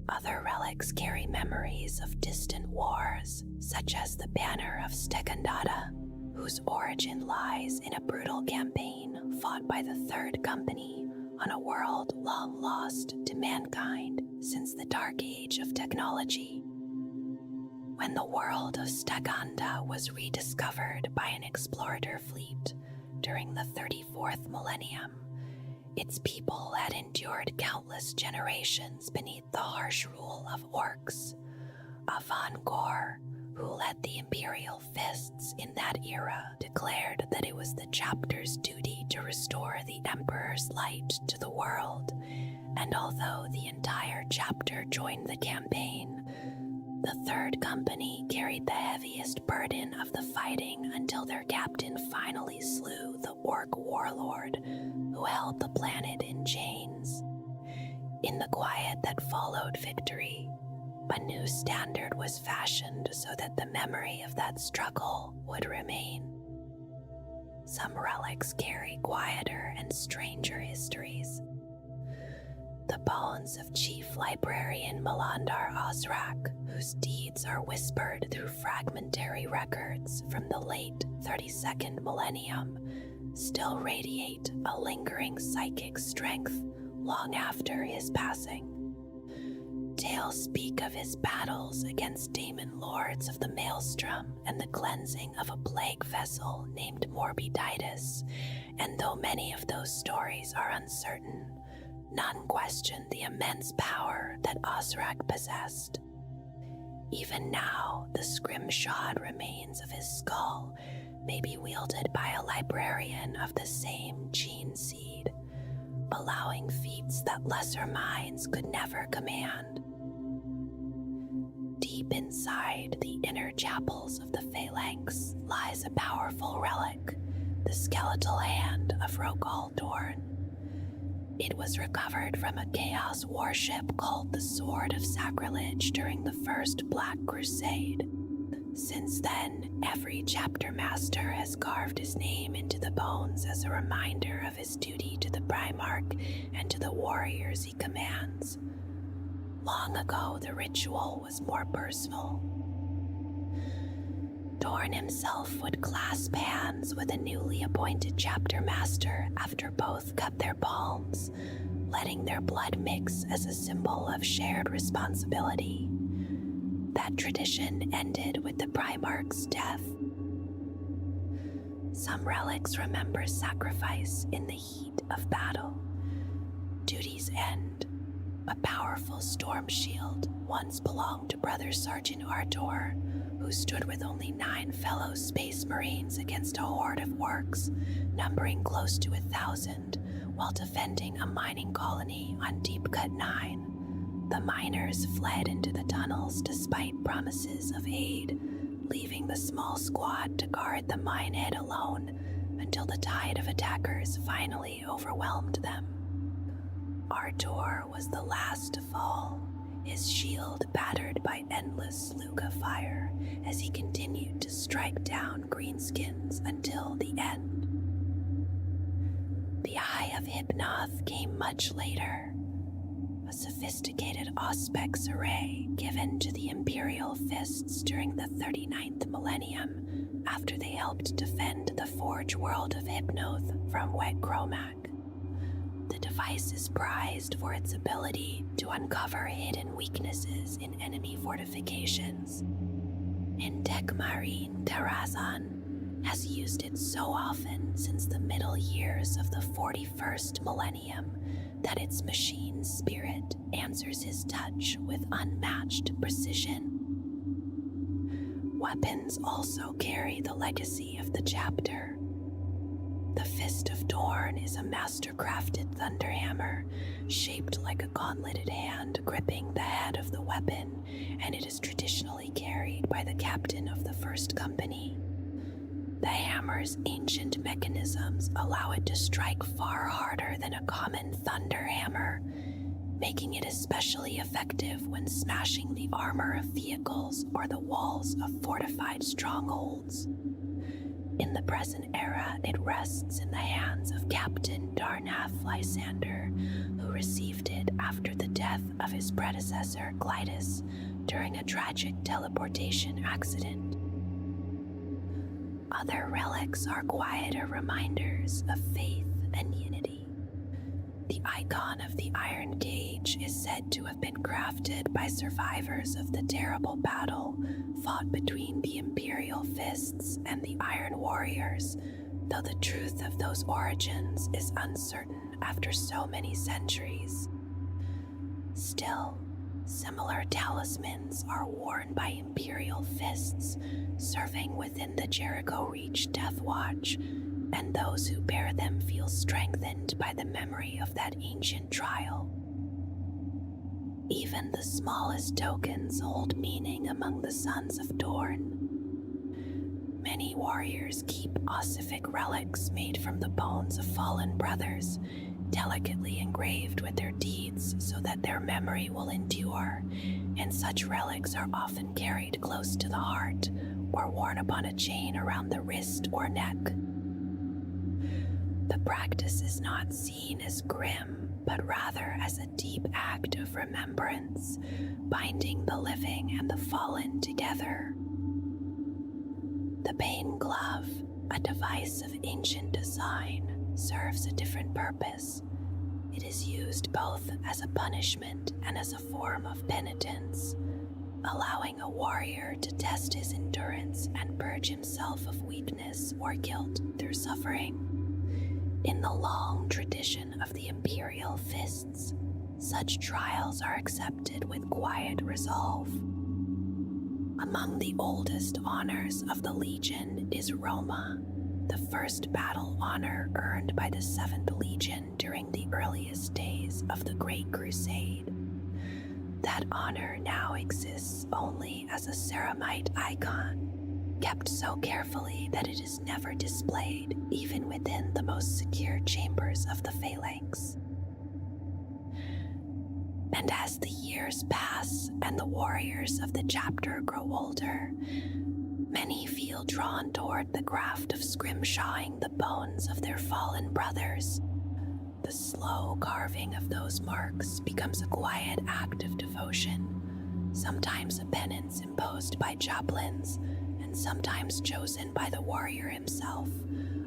Other relics carry memories of distant wars, such as the Banner of Stekandata, whose origin lies in a brutal campaign fought by the Third Company on a world long lost to mankind since the Dark Age of technology. When the world of Stekanda was rediscovered by an explorator fleet during the 34th millennium, its people had endured countless generations beneath the harsh rule of orcs. Avan Gor, who led the Imperial Fists in that era, declared that it was the chapter's duty to restore the Emperor's light to the world, and although the entire chapter joined the campaign, the Third Company carried the heaviest burden of the fighting until their captain finally slew the orc warlord who held the planet in chains. In the quiet that followed victory, a new standard was fashioned so that the memory of that struggle would remain. Some relics carry quieter and stranger histories. The bones of Chief Librarian Melandar Osrak, whose deeds are whispered through fragmentary records from the late 32nd millennium, still radiate a lingering psychic strength long after his passing. Tales speak of his battles against demon lords of the Maelstrom and the cleansing of a plague vessel named Morbiditis, and though many of those stories are uncertain, none question the immense power that Osrak possessed. Even now, the scrimshod remains of his skull may be wielded by a librarian of the same gene seed, allowing feats that lesser minds could never command. Deep inside the inner chapels of the Phalanx lies a powerful relic, the skeletal hand of Rogal Dorn. It was recovered from a Chaos warship called the Sword of Sacrilege during the First Black Crusade. Since then, every chapter master has carved his name into the bones as a reminder of his duty to the Primarch and to the warriors he commands. Long ago, the ritual was more personal. Dorn himself would clasp hands with a newly appointed chapter master after both cut their palms, letting their blood mix as a symbol of shared responsibility. That tradition ended with the Primarch's death. Some relics remember sacrifice in the heat of battle. Duty's End, a powerful storm shield, once belonged to Brother Sergeant Artor, who stood with only 9 fellow Space Marines against a horde of orcs, numbering close to 1,000, while defending a mining colony on Deep Cut 9. The miners fled into the tunnels despite promises of aid, leaving the small squad to guard the minehead alone until the tide of attackers finally overwhelmed them. Artor was the last to fall, his shield battered by endless Sluga fire as he continued to strike down greenskins until the end. The Eye of Hypnoth came much later, a sophisticated Auspex array given to the Imperial Fists during the 39th millennium after they helped defend the Forge world of Hypnoth from Wet Chromac. The device is prized for its ability to uncover hidden weaknesses in enemy fortifications. In Dekmarine Karazhan, has used it so often since the middle years of the 41st millennium that its machine spirit answers his touch with unmatched precision. Weapons also carry the legacy of the chapter. The Fist of Dorn is a master-crafted thunderhammer, shaped like a gauntleted hand gripping the head of the weapon, and it is traditionally carried by the captain of the First Company. The hammer's ancient mechanisms allow it to strike far harder than a common thunder hammer, making it especially effective when smashing the armor of vehicles or the walls of fortified strongholds. In the present era, it rests in the hands of Captain Darnath Lysander, who received it after the death of his predecessor Clytus during a tragic teleportation accident. Other relics are quieter reminders of faith and unity. The icon of the Iron Cage is said to have been crafted by survivors of the terrible battle fought between the Imperial Fists and the Iron Warriors, though the truth of those origins is uncertain after so many centuries. Still, similar talismans are worn by Imperial Fists serving within the Jericho Reach Death Watch, and those who bear them feel strengthened by the memory of that ancient trial. Even the smallest tokens hold meaning among the Sons of Dorn. Many warriors keep ossific relics made from the bones of fallen brothers, delicately engraved with their deeds so that their memory will endure, and such relics are often carried close to the heart or worn upon a chain around the wrist or neck. The practice is not seen as grim, but rather as a deep act of remembrance, binding the living and the fallen together. The Bane Glove, a device of ancient design, serves a different purpose. It is used both as a punishment and as a form of penitence, allowing a warrior to test his endurance and purge himself of weakness or guilt through suffering. In the long tradition of the Imperial Fists, such trials are accepted with quiet resolve. Among the oldest honors of the Legion is Roma, the first battle honor earned by the 7th Legion during the earliest days of the Great Crusade. That honor now exists only as a ceramite icon, kept so carefully that it is never displayed even within the most secure chambers of the phalanx. And as the years pass and the warriors of the chapter grow older, many feel drawn toward the craft of scrimshawing the bones of their fallen brothers. The slow carving of those marks becomes a quiet act of devotion, sometimes a penance imposed by chaplains, and sometimes chosen by the warrior himself,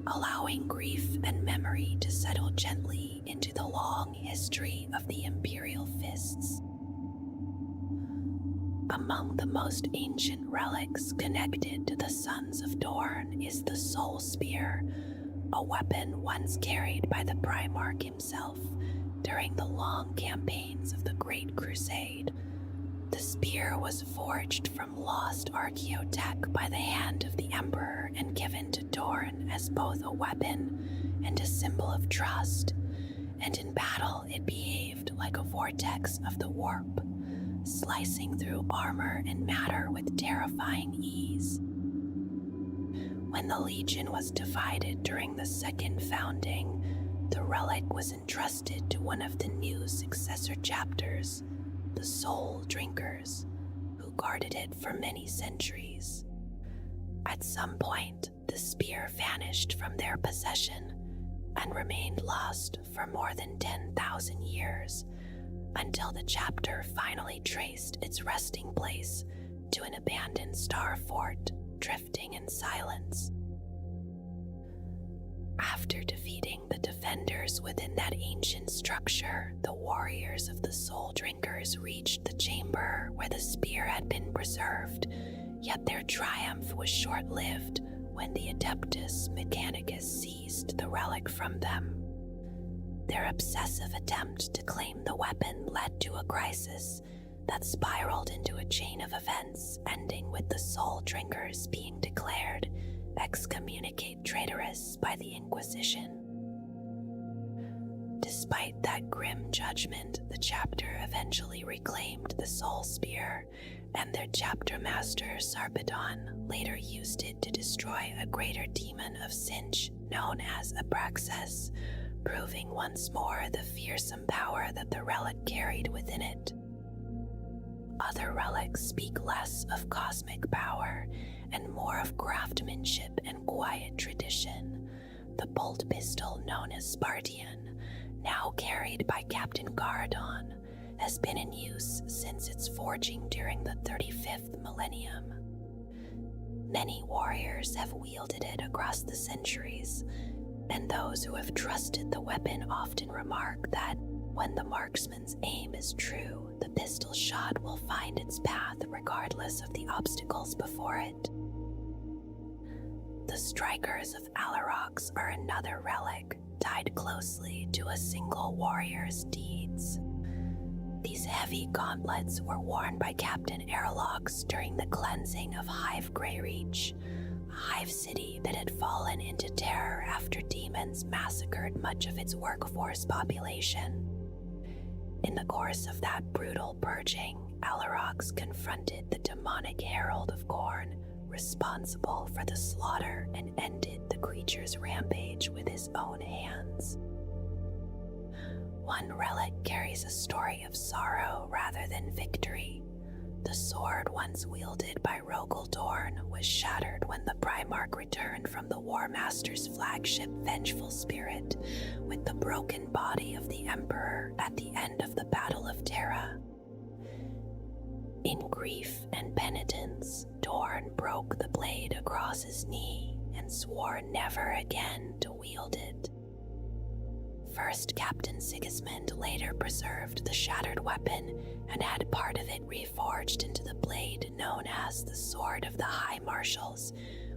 allowing grief and memory to settle gently into the long history of the Imperial Fists. Among the most ancient relics connected to the Sons of Dorn is the Soul Spear, a weapon once carried by the Primarch himself during the long campaigns of the Great Crusade. The spear was forged from lost archaeotech by the hand of the Emperor and given to Dorn as both a weapon and a symbol of trust, and in battle it behaved like a vortex of the warp, slicing through armor and matter with terrifying ease. When the Legion was divided during the second founding, the relic was entrusted to one of the new successor chapters, the Soul Drinkers, who guarded it for many centuries. At some point, the spear vanished from their possession and remained lost for more than 10,000 years, until the chapter finally traced its resting place to an abandoned star fort, drifting in silence. After defeating the defenders within that ancient structure, the warriors of the Soul Drinkers reached the chamber where the spear had been preserved, yet their triumph was short-lived when the Adeptus Mechanicus seized the relic from them. Their obsessive attempt to claim the weapon led to a crisis that spiraled into a chain of events, ending with the soul drinkers being declared excommunicate traitorous by the Inquisition. Despite that grim judgment, the chapter eventually reclaimed the Soul Spear, and their chapter master, Sarpedon, later used it to destroy a greater demon of Sinch known as Abraxas, proving once more the fearsome power that the relic carried within it. Other relics speak less of cosmic power and more of craftsmanship and quiet tradition. The bolt pistol known as Spartian, now carried by Captain Garadon, has been in use since its forging during the 35th millennium. Many warriors have wielded it across the centuries, and those who have trusted the weapon often remark that when the marksman's aim is true, the pistol shot will find its path regardless of the obstacles before it. The Strikers of Alarox are another relic tied closely to a single warrior's deeds. These heavy gauntlets were worn by Captain Airlocks during the cleansing of Hive Greyreach, a hive city that had fallen into terror after demons massacred much of its workforce population. In the course of that brutal purging, Alarox confronted the demonic Herald of Khorne, responsible for the slaughter, and ended the creature's rampage with his own hands. One relic carries a story of sorrow rather than victory. The sword once wielded by Rogel Dorn was shattered when the Primarch returned from the War Master's flagship Vengeful Spirit with the broken body of the Emperor at the end of the Battle of Terra. In grief and penitence, Dorn broke the blade across his knee and swore never again to wield it. First Captain Sigismund later preserved the shattered weapon and had part of it reforged into the blade known as the Sword of the High Marshals,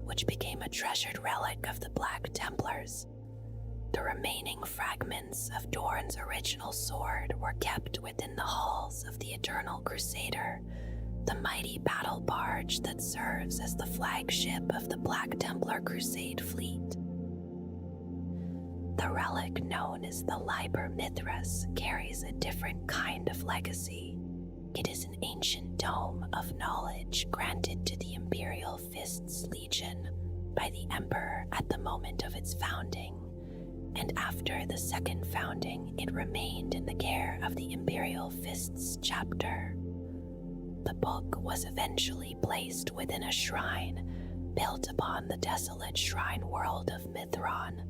which became a treasured relic of the Black Templars. The remaining fragments of Dorn's original sword were kept within the halls of the Eternal Crusader, the mighty battle barge that serves as the flagship of the Black Templar Crusade fleet. The relic known as the Liber Mithras carries a different kind of legacy. It is an ancient tome of knowledge granted to the Imperial Fists Legion by the Emperor at the moment of its founding, and after the second founding, it remained in the care of the Imperial Fists chapter. The book was eventually placed within a shrine built upon the desolate shrine world of Mithron,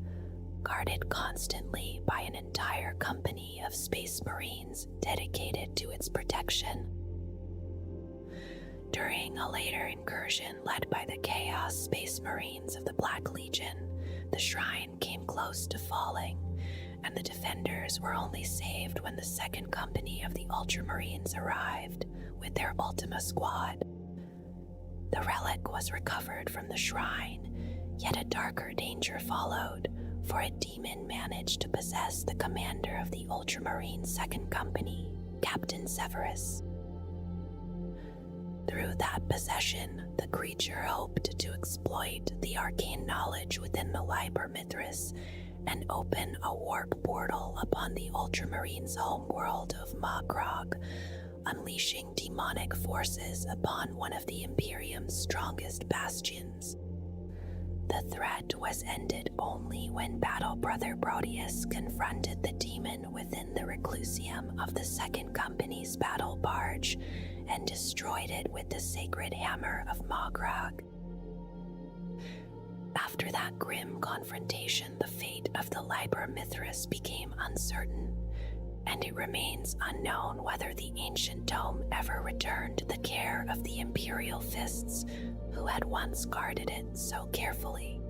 guarded constantly by an entire company of Space Marines dedicated to its protection. During a later incursion led by the Chaos Space Marines of the Black Legion, the shrine came close to falling, and the defenders were only saved when the second company of the Ultramarines arrived with their Ultima Squad. The relic was recovered from the shrine, yet a darker danger followed, for a demon managed to possess the commander of the Ultramarine Second Company, Captain Severus. Through that possession, the creature hoped to exploit the arcane knowledge within the Liber Mithras and open a warp portal upon the Ultramarines' homeworld of Magrog, unleashing demonic forces upon one of the Imperium's strongest bastions. The threat was ended only when Battle Brother Proteus confronted the demon within the Reclusium of the Second Company's battle barge and destroyed it with the sacred hammer of Magrog. After that grim confrontation, the fate of the Liber Mithras became uncertain, and it remains unknown whether the ancient tome ever returned to the care of the Imperial Fists, who had once guarded it so carefully.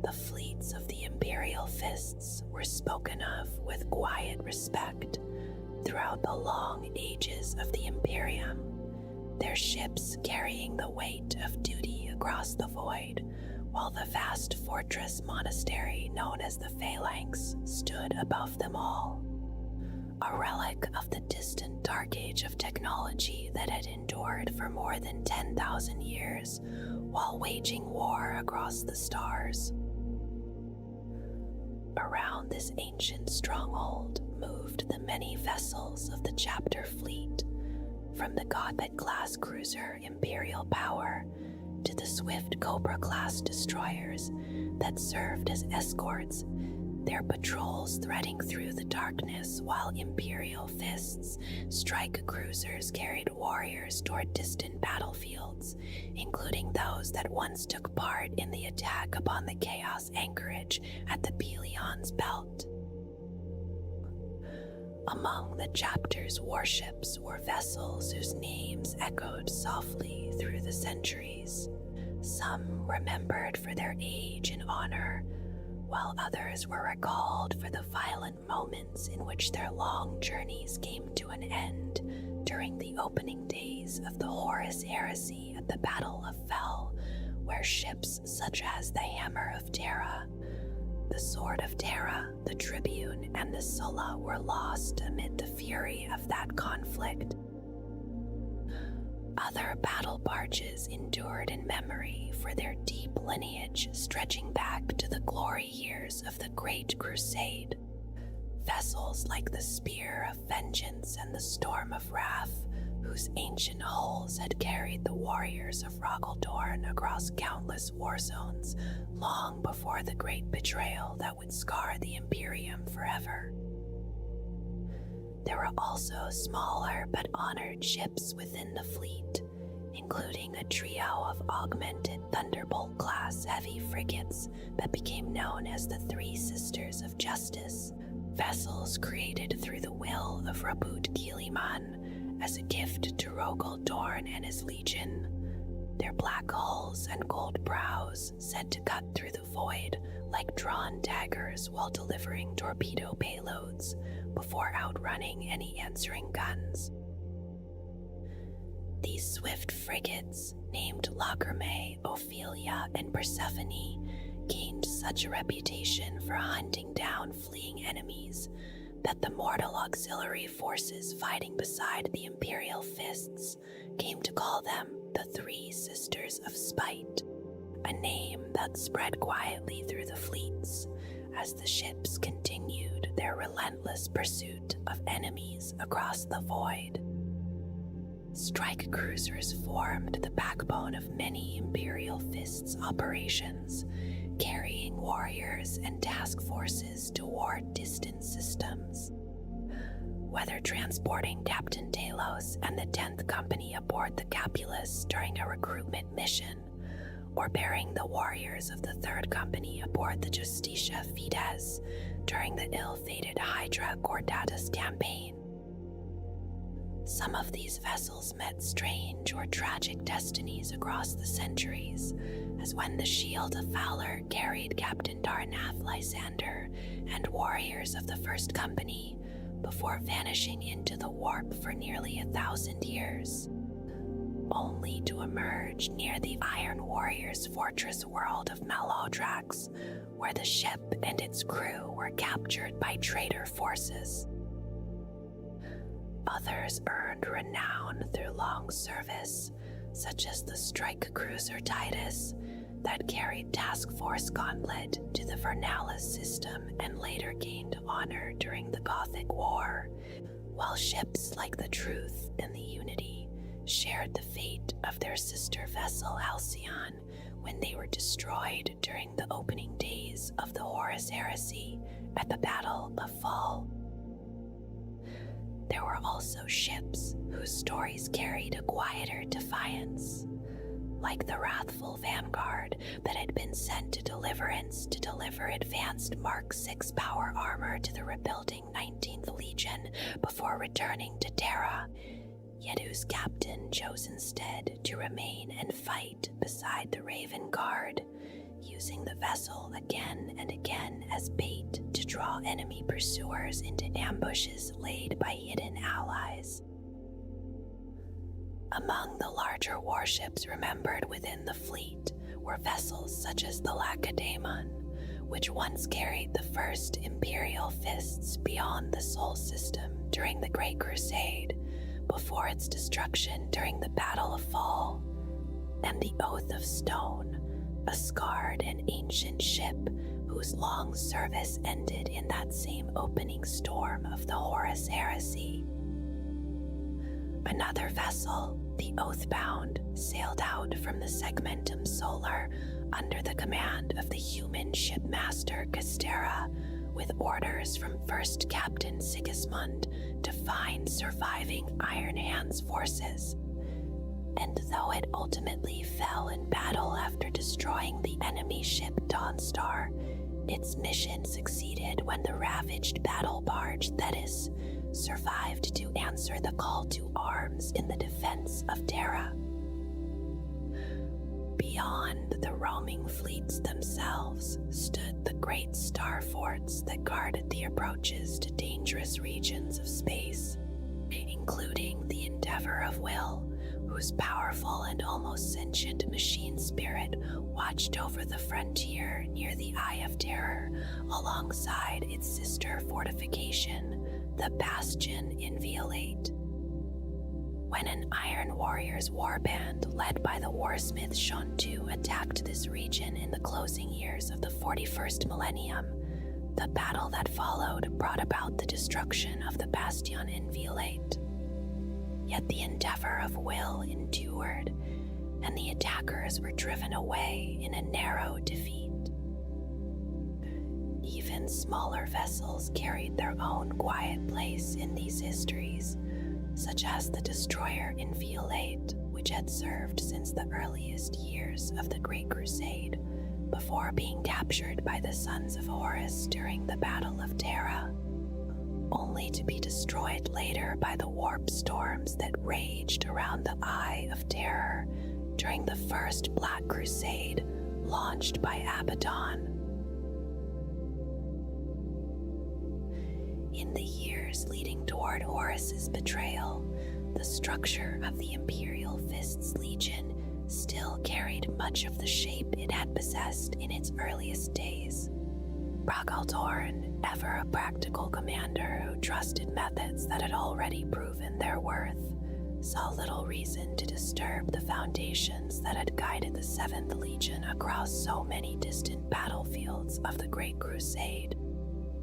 The fleets of the Imperial Fists were spoken of with quiet respect throughout the long ages of the Imperium. their ships carrying the weight of duty across the void, while the vast fortress monastery known as the Phalanx stood above them all. A relic of the distant dark age of technology that had endured for more than 10,000 years while waging war across the stars. Around this ancient stronghold moved the many vessels of the chapter fleet, from the Gothic-class cruiser Imperial Power to the swift Cobra-class destroyers that served as escorts, their patrols threading through the darkness while Imperial fists, strike cruisers carried warriors toward distant battlefields, including those that once took part in the attack upon the Chaos anchorage at the Pelion's Belt. Among the chapter's warships were vessels whose names echoed softly through the centuries, some remembered for their age and honor, while others were recalled for the violent moments in which their long journeys came to an end during the opening days of the Horus Heresy at the Battle of Fel, where ships such as the Hammer of Terra, the Sword of Terra, the Tribune, and the Sulla were lost amid the fury of that conflict. Other battle barges endured in memory for their deep lineage stretching back to the glory years of the Great Crusade. Vessels like the Spear of Vengeance and the Storm of Wrath, whose ancient hulls had carried the warriors of Roggledorn across countless war zones long before the great betrayal that would scar the Imperium forever. There were also smaller but honored ships within the fleet, including a trio of augmented Thunderbolt-class heavy frigates that became known as the Three Sisters of Justice, vessels created through the will of Rabut Giliman as a gift to Rogel Dorn and his legion, their black hulls and gold brows said to cut through the void like drawn daggers while delivering torpedo payloads before outrunning any answering guns. These swift frigates, named Lacrimae, Ophelia, and Persephone, gained such a reputation for hunting down fleeing enemies that the mortal auxiliary forces fighting beside the Imperial fists came to call them the Three Sisters of Spite, a name that spread quietly through the fleets as the ships continued their relentless pursuit of enemies across the void. Strike cruisers formed the backbone of many Imperial Fists operations, carrying warriors and task forces toward distant systems. Whether transporting Captain Talos and the 10th Company aboard the Capulus during a recruitment mission, or bearing the warriors of the 3rd Company aboard the Justitia Fides during the ill-fated Hydra Gordatus campaign. Some of these vessels met strange or tragic destinies across the centuries, as when the Shield of Valor carried Captain Darnath Lysander and warriors of the 1st Company before vanishing into the warp for nearly 1,000 years, only to emerge near the Iron Warrior's fortress world of Malodrox, where the ship and its crew were captured by traitor forces. Others earned renown through long service, such as the strike cruiser Titus, that carried Task Force Gauntlet to the Vernalis system and later gained honor during the Gothic War, while ships like the Truth and the Unity shared the fate of their sister vessel Halcyon when they were destroyed during the opening days of the Horus Heresy at the Battle of Fall. There were also ships whose stories carried a quieter defiance, like the wrathful Vanguard that had been sent to Deliverance to deliver advanced Mark VI power armor to the rebuilding 19th Legion before returning to Terra, yet whose captain chose instead to remain and fight beside the Raven Guard, using the vessel again and again as bait to draw enemy pursuers into ambushes laid by hidden allies. Among the larger warships remembered within the fleet were vessels such as the Lacedaemon, which once carried the first Imperial fists beyond the Sol System during the Great Crusade, before its destruction during the Battle of Fall, and the Oath of Stone, a scarred and ancient ship whose long service ended in that same opening storm of the Horus Heresy. Another vessel, the Oathbound, sailed out from the Segmentum Solar under the command of the human shipmaster Castera, with orders from First Captain Sigismund to find surviving Iron Hand's forces. And though it ultimately fell in battle after destroying the enemy ship Dawnstar, its mission succeeded when the ravaged battle barge Thetis survived to answer the call to arms in the defense of Terra. Beyond the roaming fleets themselves stood the great star forts that guarded the approaches to dangerous regions of space, including the Endeavor of Will, whose powerful and almost sentient machine spirit watched over the frontier near the Eye of Terror, alongside its sister fortification, the Bastion Inviolate. When an Iron Warriors warband led by the warsmith Shontu attacked this region in the closing years of the 41st millennium, the battle that followed brought about the destruction of the Bastion Inviolate. Yet the Endeavor of Will endured, and the attackers were driven away in a narrow defeat. Even smaller vessels carried their own quiet place in these histories, such as the destroyer Inviolate, which had served since the earliest years of the Great Crusade, before being captured by the Sons of Horus during the Battle of Terra, only to be destroyed later by the warp storms that raged around the Eye of Terror during the First Black Crusade launched by Abaddon. In the years leading toward Horus's betrayal, the structure of the Imperial Fists Legion still carried much of the shape it had possessed in its earliest days. Bragaltorn, ever a practical commander who trusted methods that had already proven their worth, saw little reason to disturb the foundations that had guided the 7th Legion across so many distant battlefields of the Great Crusade.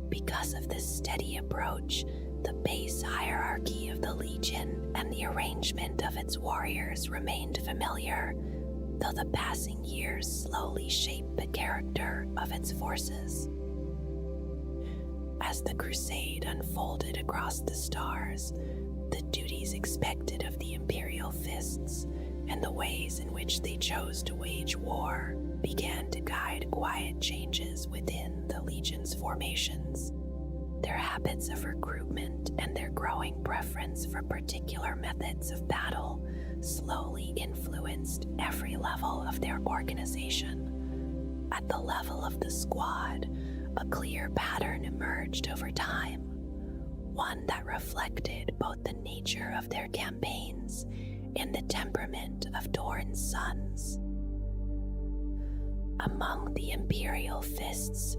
Because of this steady approach, the base hierarchy of the Legion and the arrangement of its warriors remained familiar, though the passing years slowly shaped the character of its forces. As the crusade unfolded across the stars, the duties expected of the Imperial Fists and the ways in which they chose to wage war began to guide quiet changes within the Legion's formations. Their habits of recruitment and their growing preference for particular methods of battle slowly influenced every level of their organization. At the level of the squad, a clear pattern emerged over time, one that reflected both the nature of their campaigns and the temperament of Dorn's sons. Among the Imperial Fists,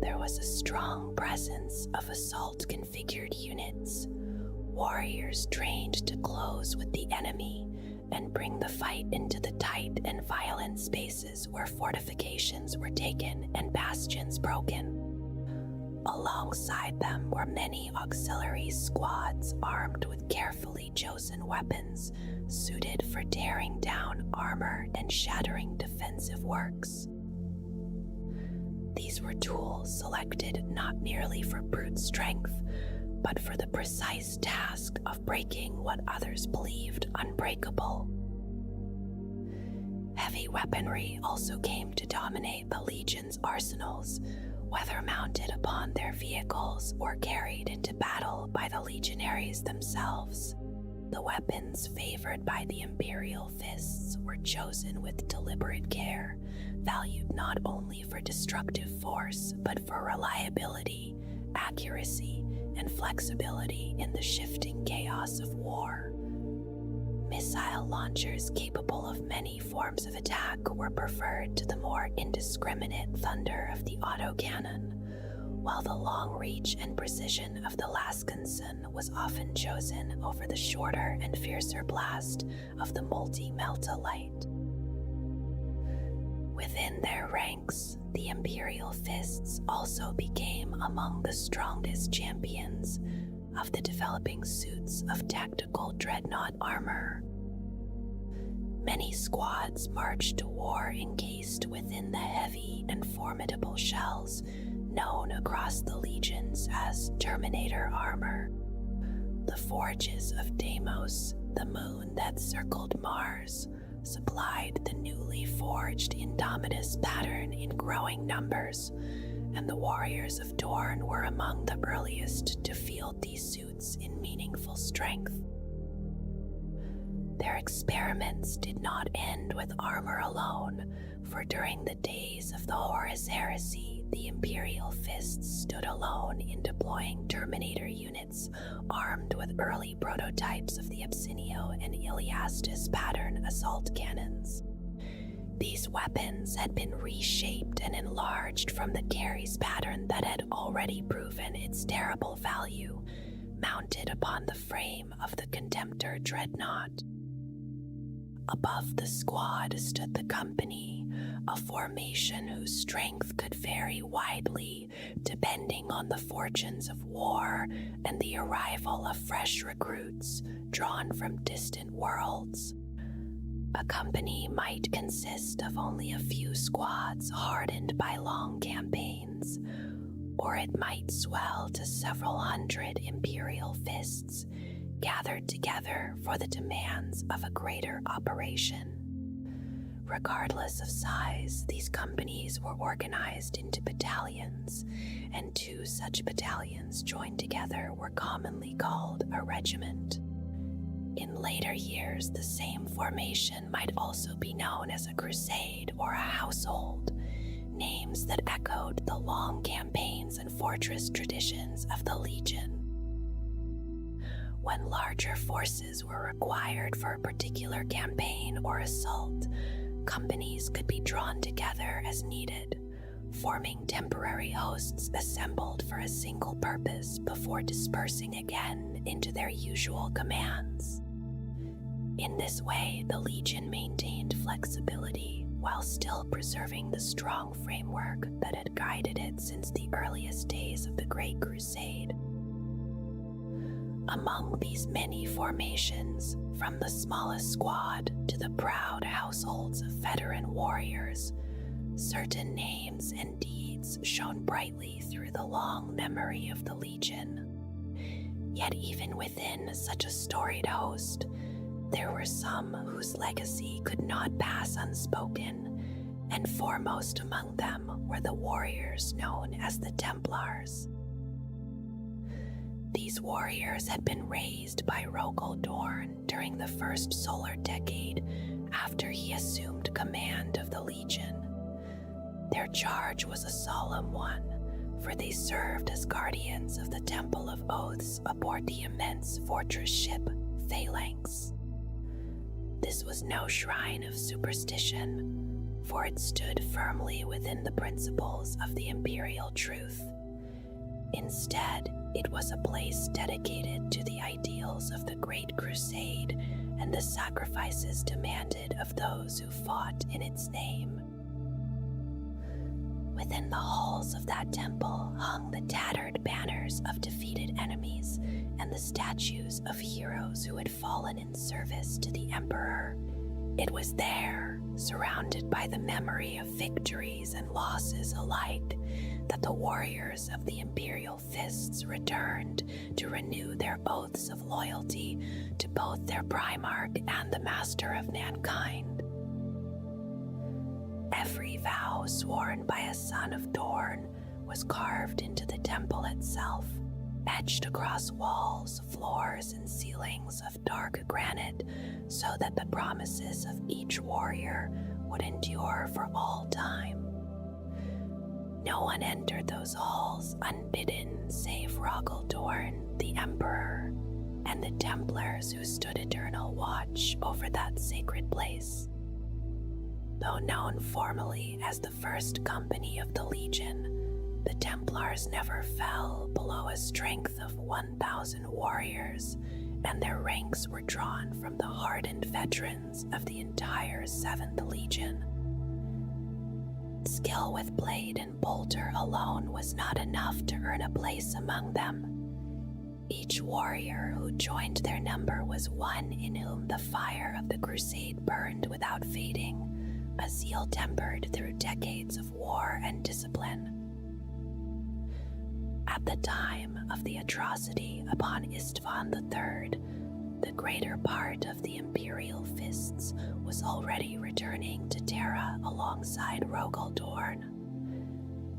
there was a strong presence of assault-configured units, warriors trained to close with the enemy and bring the fight into the tight and violent spaces where fortifications were taken and bastions broken. Alongside them were many auxiliary squads armed with carefully chosen weapons suited for tearing down armor and shattering defensive works. These were tools selected not merely for brute strength, but for the precise task of breaking what others believed unbreakable. Heavy weaponry also came to dominate the Legion's arsenals, whether mounted upon their vehicles or carried into battle by the legionaries themselves. The weapons favored by the Imperial Fists were chosen with deliberate care, valued not only for destructive force, but for reliability, accuracy, and flexibility in the shifting chaos of war. Missile launchers capable of many forms of attack were preferred to the more indiscriminate thunder of the autocannon, while the long reach and precision of the Laskinson was often chosen over the shorter and fiercer blast of the multi-melta light. Within their ranks, the Imperial Fists also became among the strongest champions of the developing suits of tactical dreadnought armor. Many squads marched to war encased within the heavy and formidable shells known across the legions as Terminator armor. The forges of Deimos, the moon that circled Mars, supplied the newly forged Indomitus pattern in growing numbers, and the warriors of Dorne were among the earliest to field these suits in meaningful strength. Their experiments did not end with armor alone, for during the days of the Horus Heresy, the Imperial Fists stood alone in deploying Terminator units armed with early prototypes of the Absinio and Iliastus pattern assault cannons. These weapons had been reshaped and enlarged from the Caries pattern that had already proven its terrible value, mounted upon the frame of the Contemptor dreadnought. Above the squad stood the company, a formation whose strength could vary widely depending on the fortunes of war and the arrival of fresh recruits drawn from distant worlds. A company might consist of only a few squads hardened by long campaigns, or it might swell to several hundred Imperial Fists gathered together for the demands of a greater operation. Regardless of size, these companies were organized into battalions, and two such battalions joined together were commonly called a regiment. In later years, the same formation might also be known as a crusade or a household, names that echoed the long campaigns and fortress traditions of the Legion. When larger forces were required for a particular campaign or assault, companies could be drawn together as needed, forming temporary hosts assembled for a single purpose before dispersing again into their usual commands. In this way, the Legion maintained flexibility while still preserving the strong framework that had guided it since the earliest days of the Great Crusade. Among these many formations, from the smallest squad to the proud households of veteran warriors, certain names and deeds shone brightly through the long memory of the Legion. Yet even within such a storied host, there were some whose legacy could not pass unspoken, and foremost among them were the warriors known as the Templars. These warriors had been raised by Rogal Dorn during the first solar decade after he assumed command of the Legion. Their charge was a solemn one, for they served as guardians of the Temple of Oaths aboard the immense fortress ship Phalanx. This was no shrine of superstition, for it stood firmly within the principles of the imperial truth. Instead, it was a place dedicated to the ideals of the Great Crusade and the sacrifices demanded of those who fought in its name. Within the halls of that temple hung the tattered banners of defeated enemies and the statues of heroes who had fallen in service to the Emperor. It was there, surrounded by the memory of victories and losses alike, that the warriors of the Imperial Fists returned to renew their oaths of loyalty to both their Primarch and the Master of Mankind. Every vow sworn by a son of Dorne was carved into the temple itself, etched across walls, floors, and ceilings of dark granite, so that the promises of each warrior would endure for all time. No one entered those halls unbidden save Rogal Dorn, the Emperor, and the Templars who stood eternal watch over that sacred place. Though known formally as the First Company of the Legion, the Templars never fell below a strength of 1,000 warriors, and their ranks were drawn from the hardened veterans of the entire 7th Legion. Skill with blade and bolter alone was not enough to earn a place among them. Each warrior who joined their number was one in whom the fire of the crusade burned without fading, a zeal tempered through decades of war and discipline. At the time of the atrocity upon Istvan III, the greater part of the Imperial Fists was already returning to Terra alongside Rogel Dorn.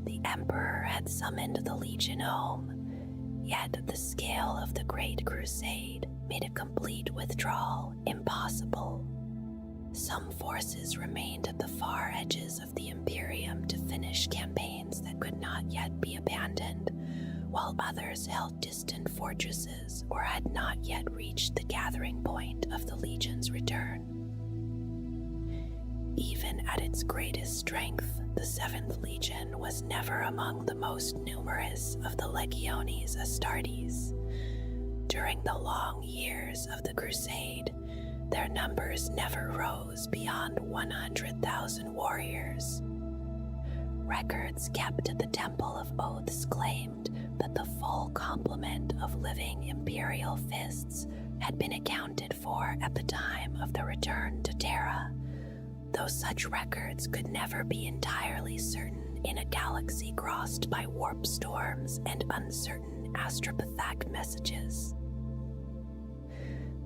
The Emperor had summoned the Legion home, yet the scale of the Great Crusade made a complete withdrawal impossible. Some forces remained at the far edges of the Imperium to finish campaigns that could not yet be abandoned, while others held distant fortresses or had not yet reached the gathering point of the Legion's return. Even at its greatest strength, the 7th Legion was never among the most numerous of the Legiones Astartes. During the long years of the Crusade, their numbers never rose beyond 100,000 warriors. Records kept at the Temple of Oaths claimed that the full complement of living Imperial Fists had been accounted for at the time of the return to Terra, though such records could never be entirely certain in a galaxy crossed by warp storms and uncertain astropathic messages.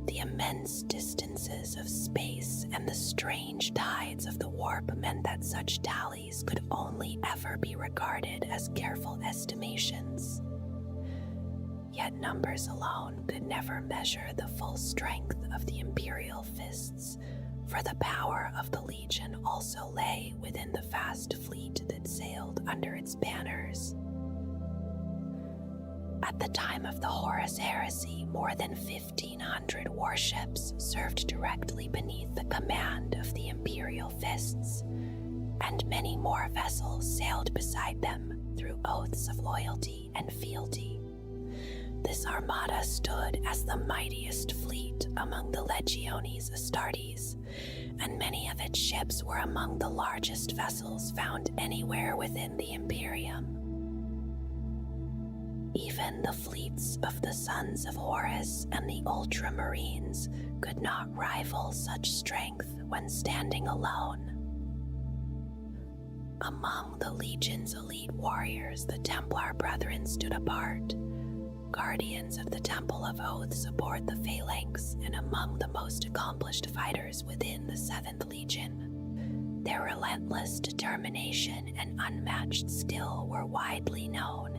The immense distances of space and the strange tides of the warp meant that such tallies could only ever be regarded as careful estimations. Yet numbers alone could never measure the full strength of the Imperial Fists, for the power of the Legion also lay within the vast fleet that sailed under its banners. At the time of the Horus Heresy, more than 1,500 warships served directly beneath the command of the Imperial Fists, and many more vessels sailed beside them through oaths of loyalty and fealty. This armada stood as the mightiest fleet among the Legiones Astartes, and many of its ships were among the largest vessels found anywhere within the Imperium. Even the fleets of the Sons of Horus and the Ultramarines could not rival such strength when standing alone. Among the Legion's elite warriors, the Templar Brethren stood apart, guardians of the Temple of Oaths aboard the Phalanx and among the most accomplished fighters within the 7th Legion. Their relentless determination and unmatched skill were widely known,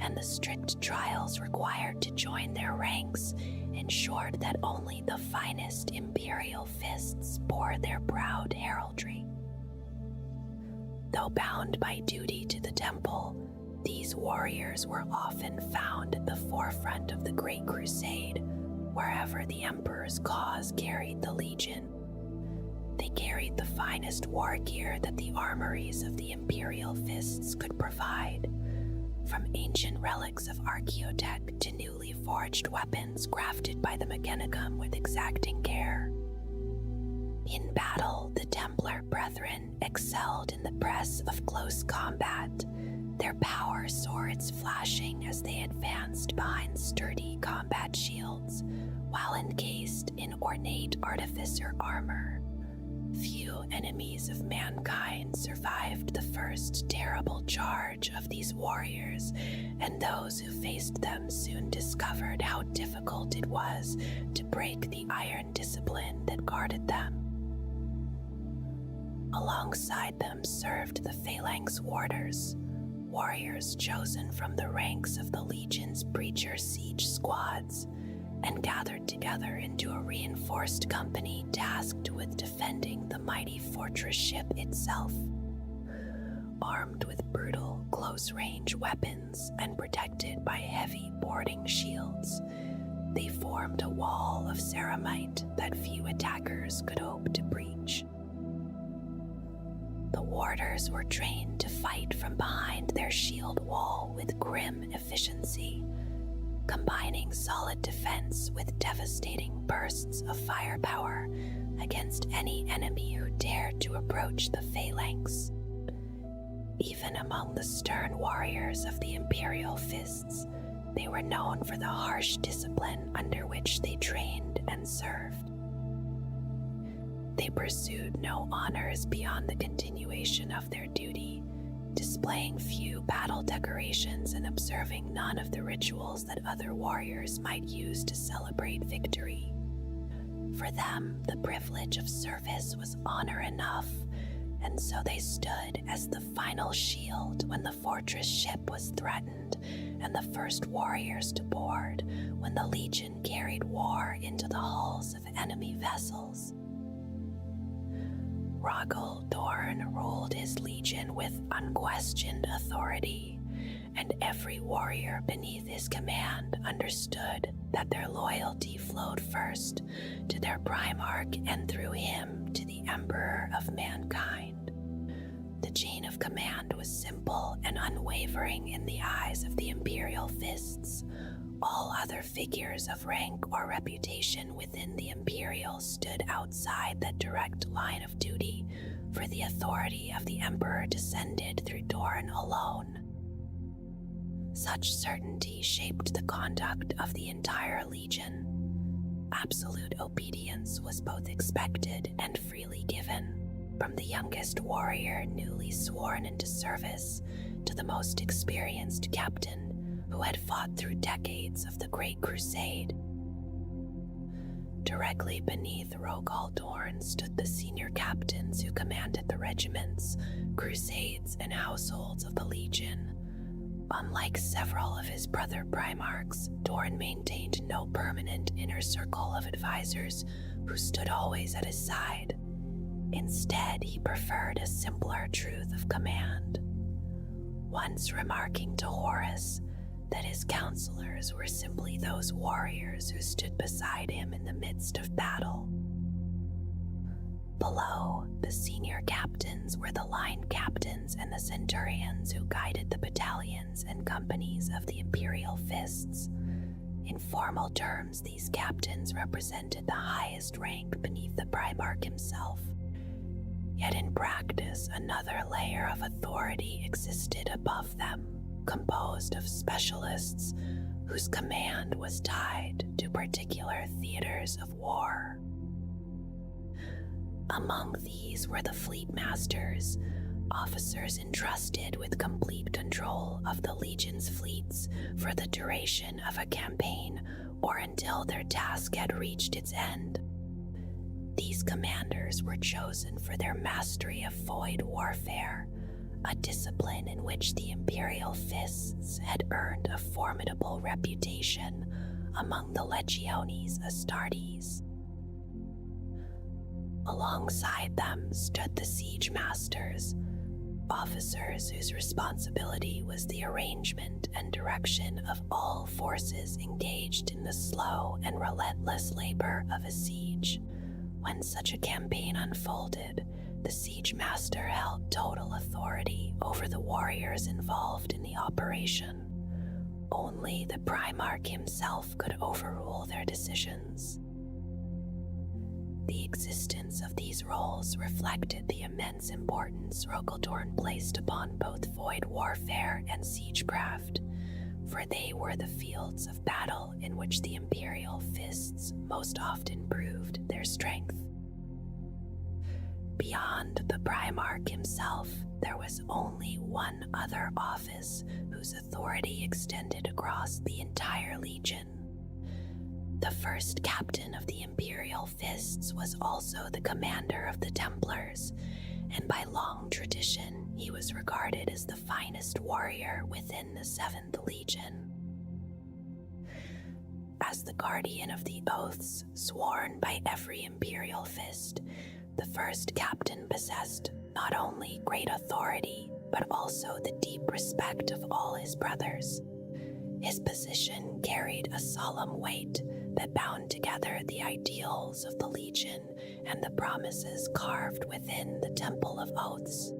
and the strict trials required to join their ranks ensured that only the finest Imperial Fists bore their proud heraldry. Though bound by duty to the temple, these warriors were often found at the forefront of the Great Crusade, wherever the Emperor's cause carried the Legion. They carried the finest war gear that the armories of the Imperial Fists could provide, from ancient relics of Archaeotech to newly forged weapons crafted by the Mechanicum with exacting care. In battle, the Templar Brethren excelled in the press of close combat, their power swords flashing as they advanced behind sturdy combat shields, while encased in ornate artificer armor. Few enemies of mankind survived the first terrible charge of these warriors, and those who faced them soon discovered how difficult it was to break the iron discipline that guarded them. Alongside them served the Phalanx Warders, warriors chosen from the ranks of the Legion's breacher siege squads, and gathered together into a reinforced company tasked with defending the mighty fortress ship itself. Armed with brutal close-range weapons and protected by heavy boarding shields, they formed a wall of ceramite that few attackers could hope to breach. The warders were trained to fight from behind their shield wall with grim efficiency, combining solid defense with devastating bursts of firepower against any enemy who dared to approach the phalanx. Even among the stern warriors of the Imperial Fists, they were known for the harsh discipline under which they trained and served. They pursued no honors beyond the continuation of their duty, displaying few battle decorations and observing none of the rituals that other warriors might use to celebrate victory. For them, the privilege of service was honor enough, and so they stood as the final shield when the fortress ship was threatened and the first warriors to board when the Legion carried war into the hulls of enemy vessels. Rogel Dorn ruled his legion with unquestioned authority, and every warrior beneath his command understood that their loyalty flowed first to their Primarch and through him to the Emperor of mankind. The chain of command was simple and unwavering in the eyes of the Imperial Fists. All other figures of rank or reputation within the Imperial stood outside that direct line of duty, for the authority of the Emperor descended through Dorn alone. Such certainty shaped the conduct of the entire Legion. Absolute obedience was both expected and freely given, from the youngest warrior newly sworn into service to the most experienced captain who had fought through decades of the Great Crusade. Directly beneath Rogel Dorn stood the senior captains who commanded the regiments, crusades, and households of the Legion. Unlike several of his brother Primarchs, Dorn maintained no permanent inner circle of advisors who stood always at his side. Instead, he preferred a simpler truth of command, once remarking to Horus that his counselors were simply those warriors who stood beside him in the midst of battle. Below, the senior captains were the line captains and the centurions who guided the battalions and companies of the Imperial Fists. In formal terms, these captains represented the highest rank beneath the Primarch himself. Yet in practice, another layer of authority existed above them, composed of specialists whose command was tied to particular theaters of war. Among these were the fleet masters, officers entrusted with complete control of the Legion's fleets for the duration of a campaign or until their task had reached its end. These commanders were chosen for their mastery of void warfare, a discipline in which the Imperial Fists had earned a formidable reputation among the Legiones Astartes. Alongside them stood the siege masters, officers whose responsibility was the arrangement and direction of all forces engaged in the slow and relentless labor of a siege. When such a campaign unfolded, the siege master held total authority over the warriors involved in the operation. Only the Primarch himself could overrule their decisions. The existence of these roles reflected the immense importance Rogel Dorn placed upon both void warfare and siegecraft, for they were the fields of battle in which the Imperial Fists most often proved their strength. Beyond the Primarch himself, there was only one other office whose authority extended across the entire Legion. The first captain of the Imperial Fists was also the commander of the Templars, and by long tradition, he was regarded as the finest warrior within the 7th Legion. As the guardian of the oaths sworn by every Imperial Fist, the first captain possessed not only great authority, but also the deep respect of all his brothers. His position carried a solemn weight that bound together the ideals of the Legion and the promises carved within the Temple of Oaths.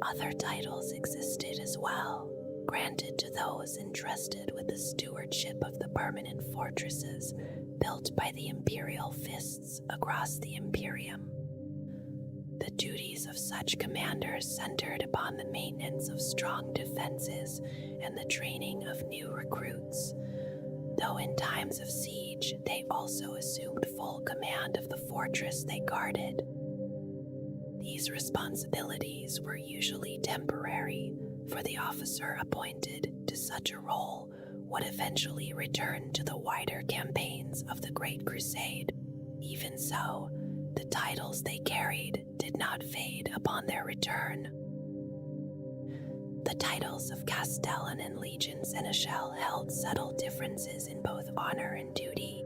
Other titles existed as well, granted to those entrusted with the stewardship of the permanent fortresses built by the Imperial Fists across the Imperium. The duties of such commanders centered upon the maintenance of strong defenses and the training of new recruits, though in times of siege they also assumed full command of the fortress they guarded. These responsibilities were usually temporary, for the officer appointed to such a role would eventually return to the wider campaigns of the Great Crusade. Even so, the titles they carried did not fade upon their return. The titles of Castellan and Legion Seneschal held subtle differences in both honor and duty,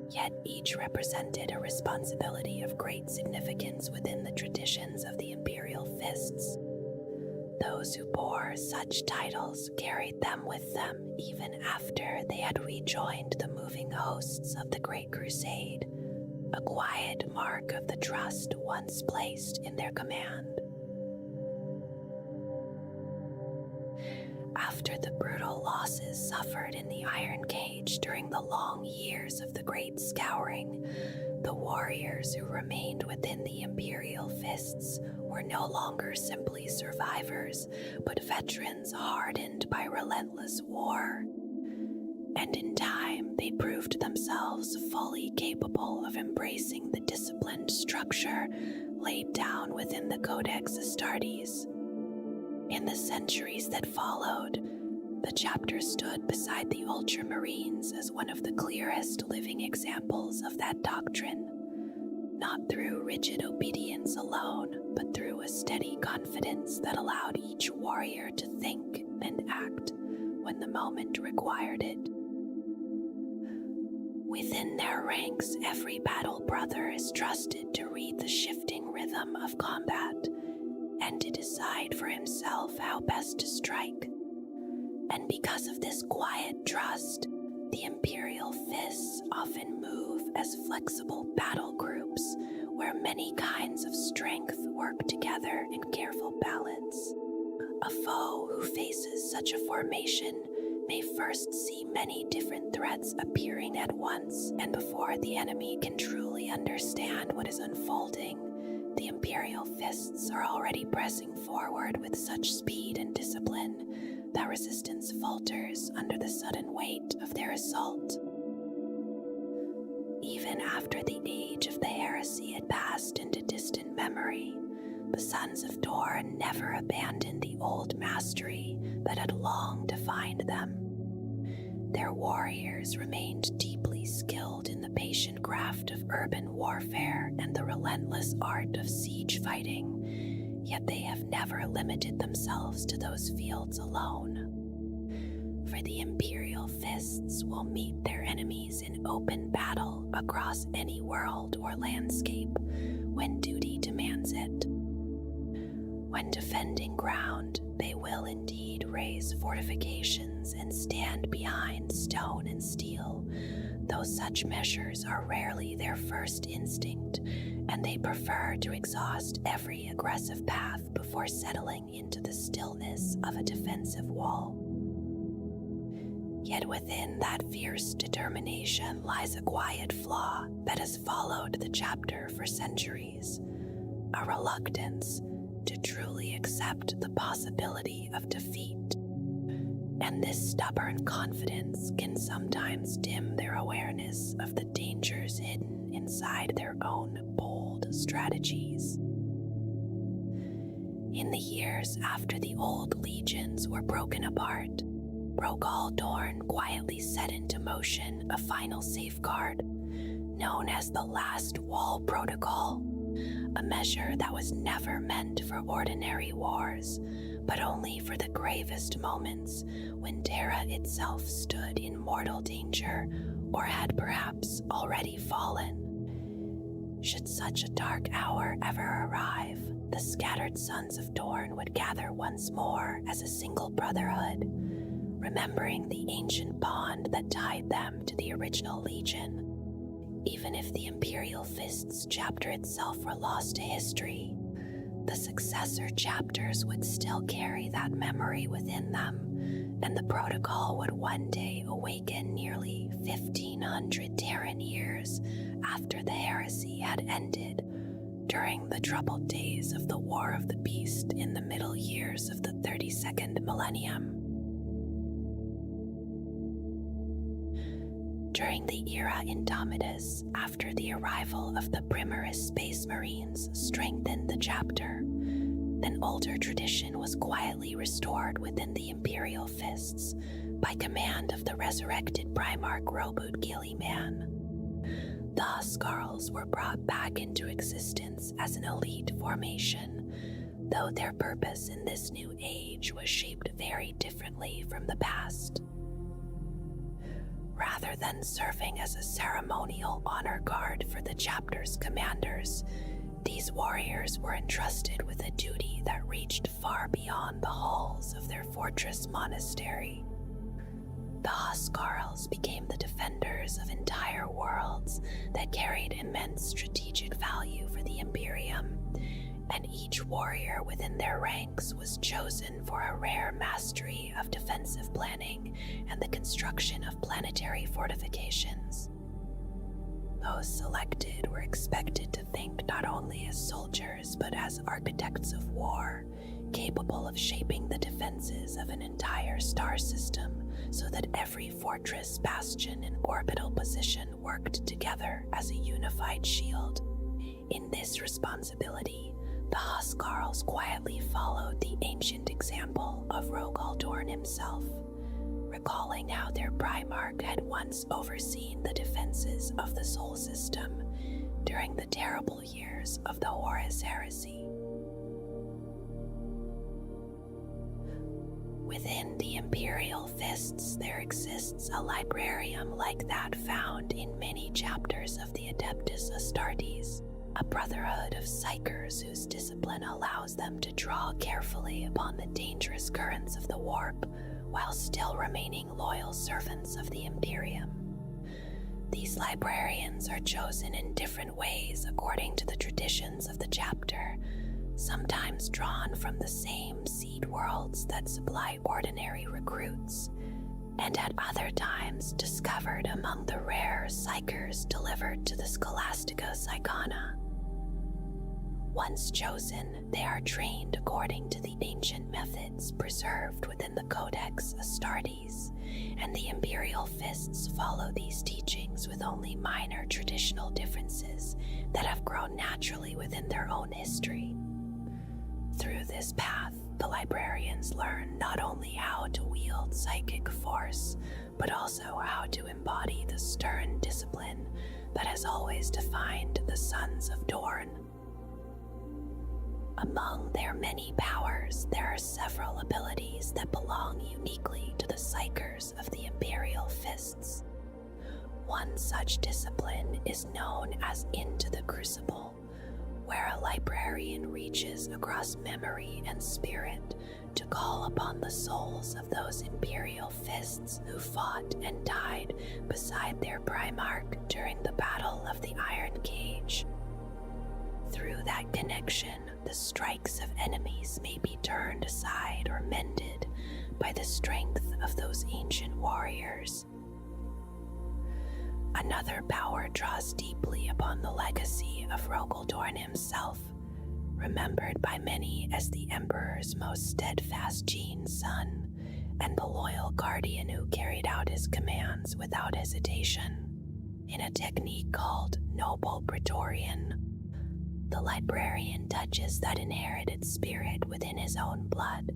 yet each represented a responsibility of great significance within the traditions of the Imperial Fists. Those who bore such titles carried them with them even after they had rejoined the moving hosts of the Great Crusade, a quiet mark of the trust once placed in their command. After the brutal losses suffered in the Iron Cage during the long years of the Great Scouring, the warriors who remained within the Imperial Fists were no longer simply survivors, but veterans hardened by relentless war. And in time, they proved themselves fully capable of embracing the disciplined structure laid down within the Codex Astartes. In the centuries that followed, the chapter stood beside the Ultramarines as one of the clearest living examples of that doctrine, not through rigid obedience alone, but through a steady confidence that allowed each warrior to think and act when the moment required it. Within their ranks, every battle brother is trusted to read the shifting rhythm of combat and to decide for himself how best to strike. And because of this quiet trust, the Imperial Fists often move as flexible battle groups where many kinds of strength work together in careful balance. A foe who faces such a formation may first see many different threats appearing at once, and before the enemy can truly understand what is unfolding, the Imperial Fists are already pressing forward with such speed and discipline that resistance falters under the sudden weight of their assault. Even after the age of the heresy had passed into distant memory, the Sons of Dorn never abandoned the old mastery that had long defined them. Their warriors remained deeply skilled in the patient craft of urban warfare and the relentless art of siege fighting, yet they have never limited themselves to those fields alone. For the Imperial Fists will meet their enemies in open battle across any world or landscape when duty demands it. When defending ground, they will indeed raise fortifications and stand behind stone and steel, though such measures are rarely their first instinct, and they prefer to exhaust every aggressive path before settling into the stillness of a defensive wall. Yet within that fierce determination lies a quiet flaw that has followed the chapter for centuries, a reluctance to truly accept the possibility of defeat. And this stubborn confidence can sometimes dim their awareness of the dangers hidden inside their own bold strategies. In the years after the old legions were broken apart, Rogal Dorn quietly set into motion a final safeguard, known as the Last Wall Protocol, a measure that was never meant for ordinary wars, but only for the gravest moments when Terra itself stood in mortal danger or had perhaps already fallen. Should such a dark hour ever arrive, the scattered Sons of Dorn would gather once more as a single brotherhood, remembering the ancient bond that tied them to the original Legion. Even if the Imperial Fists chapter itself were lost to history, the successor chapters would still carry that memory within them, and the protocol would one day awaken nearly 1,500 Terran years after the heresy had ended during the troubled days of the War of the Beast in the middle years of the 32nd millennium. During the era Indomitus, after the arrival of the Primarchs Space Marines strengthened the chapter, an older tradition was quietly restored within the Imperial Fists by command of the resurrected Primarch Robot Gilliman. The Huskarls were brought back into existence as an elite formation, though their purpose in this new age was shaped very differently from the past. Rather than serving as a ceremonial honor guard for the chapter's commanders, these warriors were entrusted with a duty that reached far beyond the halls of their fortress monastery. The Huskarls became the defenders of entire worlds that carried immense strategic value for the Imperium, and each warrior within their ranks was chosen for a rare mastery of defensive planning and the construction of planetary fortifications. Those selected were expected to think not only as soldiers but as architects of war, capable of shaping the defenses of an entire star system so that every fortress, bastion, and orbital position worked together as a unified shield. In this responsibility, the Huskarls quietly followed the ancient example of Rogal Dorn himself, recalling how their Primarch had once overseen the defenses of the Sol System during the terrible years of the Horus Heresy. Within the Imperial Fists, there exists a librarium like that found in many chapters of the Adeptus Astartes, a brotherhood of psychers whose discipline allows them to draw carefully upon the dangerous currents of the warp while still remaining loyal servants of the Imperium. These librarians are chosen in different ways according to the traditions of the chapter, sometimes drawn from the same seed worlds that supply ordinary recruits, and at other times discovered among the rare psychers delivered to the Scholastica Psychona. Once chosen, they are trained according to the ancient methods preserved within the Codex Astartes, and the Imperial Fists follow these teachings with only minor traditional differences that have grown naturally within their own history. Through this path, the librarians learn not only how to wield psychic force, but also how to embody the stern discipline that has always defined the Sons of Dorn. Among their many powers, there are several abilities that belong uniquely to the psychers of the Imperial Fists. One such discipline is known as Into the Crucible, where a librarian reaches across memory and spirit to call upon the souls of those Imperial Fists who fought and died beside their Primarch during the Battle of the Iron Cage. Through that connection, the strikes of enemies may be turned aside or mended by the strength of those ancient warriors. Another power draws deeply upon the legacy of Rogal Dorn himself, remembered by many as the Emperor's most steadfast son and the loyal guardian who carried out his commands without hesitation. In a technique called Noble Praetorian, the librarian touches that inherited spirit within his own blood,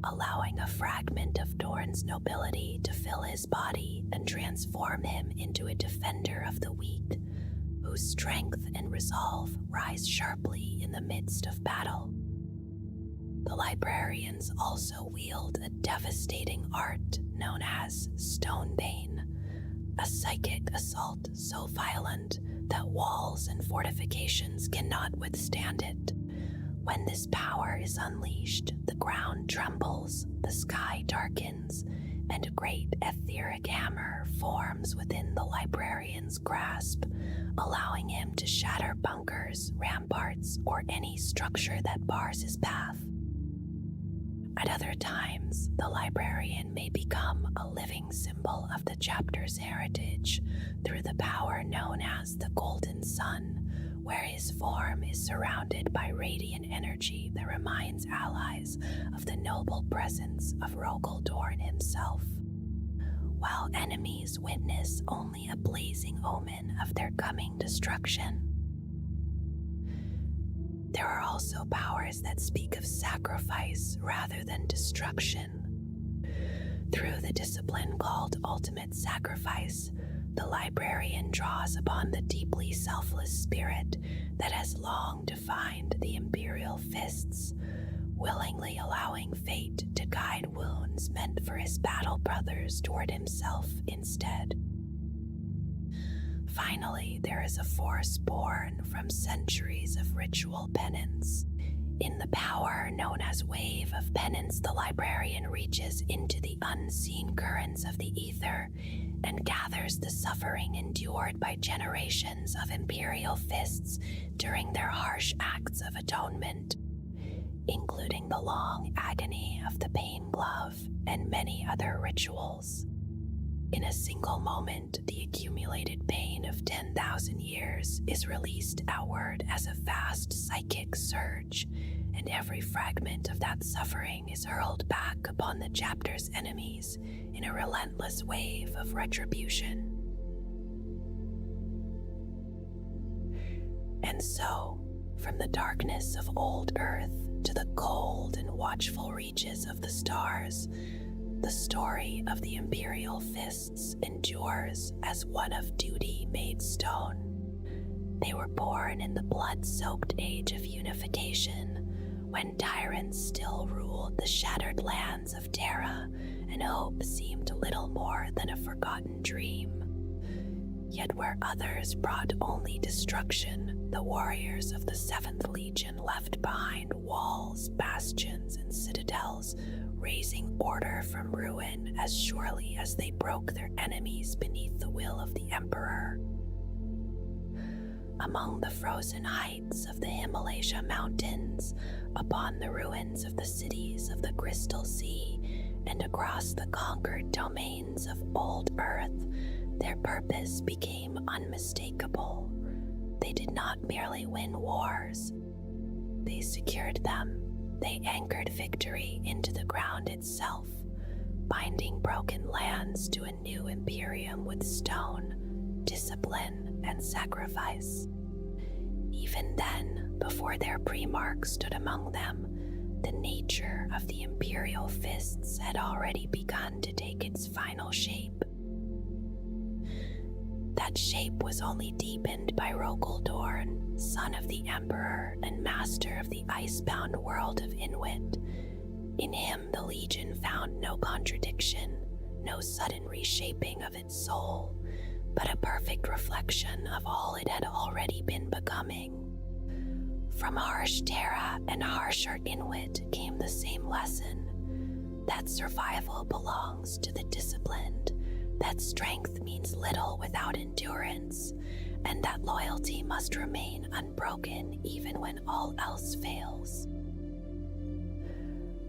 allowing a fragment of Dorn's nobility to fill his body and transform him into a defender of the weak, whose strength and resolve rise sharply in the midst of battle. The librarians also wield a devastating art known as Stonebane, a psychic assault so violent that walls and fortifications cannot withstand it. When this power is unleashed, the ground trembles, the sky darkens, and a great etheric hammer forms within the librarian's grasp, allowing him to shatter bunkers, ramparts, or any structure that bars his path. At other times, the librarian may become a living symbol of the chapter's heritage through the power known as the Golden Sun, where his form is surrounded by radiant energy that reminds allies of the noble presence of Rogel Dorn himself, while enemies witness only a blazing omen of their coming destruction. There are also powers that speak of sacrifice rather than destruction. Through the discipline called Ultimate Sacrifice, the librarian draws upon the deeply selfless spirit that has long defined the Imperial Fists, willingly allowing fate to guide wounds meant for his battle brothers toward himself instead. Finally, there is a force born from centuries of ritual penance. In the power known as Wave of Penance, the librarian reaches into the unseen currents of the ether and gathers the suffering endured by generations of Imperial Fists during their harsh acts of atonement, including the long agony of the Pain Glove and many other rituals. In a single moment, the accumulated pain of 10,000 years is released outward as a vast psychic surge, and every fragment of that suffering is hurled back upon the chapter's enemies in a relentless wave of retribution. And so, from the darkness of old Earth to the cold and watchful reaches of the stars, the story of the Imperial Fists endures as one of duty made stone. They were born in the blood-soaked age of unification, when tyrants still ruled the shattered lands of Terra, and hope seemed little more than a forgotten dream. Yet where others brought only destruction, the warriors of the 7th Legion left behind walls, bastions, and citadels, raising order from ruin as surely as they broke their enemies beneath the will of the Emperor. Among the frozen heights of the Himalaya Mountains, upon the ruins of the cities of the Crystal Sea, and across the conquered domains of old Earth, their purpose became unmistakable. They did not merely win wars. They secured them. They anchored victory into the ground itself, binding broken lands to a new Imperium with stone, discipline, and sacrifice. Even then, before their Primarchs stood among them, the nature of the Imperial Fists had already begun to take its final shape. That shape was only deepened by Rogel Dorn, son of the Emperor and master of the icebound world of Inwit. In him, the Legion found no contradiction, no sudden reshaping of its soul, but a perfect reflection of all it had already been becoming. From harsh Terra and harsher Inwit came the same lesson, that survival belongs to the disciplined, that strength means little without endurance, and that loyalty must remain unbroken even when all else fails.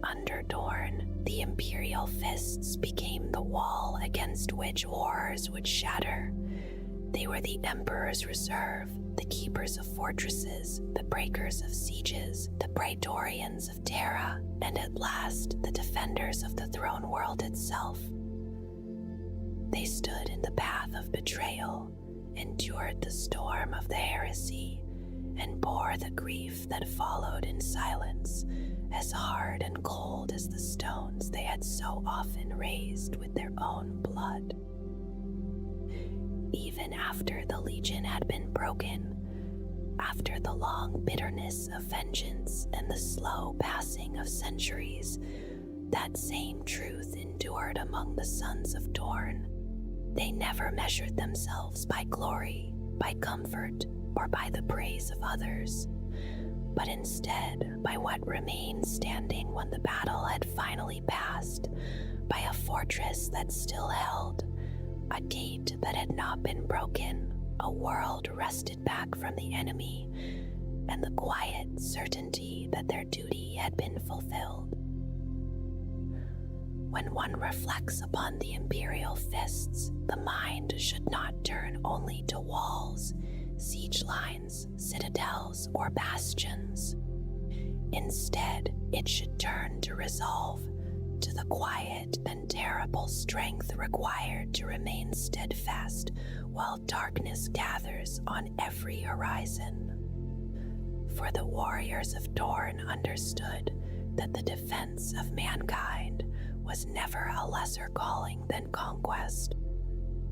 Under Dorn, the Imperial Fists became the wall against which horrors would shatter. They were the Emperor's reserve, the keepers of fortresses, the breakers of sieges, the Praetorians of Terra, and at last the defenders of the throne world itself. They stood in the path of betrayal, endured the storm of the heresy, and bore the grief that followed in silence, as hard and cold as the stones they had so often raised with their own blood. Even after the Legion had been broken, after the long bitterness of vengeance and the slow passing of centuries, that same truth endured among the sons of Dorn. They never measured themselves by glory, by comfort, or by the praise of others, but instead by what remained standing when the battle had finally passed, by a fortress that still held, a gate that had not been broken, a world wrested back from the enemy, and the quiet certainty that their duty had been fulfilled. When one reflects upon the Imperial fists, the mind should not turn only to walls, siege lines, citadels, or bastions. Instead, it should turn to resolve, to the quiet and terrible strength required to remain steadfast while darkness gathers on every horizon. For the warriors of Dorne understood that the defense of mankind was never a lesser calling than conquest,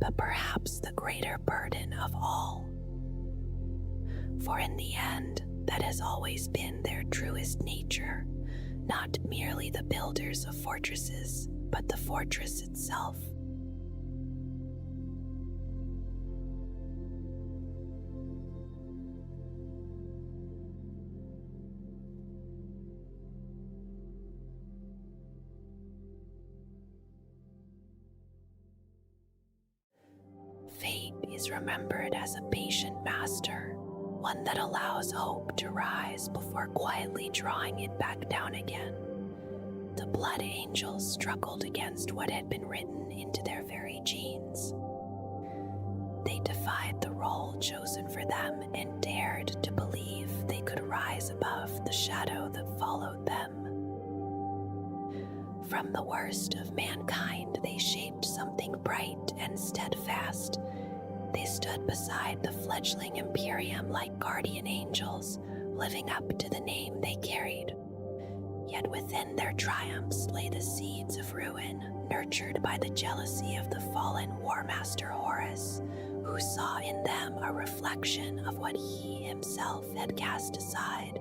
but perhaps the greater burden of all. For in the end, that has always been their truest nature, not merely the builders of fortresses, but the fortress itself. Fate is remembered as a patient master, one that allows hope to rise before quietly drawing it back down again. The Blood Angels struggled against what had been written into their very genes. They defied the role chosen for them and dared to believe they could rise above the shadow that followed them. From the worst of mankind, they shaped something bright and steadfast. They stood beside the fledgling Imperium like guardian angels, living up to the name they carried. Yet within their triumphs lay the seeds of ruin, nurtured by the jealousy of the fallen War Master Horus, who saw in them a reflection of what he himself had cast aside.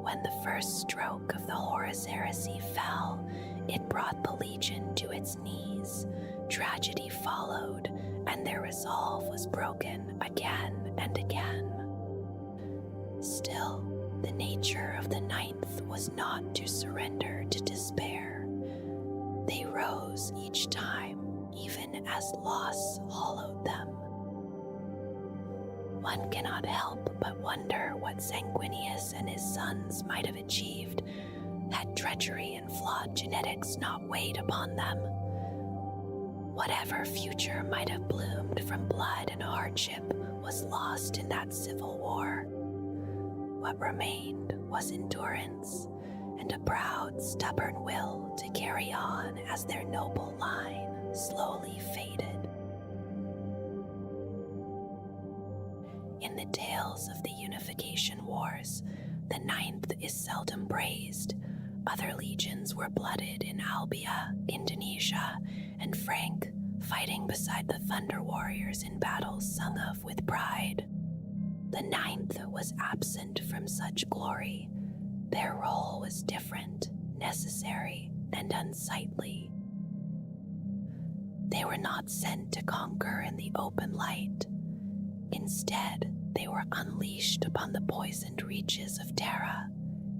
When the first stroke of the Horus Heresy fell, it brought the Legion to its knees. Tragedy followed, and their resolve was broken again and again. Still, the nature of the Ninth was not to surrender to despair. They rose each time, even as loss hollowed them. One cannot help but wonder what Sanguinius and his sons might have achieved had treachery and flawed genetics not weighed upon them. Whatever future might have bloomed from blood and hardship was lost in that civil war. What remained was endurance and a proud, stubborn will to carry on as their noble line slowly faded. In the tales of the Unification Wars, the Ninth is seldom praised. Other legions were blooded in Albia, Indonesia, and Frank, fighting beside the Thunder Warriors in battles sung of with pride. The Ninth was absent from such glory. Their role was different, necessary, and unsightly. They were not sent to conquer in the open light. Instead, they were unleashed upon the poisoned reaches of Terra,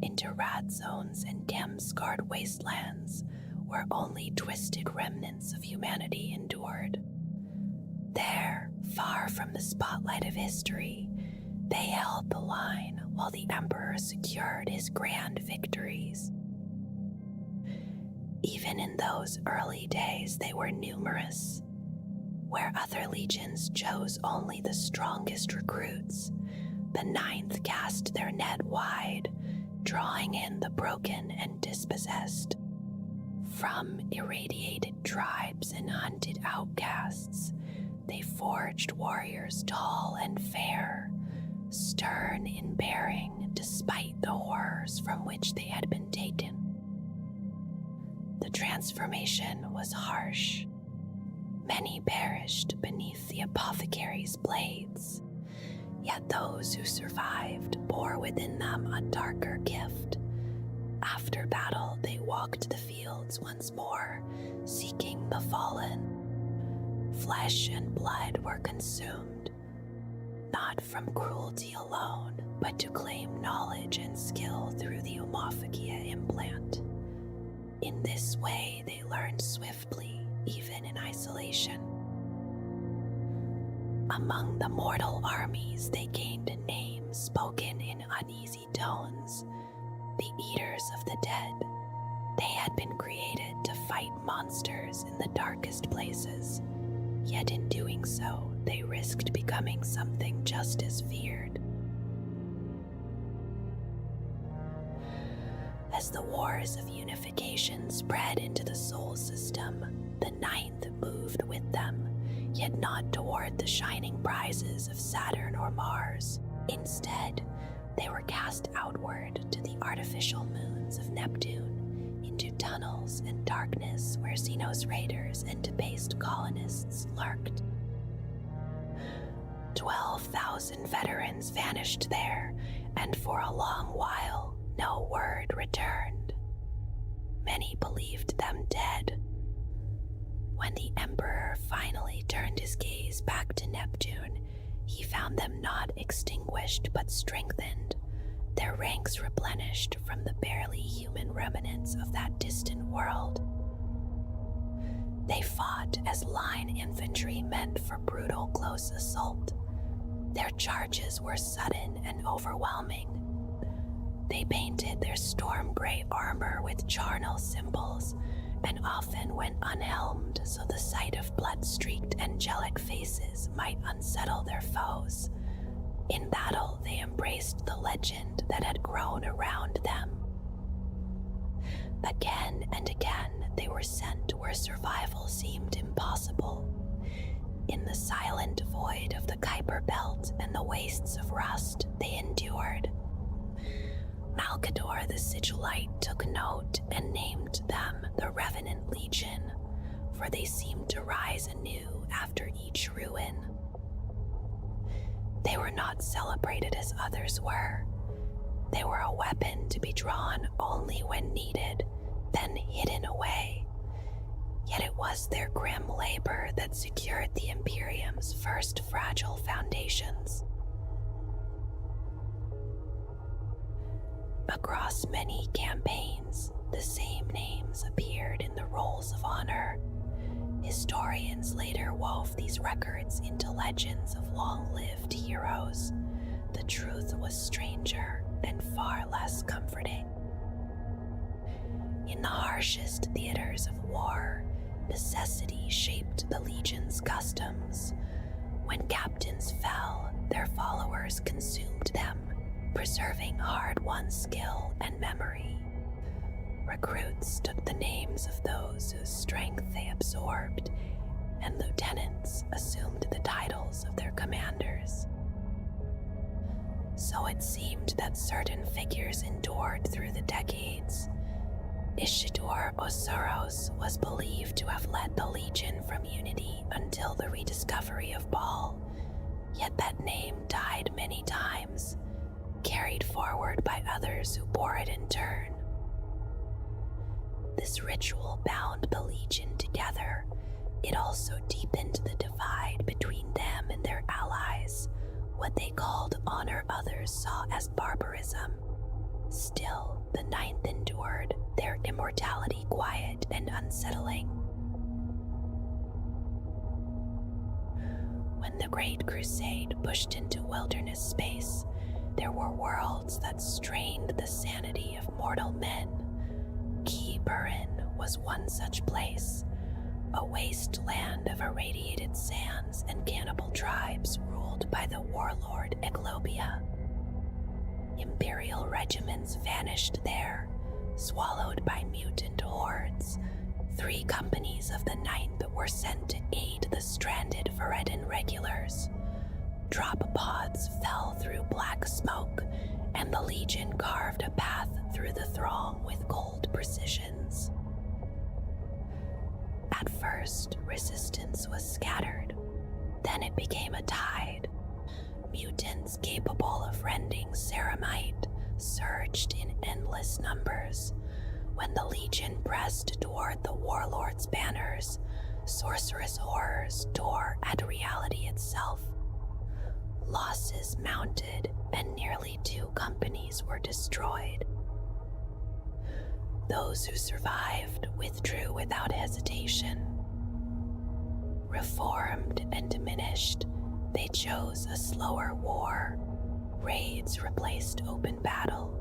into rat zones and chem-scarred wastelands where only twisted remnants of humanity endured. There, far from the spotlight of history, they held the line while the Emperor secured his grand victories. Even in those early days, they were numerous. Where other legions chose only the strongest recruits, the Ninth cast their net wide, drawing in the broken and dispossessed. From irradiated tribes and hunted outcasts, they forged warriors tall and fair, stern in bearing despite the horrors from which they had been taken. The transformation was harsh. Many perished beneath the apothecary's blades, yet those who survived bore within them a darker gift. After battle, they walked the fields once more, seeking the fallen. Flesh and blood were consumed, not from cruelty alone, but to claim knowledge and skill through the Homophagia implant. In this way, they learned swiftly, even in isolation. Among the mortal armies, they gained a name spoken in uneasy tones, the Eaters of the Dead. They had been created to fight monsters in the darkest places, yet in doing so, they risked becoming something just as feared. As the wars of unification spread into the Sol system, the Ninth moved with them, yet not toward the shining prizes of Saturn or Mars. Instead, they were cast outward to the artificial moons of Neptune, into tunnels and darkness where Xenos raiders and debased colonists lurked. 12,000 veterans vanished there, and for a long while, no word returned. Many believed them dead. When the Emperor finally turned his gaze back to Neptune, he found them not extinguished but strengthened, their ranks replenished from the barely human remnants of that distant world. They fought as line infantry meant for brutal close assault. Their charges were sudden and overwhelming. They painted their storm gray armor with charnel symbols, and often went unhelmed so the sight of blood-streaked angelic faces might unsettle their foes. In battle, they embraced the legend that had grown around them. Again and again, they were sent where survival seemed impossible. In the silent void of the Kuiper Belt and the wastes of rust, they endured. Malcador the Sigillite took note and named them the Revenant Legion, for they seemed to rise anew after each ruin. They were not celebrated as others were. They were a weapon to be drawn only when needed, then hidden away. Yet it was their grim labor that secured the Imperium's first fragile foundations. Across many campaigns, the same names appeared in the rolls of honor. Historians later wove these records into legends of long-lived heroes. The truth was stranger and far less comforting. In the harshest theaters of war, necessity shaped the legion's customs. When captains fell, their followers consumed them, preserving hard-won skill and memory. Recruits took the names of those whose strength they absorbed, and lieutenants assumed the titles of their commanders. So it seemed that certain figures endured through the decades. Isidore Osuros was believed to have led the Legion from Unity until the rediscovery of Baal, yet that name died many times, carried forward by others who bore it in turn. This ritual bound the Legion together. It also deepened the divide between them and their allies. What they called honor others saw as barbarism. Still, the Ninth endured, their immortality quiet and unsettling. When the Great Crusade pushed into wilderness space, there were worlds that strained the sanity of mortal men. Key Burin was one such place, a wasteland of irradiated sands and cannibal tribes ruled by the warlord Eglobia. Imperial regiments vanished there, swallowed by mutant hordes. 3 companies of the Ninth were sent to aid the stranded Veredan regulars. Drop pods fell through black smoke, and the Legion carved a path through the throng with cold precisions. At first, resistance was scattered. Then it became a tide. Mutants capable of rending ceramite surged in endless numbers. When the Legion pressed toward the warlord's banners, sorcerous horrors tore at reality itself. Losses mounted, and nearly 2 companies were destroyed. Those who survived withdrew without hesitation. Reformed and diminished, they chose a slower war. Raids replaced open battle.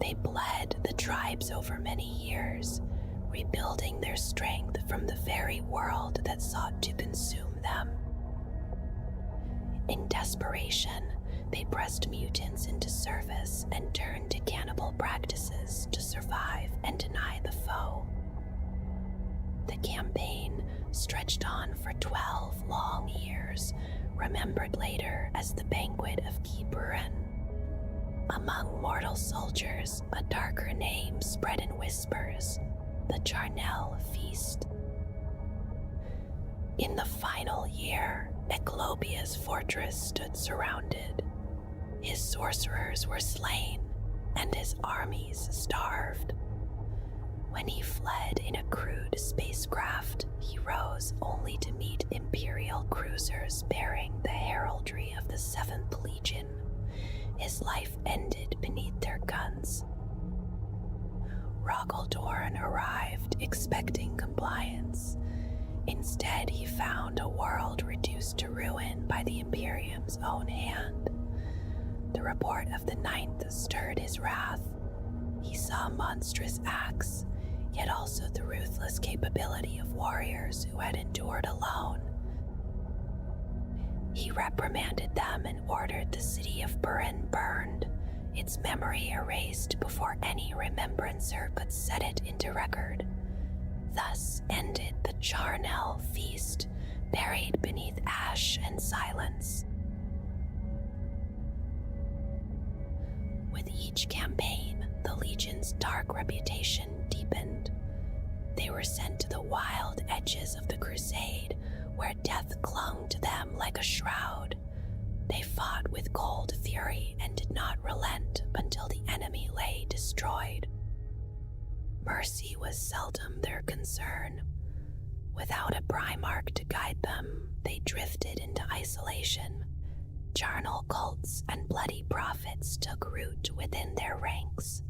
They bled the tribes over many years, rebuilding their strength from the very world that sought to consume them. In desperation, they pressed mutants into service and turned to cannibal practices to survive and deny the foe. The campaign stretched on for 12 long years, remembered later as the Banquet of Kiburen. Among mortal soldiers, a darker name spread in whispers, the Charnel Feast. In the final year, Eclobia's fortress stood surrounded. His sorcerers were slain, and his armies starved. When he fled in a crude spacecraft, he rose only to meet Imperial cruisers bearing the heraldry of the 7th Legion. His life ended beneath their guns. Rogaldorn arrived expecting compliance. Instead, he found a world reduced to ruin by the Imperium's own hand. The report of the 9th stirred his wrath. He saw monstrous acts, yet also the ruthless capability of warriors who had endured alone. He reprimanded them and ordered the city of Burin burned, its memory erased before any remembrancer could set it into record. Thus ended the Charnel Feast, buried beneath ash and silence. With each campaign, the Legion's dark reputation deepened. They were sent to the wild edges of the Crusade, where death clung to them like a shroud. They fought with cold fury and did not relent until the enemy lay destroyed. Mercy was seldom their concern. Without a Primarch to guide them, they drifted into isolation. Charnel cults and bloody prophets took root within their ranks.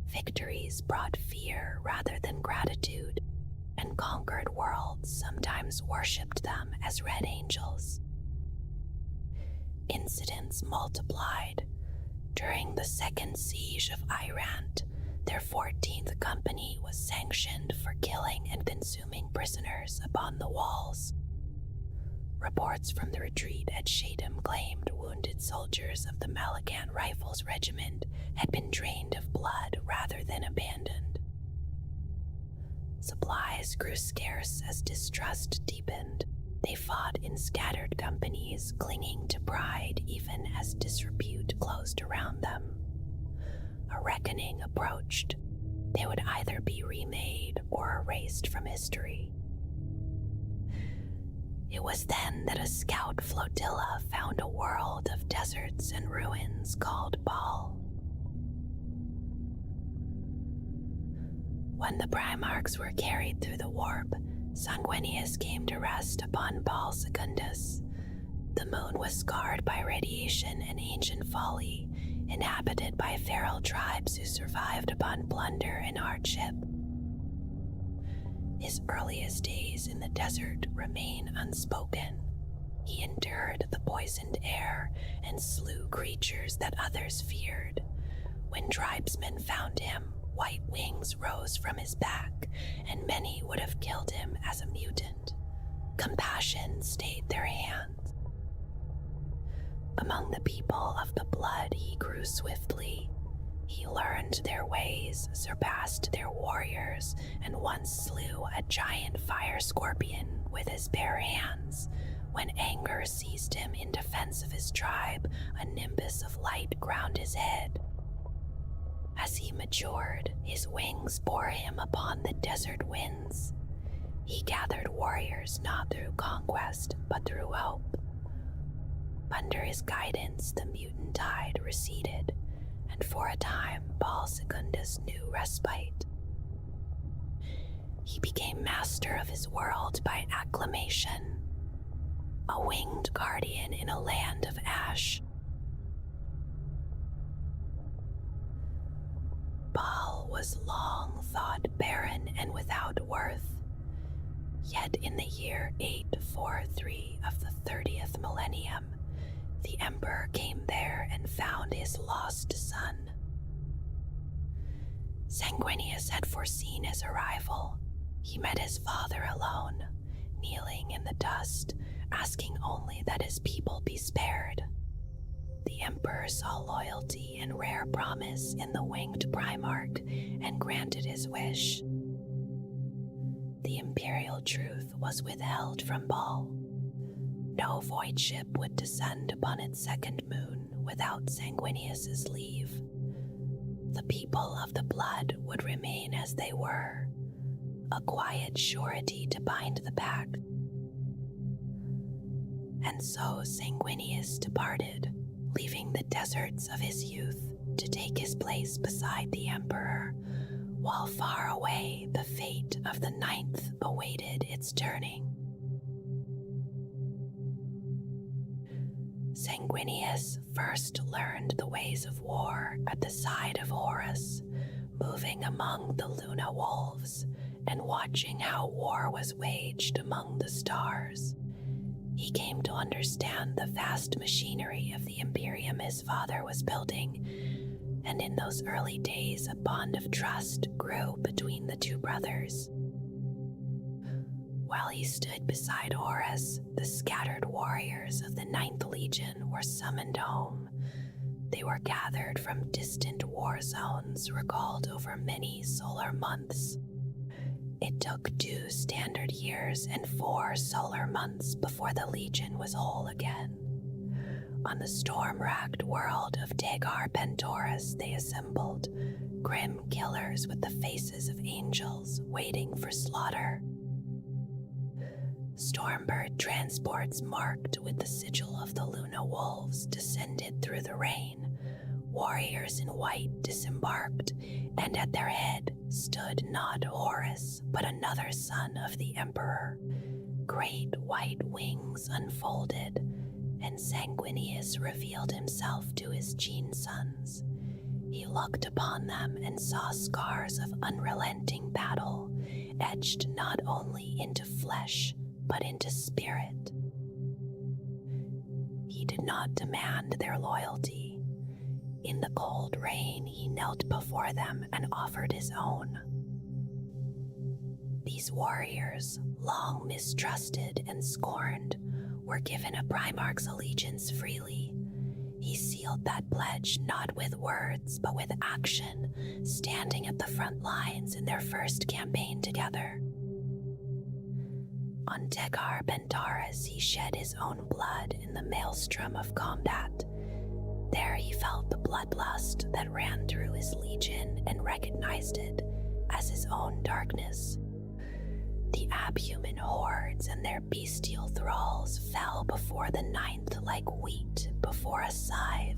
Victories brought fear rather than gratitude, and conquered worlds sometimes worshipped them as red angels. Incidents multiplied. During the Second Siege of Irant, their 14th Company was sanctioned for killing and consuming prisoners upon the walls. Reports from the retreat at Shadam claimed wounded soldiers of the Malagant Rifles Regiment had been drained of blood rather than abandoned. Supplies grew scarce as distrust deepened. They fought in scattered companies, clinging to pride even as disrepute closed around them. A reckoning approached. They would either be remade or erased from history. It was then that a scout flotilla found a world of deserts and ruins called Baal. When the Primarchs were carried through the warp, Sanguinius came to rest upon Baal Secundus. The moon was scarred by radiation and ancient folly, inhabited by feral tribes who survived upon plunder and hardship. His earliest days in the desert remain unspoken. He endured the poisoned air and slew creatures that others feared. When tribesmen found him, white wings rose from his back, and many would have killed him as a mutant. Compassion stayed their hands. Among the people of the blood, he grew swiftly. He learned their ways, surpassed their warriors, and once slew a giant fire scorpion with his bare hands. When anger seized him in defense of his tribe, a nimbus of light crowned his head. As he matured, his wings bore him upon the desert winds. He gathered warriors not through conquest, but through hope. Under his guidance, the mutant tide receded, and for a time, Baal Secundus knew respite. He became master of his world by acclamation, a winged guardian in a land of ash. Baal was long thought barren and without worth. Yet in the year 843 of the 30th millennium, the Emperor came there and found his lost son. Sanguinius had foreseen his arrival. He met his father alone, kneeling in the dust, asking only that his people be spared. The Emperor saw loyalty and rare promise in the winged Primarch and granted his wish. The Imperial truth was withheld from Baal. No void ship would descend upon its second moon without Sanguinius's leave. The people of the blood would remain as they were, a quiet surety to bind the pact. And so Sanguinius departed, leaving the deserts of his youth to take his place beside the Emperor, while far away the fate of the Ninth awaited its turning. Sanguinius first learned the ways of war at the side of Horus, moving among the Luna wolves and watching how war was waged among the stars. He came to understand the vast machinery of the Imperium his father was building, and in those early days a bond of trust grew between the two brothers. While he stood beside Horus, the scattered warriors of the Ninth Legion were summoned home. They were gathered from distant war zones recalled over many solar months. It took 2 standard years and 4 solar months before the Legion was whole again. On the storm-racked world of Dagar Pentoris they assembled, grim killers with the faces of angels waiting for slaughter. Stormbird transports marked with the sigil of the Luna Wolves descended through the rain. Warriors in white disembarked, and at their head stood not Horus, but another son of the Emperor. Great white wings unfolded, and Sanguinius revealed himself to his Gene sons. He looked upon them and saw scars of unrelenting battle, etched not only into flesh, but into spirit. He did not demand their loyalty. In the cold rain, he knelt before them and offered his own. These warriors, long mistrusted and scorned, were given a Primarch's allegiance freely. He sealed that pledge not with words, but with action, standing at the front lines in their first campaign together. On Dagar Pentoris, he shed his own blood in the maelstrom of combat. There he felt the bloodlust that ran through his legion and recognized it as his own darkness. The abhuman hordes and their bestial thralls fell before the Ninth like wheat before a scythe.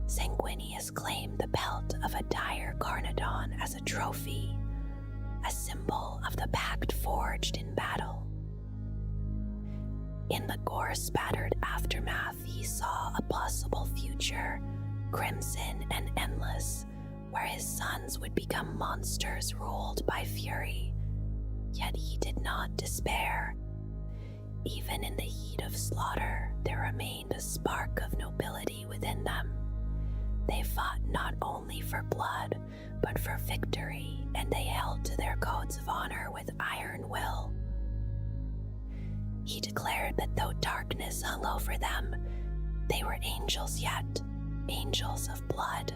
Sanguinius claimed the pelt of a dire Carnodon as a trophy, a symbol of the pact forged in battle. In the gore-spattered aftermath, he saw a possible future, crimson and endless, where his sons would become monsters ruled by fury. Yet he did not despair. Even in the heat of slaughter, there remained a spark of nobility within them. They fought not only for blood, but for victory, and they held to their codes of honor with iron will. He declared that though darkness hung over them, they were angels yet, angels of blood.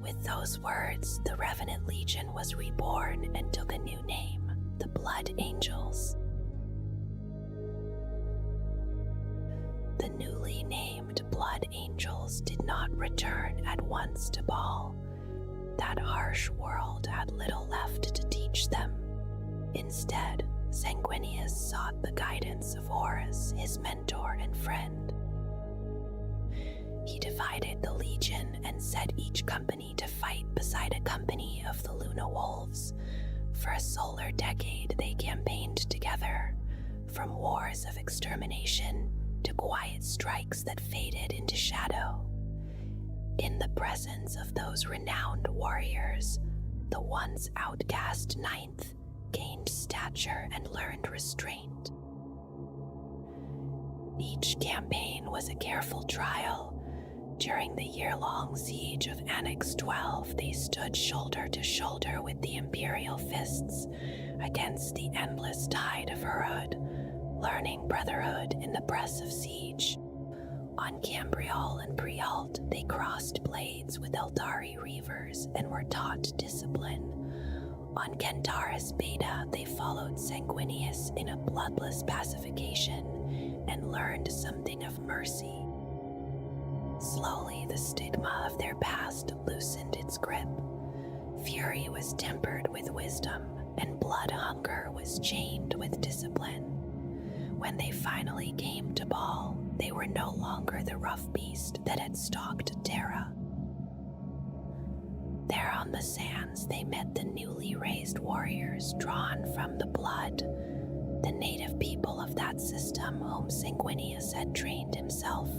With those words, the Revenant Legion was reborn and took a new name, the Blood Angels. The newly named Blood Angels did not return at once to Baal. That harsh world had little left to teach them. Instead, Sanguinius sought the guidance of Horus, his mentor and friend. He divided the Legion and set each company to fight beside a company of the Luna Wolves. For a solar decade, they campaigned together, from wars of extermination to quiet strikes that faded into shadow. In the presence of those renowned warriors, the once outcast Ninth gained stature and learned restraint. Each campaign was a careful trial. During the year-long siege of Annex 12, they stood shoulder to shoulder with the Imperial fists against the endless tide of Herod, learning brotherhood in the press of siege. On Cambriol and Prialt, they crossed blades with Eldari reavers and were taught discipline. On Kentaris Beta, they followed Sanguinius in a bloodless pacification and learned something of mercy. Slowly, the stigma of their past loosened its grip. Fury was tempered with wisdom, and blood hunger was chained with discipline. When they finally came to Baal, they were no longer the rough beast that had stalked Terra. There on the sands, they met the newly raised warriors drawn from the blood, the native people of that system whom Sanguinius had trained himself.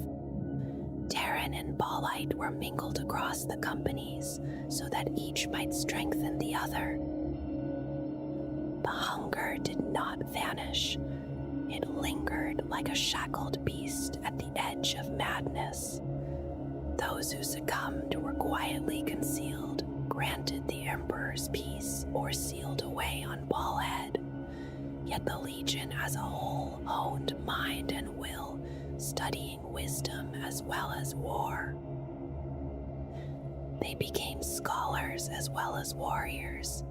Terran and Baalite were mingled across the companies so that each might strengthen the other. The hunger did not vanish. It lingered like a shackled beast at the edge of madness. Those who succumbed were quietly concealed, granted the Emperor's peace, or sealed away on Baalhead. Yet the Legion as a whole honed mind and will, studying wisdom as well as war. They became scholars as well as warriors.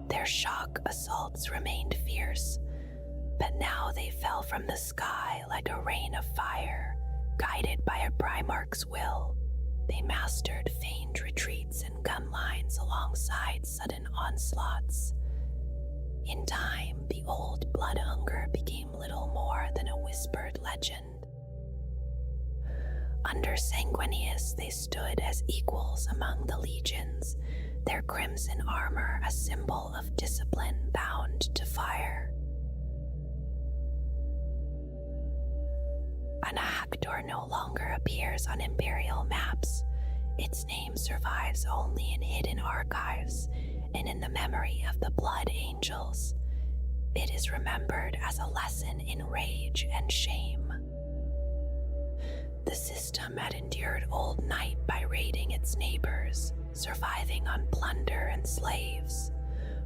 Their shock assaults remained fierce, but now they fell from the sky like a rain of fire, guided by a Primarch's will. They mastered feigned retreats and gun lines alongside sudden onslaughts. In time, the old blood hunger became little more than a whispered legend. Under Sanguinius, they stood as equals among the legions, their crimson armor a symbol of discipline bound to fire. Anahactor no longer appears on Imperial maps. Its name survives only in hidden archives and in the memory of the Blood Angels. It is remembered as a lesson in rage and shame. The system had endured Old Night by raiding its neighbors, surviving on plunder and slaves.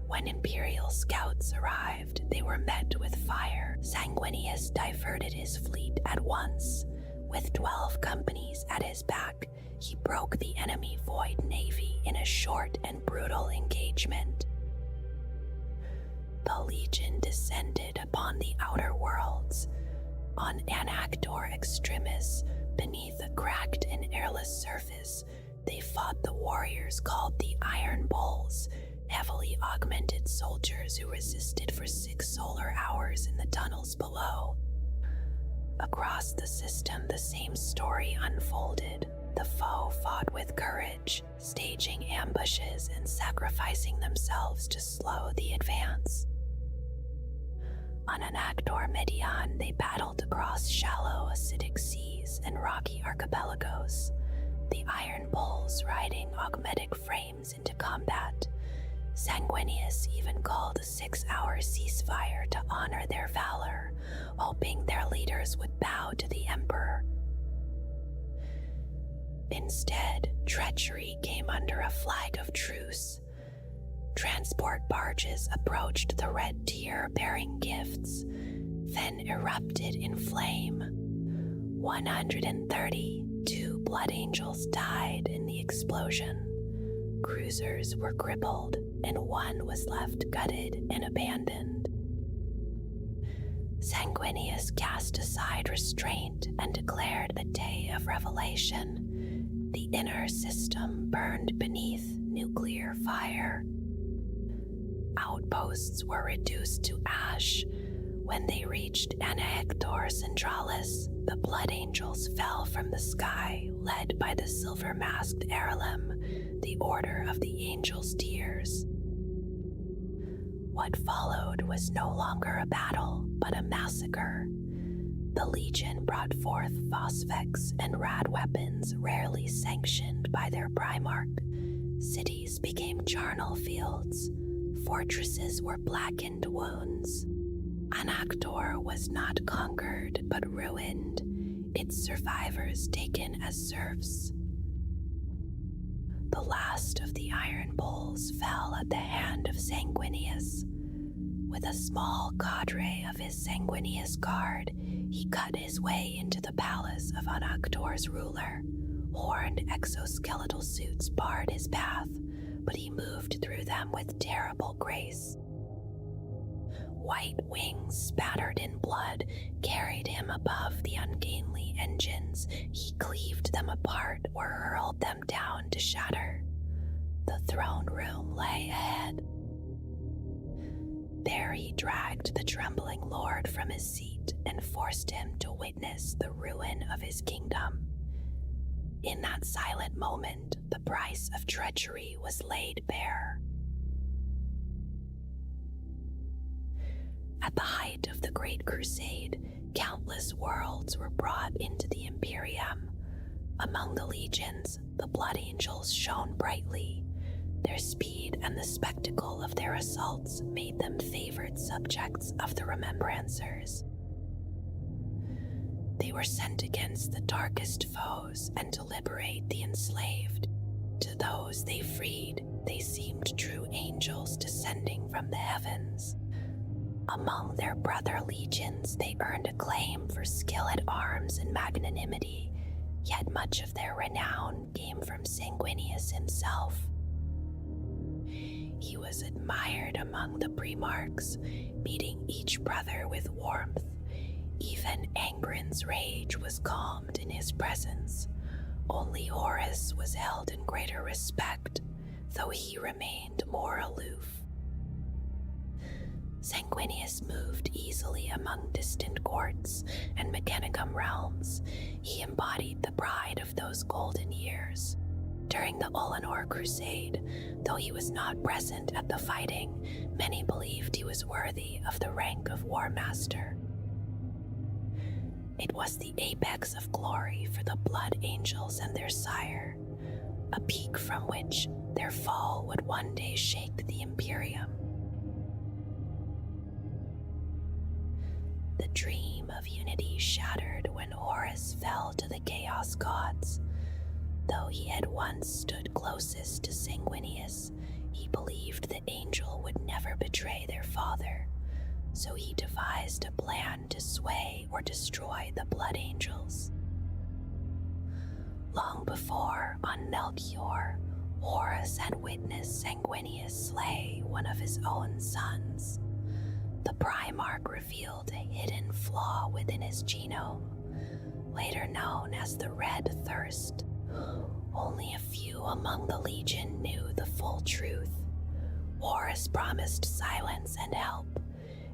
When Imperial scouts arrived, they were met with fire. Sanguinius diverted his fleet at once. With 12 companies at his back, he broke the enemy Void Navy in a short and brutal engagement. The Legion descended upon the outer worlds. On Anactor Extremis, beneath a cracked and airless surface, they fought the warriors called the Iron Bulls, heavily augmented soldiers who resisted for 6 solar hours in the tunnels below. Across the system, the same story unfolded. The foe fought with courage, staging ambushes and sacrificing themselves to slow the advance. On Anactor Median, they battled across shallow, acidic seas and rocky archipelagos, the Iron Bulls riding augmetic frames into combat. Sanguinius even called a 6-hour ceasefire to honor their valor, hoping their leaders would bow to the Emperor. Instead, treachery came under a flag of truce. Transport barges approached the Red Tier bearing gifts, then erupted in flame. 132 Blood Angels died in the explosion. Cruisers were crippled, and one was left gutted and abandoned. Sanguinius cast aside restraint and declared the day of revelation. The inner system burned beneath nuclear fire. Outposts were reduced to ash. When they reached Anahector Centralis, the Blood Angels fell from the sky, led by the silver-masked Aralim, the Order of the Angel's Tears. What followed was no longer a battle, but a massacre. The Legion brought forth phosphex and rad weapons rarely sanctioned by their Primarch. Cities became charnel fields. Fortresses were blackened wounds. Anaktor was not conquered but ruined, its survivors taken as serfs. The last of the Iron Bulls fell at the hand of Sanguinius. With a small cadre of his Sanguinius guard, he cut his way into the palace of Anaktor's ruler. Horned exoskeletal suits barred his path, but he moved through them with terrible grace. White wings spattered in blood carried him above the ungainly engines. He cleaved them apart or hurled them down to shatter. The throne room lay ahead. There he dragged the trembling lord from his seat and forced him to witness the ruin of his kingdom. In that silent moment, the price of treachery was laid bare. At the height of the Great Crusade, countless worlds were brought into the Imperium. Among the legions, the Blood Angels shone brightly. Their speed and the spectacle of their assaults made them favored subjects of the Remembrancers. They were sent against the darkest foes and to liberate the enslaved. To those they freed, they seemed true angels descending from the heavens. Among their brother legions, they earned acclaim for skill at arms and magnanimity, yet much of their renown came from Sanguinius himself. He was admired among the Primarchs, meeting each brother with warmth. Even Angren's rage was calmed in his presence. Only Horus was held in greater respect, though he remained more aloof. Sanguinius moved easily among distant courts and Mechanicum realms. He embodied the pride of those golden years. During the Olenor Crusade, though he was not present at the fighting, many believed he was worthy of the rank of War Master. It was the apex of glory for the Blood Angels and their sire, a peak from which their fall would one day shake the Imperium. The dream of unity shattered when Horus fell to the Chaos Gods. Though he had once stood closest to Sanguinius, he believed the angel would never betray their father, so he devised a plan to sway or destroy the Blood Angels. Long before, on Melchior, Horus had witnessed Sanguinius slay one of his own sons. The Primarch revealed a hidden flaw within his genome, later known as the Red Thirst. Only a few among the Legion knew the full truth. Horus promised silence and help,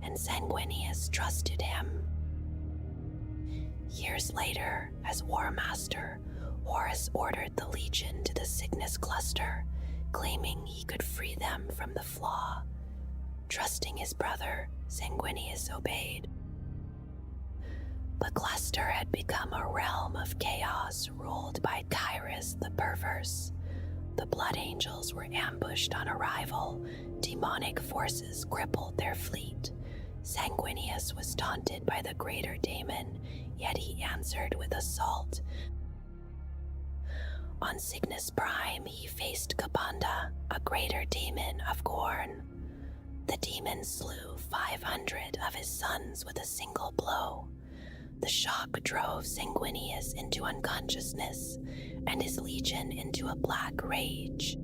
and Sanguinius trusted him. Years later, as War Master, Horus ordered the Legion to the Cygnus Cluster, claiming he could free them from the flaw. Trusting his brother, Sanguinius obeyed. The cluster had become a realm of chaos ruled by Kyrus the Perverse. The Blood Angels were ambushed on arrival. Demonic forces crippled their fleet. Sanguinius was taunted by the Greater Daemon, yet he answered with assault. On Cygnus Prime, he faced Kabanda, a Greater Daemon of Gorn. The demon slew 500 of his sons with a single blow. The shock drove Sanguinius into unconsciousness, and his legion into a black rage.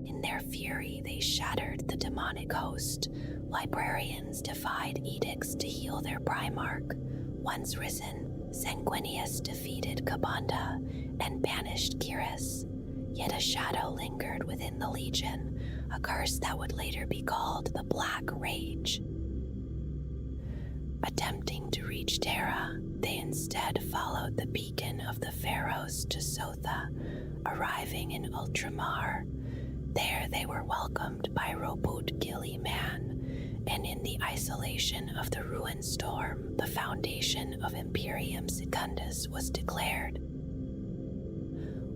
In their fury, they shattered the demonic host. Librarians defied edicts to heal their Primarch. Once risen, Sanguinius defeated Kabanda and banished Kyrus. Yet a shadow lingered within the legion, a curse that would later be called the Black Rage. Attempting to reach Terra, they instead followed the beacon of the Pharaohs to Sotha, arriving in Ultramar. There they were welcomed by Robut Gilly Man, an when in the isolation of the ruined storm, the foundation of Imperium Secundus was declared.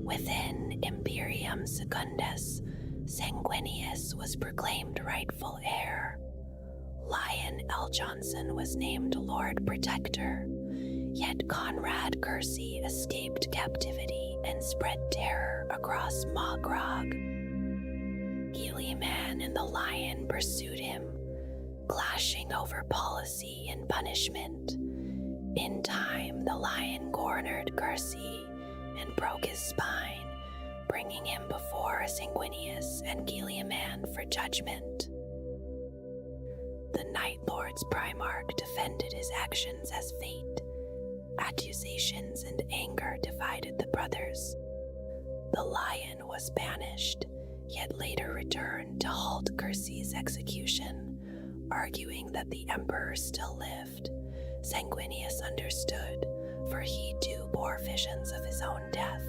Within Imperium Secundus, Sanguinius was proclaimed rightful heir. Lion L. Johnson was named Lord Protector, yet Conrad Kersey escaped captivity and spread terror across Mogrog. Guilliman and the Lion pursued him, clashing over policy and punishment. In time, the Lion cornered Kersey and broke his spine, bringing him before Sanguinius and Guilliman for judgment. The Night Lord's Primarch defended his actions as fate. Accusations and anger divided the brothers. The Lion was banished, yet later returned to halt Kersey's execution, arguing that the Emperor still lived. Sanguinius understood, for he too bore visions of his own death.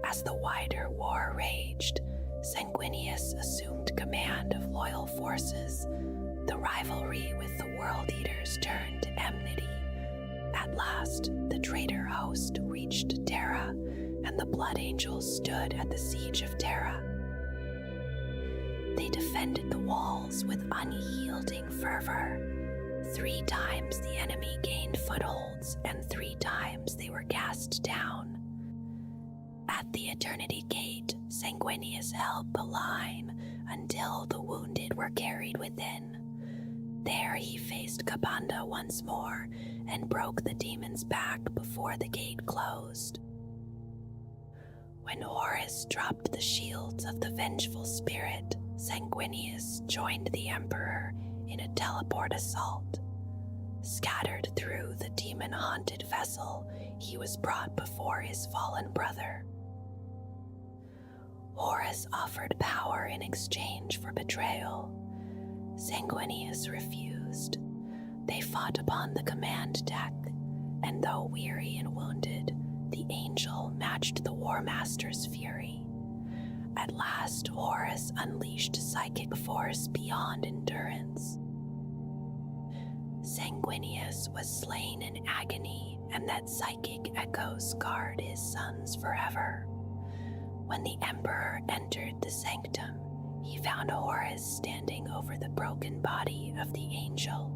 As the wider war raged, Sanguinius assumed command of loyal forces. The rivalry with the World Eaters turned to enmity. At last, the traitor host reached Terra, and the Blood Angels stood at the siege of Terra. They defended the walls with unyielding fervor. 3 times the enemy gained footholds, and 3 times they were cast down. At the Eternity Gate, Sanguinius held the line until the wounded were carried within. There he faced Kabanda once more and broke the demon's back before the gate closed. When Horus dropped the shields of the vengeful spirit, Sanguinius joined the Emperor in a teleport assault. Scattered through the demon-haunted vessel, he was brought before his fallen brother. Horus offered power in exchange for betrayal. Sanguinius refused. They fought upon the command deck, and though weary and wounded, the angel matched the War Master's fury. At last, Horus unleashed psychic force beyond endurance. Sanguinius was slain in agony, and that psychic echo scarred his sons forever. When the Emperor entered the sanctum, he found Horus standing over the broken body of the angel.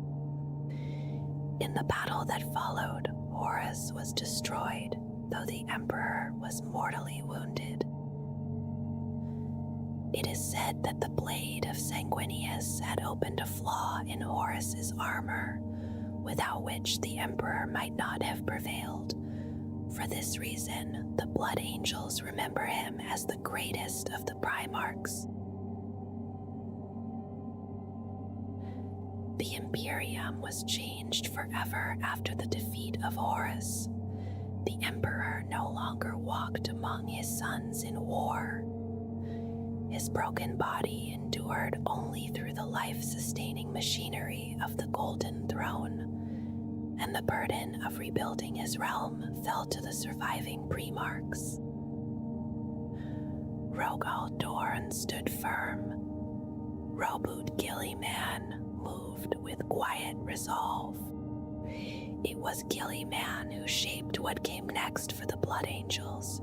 In the battle that followed, Horus was destroyed, though the Emperor was mortally wounded. It is said that the blade of Sanguinius had opened a flaw in Horus's armor, without which the Emperor might not have prevailed. For this reason, the Blood Angels remember him as the greatest of the Primarchs. The Imperium was changed forever after the defeat of Horus. The Emperor no longer walked among his sons in war. His broken body endured only through the life-sustaining machinery of the Golden Throne, and the burden of rebuilding his realm fell to the surviving Primarchs. Rogal Dorn stood firm. Robut Guilliman moved with quiet resolve. It was Guilliman who shaped what came next for the Blood Angels.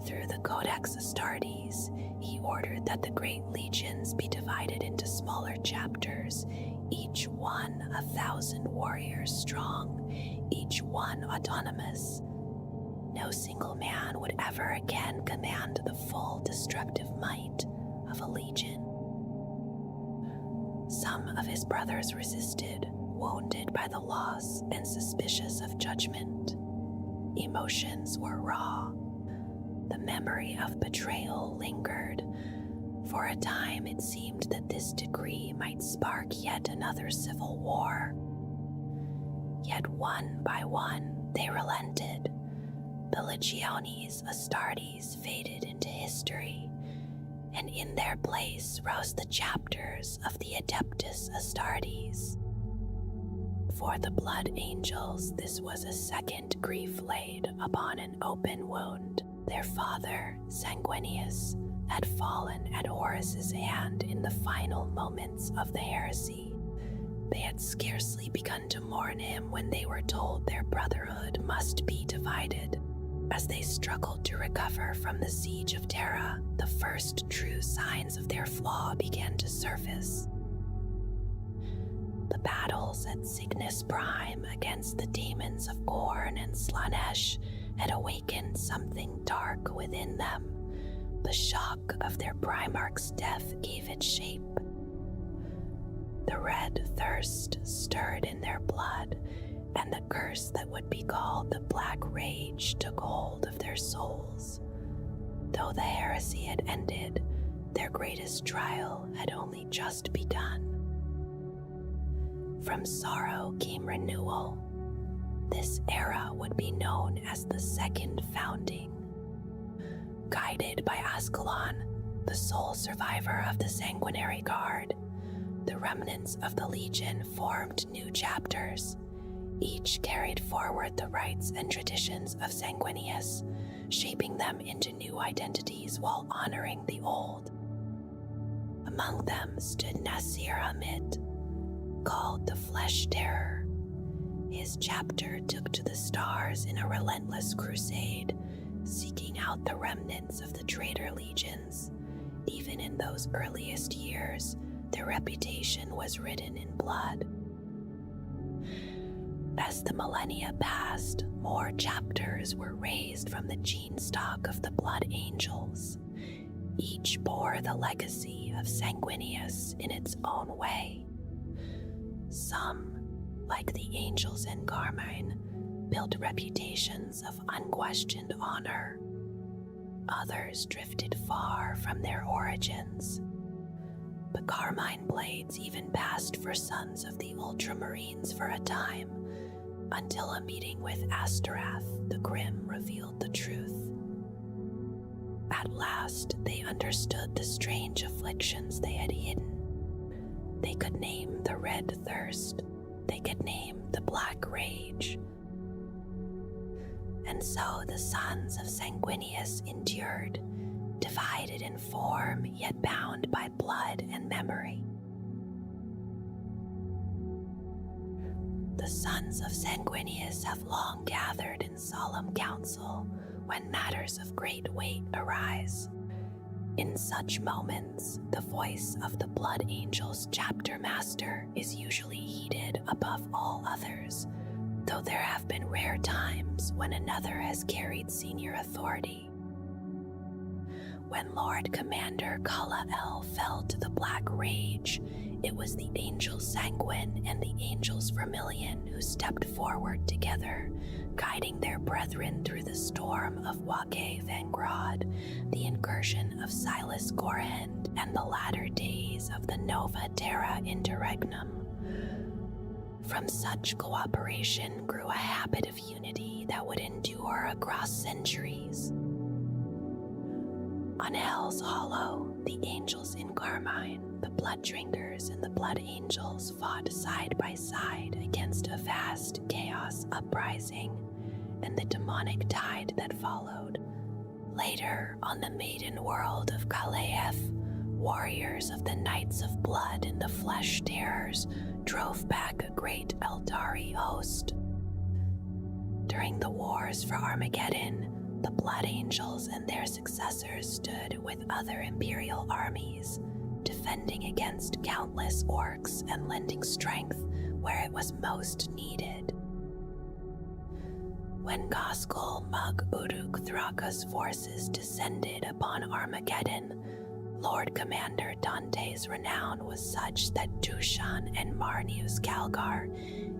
Through the Codex Astartes, he ordered that the great legions be divided into smaller chapters, each one 1,000 warriors strong, each one autonomous. No single man would ever again command the full destructive might of a legion. Some of his brothers resisted, wounded by the loss and suspicious of judgment. Emotions were raw. The memory of betrayal lingered. For a time, it seemed that this decree might spark yet another civil war. Yet one by one, they relented. The Legiones Astartes faded into history, and in their place rose the chapters of the Adeptus Astartes. For the Blood Angels, this was a second grief laid upon an open wound. Their father, Sanguinius, had fallen at Horus's hand in the final moments of the heresy. They had scarcely begun to mourn him when they were told their brotherhood must be divided. As they struggled to recover from the siege of Terra, the first true signs of their flaw began to surface. The battles at Cygnus Prime against the demons of Gorn and Slanesh had awakened something dark within them. The shock of their Primarch's death gave it shape. The red thirst stirred in their blood, and the curse that would be called the Black Rage took hold of their souls. Though the heresy had ended, their greatest trial had only just begun. From sorrow came renewal. This era would be known as the Second Founding. Guided by Ascalon, the sole survivor of the Sanguinary Guard, the remnants of the Legion formed new chapters. Each carried forward the rites and traditions of Sanguinius, shaping them into new identities while honoring the old. Among them stood Nasir Hamid, called the Flesh Terror. His chapter took to the stars in a relentless crusade, seeking out the remnants of the traitor legions. Even in those earliest years, their reputation was written in blood. As the millennia passed, more chapters were raised from the gene stock of the Blood Angels. Each bore the legacy of Sanguinius in its own way. Some, like the Angels in Carmine, built reputations of unquestioned honor. Others drifted far from their origins. The Carmine Blades even passed for sons of the Ultramarines for a time, until a meeting with Asterath the Grim revealed the truth. At last, they understood the strange afflictions they had hidden. They could name the Red Thirst. They could name the Black Rage. And so the sons of Sanguinius endured, divided in form, yet bound by blood and memory. The sons of Sanguinius have long gathered in solemn council when matters of great weight arise. In such moments, the voice of the Blood Angel's chapter master is usually heeded above all others, though there have been rare times when another has carried senior authority. When Lord Commander Kala-El fell to the Black Rage, it was the Angel Sanguine and the Angels Vermilion who stepped forward together, guiding their brethren through the storm of Wake Vangrod, the incursion of Silas Gorhend, and the latter days of the Nova Terra Interregnum. From such cooperation grew a habit of unity that would endure across centuries. On Hell's Hollow, the Angels in Carmine, the Blood Drinkers, and the Blood Angels fought side by side against a vast chaos uprising and the demonic tide that followed. Later, on the maiden world of Kaleeth, warriors of the Knights of Blood and the Flesh Terrors drove back a great Eldari host. During the wars for Armageddon, the Blood Angels and their successors stood with other Imperial armies, defending against countless orcs and lending strength where it was most needed. When Goskul Mug Uruk Thraka's forces descended upon Armageddon, Lord Commander Dante's renown was such that Dushan and Marnius Calgar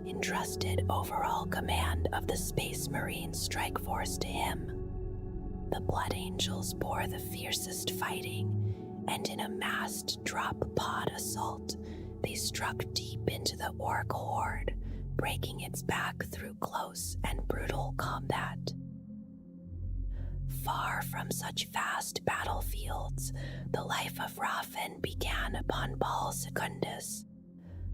entrusted overall command of the Space Marine strike force to him. The Blood Angels bore the fiercest fighting, and in a massed drop pod assault, they struck deep into the Orc horde, breaking its back through close and brutal combat. Far from such vast battlefields, the life of Rafen began upon Baal Secundus.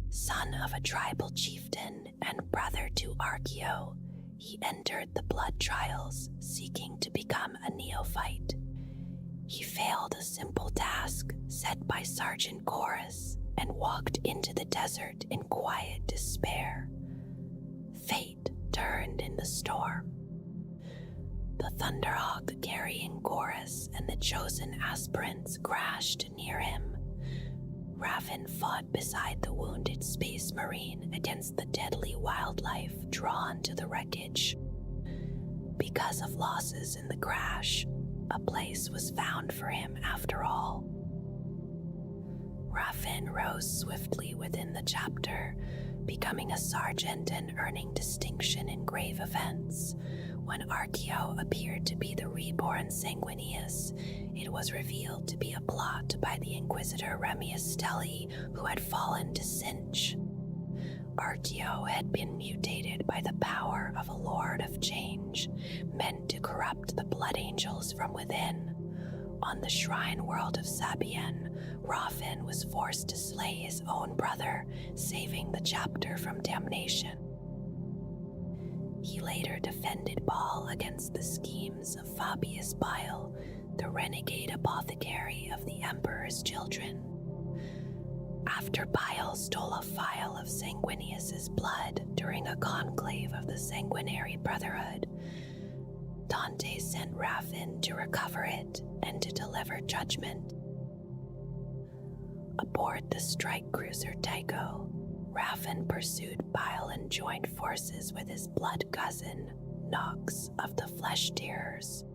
Son of a tribal chieftain and brother to Archeo, he entered the blood trials, seeking to become a neophyte. He failed a simple task set by Sergeant Horus and walked into the desert in quiet despair. Fate turned in the storm. The Thunderhawk carrying Horus and the chosen aspirants crashed near him. Raven fought beside the wounded space marine against the deadly wildlife drawn to the wreckage. Because of losses in the crash, a place was found for him after all. Raven rose swiftly within the chapter, becoming a sergeant and earning distinction in grave events. When Archeo appeared to be the reborn Sanguinius, it was revealed to be a plot by the Inquisitor Remius Stelli, who had fallen to Cinch. Archeo had been mutated by the power of a Lord of Change, meant to corrupt the Blood Angels from within. On the shrine world of Sabian, Raven was forced to slay his own brother, saving the chapter from damnation. He later defended Baal against the schemes of Fabius Bile, the renegade apothecary of the Emperor's children. After Bile stole a phial of Sanguinius's blood during a conclave of the Sanguinary Brotherhood, Dante sent Raven to recover it and to deliver judgment. Aboard the strike cruiser Tycho, Raven pursued Bile and joined forces with his blood cousin, Nox of the Flesh Tearers.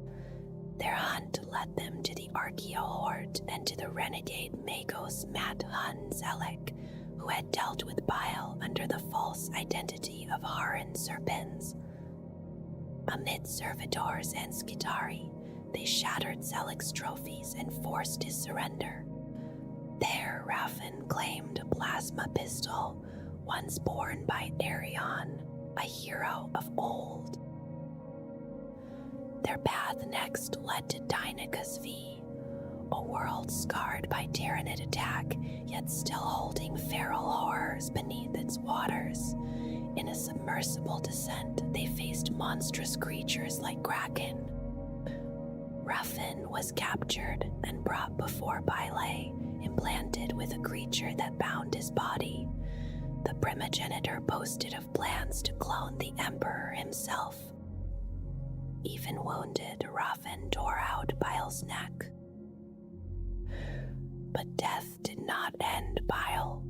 Their hunt led them to the Archeo Horde and to the renegade Magos Mat Hun Zelek, who had dealt with Bile under the false identity of Haran Serpens. Amid servitors and Skitari, they shattered Zelek's trophies and forced his surrender. There, Raven claimed a plasma pistol, once borne by Arion, a hero of old. Their path next led to Dynacus V, a world scarred by Tyranid attack, yet still holding feral horrors beneath its waters. In a submersible descent, they faced monstrous creatures like Kraken. Raven was captured and brought before Bile, implanted with a creature that bound his body. The primogenitor boasted of plans to clone the Emperor himself. Even wounded, Raven tore out Bile's neck. But death did not end Bile.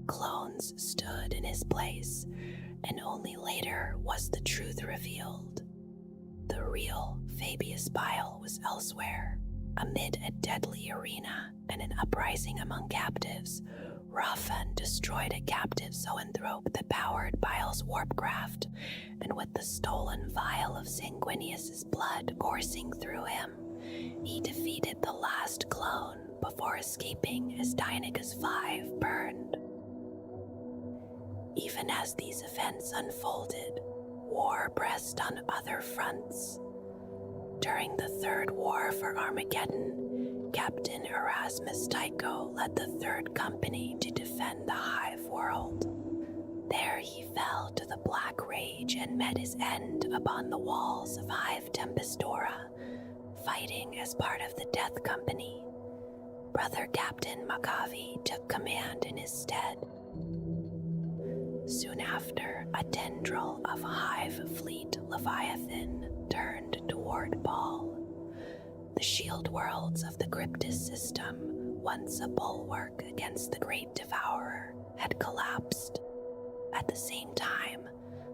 Clones stood in his place, and only later was the truth revealed. The real Fabius Bile was elsewhere. Amid a deadly arena and an uprising among captives, Raven destroyed a captive zoanthrope that powered Bile's warpcraft, and with the stolen vial of Sanguinius's blood coursing through him, he defeated the last clone before escaping as Dynacus V burned. Even as these events unfolded, war pressed on other fronts. During the Third War for Armageddon, Captain Erasmus Tycho led the Third Company to defend the Hive World. There he fell to the Black Rage and met his end upon the walls of Hive Tempestora, fighting as part of the Death Company. Brother Captain Makavi took command in his stead. Soon after, a tendril of Hive Fleet Leviathan turned toward Baal. The shield worlds of the Cryptus system, once a bulwark against the Great Devourer, had collapsed. At the same time,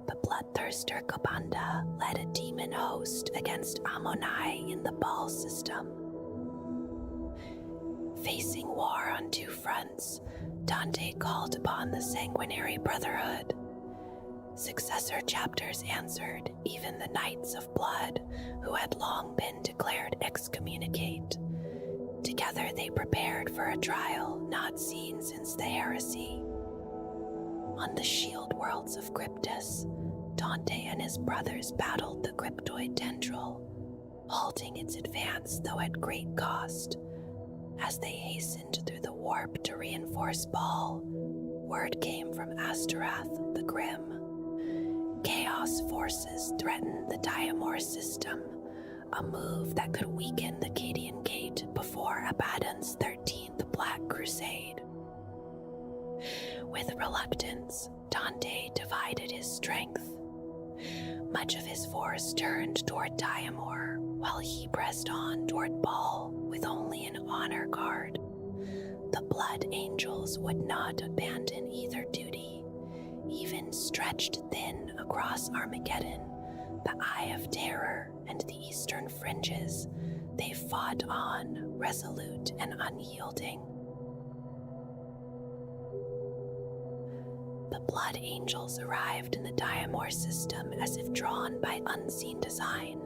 the bloodthirster Kabanda led a demon host against Ammonai in the Baal system. Facing war on two fronts, Dante called upon the Sanguinary Brotherhood. Successor chapters answered, even the Knights of Blood, who had long been declared excommunicate. Together they prepared for a trial not seen since the heresy. On the shield worlds of Cryptus, Dante and his brothers battled the cryptoid tendril, halting its advance though at great cost. As they hastened through the warp to reinforce Baal, word came from Astaroth the Grim. Chaos forces threatened the Diamor system, a move that could weaken the Cadian Gate before Abaddon's 13th Black Crusade. With reluctance, Dante divided his strength. Much of his force turned toward Diamor, while he pressed on toward Baal with only an honor guard. The Blood Angels would not abandon either duty. Even stretched thin across Armageddon, the Eye of Terror, and the eastern fringes, they fought on, resolute and unyielding. The Blood Angels arrived in the Diamor system as if drawn by unseen design.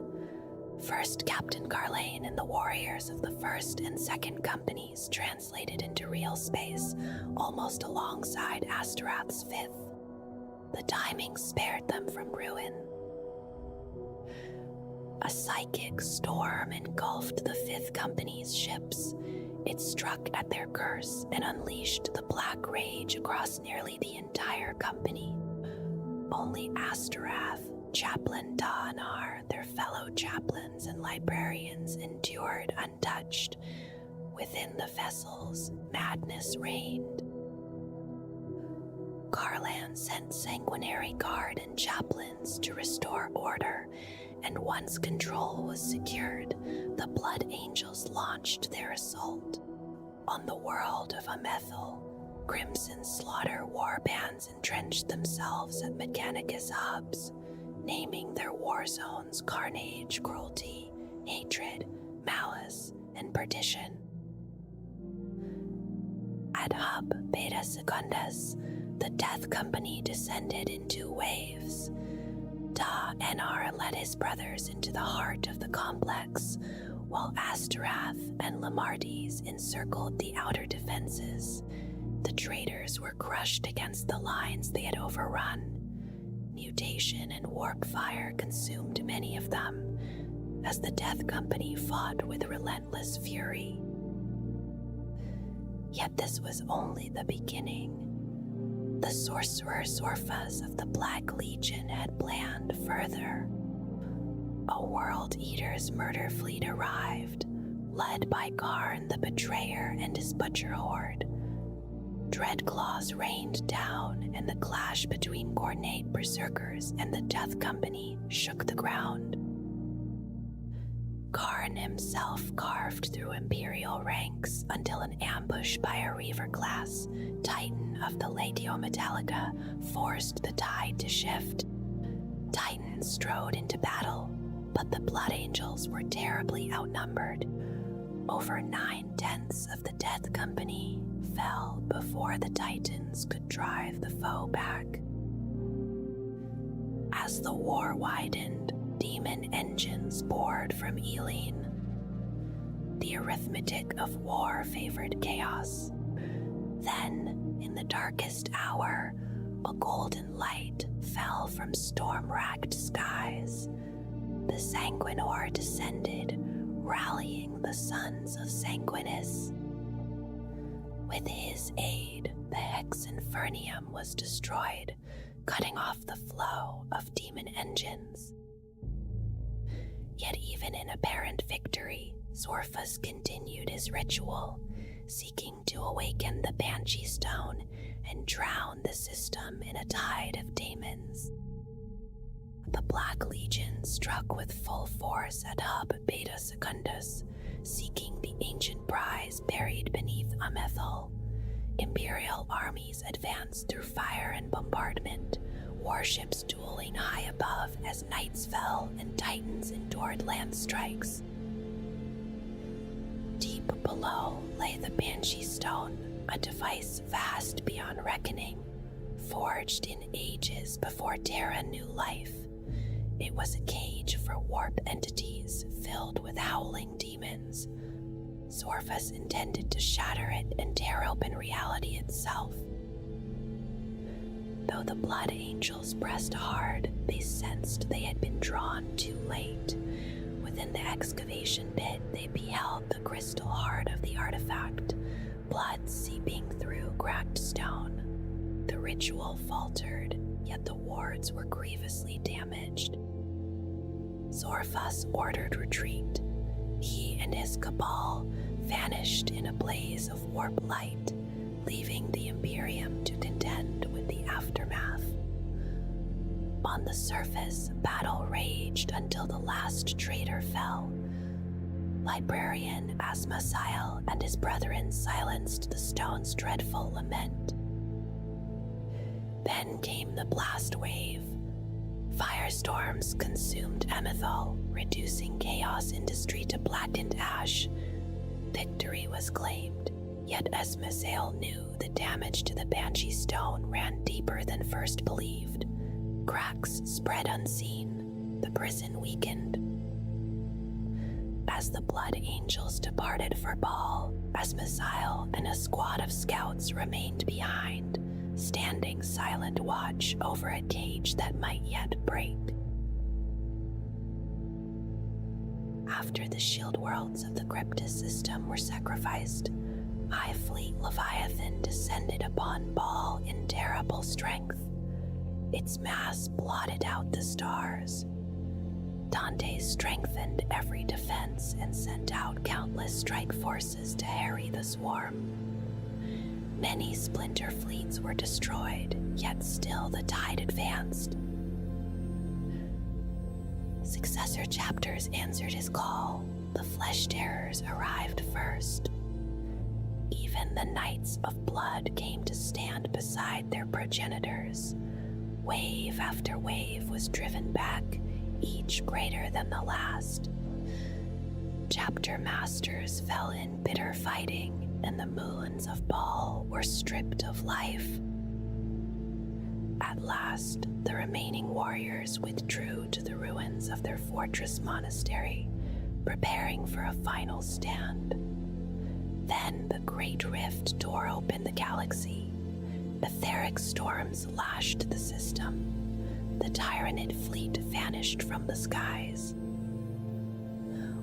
First Captain Carlane and the warriors of the First and Second Companies translated into real space, almost alongside Astaroth's Fifth. The timing spared them from ruin. A psychic storm engulfed the Fifth Company's ships. It struck at their curse and unleashed the black rage across nearly the entire company. Only Astaroth, Chaplain Da'anar, their fellow chaplains and librarians endured untouched. Within the vessels, madness reigned. Carlan sent sanguinary guard and chaplains to restore order, and once control was secured, the Blood Angels launched their assault. On the world of Amethel, Crimson Slaughter warbands entrenched themselves at Mechanicus hubs, naming their war zones carnage, cruelty, hatred, malice, and perdition. At Hub Beta Secundus, the Death Company descended in 2 waves. Da-Enar led his brothers into the heart of the complex, while Astaroth and Lamardes encircled the outer defenses. The traitors were crushed against the lines they had overrun. Mutation and warp fire consumed many of them, as the Death Company fought with relentless fury. Yet this was only the beginning. The sorcerer Zorphas of the Black Legion had planned further. A World Eater's murder fleet arrived, led by Karn the Betrayer and his butcher horde. Dreadclaws rained down, and the clash between Gornate Berserkers and the Death Company shook the ground. Karn himself carved through Imperial ranks until an ambush by a Reaver-class Titan of the Legio Metallica forced the tide to shift. Titans strode into battle, but the Blood Angels were terribly outnumbered. Over 9/10 of the Death Company fell before the Titans could drive the foe back. As the war widened, demon engines poured from Elene. The arithmetic of war favored chaos. Then, in the darkest hour, a golden light fell from storm-racked skies. The Sanguinor descended, rallying the sons of Sanguinis. With his aid, the Hex Infernium was destroyed, cutting off the flow of demon engines. Yet even in apparent victory, Zorphas continued his ritual, seeking to awaken the Banshee Stone and drown the system in a tide of daemons. The Black Legion struck with full force at Hub Beta Secundus, seeking the ancient prize buried beneath Amethel. Imperial armies advanced through fire and bombardment, warships dueling high above as knights fell and titans endured land strikes. Deep below lay the Banshee Stone, a device vast beyond reckoning, forged in ages before Terra knew life. It was a cage for warp entities filled with howling demons. Zorphas intended to shatter it and tear open reality itself. Though the Blood Angels pressed hard, they sensed they had been drawn too late. Within the excavation pit, they beheld the crystal heart of the artifact, blood seeping through cracked stone. The ritual faltered, yet the wards were grievously damaged. Zorphus ordered retreat. He and his cabal vanished in a blaze of warp light, leaving the Imperium to contend with the aftermath. On the surface, battle raged until the last traitor fell. Librarian Asmasiel and his brethren silenced the stone's dreadful lament. Then came the blast wave. Firestorms consumed Emethal, reducing Chaos Industry to blackened ash. Victory was claimed, yet Asmasiel knew the damage to the Banshee Stone ran deeper than first believed. Cracks spread unseen, the prison weakened. As the Blood Angels departed for Baal, Asmasiel and a squad of scouts remained behind, standing silent watch over a cage that might yet break. After the shield worlds of the Cryptus system were sacrificed, High Fleet Leviathan descended upon Baal in terrible strength. Its mass blotted out the stars. Dante strengthened every defense and sent out countless strike forces to harry the swarm. Many splinter fleets were destroyed, yet still the tide advanced. Successor chapters answered his call. The flesh terrors arrived first. Even the Knights of Blood came to stand beside their progenitors. Wave after wave was driven back, each greater than the last. Chapter masters fell in bitter fighting, and the moons of Baal were stripped of life. At last, the remaining warriors withdrew to the ruins of their fortress monastery, preparing for a final stand. Then the Great Rift tore open the galaxy. Etheric storms lashed the system. The Tyranid fleet vanished from the skies.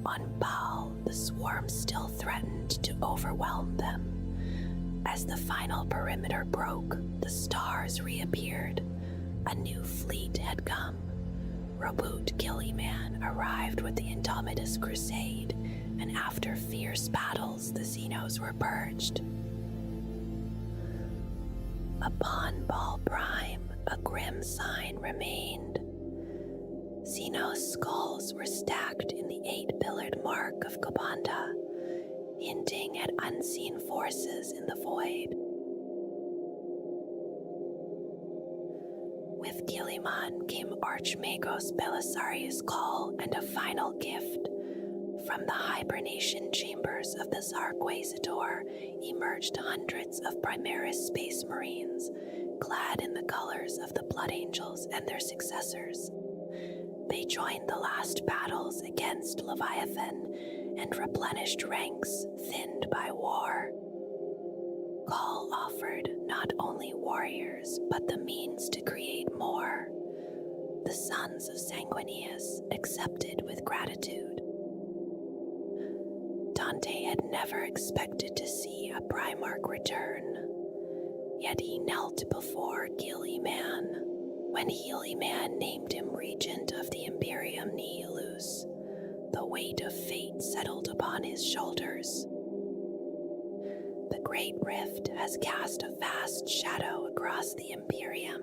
On Baal, the swarm still threatened to overwhelm them. As the final perimeter broke, the stars reappeared. A new fleet had come. Robut Gilliman arrived with the Indomitus Crusade, and after fierce battles, the Xenos were purged. Upon Baal Prime, a grim sign remained. Xenos skulls were stacked in the 8-pillared mark of Kabanda, hinting at unseen forces in the void. With Gilliman came Archmagos Belisarius' call and a final gift. From the hibernation chambers of the Tsar Quasitore emerged hundreds of Primaris space marines, clad in the colors of the Blood Angels and their successors. They joined the last battles against Leviathan and replenished ranks thinned by war. Gaul offered not only warriors, but the means to create more. The sons of Sanguinius accepted with gratitude. Dante had never expected to see a Primarch return, yet he knelt before Gilliman when Gilliman named him regent of the Imperium Nihilus. The weight of fate settled upon his shoulders. The Great Rift has cast a vast shadow across the Imperium.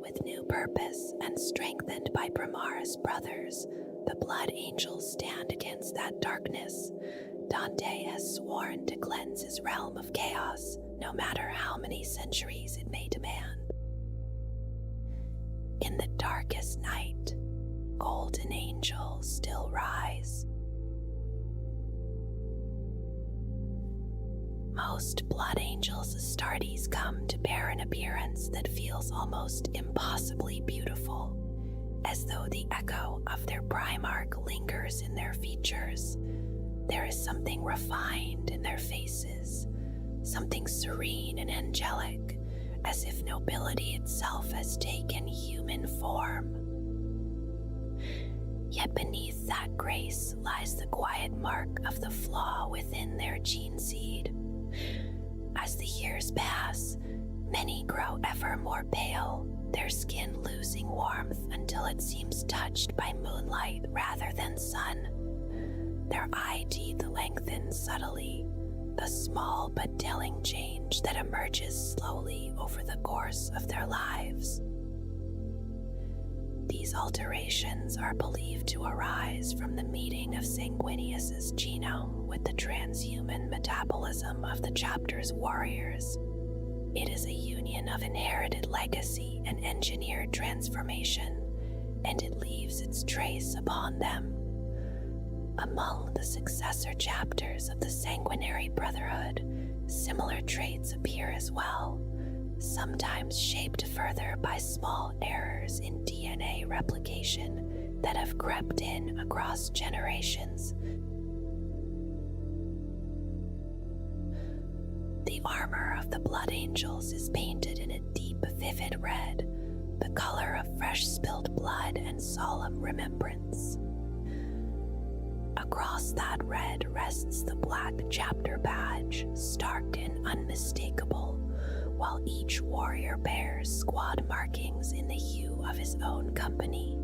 With new purpose and strengthened by Primarchs' brothers, the Blood Angels stand against that darkness. Dante has sworn to cleanse his realm of chaos, no matter how many centuries it may demand. In the darkest night, golden angels still rise. Most Blood Angels Astartes come to bear an appearance that feels almost impossibly beautiful, as though the echo of their Primarch lingers in their features. There is something refined in their faces, something serene and angelic, as if nobility itself has taken human form. Yet beneath that grace lies the quiet mark of the flaw within their gene seed. As the years pass, many grow ever more pale, their skin losing warmth until it seems touched by moonlight rather than sun. Their eye teeth lengthen subtly, the small but telling change that emerges slowly over the course of their lives. These alterations are believed to arise from the meeting of Sanguinius's genome with the transhuman metabolism of the chapter's warriors. It is a union of inherited legacy and engineered transformation, and it leaves its trace upon them. Among the successor chapters of the Sanguinary Brotherhood, similar traits appear as well, sometimes shaped further by small errors in DNA replication that have crept in across generations. The armor of the Blood Angels is painted in a deep, vivid red, the color of fresh spilled blood and solemn remembrance. Across that red rests the black chapter badge, stark and unmistakable, while each warrior bears squad markings in the hue of his own company.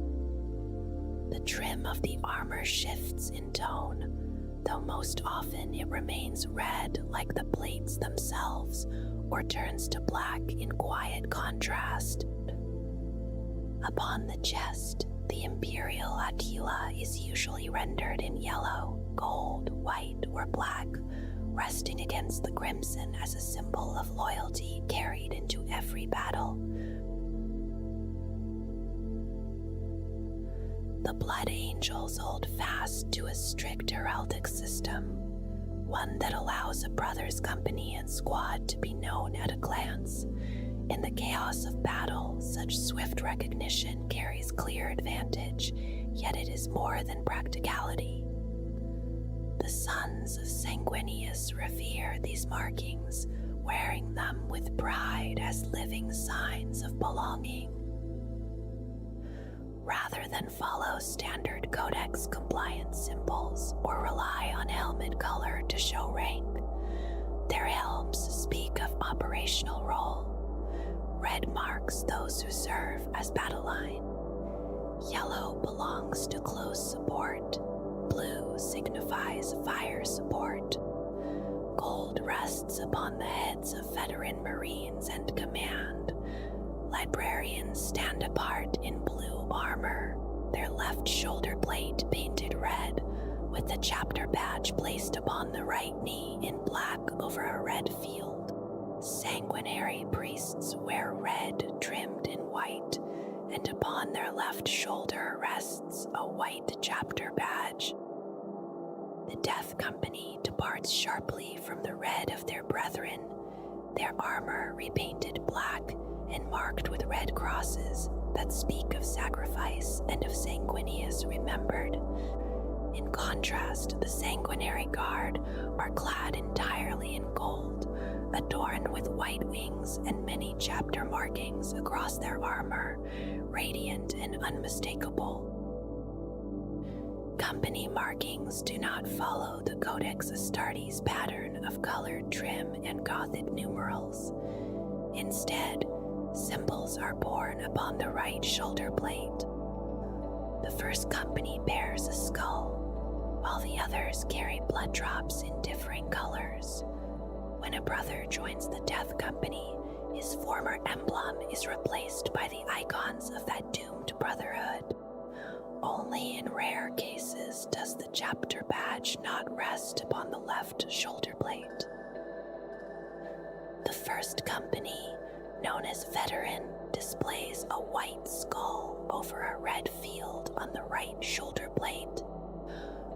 The trim of the armor shifts in tone, though most often it remains red like the plates themselves, or turns to black in quiet contrast. Upon the chest, the Imperial Aquila is usually rendered in yellow, gold, white, or black, resting against the crimson as a symbol of loyalty carried into every battle. The Blood Angels hold fast to a strict heraldic system, one that allows a brother's company and squad to be known at a glance. In the chaos of battle, such swift recognition carries clear advantage, yet it is more than practicality. The sons of Sanguinius revere these markings, wearing them with pride as living signs of belonging. Rather than follow standard codex compliance symbols or rely on helmet color to show rank, their helms speak of operational role. Red marks those who serve as battle line. Yellow belongs to close support. Blue signifies fire support. Gold rests upon the heads of veteran Marines and command. Librarians stand apart in blue armor, their left shoulder plate painted red, with the chapter badge placed upon the right knee in black over a red field. Sanguinary priests wear red trimmed in white, and upon their left shoulder rests a white chapter badge. The Death Company departs sharply from the red of their brethren, their armor repainted black and marked with red crosses that speak of sacrifice and of Sanguinius remembered. In contrast, the Sanguinary Guard are clad entirely in gold, adorned with white wings and many chapter markings across their armor, radiant and unmistakable. Company markings do not follow the Codex Astartes pattern of colored trim and Gothic numerals. Instead, symbols are borne upon the right shoulder plate. The first company bears a skull, while the others carry blood drops in differing colors. When a brother joins the Death Company, his former emblem is replaced by the icons of that doomed brotherhood. Only in rare cases does the chapter badge not rest upon the left shoulder plate. The first company, known as Veteran, displays a white skull over a red field on the right shoulder plate.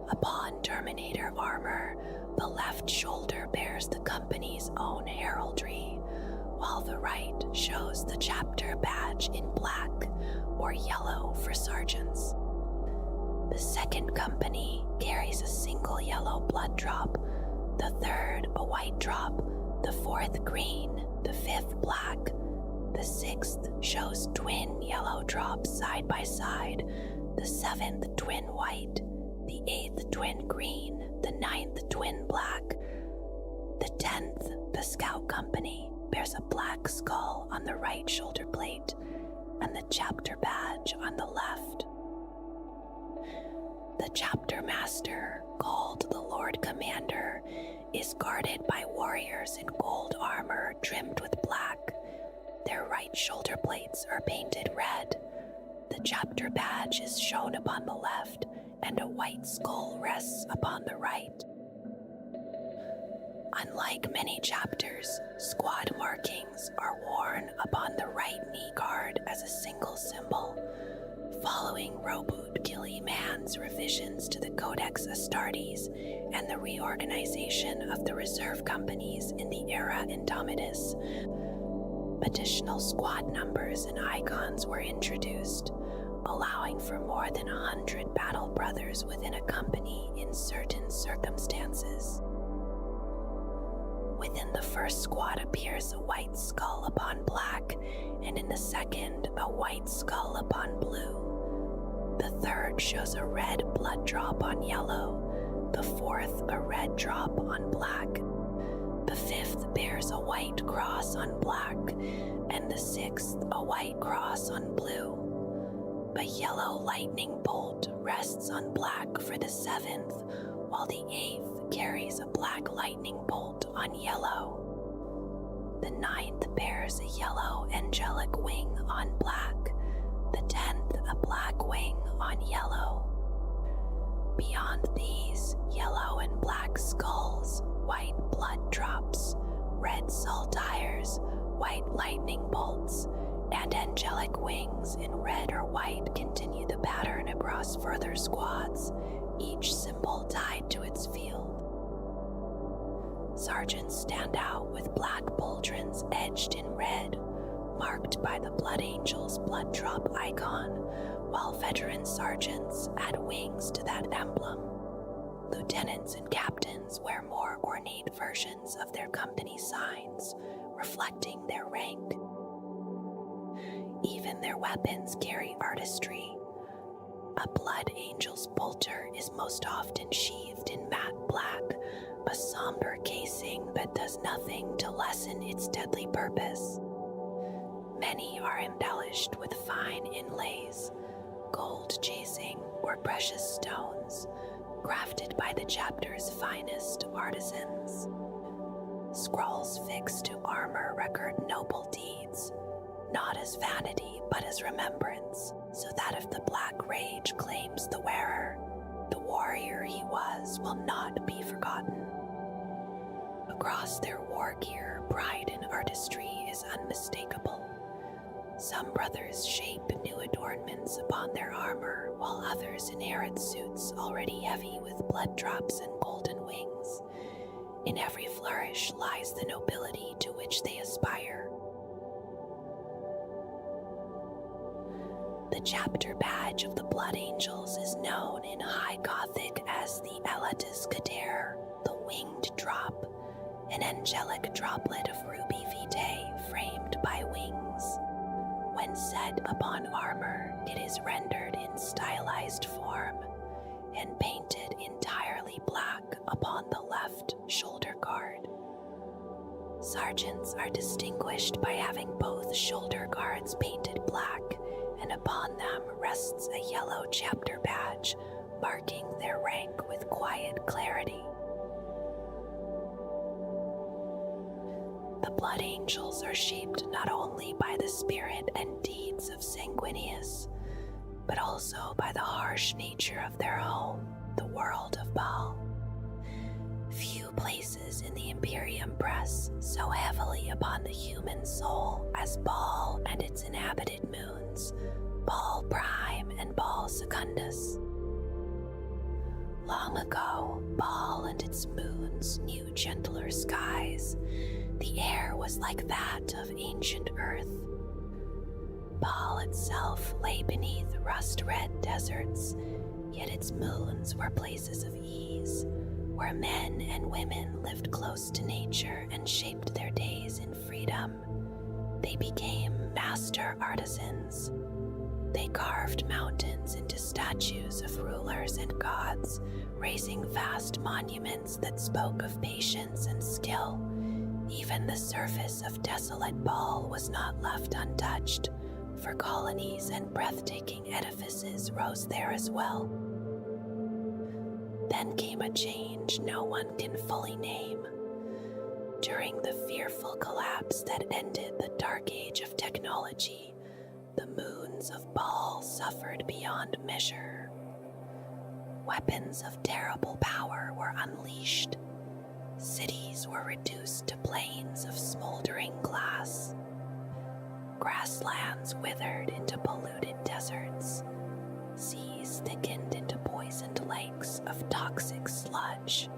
Upon Terminator armor, the left shoulder bears the company's own heraldry, while the right shows the chapter badge in black or yellow for sergeants. The second company carries a single yellow blood drop, the third a white drop, the fourth green, the fifth black. The sixth shows twin yellow drops side by side, the seventh twin white, the eighth twin green, the ninth twin black. The 10th, the Scout Company, bears a black skull on the right shoulder plate, and the chapter badge on the left. The chapter master, called the Lord Commander, is guarded by warriors in gold armor trimmed with black. Their right shoulder plates are painted red. The chapter badge is shown upon the left, and a white skull rests upon the right. Unlike many chapters, squad markings are worn upon the right knee guard as a single symbol. Following Robert Gilly Mann's revisions to the Codex Astartes and the reorganization of the reserve companies in the Era Indomitus, additional squad numbers and icons were introduced, allowing for more than 100 battle brothers within a company in certain circumstances. Within the first squad appears a white skull upon black, and in the second, a white skull upon blue. The third shows a red blood drop on yellow, the fourth a red drop on black, the fifth bears a white cross on black, and the sixth a white cross on blue. A yellow lightning bolt rests on black for the seventh, while the eighth carries a black lightning bolt on yellow. The ninth bears a yellow angelic wing on black, the 10th a black wing on yellow. Beyond these, yellow and black skulls, white blood drops, red saltires, white lightning bolts, and angelic wings in red or white continue the pattern across further squads, each symbol tied to its field. Sergeants stand out with black pauldrons edged in red, marked by the Blood Angel's blood drop icon, while veteran sergeants add wings to that emblem. Lieutenants and captains wear more ornate versions of their company signs, reflecting their rank. Even their weapons carry artistry. A Blood Angel's bolter is most often sheathed in matte black, a somber casing that does nothing to lessen its deadly purpose. Many are embellished with fine inlays, gold chasing, or precious stones, crafted by the chapter's finest artisans. Scrolls fixed to armor record noble deeds, not as vanity but as remembrance, so that if the Black Rage claims the wearer, the warrior he was will not be forgotten. Across their war gear, pride and artistry is unmistakable. Some brothers shape new adornments upon their armor, while others inherit suits already heavy with blood drops and golden wings. In every flourish lies the nobility to which they aspire. The chapter badge of the Blood Angels is known in High Gothic as the Adeptus Mechanicus, the winged drop, an angelic droplet of ruby vitae framed by wings. When set upon armor, it is rendered in stylized form and painted entirely black upon the left shoulder guard. Sergeants are distinguished by having both shoulder guards painted black, and upon them rests a yellow chapter badge, marking their rank with quiet clarity. The Blood Angels are shaped not only by the spirit and deeds of Sanguinius, but also by the harsh nature of their home, the world of Baal. Few places in the Imperium press so heavily upon the human soul as Baal and its inhabited moons, Baal Prime and Baal Secundus. Long ago, Baal and its moons knew gentler skies. The air was like that of ancient earth. Baal itself lay beneath rust-red deserts, yet its moons were places of ease, where men and women lived close to nature and shaped their days in freedom. They became master artisans. They carved mountains into statues of rulers and gods, raising vast monuments that spoke of patience and skill. Even the surface of desolate Baal was not left untouched, for colonies and breathtaking edifices rose there as well. Then came a change no one can fully name. During the fearful collapse that ended the dark age of technology, the moons of Baal suffered beyond measure. Weapons of terrible power were unleashed. Cities were reduced to plains of smoldering glass. Grasslands withered into polluted deserts. Seas thickened into poisoned lakes of toxic sludge.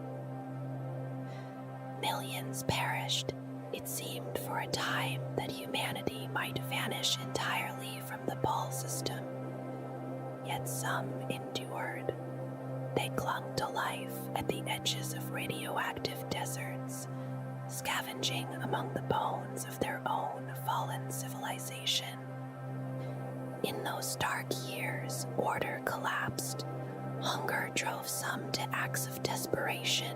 Millions perished. It seemed for a time that humanity might vanish entirely from the Baal system. Yet some endured. They clung to life at the edges of radioactive deserts, scavenging among the bones of their own fallen civilization. In those dark years, order collapsed. Hunger drove some to acts of desperation,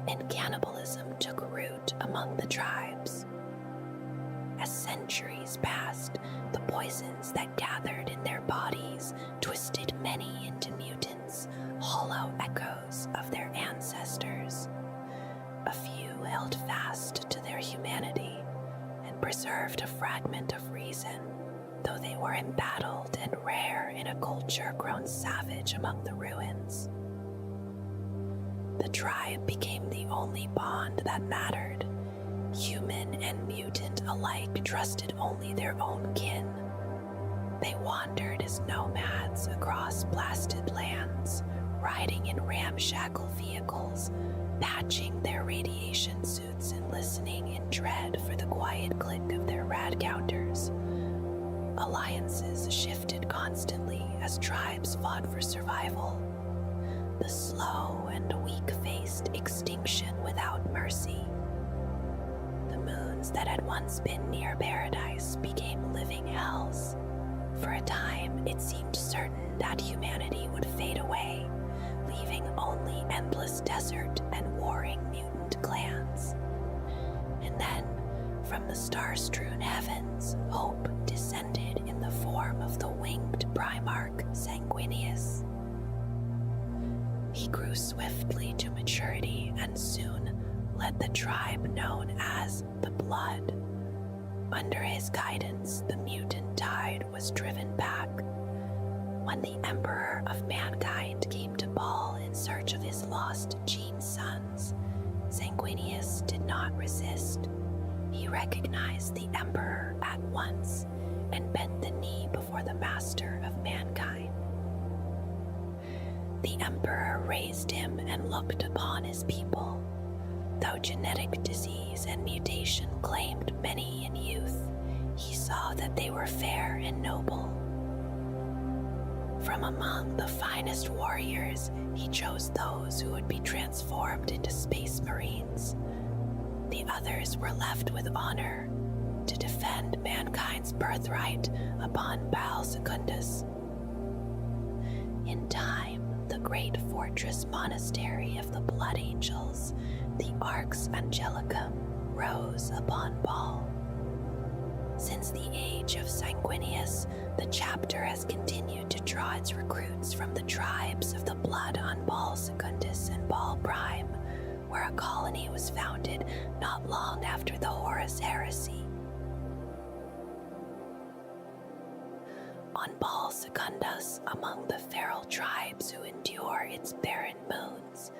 and cannibalism took root among the tribes. As centuries passed, the poisons that gathered in their bodies twisted many into mutants, hollow echoes of their ancestors. A few held fast to their humanity and preserved a fragment of reason, though they were embattled and rare in a culture grown savage among the ruins. The tribe became the only bond that mattered. Human and mutant alike trusted only their own kin. They wandered as nomads across blasted lands, riding in ramshackle vehicles, patching their radiation suits and listening in dread for the quiet click of their rad counters. Alliances shifted constantly as tribes fought for survival. The slow and weak-faced extinction without mercy. The moons that had once been near paradise became living hells. For a time, it seemed certain that humanity would fade away, leaving only endless desert and warring mutant clans. And then, from the star-strewn heavens, hope descended in the form of the winged Primarch Sanguinius. He grew swiftly to maturity and soon led the tribe known as the Blood. Under his guidance, the mutant tide was driven back. When the Emperor of Mankind came to Baal in search of his lost gene sons, Sanguinius did not resist. He recognized the Emperor at once and bent the knee before the Master of Mankind. The Emperor raised him and looked upon his people. Though genetic disease and mutation claimed many in youth, he saw that they were fair and noble. From among the finest warriors, he chose those who would be transformed into space marines. The others were left with honor to defend mankind's birthright upon Baal Secundus. In time, the great fortress monastery of the Blood Angels, the Arx Angelicum, rose upon Baal. Since the age of Sanguinius, the chapter has continued to draw its recruits from the tribes of the Blood on Baal Secundus and Baal Prime, where a colony was founded not long after the Horus Heresy. On Baal Secundus, among the feral tribes who endure its barren moons,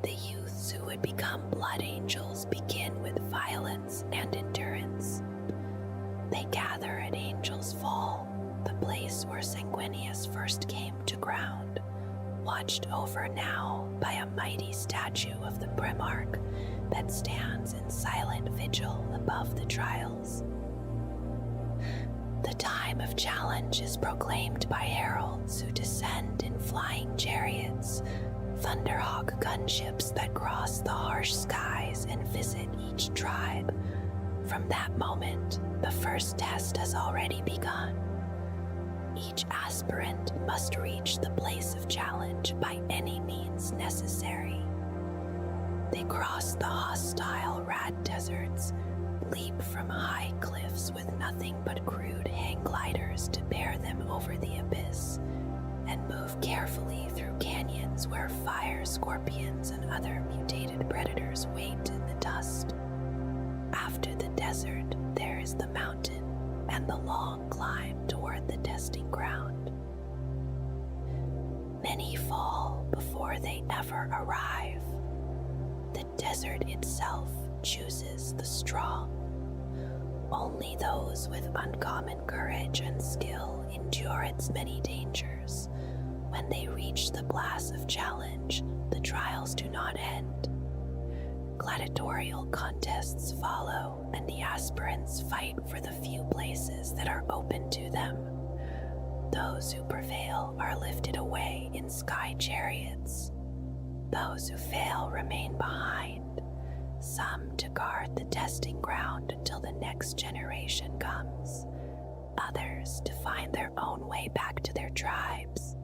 the youths who would become Blood Angels begin with violence and endurance. They gather at Angel's Fall, the place where Sanguinius first came to ground, watched over now by a mighty statue of the Primarch that stands in silent vigil above the trials. The time of challenge is proclaimed by heralds who descend in flying chariots, Thunderhawk gunships that cross the harsh skies and visit each tribe. From that moment, the first test has already begun. Each aspirant must reach the place of challenge by any means necessary. They cross the hostile Rad deserts, leap from high cliffs with nothing but crude hang gliders to bear them over the abyss, and move carefully through canyons where fire scorpions and other mutated predators wait in the dust. After the desert, there is the mountain and the long climb toward the testing ground. Many fall before they ever arrive. The desert itself chooses the strong. Only those with uncommon courage and skill endure its many dangers. When they reach the blast of challenge, the trials do not end. Gladiatorial contests follow, and the aspirants fight for the few places that are open to them. Those who prevail are lifted away in sky chariots. Those who fail remain behind, some to guard the testing ground until the next generation comes, others to find their own way back to their tribes.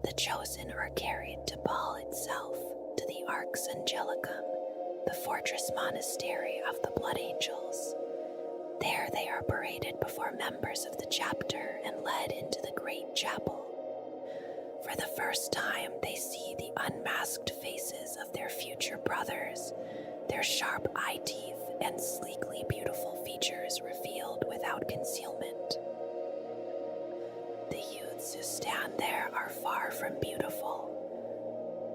The chosen are carried to Baal itself, to the Arx Angelicum, the fortress monastery of the Blood Angels. There they are paraded before members of the chapter and led into the great chapel. For the first time, they see the unmasked faces of their future brothers, their sharp eye teeth and sleekly beautiful features revealed without concealment. The youths who stand there are far from beautiful.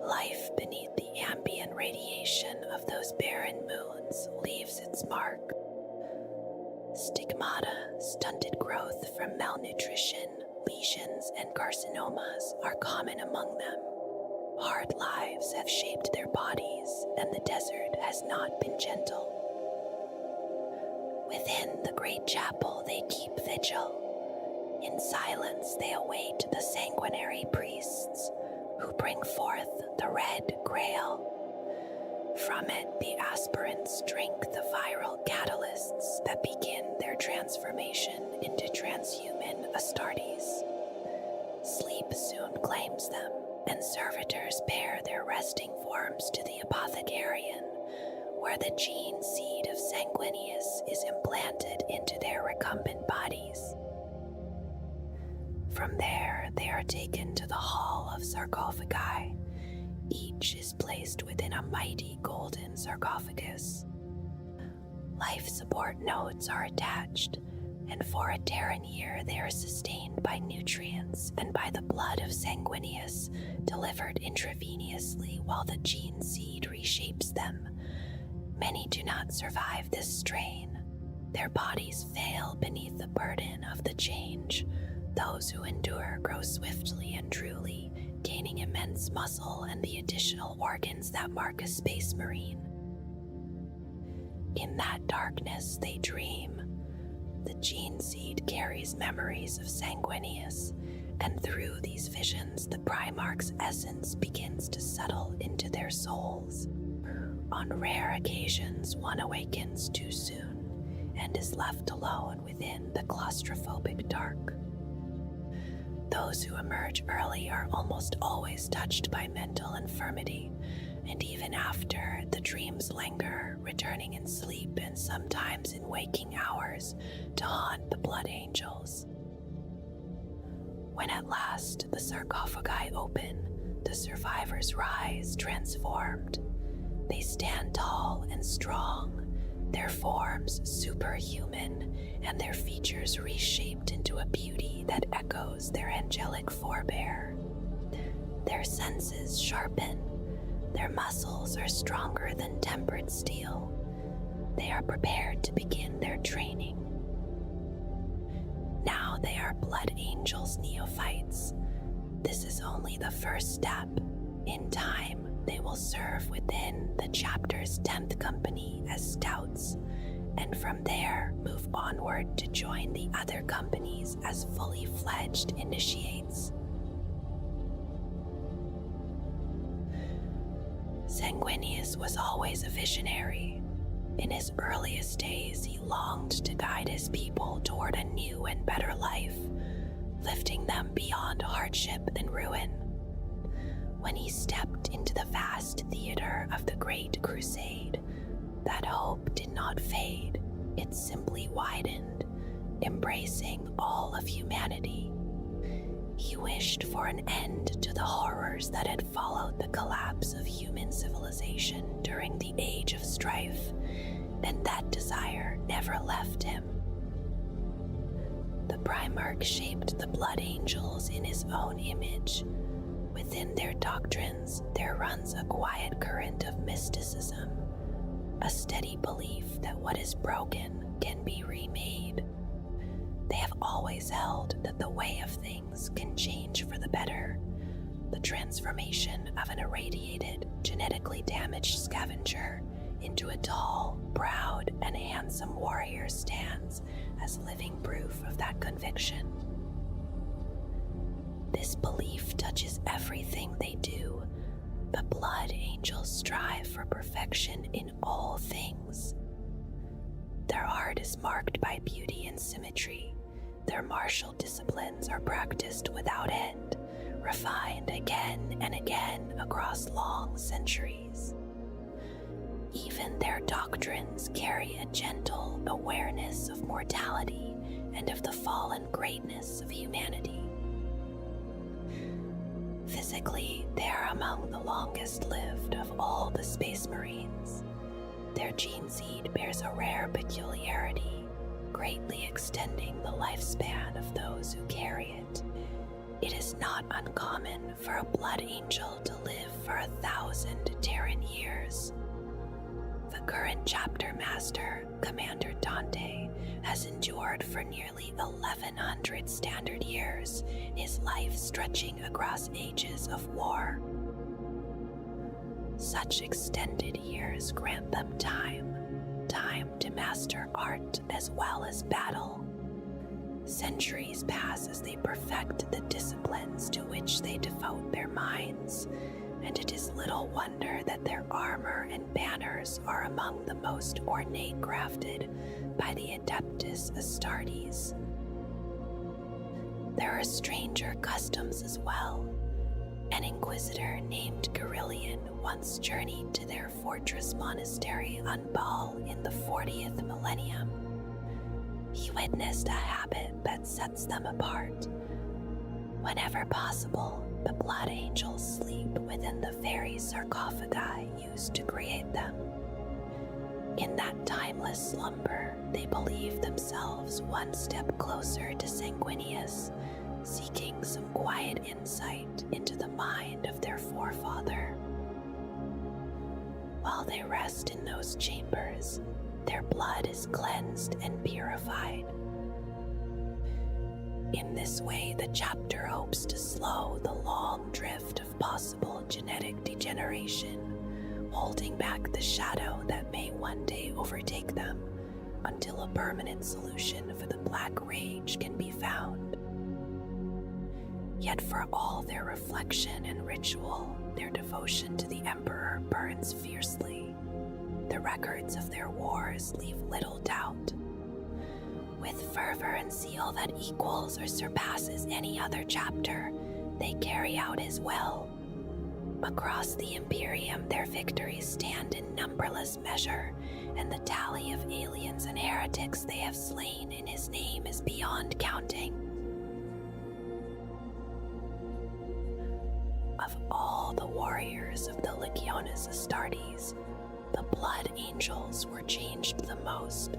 Life beneath the ambient radiation of those barren moons leaves its mark. Stigmata, stunted growth from malnutrition, lesions, and carcinomas are common among them. Hard lives have shaped their bodies, and the desert has not been gentle. Within the great chapel they keep vigil. In silence they await the sanguinary priests, who bring forth the red grail. From it, the aspirants drink the viral catalysts that begin their transformation into transhuman Astartes. Sleep soon claims them, and servitors bear their resting forms to the apothecarian, where the gene seed of Sanguinius is implanted into their recumbent bodies. From there, they are taken to the Hall of Sarcophagi. Each is placed within a mighty golden sarcophagus. Life support nodes are attached, and for a Terran year they are sustained by nutrients and by the blood of Sanguinius, delivered intravenously while the gene seed reshapes them. Many do not survive this strain. Their bodies fail beneath the burden of the change. Those who endure grow swiftly and truly, gaining immense muscle and the additional organs that mark a space marine. In that darkness they dream. The gene seed carries memories of Sanguinius, and through these visions the Primarch's essence begins to settle into their souls. On rare occasions one awakens too soon, and is left alone within the claustrophobic dark. Those who emerge early are almost always touched by mental infirmity, and even after, the dreams linger, returning in sleep and sometimes in waking hours to haunt the Blood Angels. When at last the sarcophagi open, the survivors rise transformed. They stand tall and strong, their forms superhuman, and their features reshaped into a beauty that echoes their angelic forebear. Their senses sharpen, their muscles are stronger than tempered steel. They are prepared to begin their training. Now they are Blood Angels neophytes. This is only the first step. In time, they will serve within the chapter's 10th company as scouts, and from there move onward to join the other companies as fully fledged initiates. Sanguinius was always a visionary. In his earliest days, he longed to guide his people toward a new and better life, lifting them beyond hardship and ruin. When he stepped into the vast theater of the Great Crusade, that hope did not fade, it simply widened, embracing all of humanity. He wished for an end to the horrors that had followed the collapse of human civilization during the Age of Strife, and that desire never left him. The Primarch shaped the Blood Angels in his own image. Within their doctrines, there runs a quiet current of mysticism, a steady belief that what is broken can be remade. They have always held that the way of things can change for the better. The transformation of an irradiated, genetically damaged scavenger into a tall, proud, and handsome warrior stands as living proof of that conviction. This belief touches everything they do. The Blood Angels strive for perfection in all things. Their art is marked by beauty and symmetry. Their martial disciplines are practiced without end, refined again and again across long centuries. Even their doctrines carry a gentle awareness of mortality and of the fallen greatness of humanity. Physically, they are among the longest lived of all the Space Marines. Their gene seed bears a rare peculiarity, greatly extending the lifespan of those who carry it. It is not uncommon for a Blood Angel to live for 1,000 Terran years. The current chapter master, Commander Dante, has endured for nearly 1,100 standard years, his life stretching across ages of war. Such extended years grant them time to master art as well as battle. Centuries pass as they perfect the disciplines to which they devote their minds, and it is little wonder that their armor and banners are among the most ornate crafted by the Adeptus Astartes. There are stranger customs as well. An inquisitor named Carillion once journeyed to their fortress monastery on Baal in the 40th millennium. He witnessed a habit that sets them apart. Whenever possible, the Blood Angels sleep within the very sarcophagi used to create them. In that timeless slumber, they believe themselves one step closer to Sanguinius, seeking some quiet insight into the mind of their forefather. While they rest in those chambers, their blood is cleansed and purified. In this way, the chapter hopes to slow the long drift of possible genetic degeneration, holding back the shadow that may one day overtake them until a permanent solution for the Black Rage can be found. Yet for all their reflection and ritual, their devotion to the Emperor burns fiercely. The records of their wars leave little doubt. With fervor and zeal that equals or surpasses any other chapter, they carry out his will. Across the Imperium, their victories stand in numberless measure, and the tally of aliens and heretics they have slain in his name is beyond counting. Of all the warriors of the Legiones Astartes, the Blood Angels were changed the most.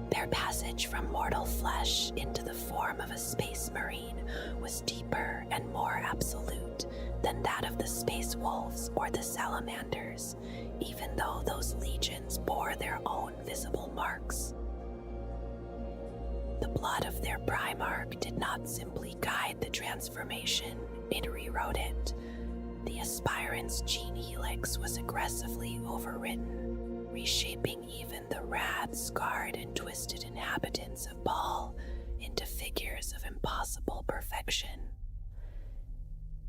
Their passage from mortal flesh into the form of a space marine was deeper and more absolute than that of the space wolves or the salamanders, even though those legions bore their own visible marks. The blood of their Primarch did not simply guide the transformation, it rewrote it. The aspirant's gene helix was aggressively overwritten, reshaping even the rad, scarred, and twisted inhabitants of Baal into figures of impossible perfection.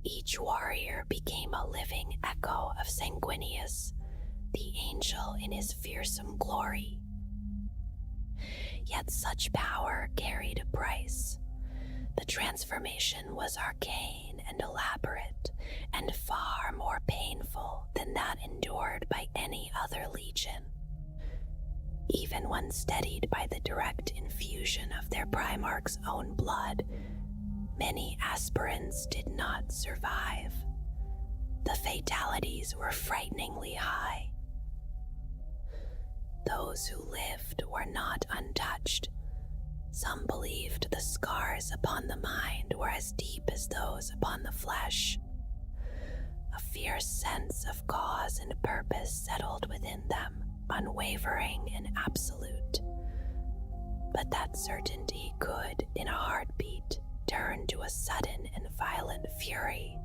Each warrior became a living echo of Sanguinius, the angel in his fearsome glory. Yet such power carried a price. The transformation was arcane and elaborate, and far more painful than that endured by any other legion. even when steadied by the direct infusion of their Primarch's own blood, many aspirants did not survive. The fatalities were frighteningly high. Those who lived were not untouched. Some believed the scars upon the mind were as deep as those upon the flesh. A fierce sense of cause and purpose settled within them, unwavering and absolute. But that certainty could, in a heartbeat, turn to a sudden and violent fury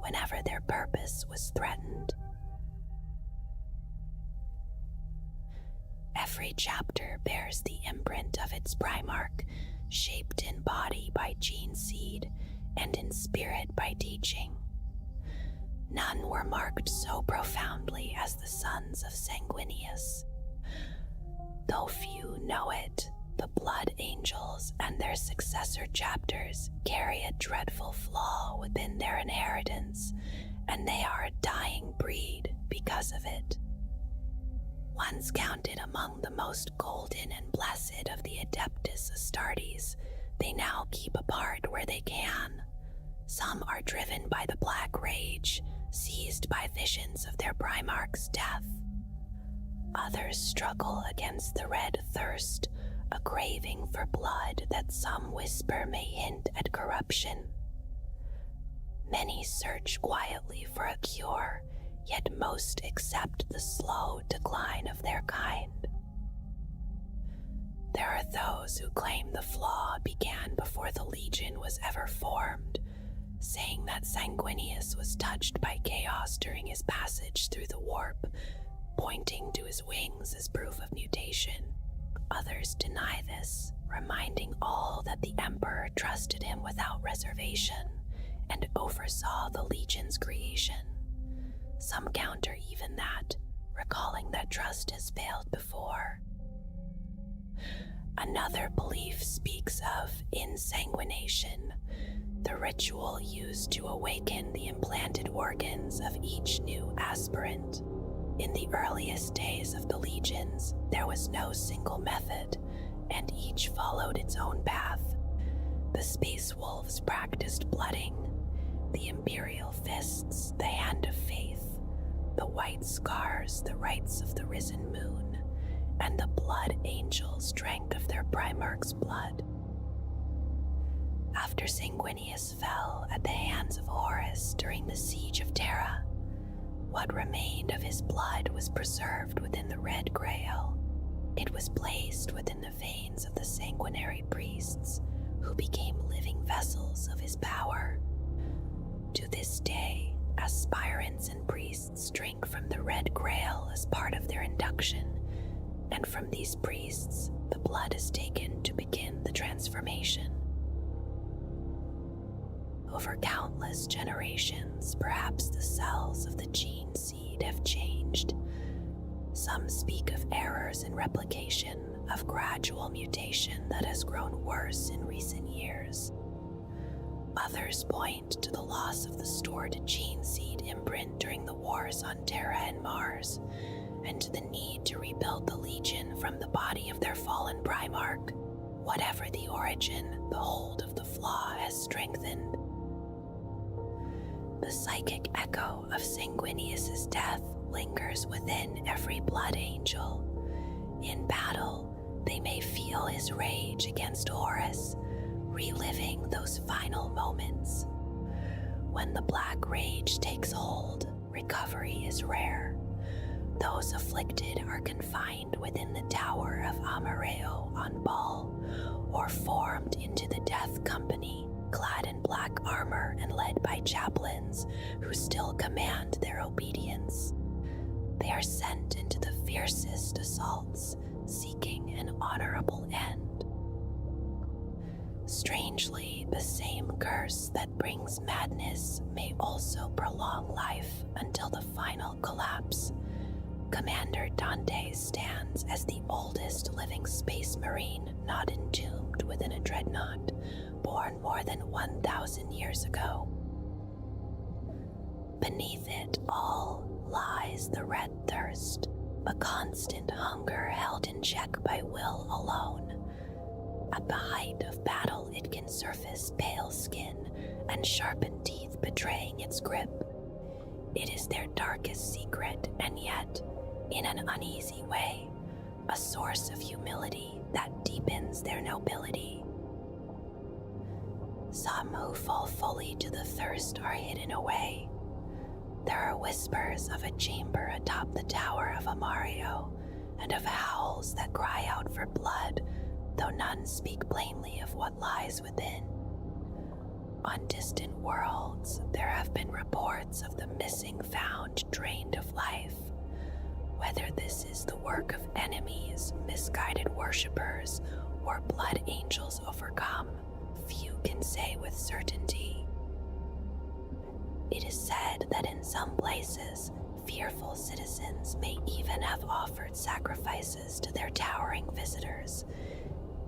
whenever their purpose was threatened. Every chapter bears the imprint of its Primarch, shaped in body by gene seed and in spirit by teaching. None were marked so profoundly as the sons of Sanguinius. Though few know it, the Blood Angels and their successor chapters carry a dreadful flaw within their inheritance, and they are a dying breed because of it. Once counted among the most golden and blessed of the Adeptus Astartes, they now keep apart where they can. Some are driven by the Black Rage, seized by visions of their Primarch's death. Others struggle against the Red Thirst, a craving for blood that some whisper may hint at corruption. Many search quietly for a cure, yet most accept the slow decline of their kind. There are those who claim the flaw began before the Legion was ever formed, saying that Sanguinius was touched by chaos during his passage through the warp, pointing to his wings as proof of mutation. Others deny this, reminding all that the Emperor trusted him without reservation and oversaw the Legion's creation. Some counter even that, recalling that trust has failed before. Another belief speaks of insanguination, the ritual used to awaken the implanted organs of each new aspirant. In the earliest days of the legions, there was no single method, and each followed its own path. The Space Wolves practiced blooding, the Imperial Fists the Hand of Faith, the White Scars the rites of the Risen Moon, and the Blood Angels drank of their Primarch's blood. After Sanguinius fell at the hands of Horus during the Siege of Terra, what remained of his blood was preserved within the Red Grail. It was placed within the veins of the sanguinary priests, who became living vessels of his power. To this day, aspirants and priests drink from the Red Grail as part of their induction, and from these priests, the blood is taken to begin the transformation. Over countless generations, perhaps the cells of the gene seed have changed. Some speak of errors in replication, of gradual mutation that has grown worse in recent years. Others point to the loss of the stored gene seed imprint during the wars on Terra and Mars, and to the need to rebuild the Legion from the body of their fallen Primarch. Whatever the origin, the hold of the flaw has strengthened. The psychic echo of Sanguinius' death lingers within every Blood Angel. In battle, they may feel his rage against Horus, reliving those final moments. When the Black Rage takes hold, recovery is rare. Those afflicted are confined within the Tower of Amareo on Ball, or formed into the Death Company, clad in black armor and led by chaplains who still command their obedience. They are sent into the fiercest assaults, seeking an honorable end. Strangely, the same curse that brings madness may also prolong life until the final collapse. Commander Dante stands as the oldest living space marine not entombed within a dreadnought, born more than 1,000 years ago. Beneath it all lies the Red Thirst, a constant hunger held in check by will alone. At the height of battle, it can surface pale skin and sharpened teeth betraying its grip. It is their darkest secret, and yet, in an uneasy way, a source of humility that deepens their nobility. Some who fall fully to the thirst are hidden away. There are whispers of a chamber atop the tower of Amario, and of howls that cry out for blood, though none speak plainly of what lies within. On distant worlds, there have been reports of the missing found drained of life. Whether this is the work of enemies, misguided worshippers, or blood angels overcome, few can say with certainty. It is said that in some places, fearful citizens may even have offered sacrifices to their towering visitors.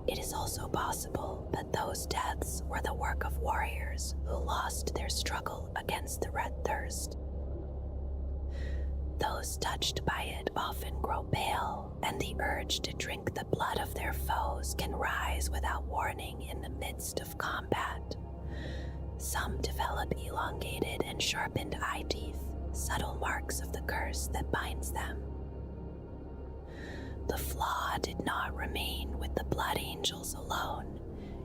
It is also possible that those deaths were the work of warriors who lost their struggle against the Red Thirst. Those touched by it often grow pale, and the urge to drink the blood of their foes can rise without warning in the midst of combat. Some develop elongated and sharpened eye teeth, subtle marks of the curse that binds them. The flaw did not remain with the Blood Angels alone.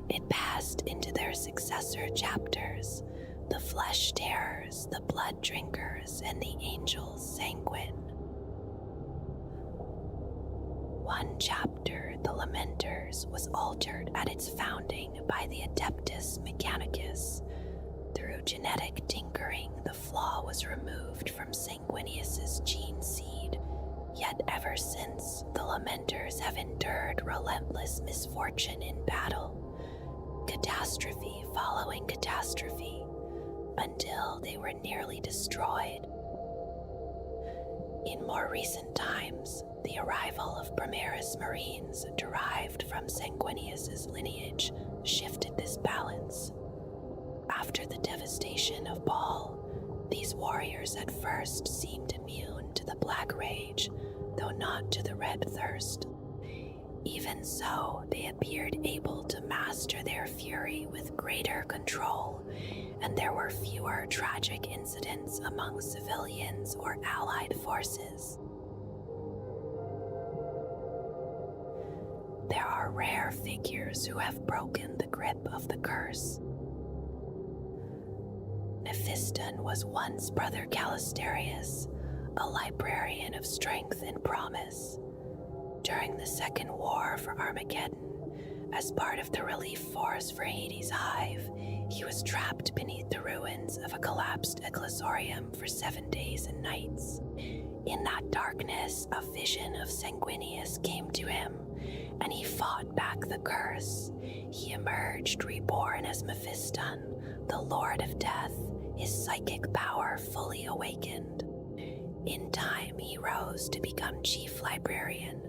It passed into their successor chapters, the Flesh Terrors, the Blood Drinkers, and the Angels Sanguine. One chapter, the Lamenters, was altered at its founding by the Adeptus Mechanicus. Through genetic tinkering, the flaw was removed from Sanguinius's gene seed. Yet ever since, the Lamenters have endured relentless misfortune in battle, catastrophe following catastrophe, until they were nearly destroyed. In more recent times, the arrival of Primaris Marines derived from Sanguinius's lineage shifted this balance. After the devastation of Baal, these warriors at first seemed immune to the Black Rage, though not to the Red Thirst. Even so, they appeared able to master their fury with greater control, and there were fewer tragic incidents among civilians or allied forces. There are rare figures who have broken the grip of the curse. Nephiston was once Brother Callisterius, a librarian of strength and promise. During the Second War for Armageddon, as part of the relief force for Hades' Hive, he was trapped beneath the ruins of a collapsed Ecclesorium for 7 days and nights. In that darkness, a vision of Sanguinius came to him, and he fought back the curse. He emerged reborn as Mephiston, the Lord of Death, his psychic power fully awakened. In time, he rose to become chief librarian,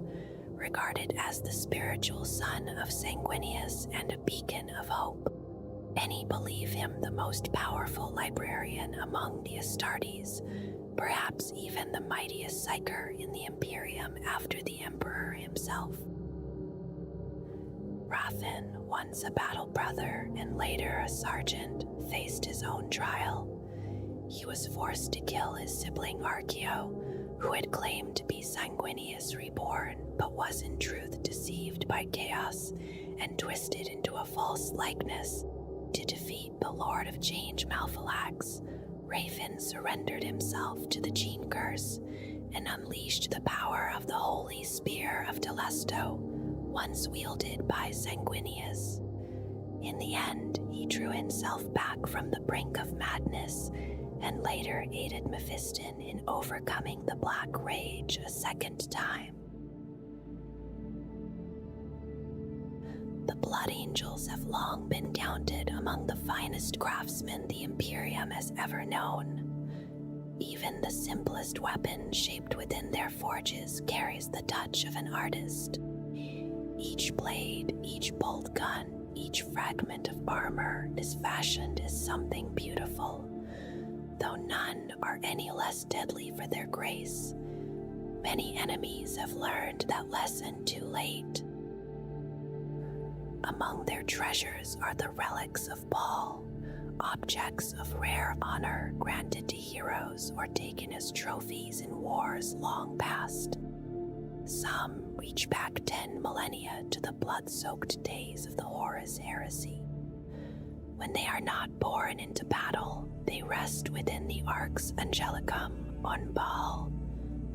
regarded as the spiritual son of Sanguinius and a beacon of hope. Many believe him the most powerful librarian among the Astartes, perhaps even the mightiest psyker in the Imperium after the Emperor himself. Rathan, once a battle brother and later a sergeant, faced his own trial. He was forced to kill his sibling Archeo, who had claimed to be Sanguinius reborn, but was in truth deceived by chaos and twisted into a false likeness. To defeat the Lord of Change Malphalax, Raven surrendered himself to the Gene Curse and unleashed the power of the Holy Spear of Telesto, once wielded by Sanguinius. In the end, he drew himself back from the brink of madness and later aided Mephiston in overcoming the Black Rage a second time. The Blood Angels have long been counted among the finest craftsmen the Imperium has ever known. Even the simplest weapon shaped within their forges carries the touch of an artist. Each blade, each bolt gun, each fragment of armor is fashioned as something beautiful, though none are any less deadly for their grace. many enemies have learned that lesson too late. Among their treasures are the relics of Paul, objects of rare honor granted to heroes or taken as trophies in wars long past. Some reach back 10 millennia to the blood-soaked days of the Horus Heresy. When they are not born into battle, they rest within the Arx Angelicum on Baal,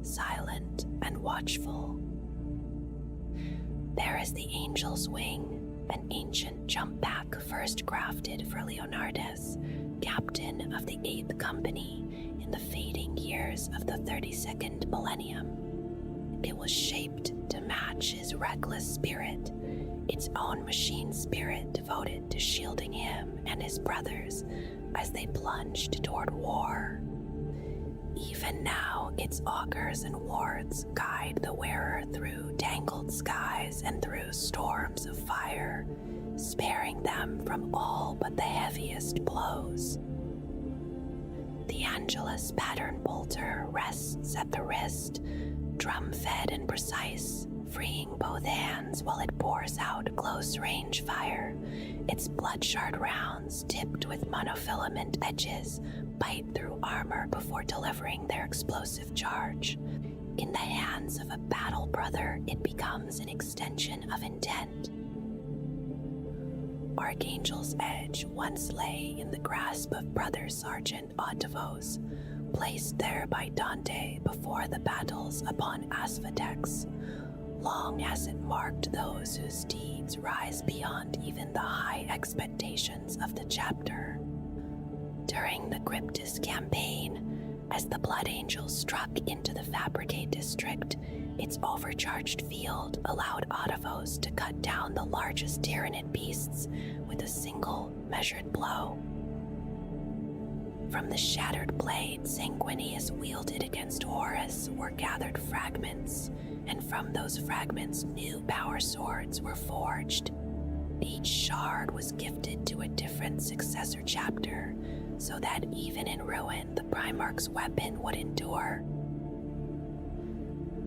silent and watchful. There is the Angel's Wing, an ancient jump pack first crafted for Leonardus, captain of the 8th Company in the fading years of the 32nd millennium. It was shaped to match his reckless spirit, its own machine spirit devoted to shielding him and his brothers as they plunged toward war. Even now, its augurs and wards guide the wearer through tangled skies and through storms of fire, sparing them from all but the heaviest blows. The Angelus pattern bolter rests at the wrist, drum-fed and precise, freeing both hands while it pours out close-range fire. Its bloodshot rounds, tipped with monofilament edges, bite through armor before delivering their explosive charge. In the hands of a battle brother, it becomes an extension of intent. Archangel's Edge once lay in the grasp of Brother Sergeant Ottavos, placed there by Dante before the battles upon Asphatex, long as it marked those whose deeds rise beyond even the high expectations of the chapter. During the Cryptus campaign, as the Blood Angels struck into the Fabricate district, its overcharged field allowed Ottavos to cut down the largest Tyranid beasts with a single measured blow. From the shattered blade Sanguinius wielded against Horus were gathered fragments, and from those fragments new power swords were forged. Each shard was gifted to a different successor chapter, so that even in ruin the Primarch's weapon would endure.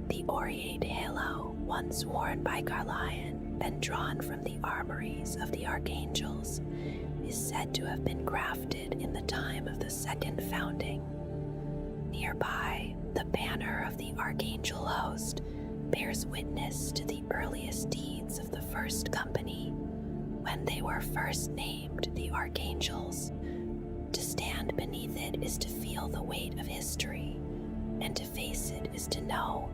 The aureate halo, once worn by Garlion and drawn from the armories of the Archangels, is said to have been crafted in the time of the Second Founding. Nearby, the banner of the Archangel host bears witness to the earliest deeds of the First Company, when they were first named the Archangels. To stand beneath it is to feel the weight of history, and to face it is to know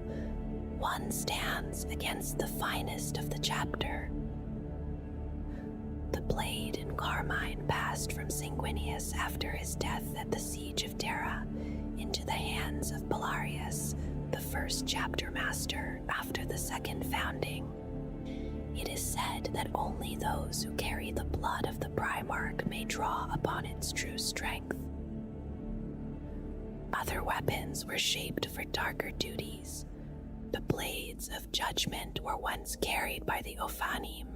one stands against the finest of the chapter. The blade in carmine passed from Sanguinius after his death at the Siege of Terra into the hands of Belarius, the first chapter master after the Second Founding. It is said that only those who carry the blood of the Primarch may draw upon its true strength. Other weapons were shaped for darker duties. The blades of judgment were once carried by the Ophanim,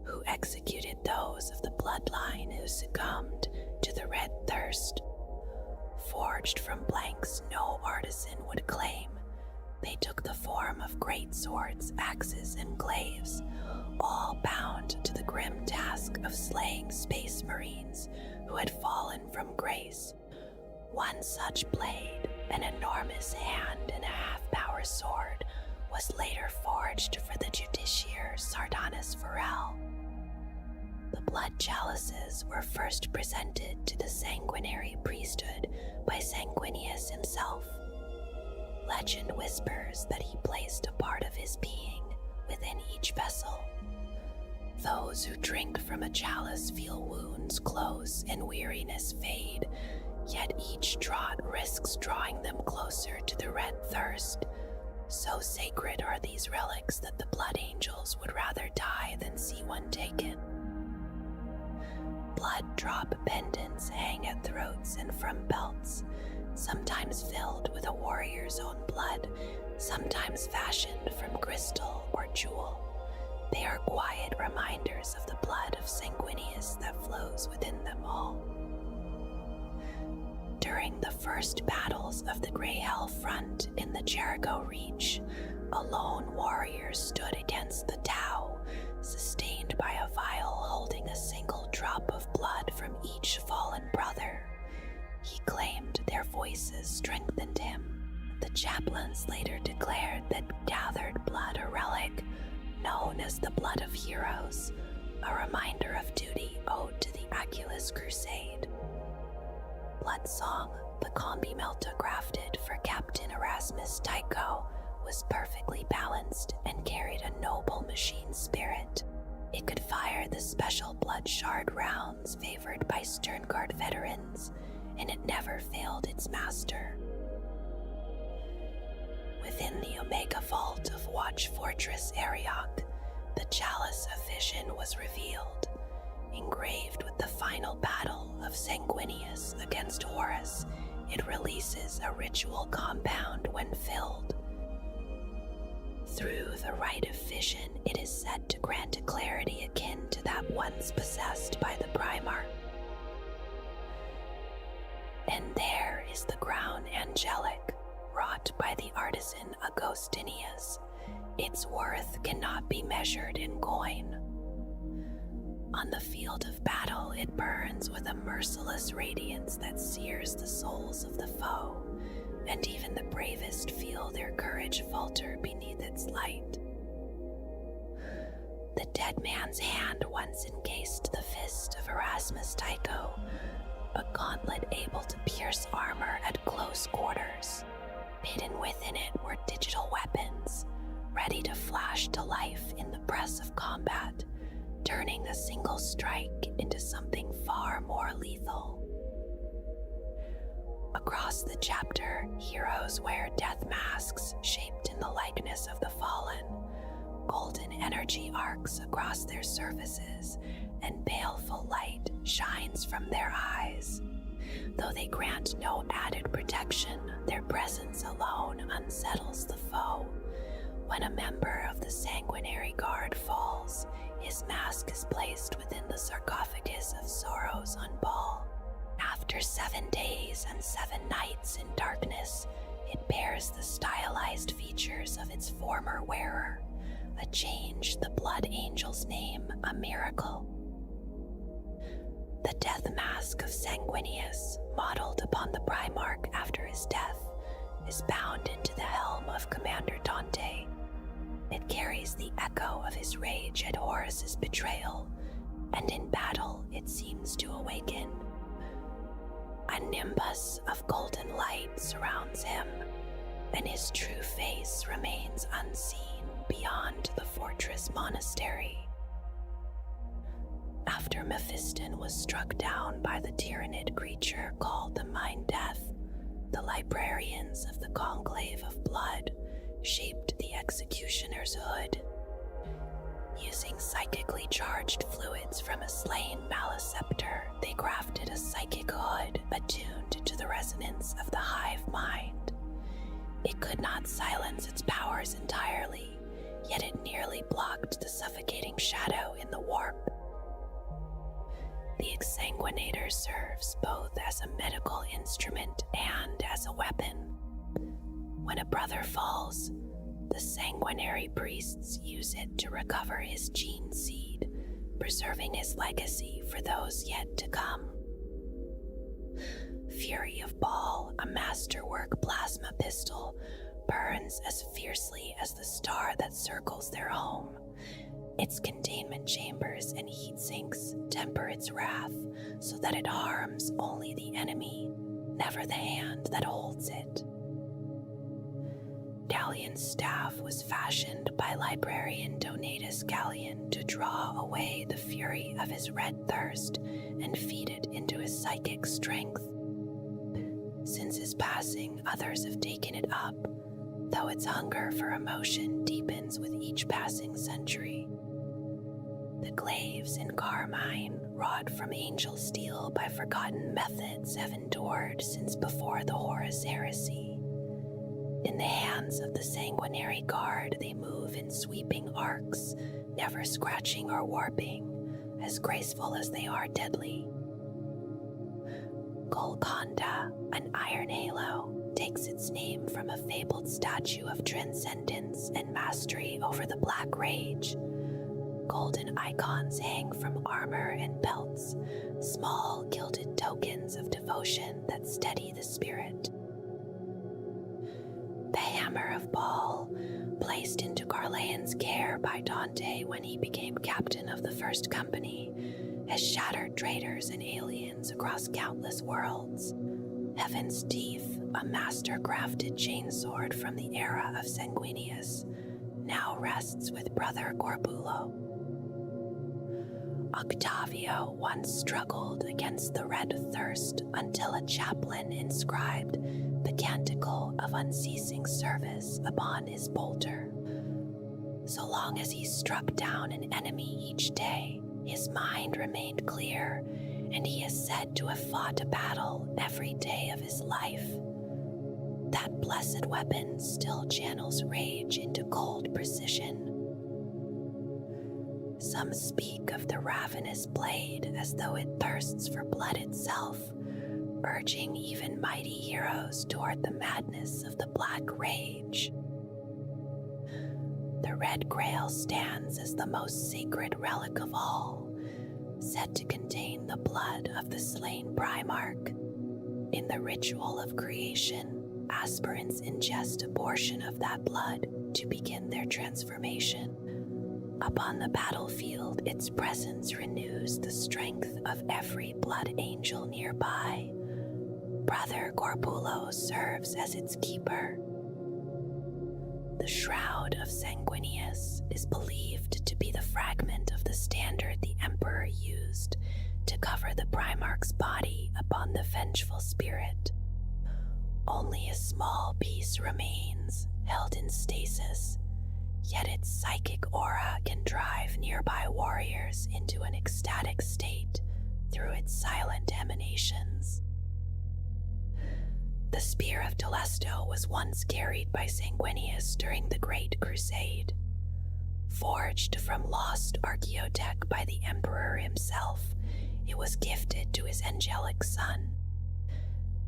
who executed those of the bloodline who succumbed to the red thirst. Forged from blanks no artisan would claim, they took the form of great swords, axes, and glaives, all bound to the grim task of slaying space marines who had fallen from grace. One such blade, an enormous hand and a half-power sword, was later forged for the justiciar Sardanus Varel. The blood chalices were first presented to the sanguinary priesthood by Sanguinius himself. Legend whispers that he placed a part of his being within each vessel. Those who drink from a chalice feel wounds close and weariness fade, yet each draught risks drawing them closer to the red thirst. So sacred are these relics that the Blood Angels would rather die than see one taken. Blood drop pendants hang at throats and from belts, sometimes filled with a warrior's own blood, sometimes fashioned from crystal or jewel. They are quiet reminders of the blood of Sanguinius that flows within them all. During the first battles of the Grey Hell Front in the Jericho Reach, a lone warrior stood against the Tau, sustained by a vial holding a single drop of blood from each fallen brother. He claimed their voices strengthened him. The chaplains later declared that gathered blood, a relic known as the Blood of Heroes, a reminder of duty owed to the Aculus Crusade. Bloodsong, the combi melta crafted for Captain Erasmus Tycho, was perfectly balanced and carried a noble machine spirit. It could fire the special blood shard rounds favored by Sterngard veterans, and it never failed its master. Within the Omega Vault of Watch Fortress Ariok, the Chalice of Vision was revealed, engraved with the final battle of Sanguinius against Horus. It releases a ritual compound when filled. Through the Rite of Vision, it is said to grant a clarity akin to that once possessed by the Primarch. And there is the crown angelic, wrought by the artisan Agostinius. Its worth cannot be measured in coin. On the field of battle, it burns with a merciless radiance that sears the souls of the foe, and even the bravest feel their courage falter beneath its light. The dead man's hand once encased the fist of Erasmus Tycho, a gauntlet able to pierce armor at close quarters. Hidden within it were digital weapons, ready to flash to life in the press of combat, turning a single strike into something far more lethal. Across the chapter, heroes wear death masks shaped in the likeness of the fallen. Golden energy arcs across their surfaces, and baleful light shines from their eyes. Though they grant no added protection, their presence alone unsettles the foe. When a member of the Sanguinary Guard falls, his mask is placed within the sarcophagus of Sorrows on Ball. After 7 days and 7 nights in darkness, it bears the stylized features of its former wearer, a change the Blood Angel's name a miracle. The death mask of Sanguinius, modeled upon the Primarch after his death, is bound into the helm of Commander Dante. It carries the echo of his rage at Horus's betrayal, and in battle it seems to awaken. A nimbus of golden light surrounds him, and his true face remains unseen beyond the fortress monastery. After Mephiston was struck down by the Tyranid creature called the Mind Death, the librarians of the Conclave of Blood shaped the executioner's hood. Using psychically charged fluids from a slain Maleceptor, they crafted a psychic hood attuned to the resonance of the hive mind. It could not silence its powers entirely, yet it nearly blocked the suffocating shadow in the warp. The Exsanguinator serves both as a medical instrument and as a weapon. When a brother falls, the sanguinary priests use it to recover his gene seed, preserving his legacy for those yet to come. Fury of Baal, a masterwork plasma pistol, burns as fiercely as the star that circles their home. Its containment chambers and heat sinks temper its wrath so that it harms only the enemy, never the hand that holds it. Galleon's staff was fashioned by librarian Donatus Galleon to draw away the fury of his red thirst and feed it into his psychic strength. Since his passing, others have taken it up, though its hunger for emotion deepens with each passing century. The glaives in carmine, wrought from angel steel by forgotten methods, have endured since before the Horus Heresy. In the hands of the sanguinary guard, they move in sweeping arcs, never scratching or warping, as graceful as they are deadly. Golconda, an iron halo, takes its name from a fabled statue of transcendence and mastery over the Black Rage. Golden icons hang from armor and belts, small gilded tokens of devotion that steady the spirit. The Hammer of Baal, placed into Garlean's care by Dante when he became captain of the First Company, has shattered traitors and aliens across countless worlds. Heaven's Teeth, a master-crafted chainsword from the era of Sanguinius, now rests with Brother Corbulo. Octavio once struggled against the red thirst until a chaplain inscribed the canticle of unceasing service upon his bolter. So long as he struck down an enemy each day, his mind remained clear, and he is said to have fought a battle every day of his life. That blessed weapon still channels rage into cold precision. Some speak of the ravenous blade as though it thirsts for blood itself, urging even mighty heroes toward the madness of the Black Rage. The Red Grail stands as the most sacred relic of all, said to contain the blood of the slain Primarch. In the ritual of creation, aspirants ingest a portion of that blood to begin their transformation. Upon the battlefield, its presence renews the strength of every blood angel nearby. Brother Corbulo serves as its keeper. The Shroud of Sanguinius is believed to be the fragment of the standard the Emperor used to cover the Primarch's body upon the vengeful spirit. Only a small piece remains, held in stasis, yet its psychic aura can drive nearby warriors into an ecstatic state through its silent emanations. The Spear of Telesto was once carried by Sanguinius during the Great Crusade. Forged from lost archaeotech by the Emperor himself, it was gifted to his angelic son.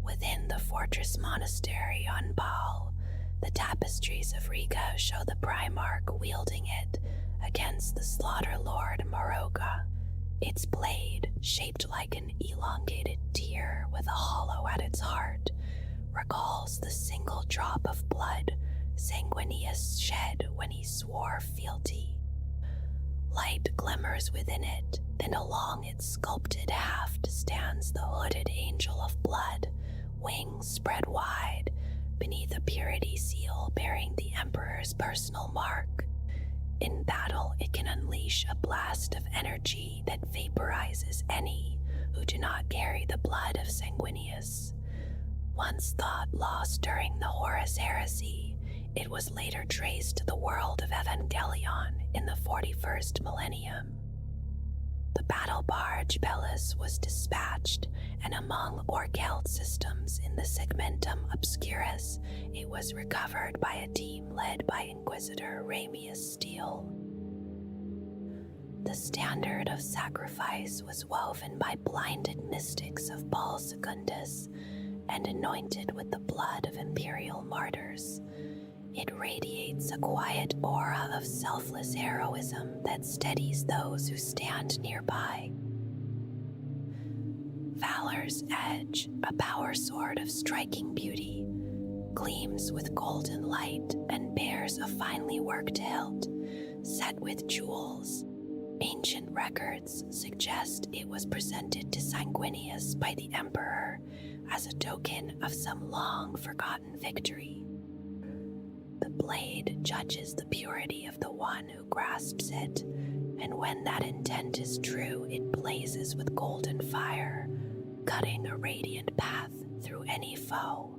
Within the fortress monastery on Baal, the tapestries of Riga show the Primarch wielding it against the slaughter lord Moroga. Its blade, shaped like an elongated tear with a hollow at its heart, recalls the single drop of blood Sanguinius shed when he swore fealty. Light glimmers within it, then along its sculpted haft stands the hooded angel of blood, wings spread wide, beneath a purity seal bearing the Emperor's personal mark. In battle, it can unleash a blast of energy that vaporizes any who do not carry the blood of Sanguinius. Once thought lost during the Horus Heresy, it was later traced to the world of Evangelion in the 41st millennium. The battle barge Belus was dispatched, and among Orgeld systems in the Segmentum Obscurus, it was recovered by a team led by Inquisitor Ramius Steele. The standard of sacrifice was woven by blinded mystics of Baal Secundus and anointed with the blood of imperial martyrs. It radiates a quiet aura of selfless heroism that steadies those who stand nearby. Valor's Edge, a power sword of striking beauty, gleams with golden light and bears a finely worked hilt, set with jewels. Ancient records suggest it was presented to Sanguinius by the Emperor as a token of some long-forgotten victory. The blade judges the purity of the one who grasps it, and when that intent is true, it blazes with golden fire, cutting a radiant path through any foe.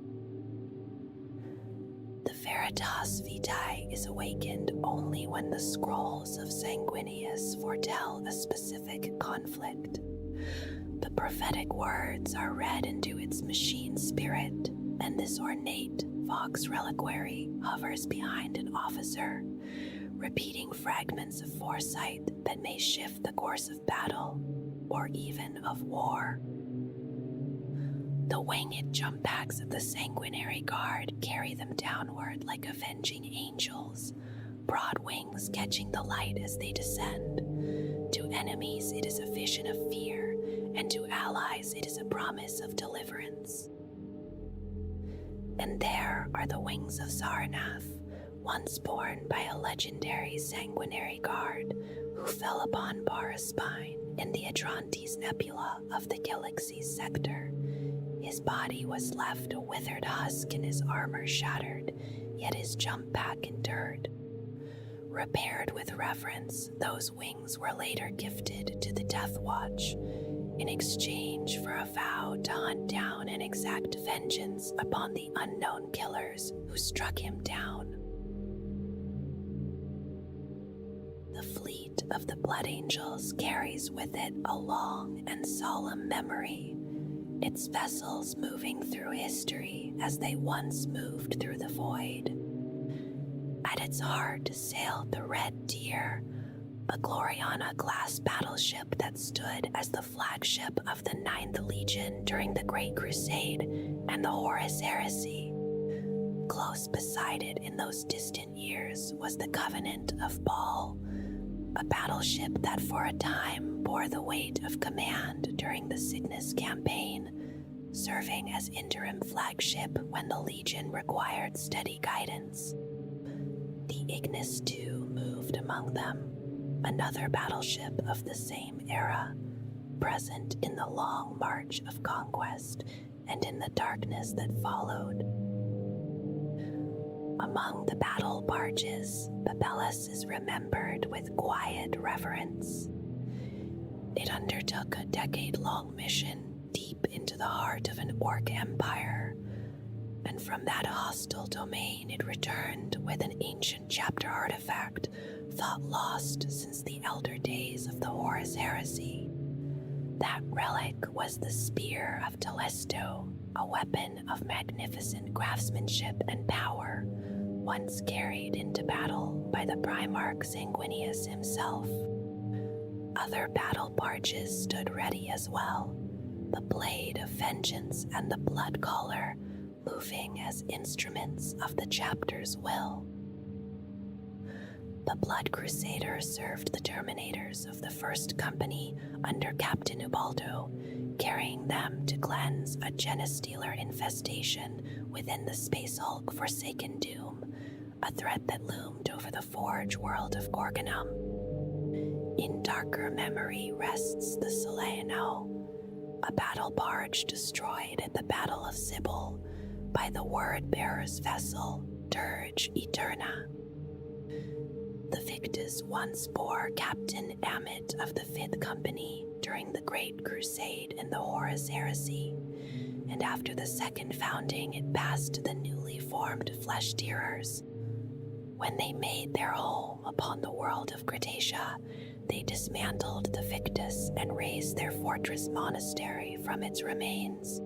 The Veritas Vitae is awakened only when the scrolls of Sanguinius foretell a specific conflict. The prophetic words are read into its machine spirit, and this ornate Vox Reliquary hovers behind an officer, repeating fragments of foresight that may shift the course of battle, or even of war. The winged jump packs of the Sanguinary Guard carry them downward like avenging angels, broad wings catching the light as they descend. To enemies it is a vision of fear, and to allies it is a promise of deliverance. And there are the wings of Sarnath, once borne by a legendary Sanguinary Guard who fell upon Baraspine in the Atlantis Nebula of the Galaxy's sector. His body was left a withered husk and his armor shattered, yet his jump pack endured. Repaired with reverence, those wings were later gifted to the Death Watch in exchange for a vow to hunt down and exact vengeance upon the unknown killers who struck him down. The fleet of the Blood Angels carries with it a long and solemn memory, its vessels moving through history as they once moved through the void. At its heart sailed the Red Deer, a Gloriana-class battleship that stood as the flagship of the 9th Legion during the Great Crusade and the Horus Heresy. Close beside it in those distant years was the Covenant of Baal, a battleship that for a time bore the weight of command during the Cygnus campaign, serving as interim flagship when the Legion required steady guidance. The Ignis too moved among them, another battleship of the same era, present in the long march of conquest and in the darkness that followed. Among the battle barges, Babelus is remembered with quiet reverence. It undertook a decade-long mission deep into the heart of an orc empire, and from that hostile domain it returned with an ancient chapter artifact thought lost since the elder days of the Horus Heresy. That relic was the Spear of Telesto, a weapon of magnificent craftsmanship and power, once carried into battle by the Primarch Sanguinius himself. Other battle barges stood ready as well, the Blade of Vengeance and the Blood Caller moving as instruments of the chapter's will. The Blood Crusaders served the Terminators of the First Company under Captain Ubaldo, carrying them to cleanse a Genestealer infestation within the Space Hulk Forsaken Doom, a threat that loomed over the Forge world of Gorgonum. In darker memory rests the Seleno, a battle barge destroyed at the Battle of Sibyl by the Word-Bearer's vessel, Dirge Eterna. The Victus once bore Captain Amit of the Fifth Company during the Great Crusade and the Horus Heresy, and after the second founding it passed to the newly formed Flesh-Tearers. When they made their home upon the world of Cretacia, they dismantled the Victus and razed their fortress monastery from its remains.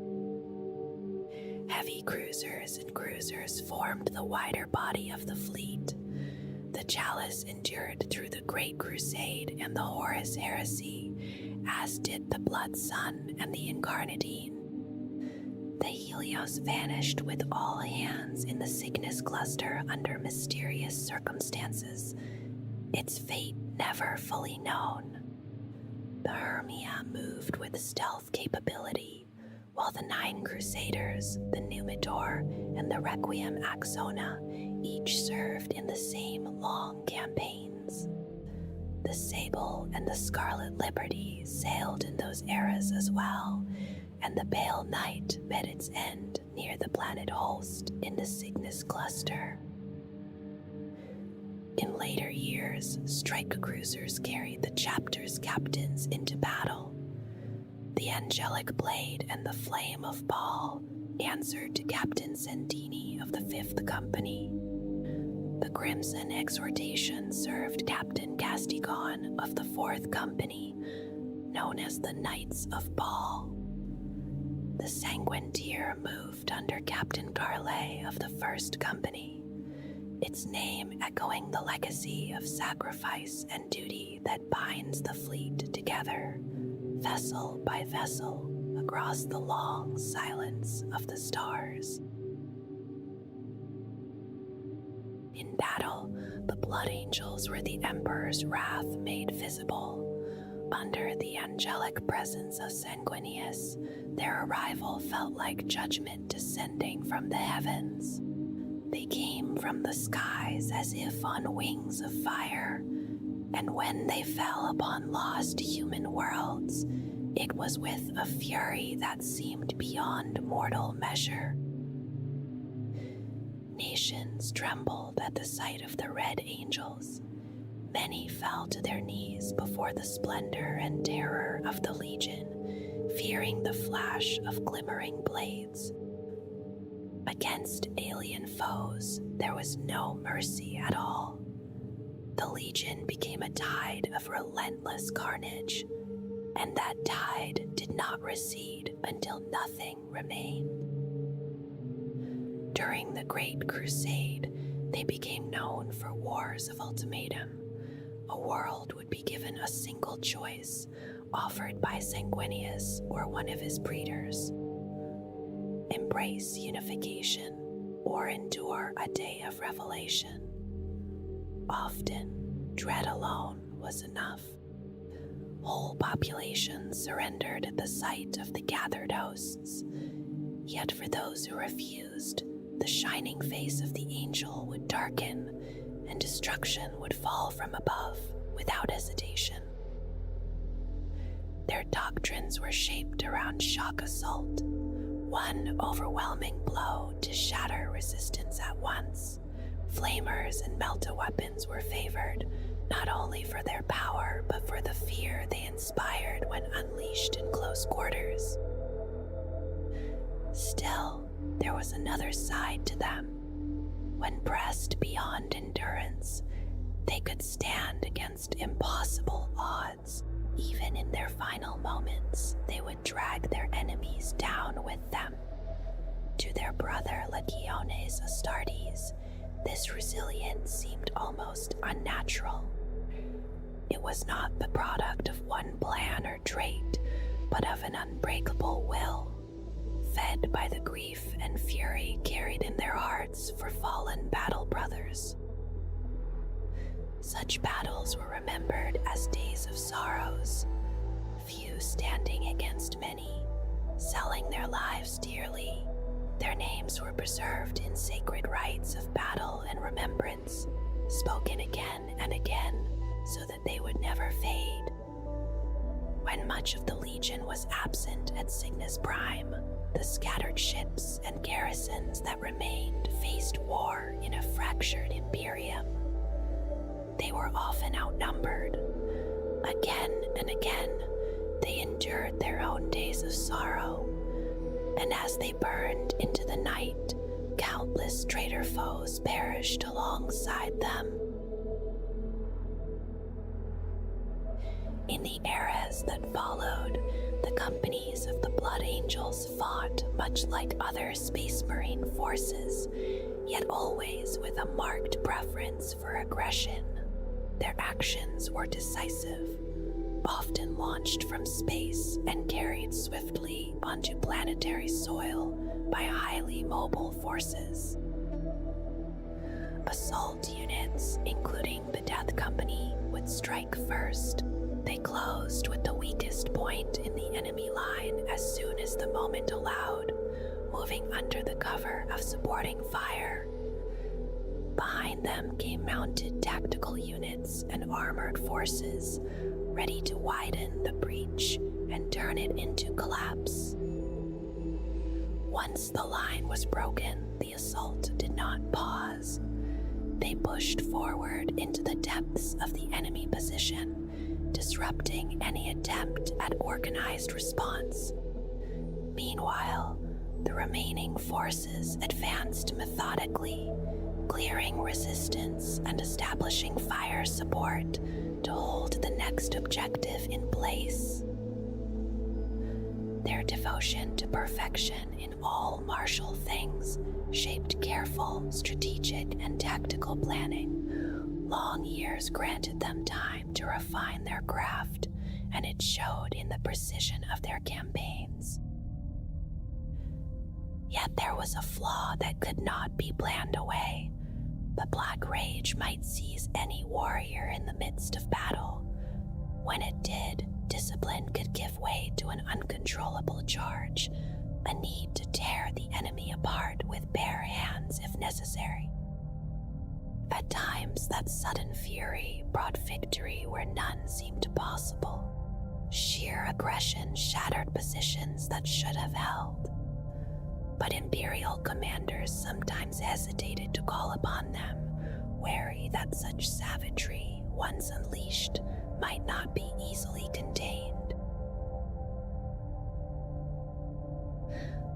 Heavy cruisers and cruisers formed the wider body of the fleet. The Chalice endured through the Great Crusade and the Horus Heresy, as did the Blood Sun and the Incarnadine. The Helios vanished with all hands in the Cygnus cluster under mysterious circumstances, its fate never fully known. The Hermia moved with stealth capability, while the 9 Crusaders, the Numitor, and the Requiem Axona each served in the same long campaigns. The Sable and the Scarlet Liberty sailed in those eras as well, and the Pale Night met its end near the planet Holst in the Cygnus cluster. In later years, strike cruisers carried the chapter's captains into battle. The Angelic Blade and the Flame of Baal answered to Captain Sentini of the Fifth Company. The Crimson Exhortation served Captain Castigon of the Fourth Company, known as the Knights of Baal. The Sanguine Tear moved under Captain Carlet of the First Company, its name echoing the legacy of sacrifice and duty that binds the fleet together, vessel by vessel, across the long silence of the stars. In battle, the Blood Angels were the Emperor's wrath made visible. Under the angelic presence of Sanguinius, their arrival felt like judgment descending from the heavens. They came from the skies as if on wings of fire, and when they fell upon lost human worlds, it was with a fury that seemed beyond mortal measure. Nations trembled at the sight of the Red Angels. Many fell to their knees before the splendor and terror of the Legion, fearing the flash of glimmering blades. Against alien foes, there was no mercy at all. The Legion became a tide of relentless carnage, and that tide did not recede until nothing remained. During the Great Crusade, they became known for wars of ultimatum. A world would be given a single choice, offered by Sanguinius or one of his breeders. Embrace unification or endure a day of revelation. Often, dread alone was enough. Whole populations surrendered at the sight of the gathered hosts. Yet for those who refused, the shining face of the angel would darken, and destruction would fall from above without hesitation. Their doctrines were shaped around shock assault, one overwhelming blow to shatter resistance at once. Flamers and melta-weapons were favored, not only for their power, but for the fear they inspired when unleashed in close quarters. Still, there was another side to them. When pressed beyond endurance, they could stand against impossible odds. Even in their final moments, they would drag their enemies down with them. To their brother Legiones Astartes, this resilience seemed almost unnatural. It was not the product of one plan or trait, but of an unbreakable will, fed by the grief and fury carried in their hearts for fallen battle brothers. Such battles were remembered as days of sorrows, few standing against many, selling their lives dearly. Their names were preserved in sacred rites of battle and remembrance, spoken again and again so that they would never fade. When much of the Legion was absent at Cygnus Prime, the scattered ships and garrisons that remained faced war in a fractured Imperium. They were often outnumbered. Again and again, they endured their own days of sorrow, and as they burned into the night, countless traitor foes perished alongside them. In the eras that followed, the companies of the Blood Angels fought much like other Space Marine forces, yet always with a marked preference for aggression. Their actions were decisive, often launched from space and carried swiftly onto planetary soil by highly mobile forces. Assault units, including the Death Company, would strike first. They closed with the weakest point in the enemy line as soon as the moment allowed, moving under the cover of supporting fire. Behind them came mounted tactical units and armored forces, ready to widen the breach and turn it into collapse. Once the line was broken, the assault did not pause. They pushed forward into the depths of the enemy position, disrupting any attempt at organized response. Meanwhile, the remaining forces advanced methodically, clearing resistance and establishing fire support to hold the next objective in place. Their devotion to perfection in all martial things shaped careful, strategic, and tactical planning. Long years granted them time to refine their craft, and it showed in the precision of their campaigns. Yet there was a flaw that could not be planned away. The black rage might seize any warrior in the midst of battle. When it did, discipline could give way to an uncontrollable charge, a need to tear the enemy apart with bare hands if necessary. At times, that sudden fury brought victory where none seemed possible. Sheer aggression shattered positions that should have held. But Imperial commanders sometimes hesitated to call upon them, wary that such savagery, once unleashed, might not be easily contained.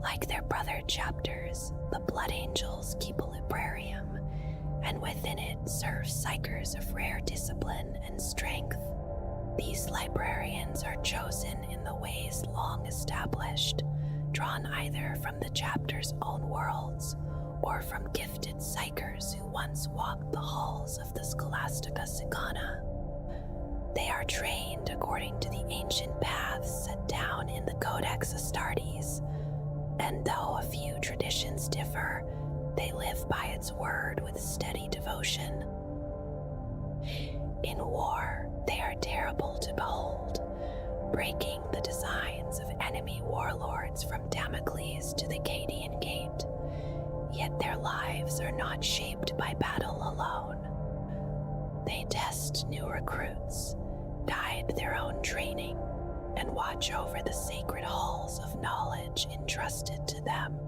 Like their brother chapters, the Blood Angels keep a librarium, and within it serve psychers of rare discipline and strength. These librarians are chosen in the ways long established, drawn either from the chapter's own worlds or from gifted psychers who once walked the halls of the Scholastica Sicana. They are trained according to the ancient paths set down in the Codex Astartes, and though a few traditions differ, they live by its word with steady devotion. In war, they are terrible to behold, breaking the designs of enemy warlords from Damocles to the Cadian Gate. Yet their lives are not shaped by battle alone. They test new recruits, guide their own training, and watch over the sacred halls of knowledge entrusted to them.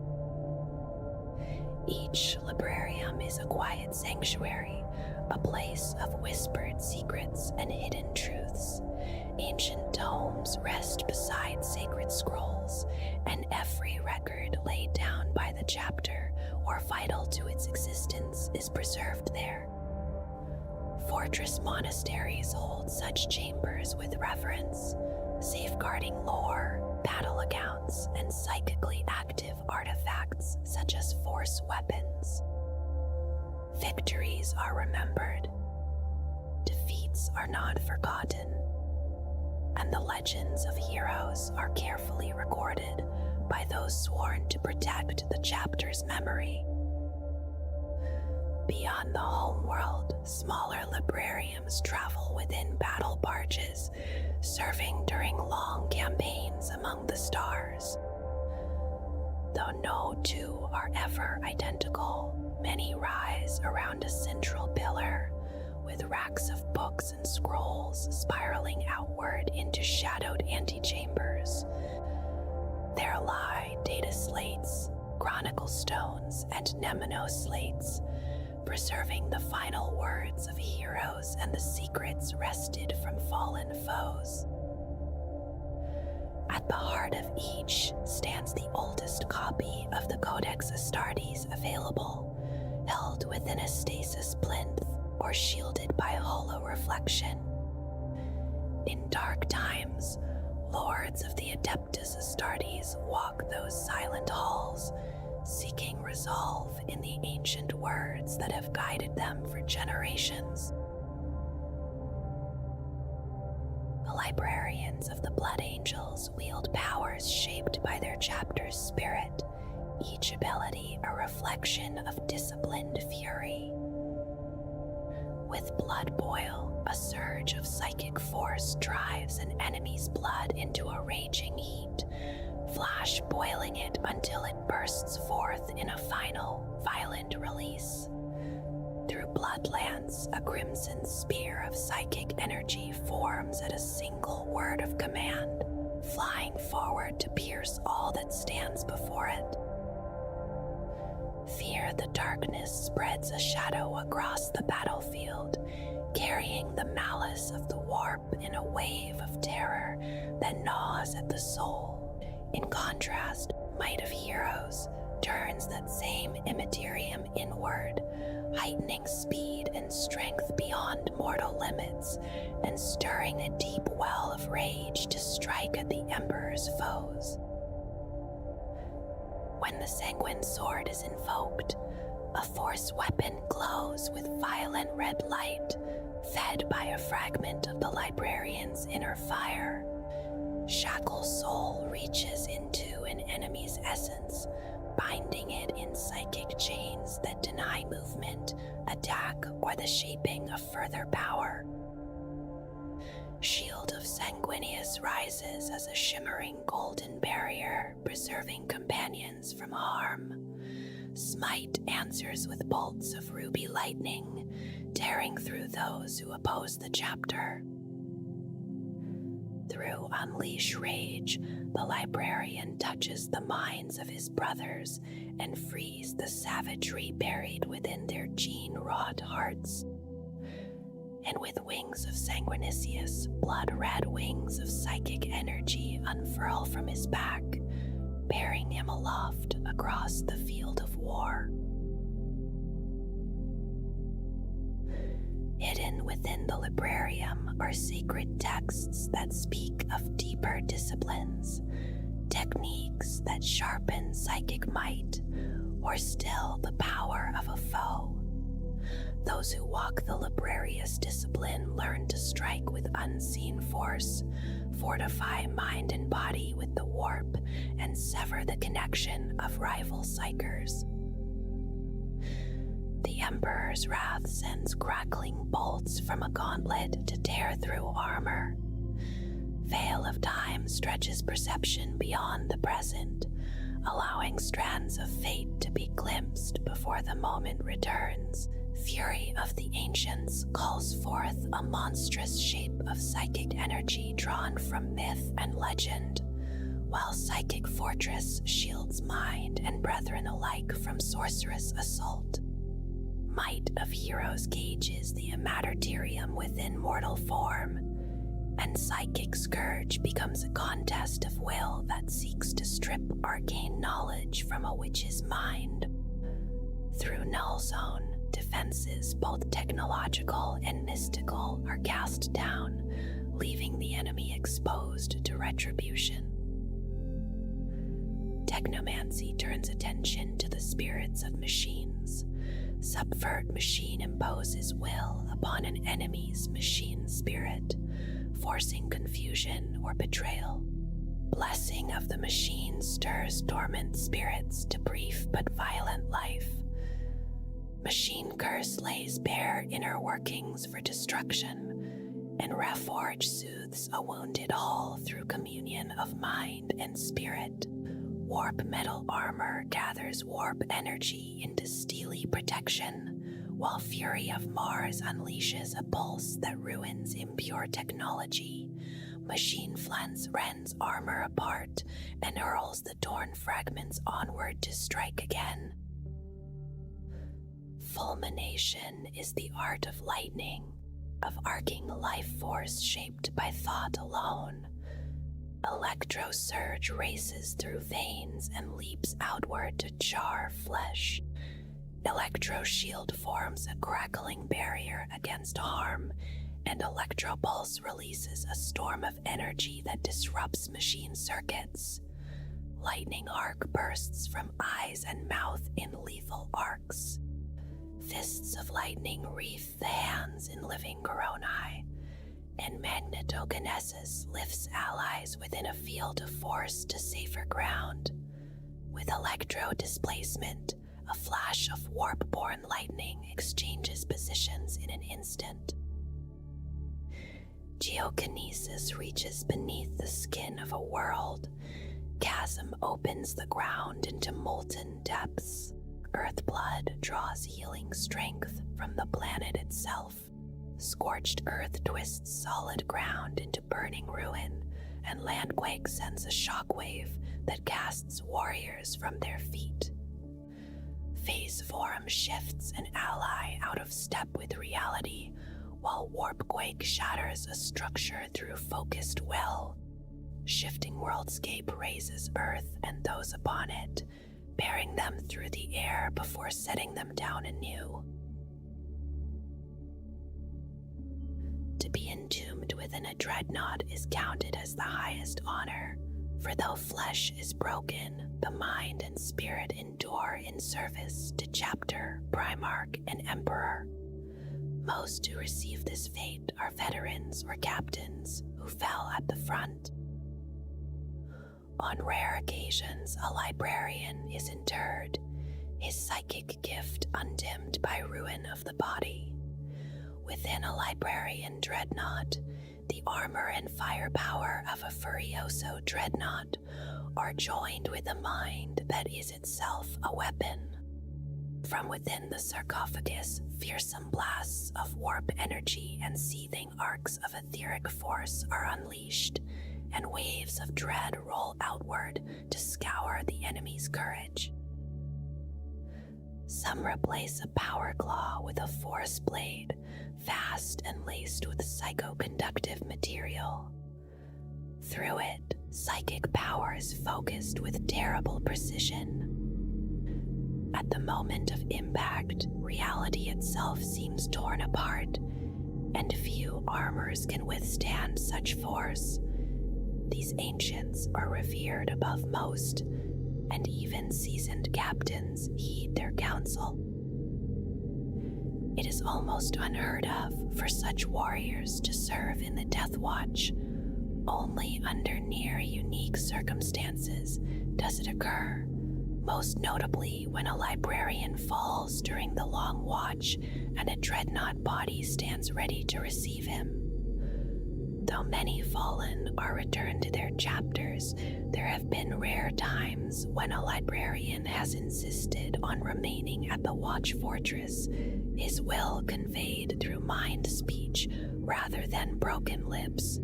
Each librarium is a quiet sanctuary, a place of whispered secrets and hidden truths. Ancient tomes rest beside sacred scrolls, and every record laid down by the chapter or vital to its existence is preserved there. Fortress monasteries hold such chambers with reverence, safeguarding lore, battle accounts, and psychically active artifacts such as force weapons. Victories are remembered, defeats are not forgotten, and the legends of heroes are carefully recorded by those sworn to protect the chapter's memory. Beyond the homeworld, smaller librariums travel within battle barges, serving during long campaigns among the stars. Though no two are ever identical, many rise around a central pillar, with racks of books and scrolls spiraling outward into shadowed antechambers. There lie data slates, chronicle stones, and Nemenos slates, preserving the final words of heroes and the secrets wrested from fallen foes. At the heart of each stands the oldest copy of the Codex Astartes available, held within a stasis plinth or shielded by hollow reflection. In dark times, lords of the Adeptus Astartes walk those silent halls, seeking resolve in the ancient words that have guided them for generations. The librarians of the Blood Angels wield powers shaped by their chapter's spirit, each ability a reflection of disciplined fury. With blood boil, a surge of psychic force drives an enemy's blood into a raging heat, flash boiling it until it bursts forth in a final, violent release. Through Bloodlands, a crimson spear of psychic energy forms at a single word of command, flying forward to pierce all that stands before it. Fear the darkness spreads a shadow across the battlefield, carrying the malice of the warp in a wave of terror that gnaws at the soul. In contrast, Might of Heroes turns that same immaterium inward, heightening speed and strength beyond mortal limits, and stirring a deep well of rage to strike at the Emperor's foes. When the Sanguine Sword is invoked, a force weapon glows with violent red light, fed by a fragment of the librarian's inner fire. Shackle's soul reaches into an enemy's essence, binding it in psychic chains that deny movement, attack, or the shaping of further power. Shield of Sanguinius rises as a shimmering golden barrier, preserving companions from harm. Smite answers with bolts of ruby lightning, tearing through those who oppose the chapter. Through Unleash Rage, the librarian touches the minds of his brothers and frees the savagery buried within their gene-wrought hearts. And with Wings of Sanguinicius, blood-red wings of psychic energy unfurl from his back, bearing him aloft across the field of war. Hidden within the librarium are sacred texts that speak of deeper disciplines, techniques that sharpen psychic might, or still the power of a foe. Those who walk the librarious discipline learn to strike with unseen force, fortify mind and body with the warp, and sever the connection of rival psychers. The Emperor's wrath sends crackling bolts from a gauntlet to tear through armor. Veil of Time stretches perception beyond the present, allowing strands of fate to be glimpsed before the moment returns. Fury of the Ancients calls forth a monstrous shape of psychic energy drawn from myth and legend, while Psychic Fortress shields mind and brethren alike from sorcerous assault. Might of Heroes gauges the immaterium within mortal form, and Psychic Scourge becomes a contest of will that seeks to strip arcane knowledge from a witch's mind. Through Null Zone, defenses, both technological and mystical, are cast down, leaving the enemy exposed to retribution. Technomancy turns attention to the spirits of machines. Subvert machine imposes will upon an enemy's machine spirit, forcing confusion or betrayal. Blessing of the machine stirs dormant spirits to brief but violent life. Machine Curse lays bare inner workings for destruction, and Reforge soothes a wounded hull through communion of mind and spirit. Warp metal armor gathers warp energy into steely protection, while Fury of Mars unleashes a pulse that ruins impure technology. Machine Flens rends armor apart and hurls the torn fragments onward to strike again. Fulmination is the art of lightning, of arcing life force shaped by thought alone. Electro surge races through veins and leaps outward to jar flesh. Electro shield forms a crackling barrier against harm, and Electro Pulse releases a storm of energy that disrupts machine circuits. Lightning arc bursts from eyes and mouth in lethal arcs. Fists of lightning wreath the hands in living coronae, and Magnetokinesis lifts allies within a field of force to safer ground. With electro displacement, a flash of warp-born lightning exchanges positions in an instant. Geokinesis reaches beneath the skin of a world. Chasm opens the ground into molten depths. Earthblood draws healing strength from the planet itself. Scorched earth twists solid ground into burning ruin, and Landquake sends a shockwave that casts warriors from their feet. Phase Forum shifts an ally out of step with reality, while Warpquake shatters a structure through focused will. Shifting Worldscape raises Earth and those upon it, bearing them through the air before setting them down anew. To be entombed within a dreadnought is counted as the highest honor, for though flesh is broken, the mind and spirit endure in service to Chapter, Primarch, and Emperor. Most who receive this fate are veterans or captains who fell at the front. On rare occasions, a librarian is interred, his psychic gift undimmed by ruin of the body. Within a librarian dreadnought, the armor and firepower of a Furioso dreadnought are joined with a mind that is itself a weapon. From within the sarcophagus, fearsome blasts of warp energy and seething arcs of etheric force are unleashed, and waves of dread roll outward to scour the enemy's courage. Some replace a power claw with a force blade, fast and laced with psychoconductive material. Through it, psychic power is focused with terrible precision. At the moment of impact, reality itself seems torn apart, and few armors can withstand such force. These ancients are revered above most, and even seasoned captains heed their counsel. It is almost unheard of for such warriors to serve in the Death Watch. Only under near unique circumstances does it occur, most notably when a librarian falls during the long watch and a dreadnought body stands ready to receive him. Though many fallen are returned to their chapters, there have been rare times when a librarian has insisted on remaining at the Watch Fortress, his will conveyed through mind speech rather than broken lips.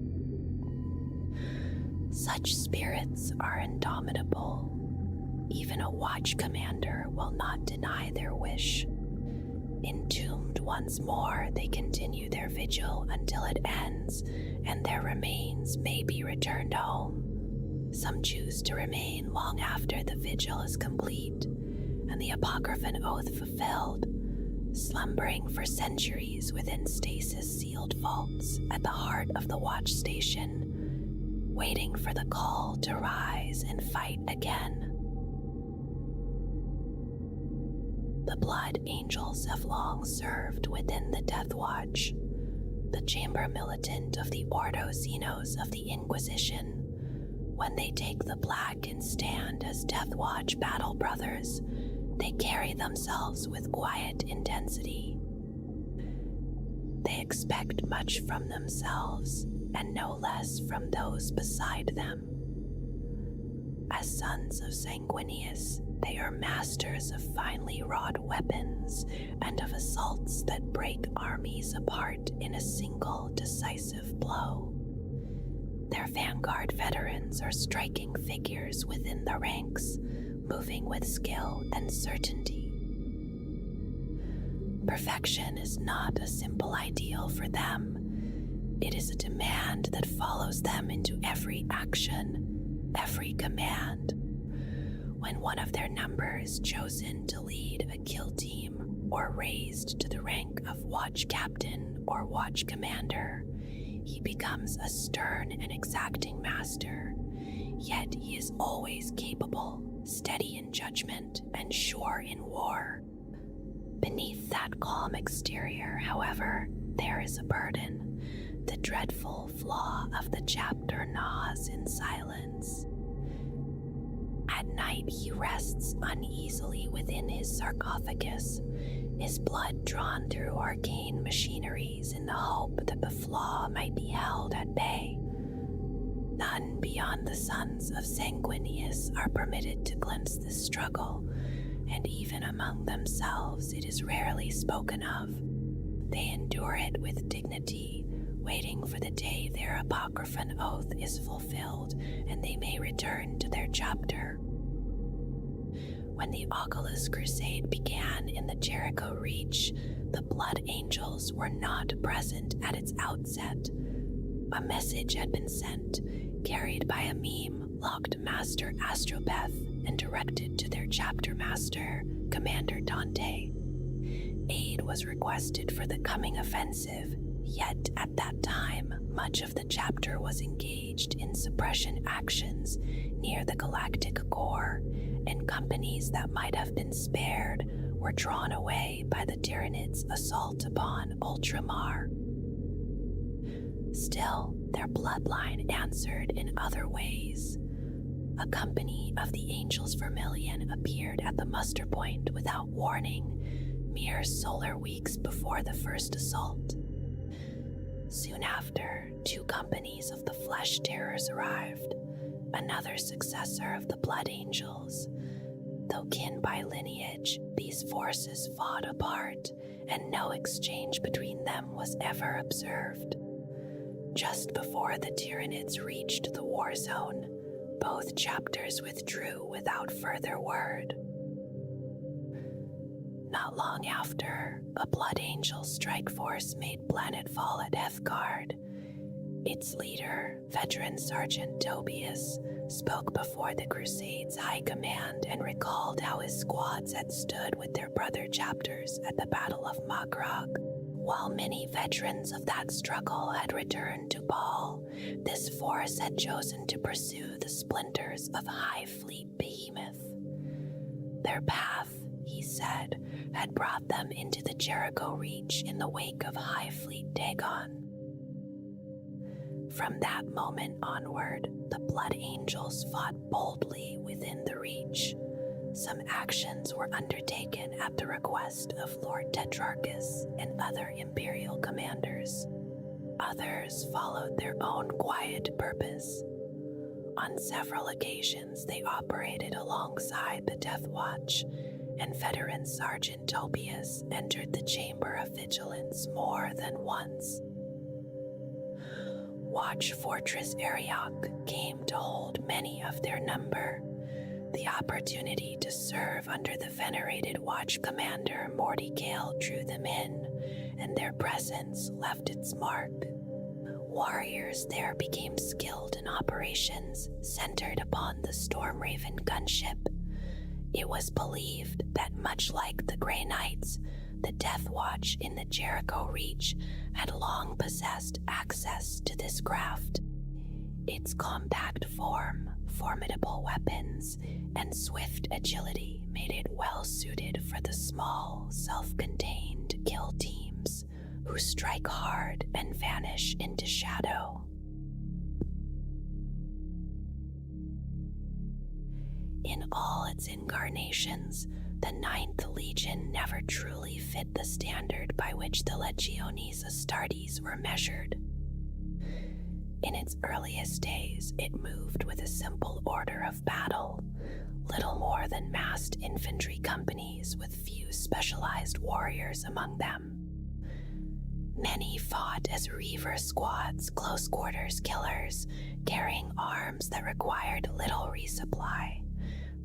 Such spirits are indomitable. Even a watch commander will not deny their wish. Entombed once more, they continue their vigil until it ends, and their remains may be returned home. Some choose to remain long after the vigil is complete, and the apocryphal oath fulfilled, slumbering for centuries within stasis-sealed vaults at the heart of the watch station, waiting for the call to rise and fight again. The Blood Angels have long served within the Death Watch, the chamber militant of the Ordo Xenos of the Inquisition. When they take the black and stand as Death Watch battle brothers, they carry themselves with quiet intensity. They expect much from themselves, and no less from those beside them. As sons of Sanguinius, they are masters of finely wrought weapons and of assaults that break armies apart in a single decisive blow. Their vanguard veterans are striking figures within the ranks, moving with skill and certainty. Perfection is not a simple ideal for them. It is a demand that follows them into every action, every command. When one of their number is chosen to lead a kill team or raised to the rank of watch captain or watch commander, he becomes a stern and exacting master, yet he is always capable, steady in judgment, and sure in war. Beneath that calm exterior, however, there is a burden. The dreadful flaw of the chapter gnaws in silence. At night he rests uneasily within his sarcophagus, his blood drawn through arcane machineries in the hope that the flaw might be held at bay. None beyond the sons of Sanguinius are permitted to glimpse this struggle, and even among themselves it is rarely spoken of. They endure it with dignity, waiting for the day their apocryphal oath is fulfilled and they may return to their chapter. When the Oculus Crusade began in the Jericho Reach, the Blood Angels were not present at its outset. A message had been sent, carried by a meme locked Master Astropeth and directed to their chapter master, Commander Dante. Aid was requested for the coming offensive, yet at that time, much of the chapter was engaged in suppression actions near the galactic core, and companies that might have been spared were drawn away by the Tyranids' assault upon Ultramar. Still, their bloodline answered in other ways. a company of the Angels Vermilion appeared at the muster point without warning, mere solar weeks before the first assault. Soon after, 2 companies of the Flesh Terrors arrived, another successor of the Blood Angels. Though kin by lineage, these forces fought apart, and no exchange between them was ever observed. Just before the Tyranids reached the war zone, both chapters withdrew without further word. Not long after, a Blood Angel strike force made planetfall at Heathguard. Its leader, veteran Sergeant Tobias, spoke before the Crusades' high command and recalled how his squads had stood with their brother chapters at the Battle of Magrog. While many veterans of that struggle had returned to Baal, this force had chosen to pursue the splinters of High Fleet Behemoth. Their path, he said, had brought them into the Jericho Reach in the wake of High Fleet Dagon. From that moment onward, the Blood Angels fought boldly within the Reach. Some actions were undertaken at the request of Lord Tetrarchus and other Imperial commanders. Others followed their own quiet purpose. On several occasions, they operated alongside the Death Watch, and veteran Sergeant Tobias entered the Chamber of Vigilance more than once. Watch Fortress Ariok came to hold many of their number. The opportunity to serve under the venerated Watch Commander Mordecai drew them in, and their presence left its mark. Warriors there became skilled in operations centered upon the Stormraven gunship. It was believed that much like the Grey Knights, the Death Watch in the Jericho Reach had long possessed access to this craft. Its compact form, formidable weapons, and swift agility made it well suited for the small, self-contained kill teams who strike hard and vanish into shadow. In all its incarnations, the Ninth Legion never truly fit the standard by which the Legiones Astartes were measured. In its earliest days, it moved with a simple order of battle, little more than massed infantry companies with few specialized warriors among them. Many fought as Reaver squads, close-quarters killers, carrying arms that required little resupply,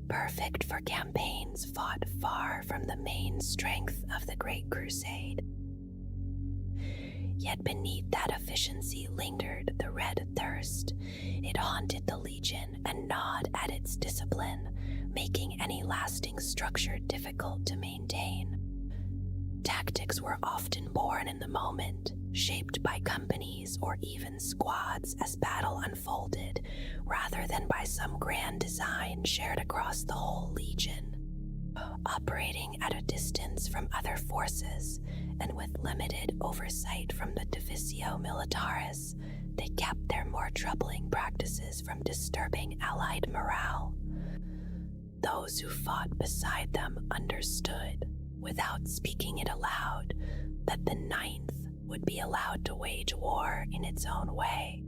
perfect for campaigns fought far from the main strength of the Great Crusade. Yet beneath that efficiency lingered the red thirst. It haunted the Legion and gnawed at its discipline, making any lasting structure difficult to maintain. Tactics were often born in the moment, shaped by companies or even squads as battle unfolded, rather than by some grand design shared across the whole Legion. Operating at a distance from other forces, and with limited oversight from the Divisio Militaris, they kept their more troubling practices from disturbing Allied morale. Those who fought beside them understood, without speaking it aloud, that the Ninth would be allowed to wage war in its own way.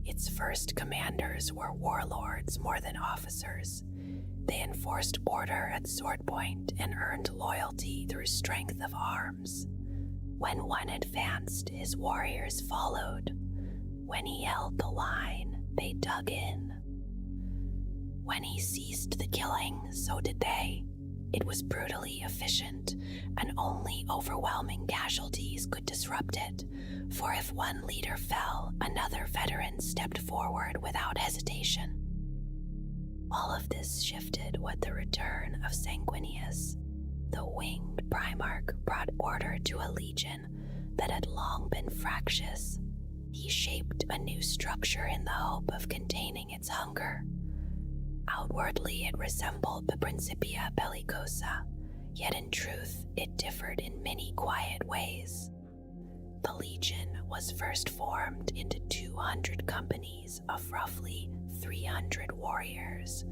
Its first commanders were warlords more than officers. They enforced order at sword point and earned loyalty through strength of arms. When one advanced, his warriors followed. When he held the line, they dug in. When he ceased the killing, so did they. It was brutally efficient, and only overwhelming casualties could disrupt it, for if one leader fell, another veteran stepped forward without hesitation. All of this shifted with the return of Sanguinius. The winged Primarch brought order to a legion that had long been fractious. He shaped a new structure in the hope of containing its hunger. Outwardly, it resembled the Principia Bellicosa, yet in truth, it differed in many quiet ways. The Legion was first formed into 200 companies of roughly 300 warriors,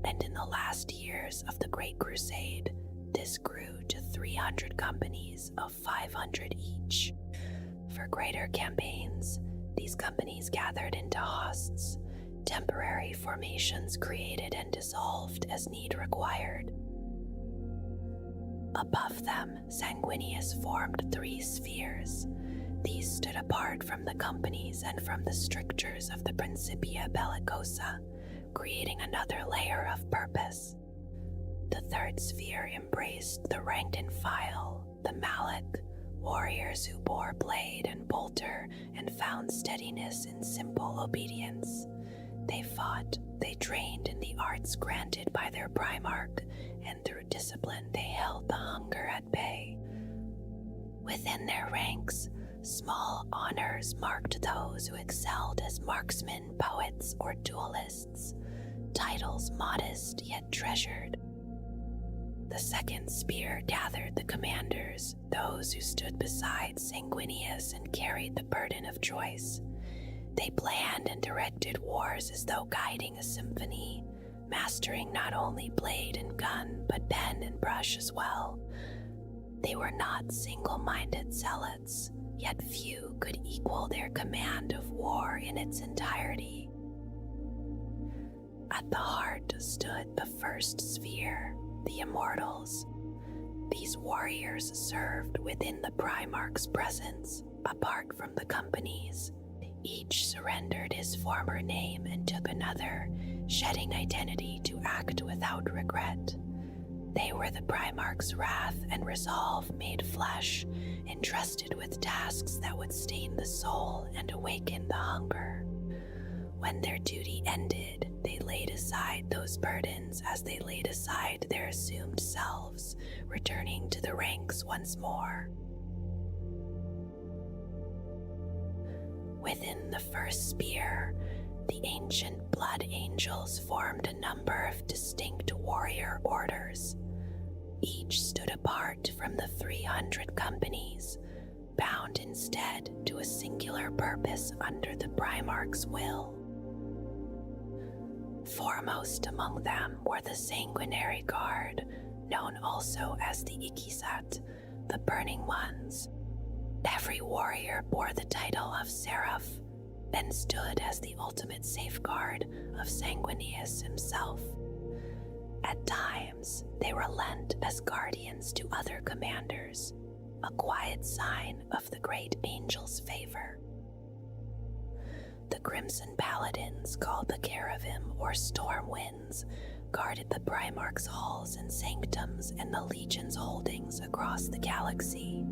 and in the last years of the Great Crusade, this grew to 300 companies of 500 each. For greater campaigns, these companies gathered into hosts, temporary formations created and dissolved as need required. Above them, Sanguinius formed 3 spheres. These stood apart from the companies and from the strictures of the Principia Bellicosa, creating another layer of purpose. The 3rd sphere embraced the ranked and file, the Malak, warriors who bore blade and bolter and found steadiness in simple obedience. They fought, they trained in the arts granted by their Primarch, and through discipline they held the hunger at bay. Within their ranks, small honors marked those who excelled as marksmen, poets, or duelists, titles modest yet treasured. The 2nd spear gathered the commanders, those who stood beside Sanguinius and carried the burden of choice. They planned and directed wars as though guiding a symphony, mastering not only blade and gun, but pen and brush as well. They were not single-minded zealots, yet few could equal their command of war in its entirety. At the heart stood the 1st sphere, the Immortals. These warriors served within the Primarch's presence, apart from the companies. Each surrendered his former name and took another, shedding identity to act without regret. They were the Primarch's wrath and resolve made flesh, entrusted with tasks that would stain the soul and awaken the hunger. When their duty ended, they laid aside those burdens as they laid aside their assumed selves, returning to the ranks once more. Within the 1st spear, the ancient blood angels formed a number of distinct warrior orders. Each stood apart from the 300 companies, bound instead to a singular purpose under the Primarch's will. Foremost among them were the Sanguinary Guard, known also as the Ikisat, the Burning Ones. Every warrior bore the title of Seraph and stood as the ultimate safeguard of Sanguinius himself. At times, they were lent as guardians to other commanders, a quiet sign of the great angel's favor. The Crimson Paladins, called the Cherubim or Storm Winds, guarded the Primarch's halls and sanctums and the Legion's holdings across the galaxy.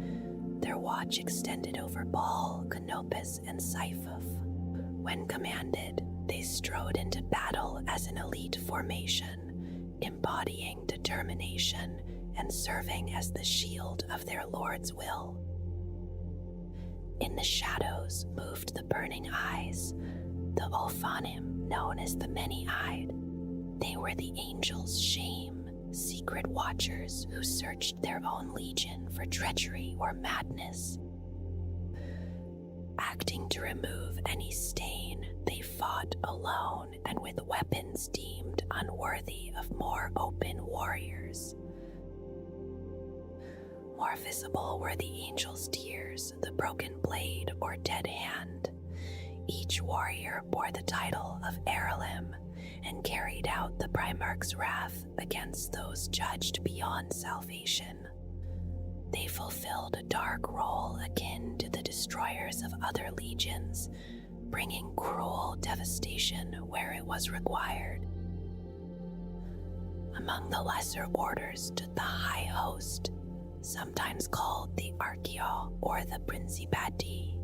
Their watch extended over Baal, Canopus, and Siphof. When commanded, they strode into battle as an elite formation, embodying determination and serving as the shield of their Lord's will. In the shadows moved the Burning Eyes, the Ophanim known as the Many-Eyed. They were the angels' shame, secret watchers who searched their own legion for treachery or madness. Acting to remove any stain, they fought alone and with weapons deemed unworthy of more open warriors. More visible were the angel's tears, the broken blade or dead hand. Each warrior bore the title of Heirloom and carried out the Primarch's wrath against those judged beyond salvation. They fulfilled a dark role akin to the destroyers of other legions, bringing cruel devastation where it was required. Among the lesser orders stood the High Host, sometimes called the Archeo or the Principati.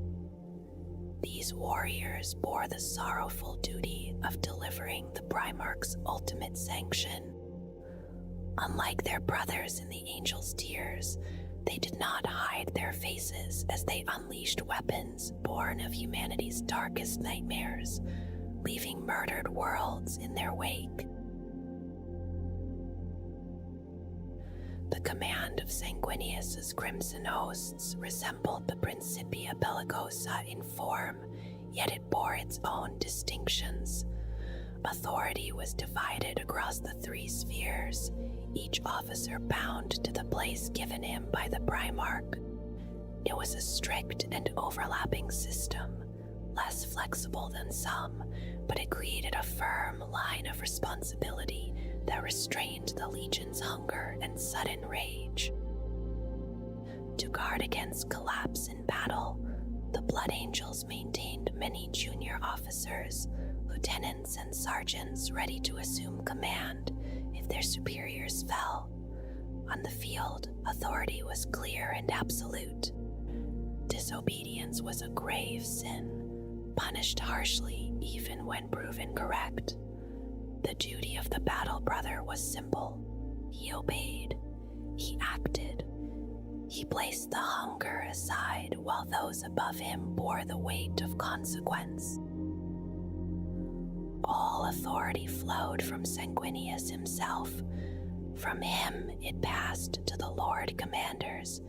These warriors bore the sorrowful duty of delivering the Primarch's ultimate sanction. Unlike their brothers in the Angel's Tears, they did not hide their faces as they unleashed weapons born of humanity's darkest nightmares, leaving murdered worlds in their wake. The command of Sanguinius's crimson hosts resembled the Principia Bellicosa in form, yet it bore its own distinctions. Authority was divided across the three spheres, each officer bound to the place given him by the Primarch. It was a strict and overlapping system, less flexible than some, but it created a firm line of responsibility that restrained the Legion's hunger and sudden rage. To guard against collapse in battle, the Blood Angels maintained many junior officers, lieutenants and sergeants ready to assume command if their superiors fell. On the field, authority was clear and absolute. Disobedience was a grave sin, punished harshly even when proven correct. The duty of the battle brother was simple. He obeyed. He acted. He placed the hunger aside while those above him bore the weight of consequence. All authority flowed from Sanguinius himself. From him it passed to the Lord Commanders,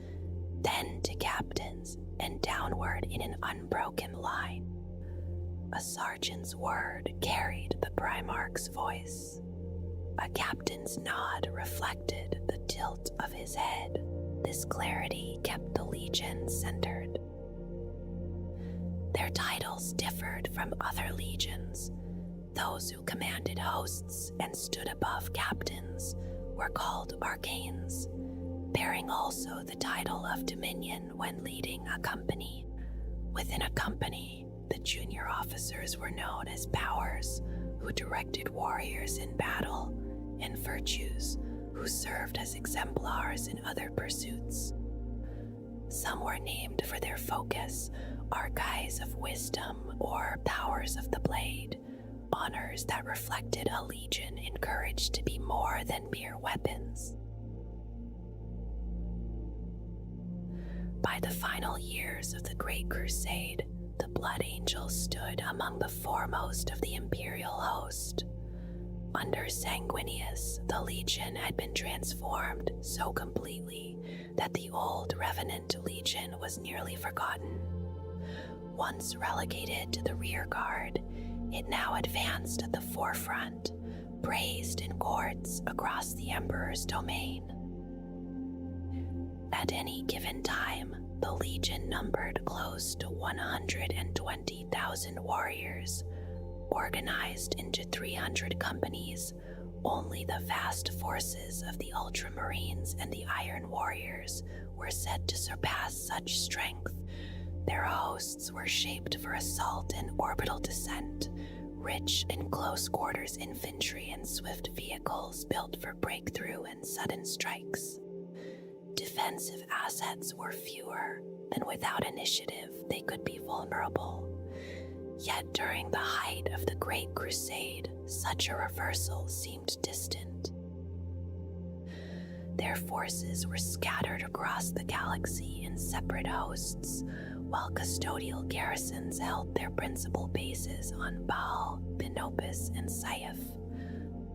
then to captains, and downward in an unbroken line. A sergeant's word carried the Primarch's voice. A captain's nod reflected the tilt of his head. This clarity kept the Legion centered. Their titles differed from other legions. Those who commanded hosts and stood above captains were called arcanes, bearing also the title of dominion when leading a company. Within a company, the junior officers were known as powers, who directed warriors in battle, and virtues, who served as exemplars in other pursuits. Some were named for their focus, archives of wisdom or powers of the blade, honors that reflected a legion encouraged to be more than mere weapons. By the final years of the Great Crusade, the Blood Angels stood among the foremost of the Imperial host. Under Sanguinius, the Legion had been transformed so completely that the old Revenant Legion was nearly forgotten. Once relegated to the rear guard, it now advanced at the forefront, praised in courts across the Emperor's domain. At any given time, the Legion numbered close to 120,000 warriors, organized into 300 companies. Only the vast forces of the Ultramarines and the Iron Warriors were said to surpass such strength. Their hosts were shaped for assault and orbital descent, rich in close quarters infantry and swift vehicles built for breakthrough and sudden strikes. Defensive assets were fewer, and without initiative they could be vulnerable. Yet during the height of the Great Crusade, such a reversal seemed distant. Their forces were scattered across the galaxy in separate hosts, while custodial garrisons held their principal bases on Baal, Pinopus, and Saiph.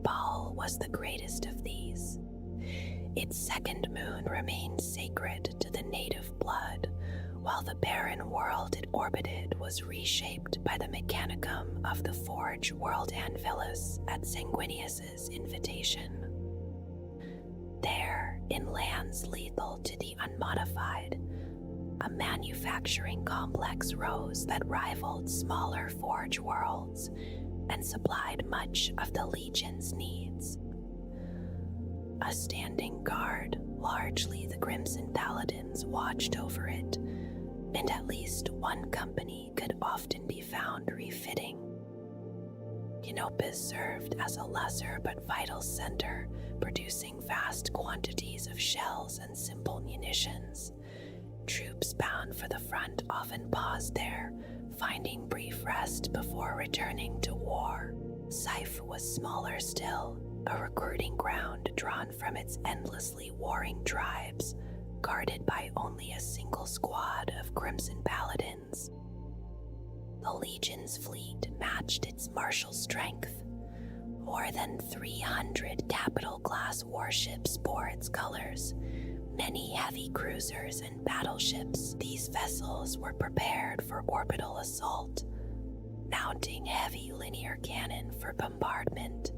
Baal was the greatest of these. Its second moon remained sacred to the native blood, while the barren world it orbited was reshaped by the mechanicum of the Forge World Anvilus at Sanguinius's invitation. There, in lands lethal to the unmodified, a manufacturing complex rose that rivaled smaller Forge worlds and supplied much of the Legion's needs. A standing guard, largely the Crimson Paladins, watched over it, and at least one company could often be found refitting. Canopus served as a lesser but vital center, producing vast quantities of shells and simple munitions. Troops bound for the front often paused there, finding brief rest before returning to war. Saiph was smaller still, a recruiting ground drawn from its endlessly warring tribes, guarded by only a single squad of Crimson Paladins. The Legion's fleet matched its martial strength. More than 300 capital-class warships bore its colors, many heavy cruisers and battleships. These vessels were prepared for orbital assault. mounting heavy linear cannon for bombardment,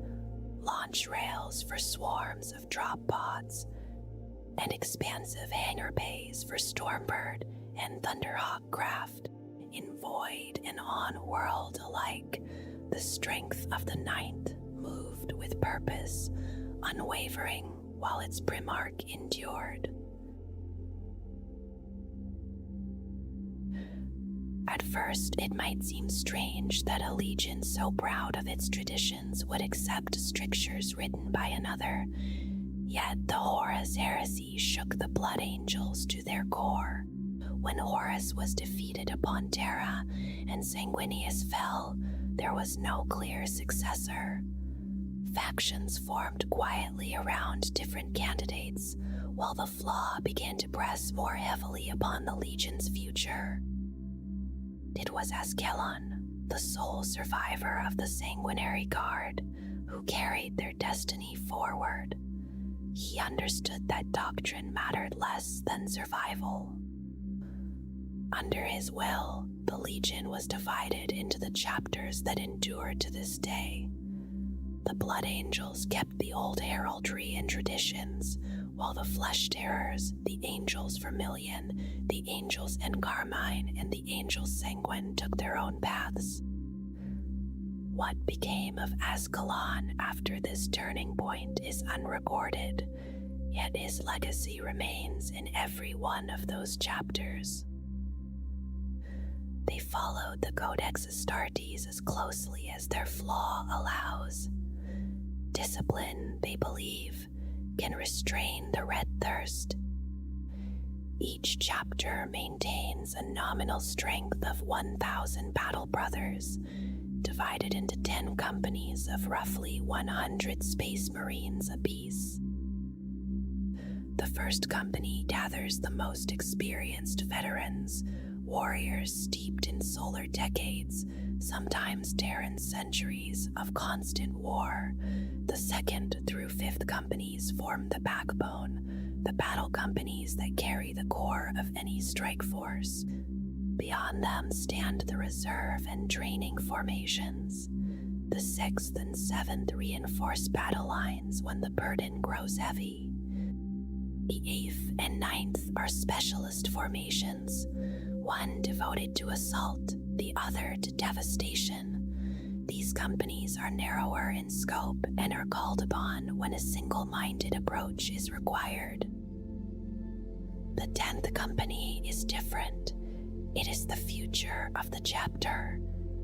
launch rails for swarms of drop pods, and expansive hangar bays for Stormbird and Thunderhawk craft. In void and on-world alike, the strength of the Ninth moved with purpose, unwavering while its Primarch endured. At first, it might seem strange that a legion so proud of its traditions would accept strictures written by another, yet the Horus Heresy shook the Blood Angels to their core. When Horus was defeated upon Terra and Sanguinius fell, there was no clear successor. Factions formed quietly around different candidates, while the Flaw began to press more heavily upon the Legion's future. It was Askelon, the sole survivor of the Sanguinary Guard, who carried their destiny forward. He understood that doctrine mattered less than survival. Under his will, the Legion was divided into the chapters that endure to this day. The Blood Angels kept the old heraldry and traditions, while the Flesh Terrors, the Angels Vermilion, the Angels Encarmine, and the Angels Sanguine took their own paths. What became of Ascalon after this turning point is unrecorded, yet his legacy remains in every one of those chapters. They followed the Codex Astartes as closely as their flaw allows. Discipline, they believe, can restrain the red thirst. Each chapter maintains a nominal strength of 1,000 battle brothers, divided into 10 companies of roughly 100 Space Marines apiece. The first company gathers the most experienced veterans, warriors steeped in solar decades, sometimes Terran centuries of constant war. The second through fifth companies form the backbone, the battle companies that carry the core of any strike force. Beyond them stand the reserve and training formations. The sixth and seventh reinforce battle lines when the burden grows heavy. The eighth and ninth are specialist formations, one devoted to assault, the other to devastation. These companies are narrower in scope and are called upon when a single-minded approach is required. The 10th company is different. It is the future of the chapter.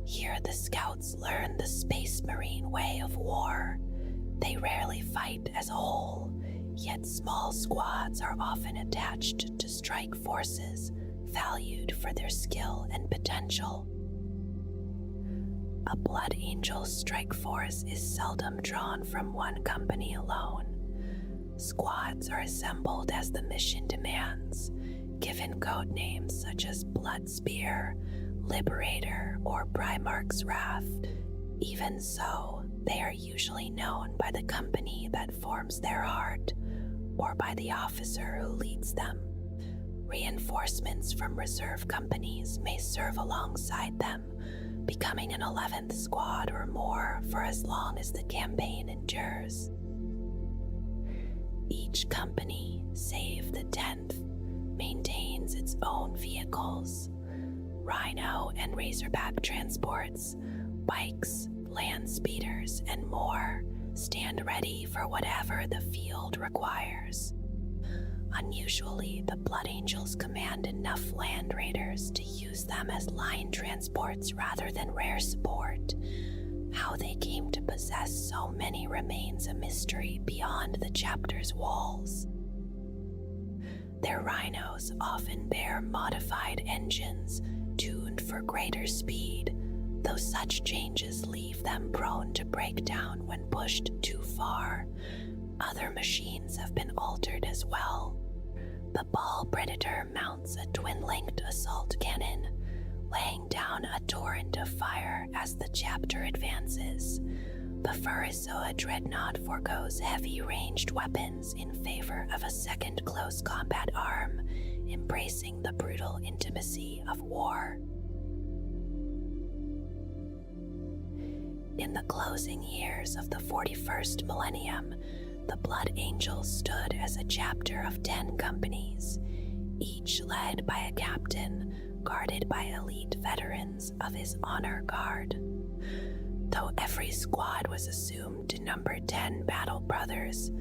Here the scouts learn the Space Marine way of war. They rarely fight as a whole, yet small squads are often attached to strike forces, valued for their skill and potential. A Blood Angel strike force is seldom drawn from one company alone. Squads are assembled as the mission demands, given code names such as Blood Spear, Liberator, or Primarch's Wrath. Even so, they are usually known by the company that forms their heart, or by the officer who leads them. Reinforcements from reserve companies may serve alongside them, becoming an 11th squad or more for as long as the campaign endures. Each company, save the 10th, maintains its own vehicles. Rhino and Razorback transports, bikes, land speeders, and more stand ready for whatever the field requires. Unusually, the Blood Angels command enough Land Raiders to use them as line transports rather than rare support. How they came to possess so many remains a mystery beyond the chapter's walls. Their rhinos often bear modified engines, tuned for greater speed, though such changes leave them prone to breakdown when pushed too far. Other machines have been altered as well. The Ball Predator mounts a twin-linked assault cannon, laying down a torrent of fire as the chapter advances. The Furisoa Dreadnought forgoes heavy ranged weapons in favor of a second close combat arm, embracing the brutal intimacy of war. In the closing years of the 41st millennium, the Blood Angels stood as a chapter of 10 companies, each led by a captain, guarded by elite veterans of his honor guard. Though every squad was assumed to number 10 battle brothers,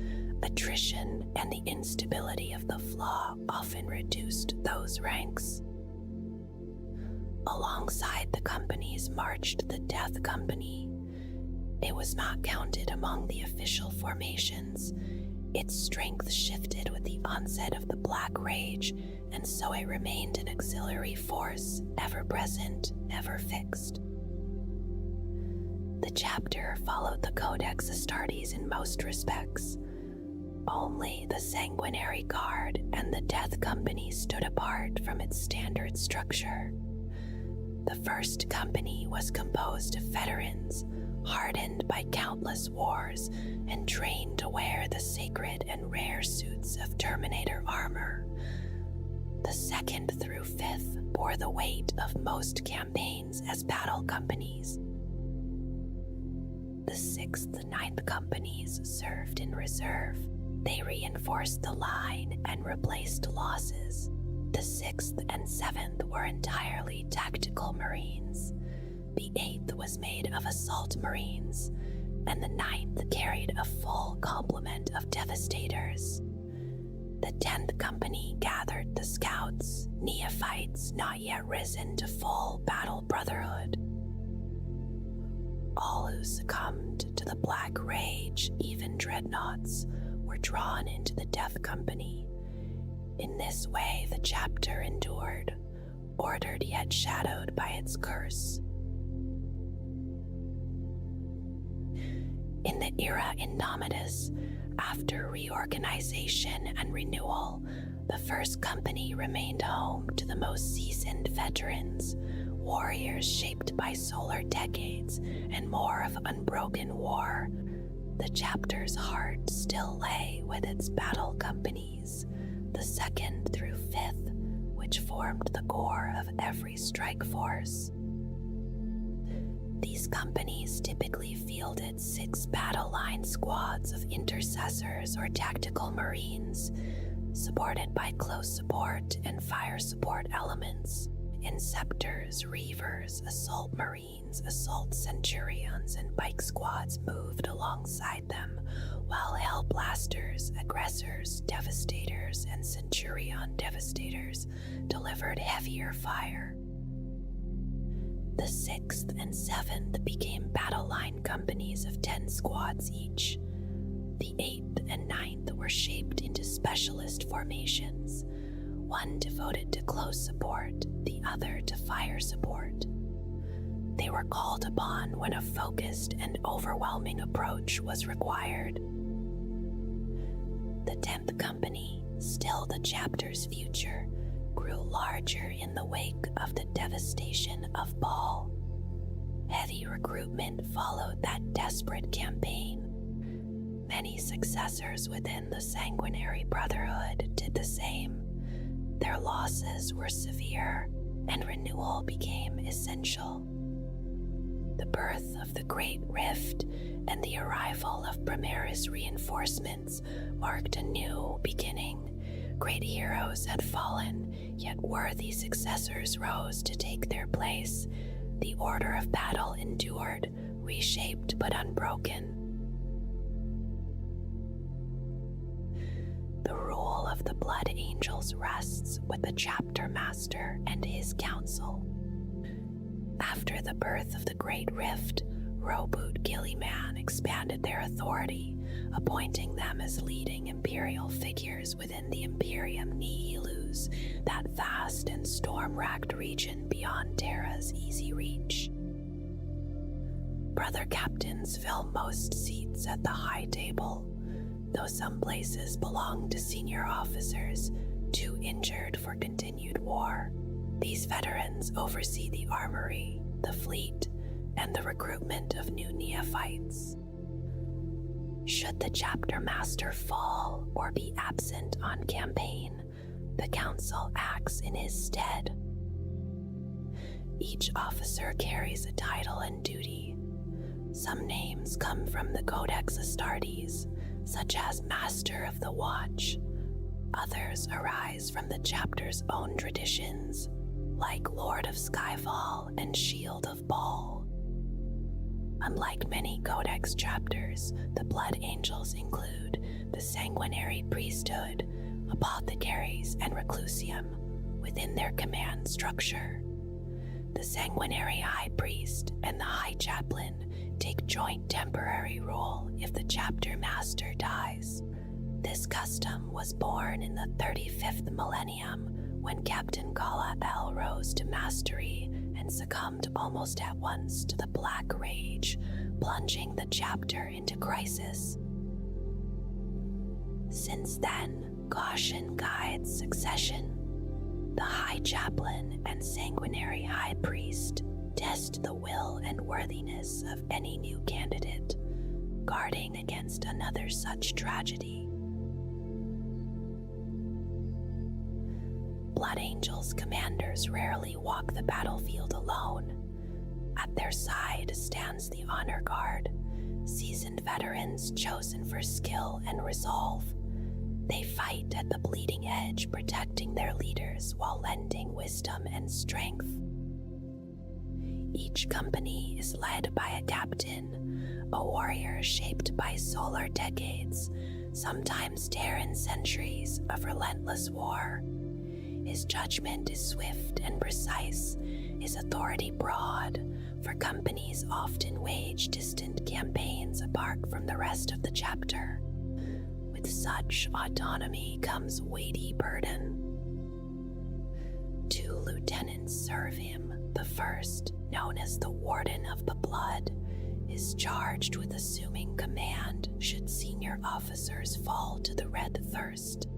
attrition and the instability of the flaw often reduced those ranks. Alongside the companies marched the Death Company. It was not counted among the official formations. Its strength shifted with the onset of the Black Rage, and so it remained an auxiliary force, ever present, ever fixed. The chapter followed the Codex Astartes in most respects. Only the Sanguinary Guard and the Death Company stood apart from its standard structure. The first company was composed of veterans, hardened by countless wars and trained to wear the sacred and rare suits of Terminator armor. The second through fifth bore the weight of most campaigns as battle companies. The 6th and 9th companies served in reserve. They reinforced the line and replaced losses. The 6th and 7th were entirely tactical Marines. The 8th was made of assault Marines, and the 9th carried a full complement of Devastators. The 10th Company gathered the Scouts, neophytes not yet risen to full battle brotherhood. All who succumbed to the Black Rage, even dreadnoughts, were drawn into the Death Company. In this way, the chapter endured, ordered yet shadowed by its curse. In the era Indomitus, after reorganization and renewal, the First Company remained home to the most seasoned veterans, warriors shaped by solar decades and more of unbroken war. The chapter's heart still lay with its battle companies, the 2nd through 5th, which formed the core of every strike force. These companies typically fielded 6 battle line squads of intercessors or tactical marines, supported by close support and fire support elements. Inceptors, Reavers, Assault Marines, Assault Centurions, and bike squads moved alongside them, while Hellblasters, Aggressors, Devastators, and Centurion Devastators delivered heavier fire. The 6th and 7th became battle line companies of 10 squads each. The 8th and 9th were shaped into specialist formations, one devoted to close support, the other to fire support. They were called upon when a focused and overwhelming approach was required. The 10th Company, still the chapter's future, grew larger in the wake of the devastation of Baal. Heavy recruitment followed that desperate campaign. Many successors within the Sanguinary Brotherhood did the same. Their losses were severe, and renewal became essential. The birth of the Great Rift and the arrival of Primaris reinforcements marked a new beginning. Great heroes had fallen, yet worthy successors rose to take their place. The order of battle endured, reshaped but unbroken. The rule of the Blood Angels rests with the chapter master and his council. After the birth of the Great Rift, Roboot Gilliman expanded their authority, appointing them as leading imperial figures within the Imperium Nihilus, that vast and storm-racked region beyond Terra's easy reach. Brother captains fill most seats at the high table, though some places belong to senior officers, too injured for continued war. These veterans oversee the armory, the fleet, and the recruitment of new neophytes. Should the chapter master fall or be absent on campaign, the council acts in his stead. Each officer carries a title and duty. Some names come from the Codex Astartes, such as Master of the Watch. Others arise from the chapter's own traditions, like Lord of Skyfall and Shield of Baal. Unlike many Codex chapters, the Blood Angels include the Sanguinary Priesthood, Apothecaries, and Reclusium within their command structure. The Sanguinary High Priest and the High Chaplain take joint temporary role if the chapter master dies. This custom was born in the 35th millennium when Captain Kala El rose to mastery and succumbed almost at once to the Black Rage, plunging the chapter into crisis. Since then, caution guides succession. The High Chaplain and Sanguinary High Priest test the will and worthiness of any new candidate, guarding against another such tragedy. Blood Angels commanders rarely walk the battlefield alone. At their side stands the Honor Guard, seasoned veterans chosen for skill and resolve. They fight at the bleeding edge, protecting their leaders while lending wisdom and strength. Each company is led by a captain, a warrior shaped by solar decades, sometimes Terran centuries of relentless war. His judgment is swift and precise, his authority broad, for companies often wage distant campaigns apart from the rest of the chapter. With such autonomy comes weighty burden. 2 lieutenants serve him. The first, known as the Warden of the Blood, is charged with assuming command should senior officers fall to the red thirst.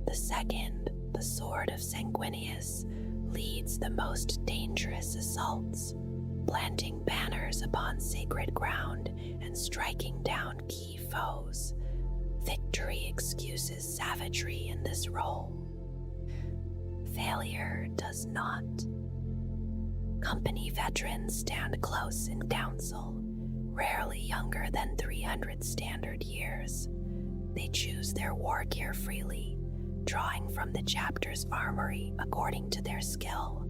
The second, the Sword of Sanguinius, leads the most dangerous assaults, planting banners upon sacred ground and striking down key foes. Victory excuses savagery in this role. Failure does not. Company veterans stand close in council, rarely younger than 300 standard years. They choose their war gear freely, drawing from the chapter's armory according to their skill.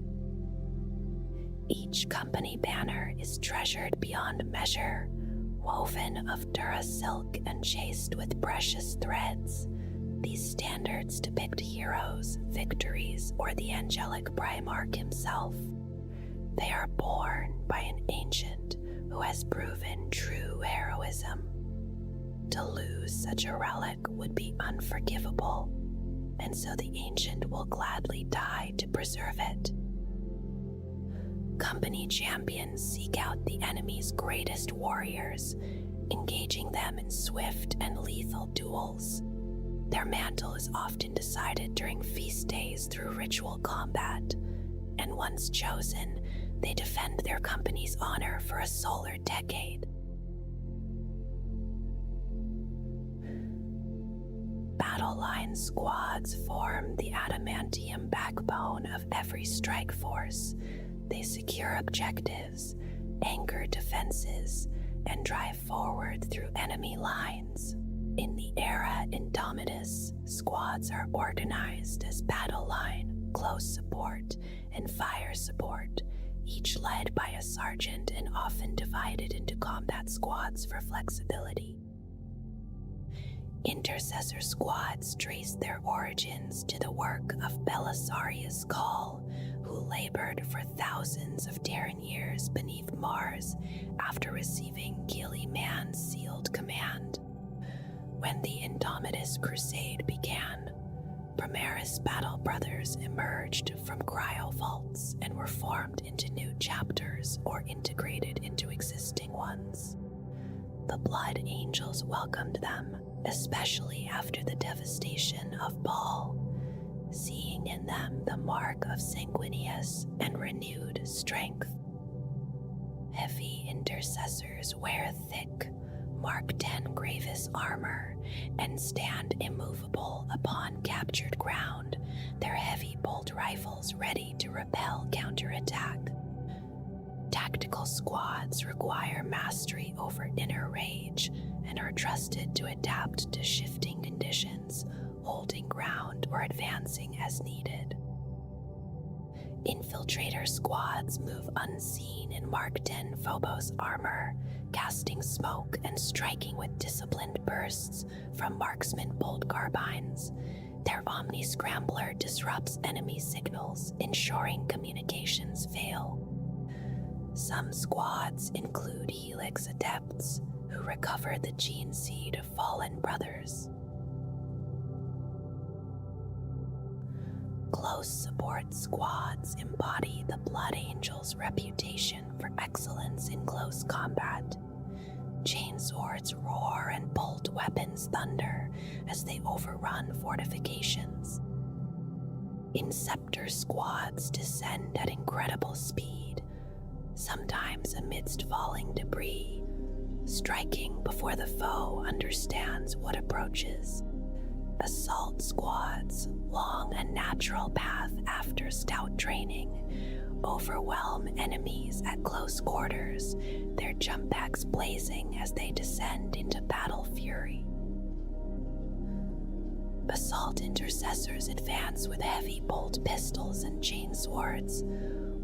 Each company banner is treasured beyond measure, woven of Dura silk and chased with precious threads. These standards depict heroes, victories, or the angelic Primarch himself. They are borne by an ancient who has proven true heroism. To lose such a relic would be unforgivable, and so the ancient will gladly die to preserve it. Company champions seek out the enemy's greatest warriors, engaging them in swift and lethal duels. Their mantle is often decided during feast days through ritual combat, and once chosen, they defend their company's honor for a solar decade. Battle line squads form the adamantium backbone of every strike force. They secure objectives, anchor defenses, and drive forward through enemy lines. In the era Indomitus, squads are organized as battle line, close support, and fire support, each led by a sergeant and often divided into combat squads for flexibility. Intercessor squads trace their origins to the work of Belisarius Gaul, who labored for thousands of Terran years beneath Mars after receiving Gilliman's sealed command. When the Indomitus Crusade began, Primaris Battle Brothers emerged from cryo vaults and were formed into new chapters or integrated into existing ones. The Blood Angels welcomed them, especially after the devastation of Baal, seeing in them the mark of Sanguinius and renewed strength. Heavy intercessors wear thick, Mark X Gravis armor and stand immovable upon captured ground, their heavy bolt rifles ready to repel counterattack. tactical squads require mastery over inner rage and are trusted to adapt to shifting conditions, holding ground or advancing as needed. Infiltrator squads move unseen in Mark X Phobos armor, casting smoke and striking with disciplined bursts from marksman bolt carbines. Their Omni Scrambler disrupts enemy signals, ensuring communications fail. Some squads include Helix Adepts, who recover the gene seed of fallen brothers. Close support squads embody the Blood Angel's reputation for excellence in close combat. Chainswords roar and bolt weapons thunder as they overrun fortifications. Inceptor squads descend at incredible speed, sometimes amidst falling debris, striking before the foe understands what approaches. Assault squads, long a natural path after scout training, overwhelm enemies at close quarters, their jump packs blazing as they descend into battle fury. Assault intercessors advance with heavy bolt pistols and chainswords,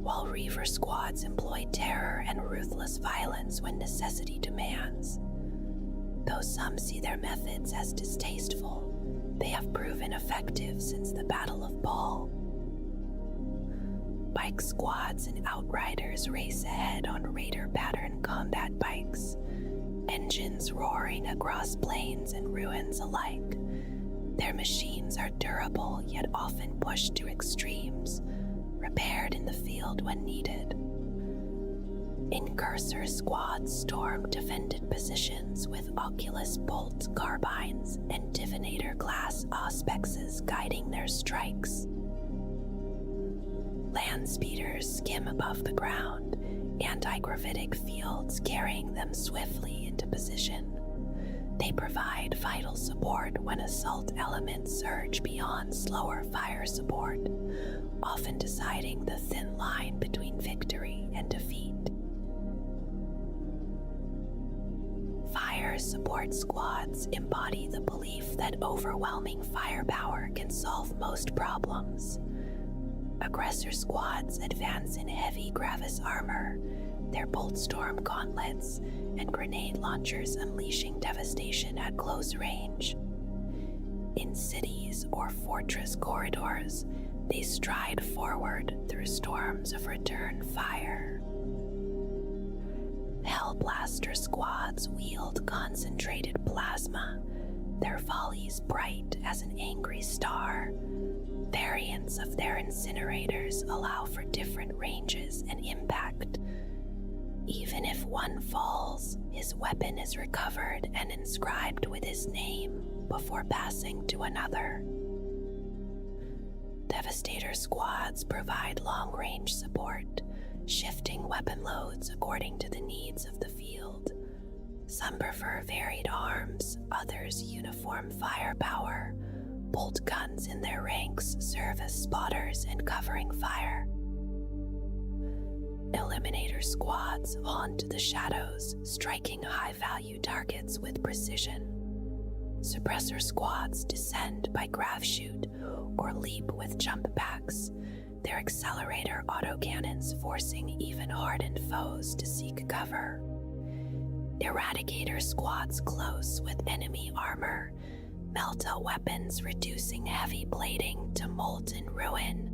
while Reaver squads employ terror and ruthless violence when necessity demands. Though some see their methods as distasteful, they have proven effective since the Battle of Baal. Bike squads and outriders race ahead on raider pattern combat bikes, engines roaring across plains and ruins alike. Their machines are durable yet often pushed to extremes, repaired in the field when needed. Incursor squads storm defended positions with Oculus bolt carbines and Divinator class auspexes guiding their strikes. Land speeders skim above the ground, anti-gravitic fields carrying them swiftly into position. They provide vital support when assault elements surge beyond slower fire support, often deciding the thin line between victory and defeat. Fire support squads embody the belief that overwhelming firepower can solve most problems. Aggressor squads advance in heavy Gravis armor, their bolt storm gauntlets and grenade launchers unleashing devastation at close range. In cities or fortress corridors, they stride forward through storms of return fire. Hellblaster squads wield concentrated plasma, their volleys bright as an angry star. Variants of their incinerators allow for different ranges and impact. Even if one falls, his weapon is recovered and inscribed with his name before passing to another. Devastator squads provide long-range support, shifting weapon loads according to the needs of the field. Some prefer varied arms, others uniform firepower. Bolt guns in their ranks serve as spotters and covering fire. Eliminator squads haunt the shadows, striking high-value targets with precision. Suppressor squads descend by grav shoot or leap with jump packs, their accelerator autocannons forcing even hardened foes to seek cover. Eradicator squads close with enemy armor, Melta weapons reducing heavy plating to molten ruin.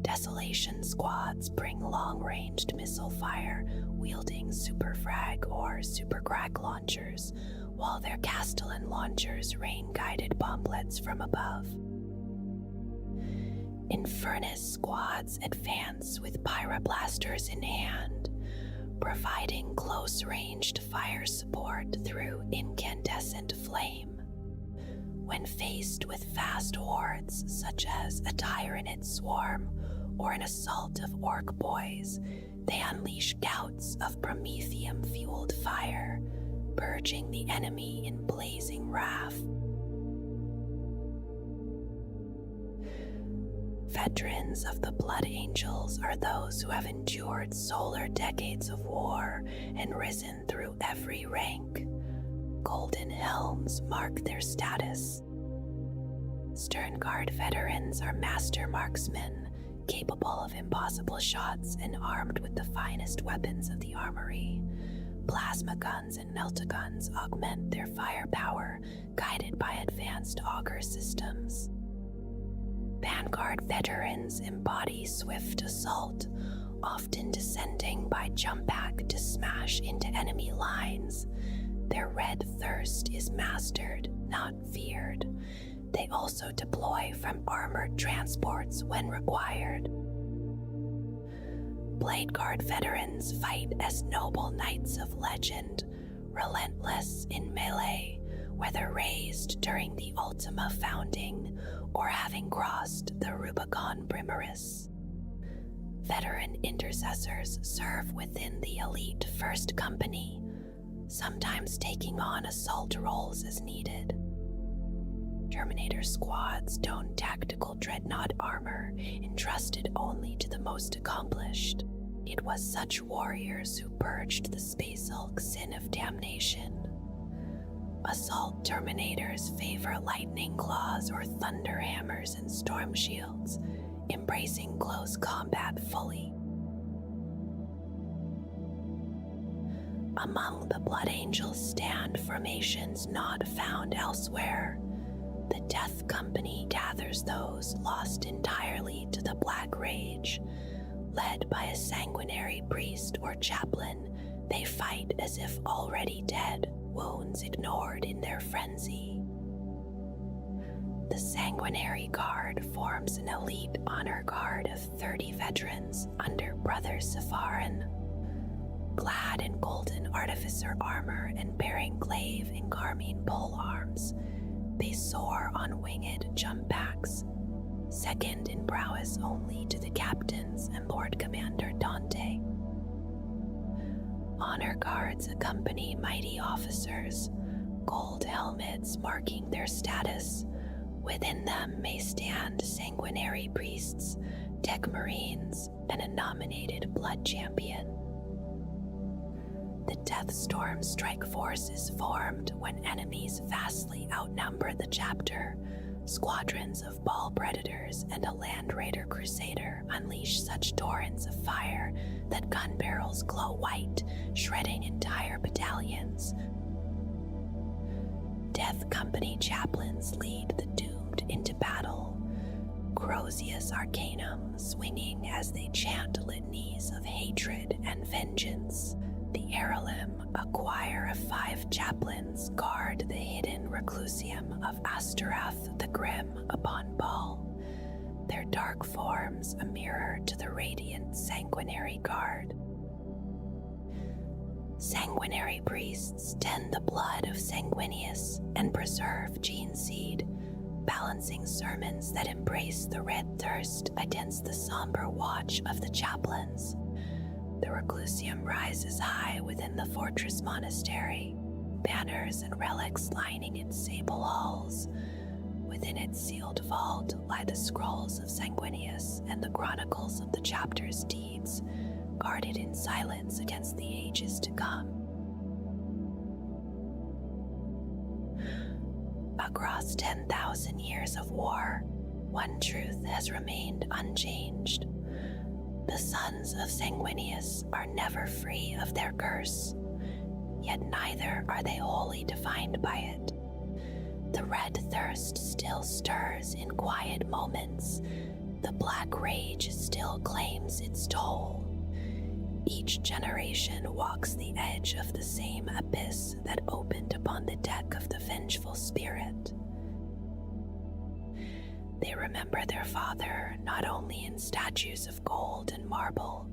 Desolation squads bring long-ranged missile fire, wielding super frag or super crack launchers, while their Castellan launchers rain guided bomblets from above. Infernus squads advance with pyroblasters in hand, providing close-ranged fire support through incandescent flame. When faced with vast hordes such as a Tyranid swarm or an assault of orc boys, they unleash gouts of promethium-fueled fire, purging the enemy in blazing wrath. veterans of the Blood Angels are those who have endured solar decades of war and risen through every rank. Golden helms mark their status. Sternguard veterans are master marksmen, capable of impossible shots and armed with the finest weapons of the armory. Plasma guns and meltaguns augment their firepower, guided by advanced auger systems. Vanguard veterans embody swift assault, often descending by jump back to smash into enemy lines. Their red thirst is mastered, not feared. They also deploy from armored transports when required. Blade Guard veterans fight as noble knights of legend, relentless in melee, whether raised during the Ultima founding or having crossed the Rubicon Primaris. Veteran intercessors serve within the elite First Company, sometimes taking on assault roles as needed. Terminator squads don tactical dreadnought armor entrusted only to the most accomplished. It was such warriors who purged the Space Hulk sin of damnation. Assault Terminators favor lightning claws or thunder hammers and storm shields, embracing close combat fully. Among the Blood Angels stand formations not found elsewhere. The Death Company gathers those lost entirely to the Black Rage. Led by a sanguinary priest or chaplain, they fight as if already dead, wounds ignored in their frenzy. The Sanguinary Guard forms an elite honor guard of 30 veterans under Brother Sepharin. Clad in golden artificer armor and bearing glaive and carmine polearms, they soar on winged jump packs, second in prowess only to the captains and Lord Commander Dante. Honor guards accompany mighty officers, gold helmets marking their status. Within them may stand sanguinary priests, tech marines, and a nominated blood champion. The Death Storm strike force is formed when enemies vastly outnumber the chapter. Squadrons of ball predators and a land raider crusader unleash such torrents of fire that gun barrels glow white, shredding entire battalions. Death Company chaplains lead the doomed into battle, Crozius Arcanum swinging as they chant litanies of hatred and vengeance. The Heirloom, a choir of 5 chaplains, guard the hidden reclusium of Asterath the Grim upon Ball, their dark forms a mirror to the radiant Sanguinary Guard. Sanguinary priests tend the blood of Sanguinius and preserve gene seed, balancing sermons that embrace the red thirst against the somber watch of the chaplains. The reclusium rises high within the fortress monastery, banners and relics lining its sable halls. Within its sealed vault lie the scrolls of Sanguinius and the chronicles of the chapter's deeds, guarded in silence against the ages to come. Across 10,000 years of war, one truth has remained unchanged. The sons of Sanguinius are never free of their curse, yet neither are they wholly defined by it. The red thirst still stirs in quiet moments. The black rage still claims its toll. Each generation walks the edge of the same abyss that opened upon the deck of the vengeful spirit. They remember their father not only in statues of gold and marble,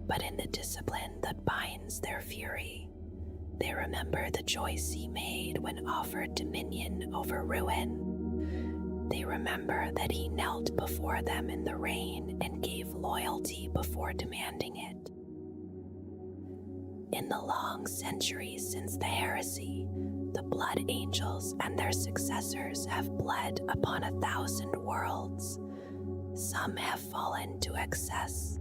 but in the discipline that binds their fury. They remember the choice he made when offered dominion over ruin. They remember that he knelt before them in the rain and gave loyalty before demanding it. In the long centuries since the heresy, the Blood Angels and their successors have bled upon 1,000 worlds. Some have fallen to excess.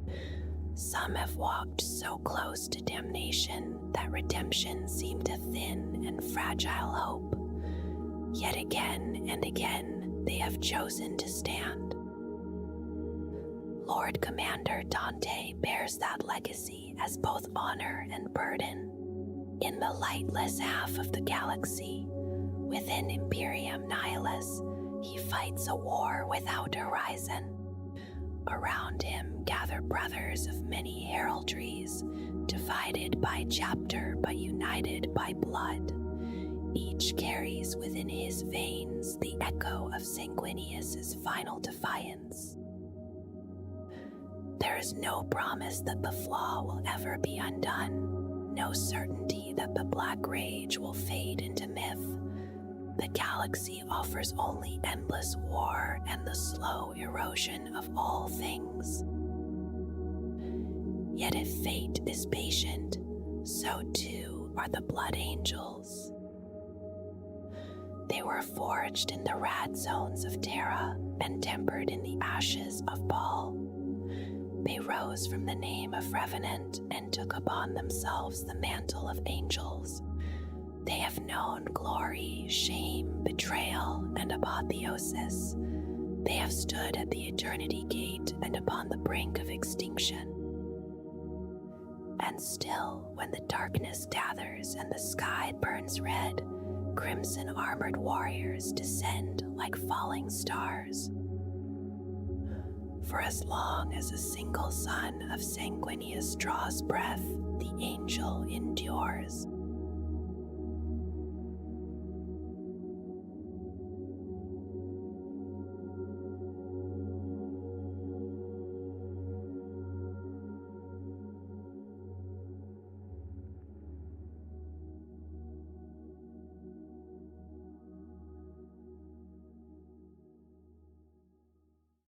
Some have walked so close to damnation that redemption seemed a thin and fragile hope. Yet again and again, they have chosen to stand. Lord Commander Dante bears that legacy as both honor and burden. In the lightless half of the galaxy, within Imperium Nihilus, he fights a war without horizon. Around him gather brothers of many heraldries, divided by chapter but united by blood. Each carries within his veins the echo of Sanguinius's final defiance. There is no promise that the flaw will ever be undone, no certainty that the black rage will fade into myth. The galaxy offers only endless war and the slow erosion of all things. Yet if fate is patient, so too are the Blood Angels. They were forged in the rad zones of Terra and tempered in the ashes of Baal. They rose from the name of Revenant and took upon themselves the mantle of angels. They have known glory, shame, betrayal, and apotheosis. They have stood at the eternity gate and upon the brink of extinction. And still, when the darkness gathers and the sky burns red, crimson armored warriors descend like falling stars. For as long as a single son of Sanguinius draws breath, the angel endures.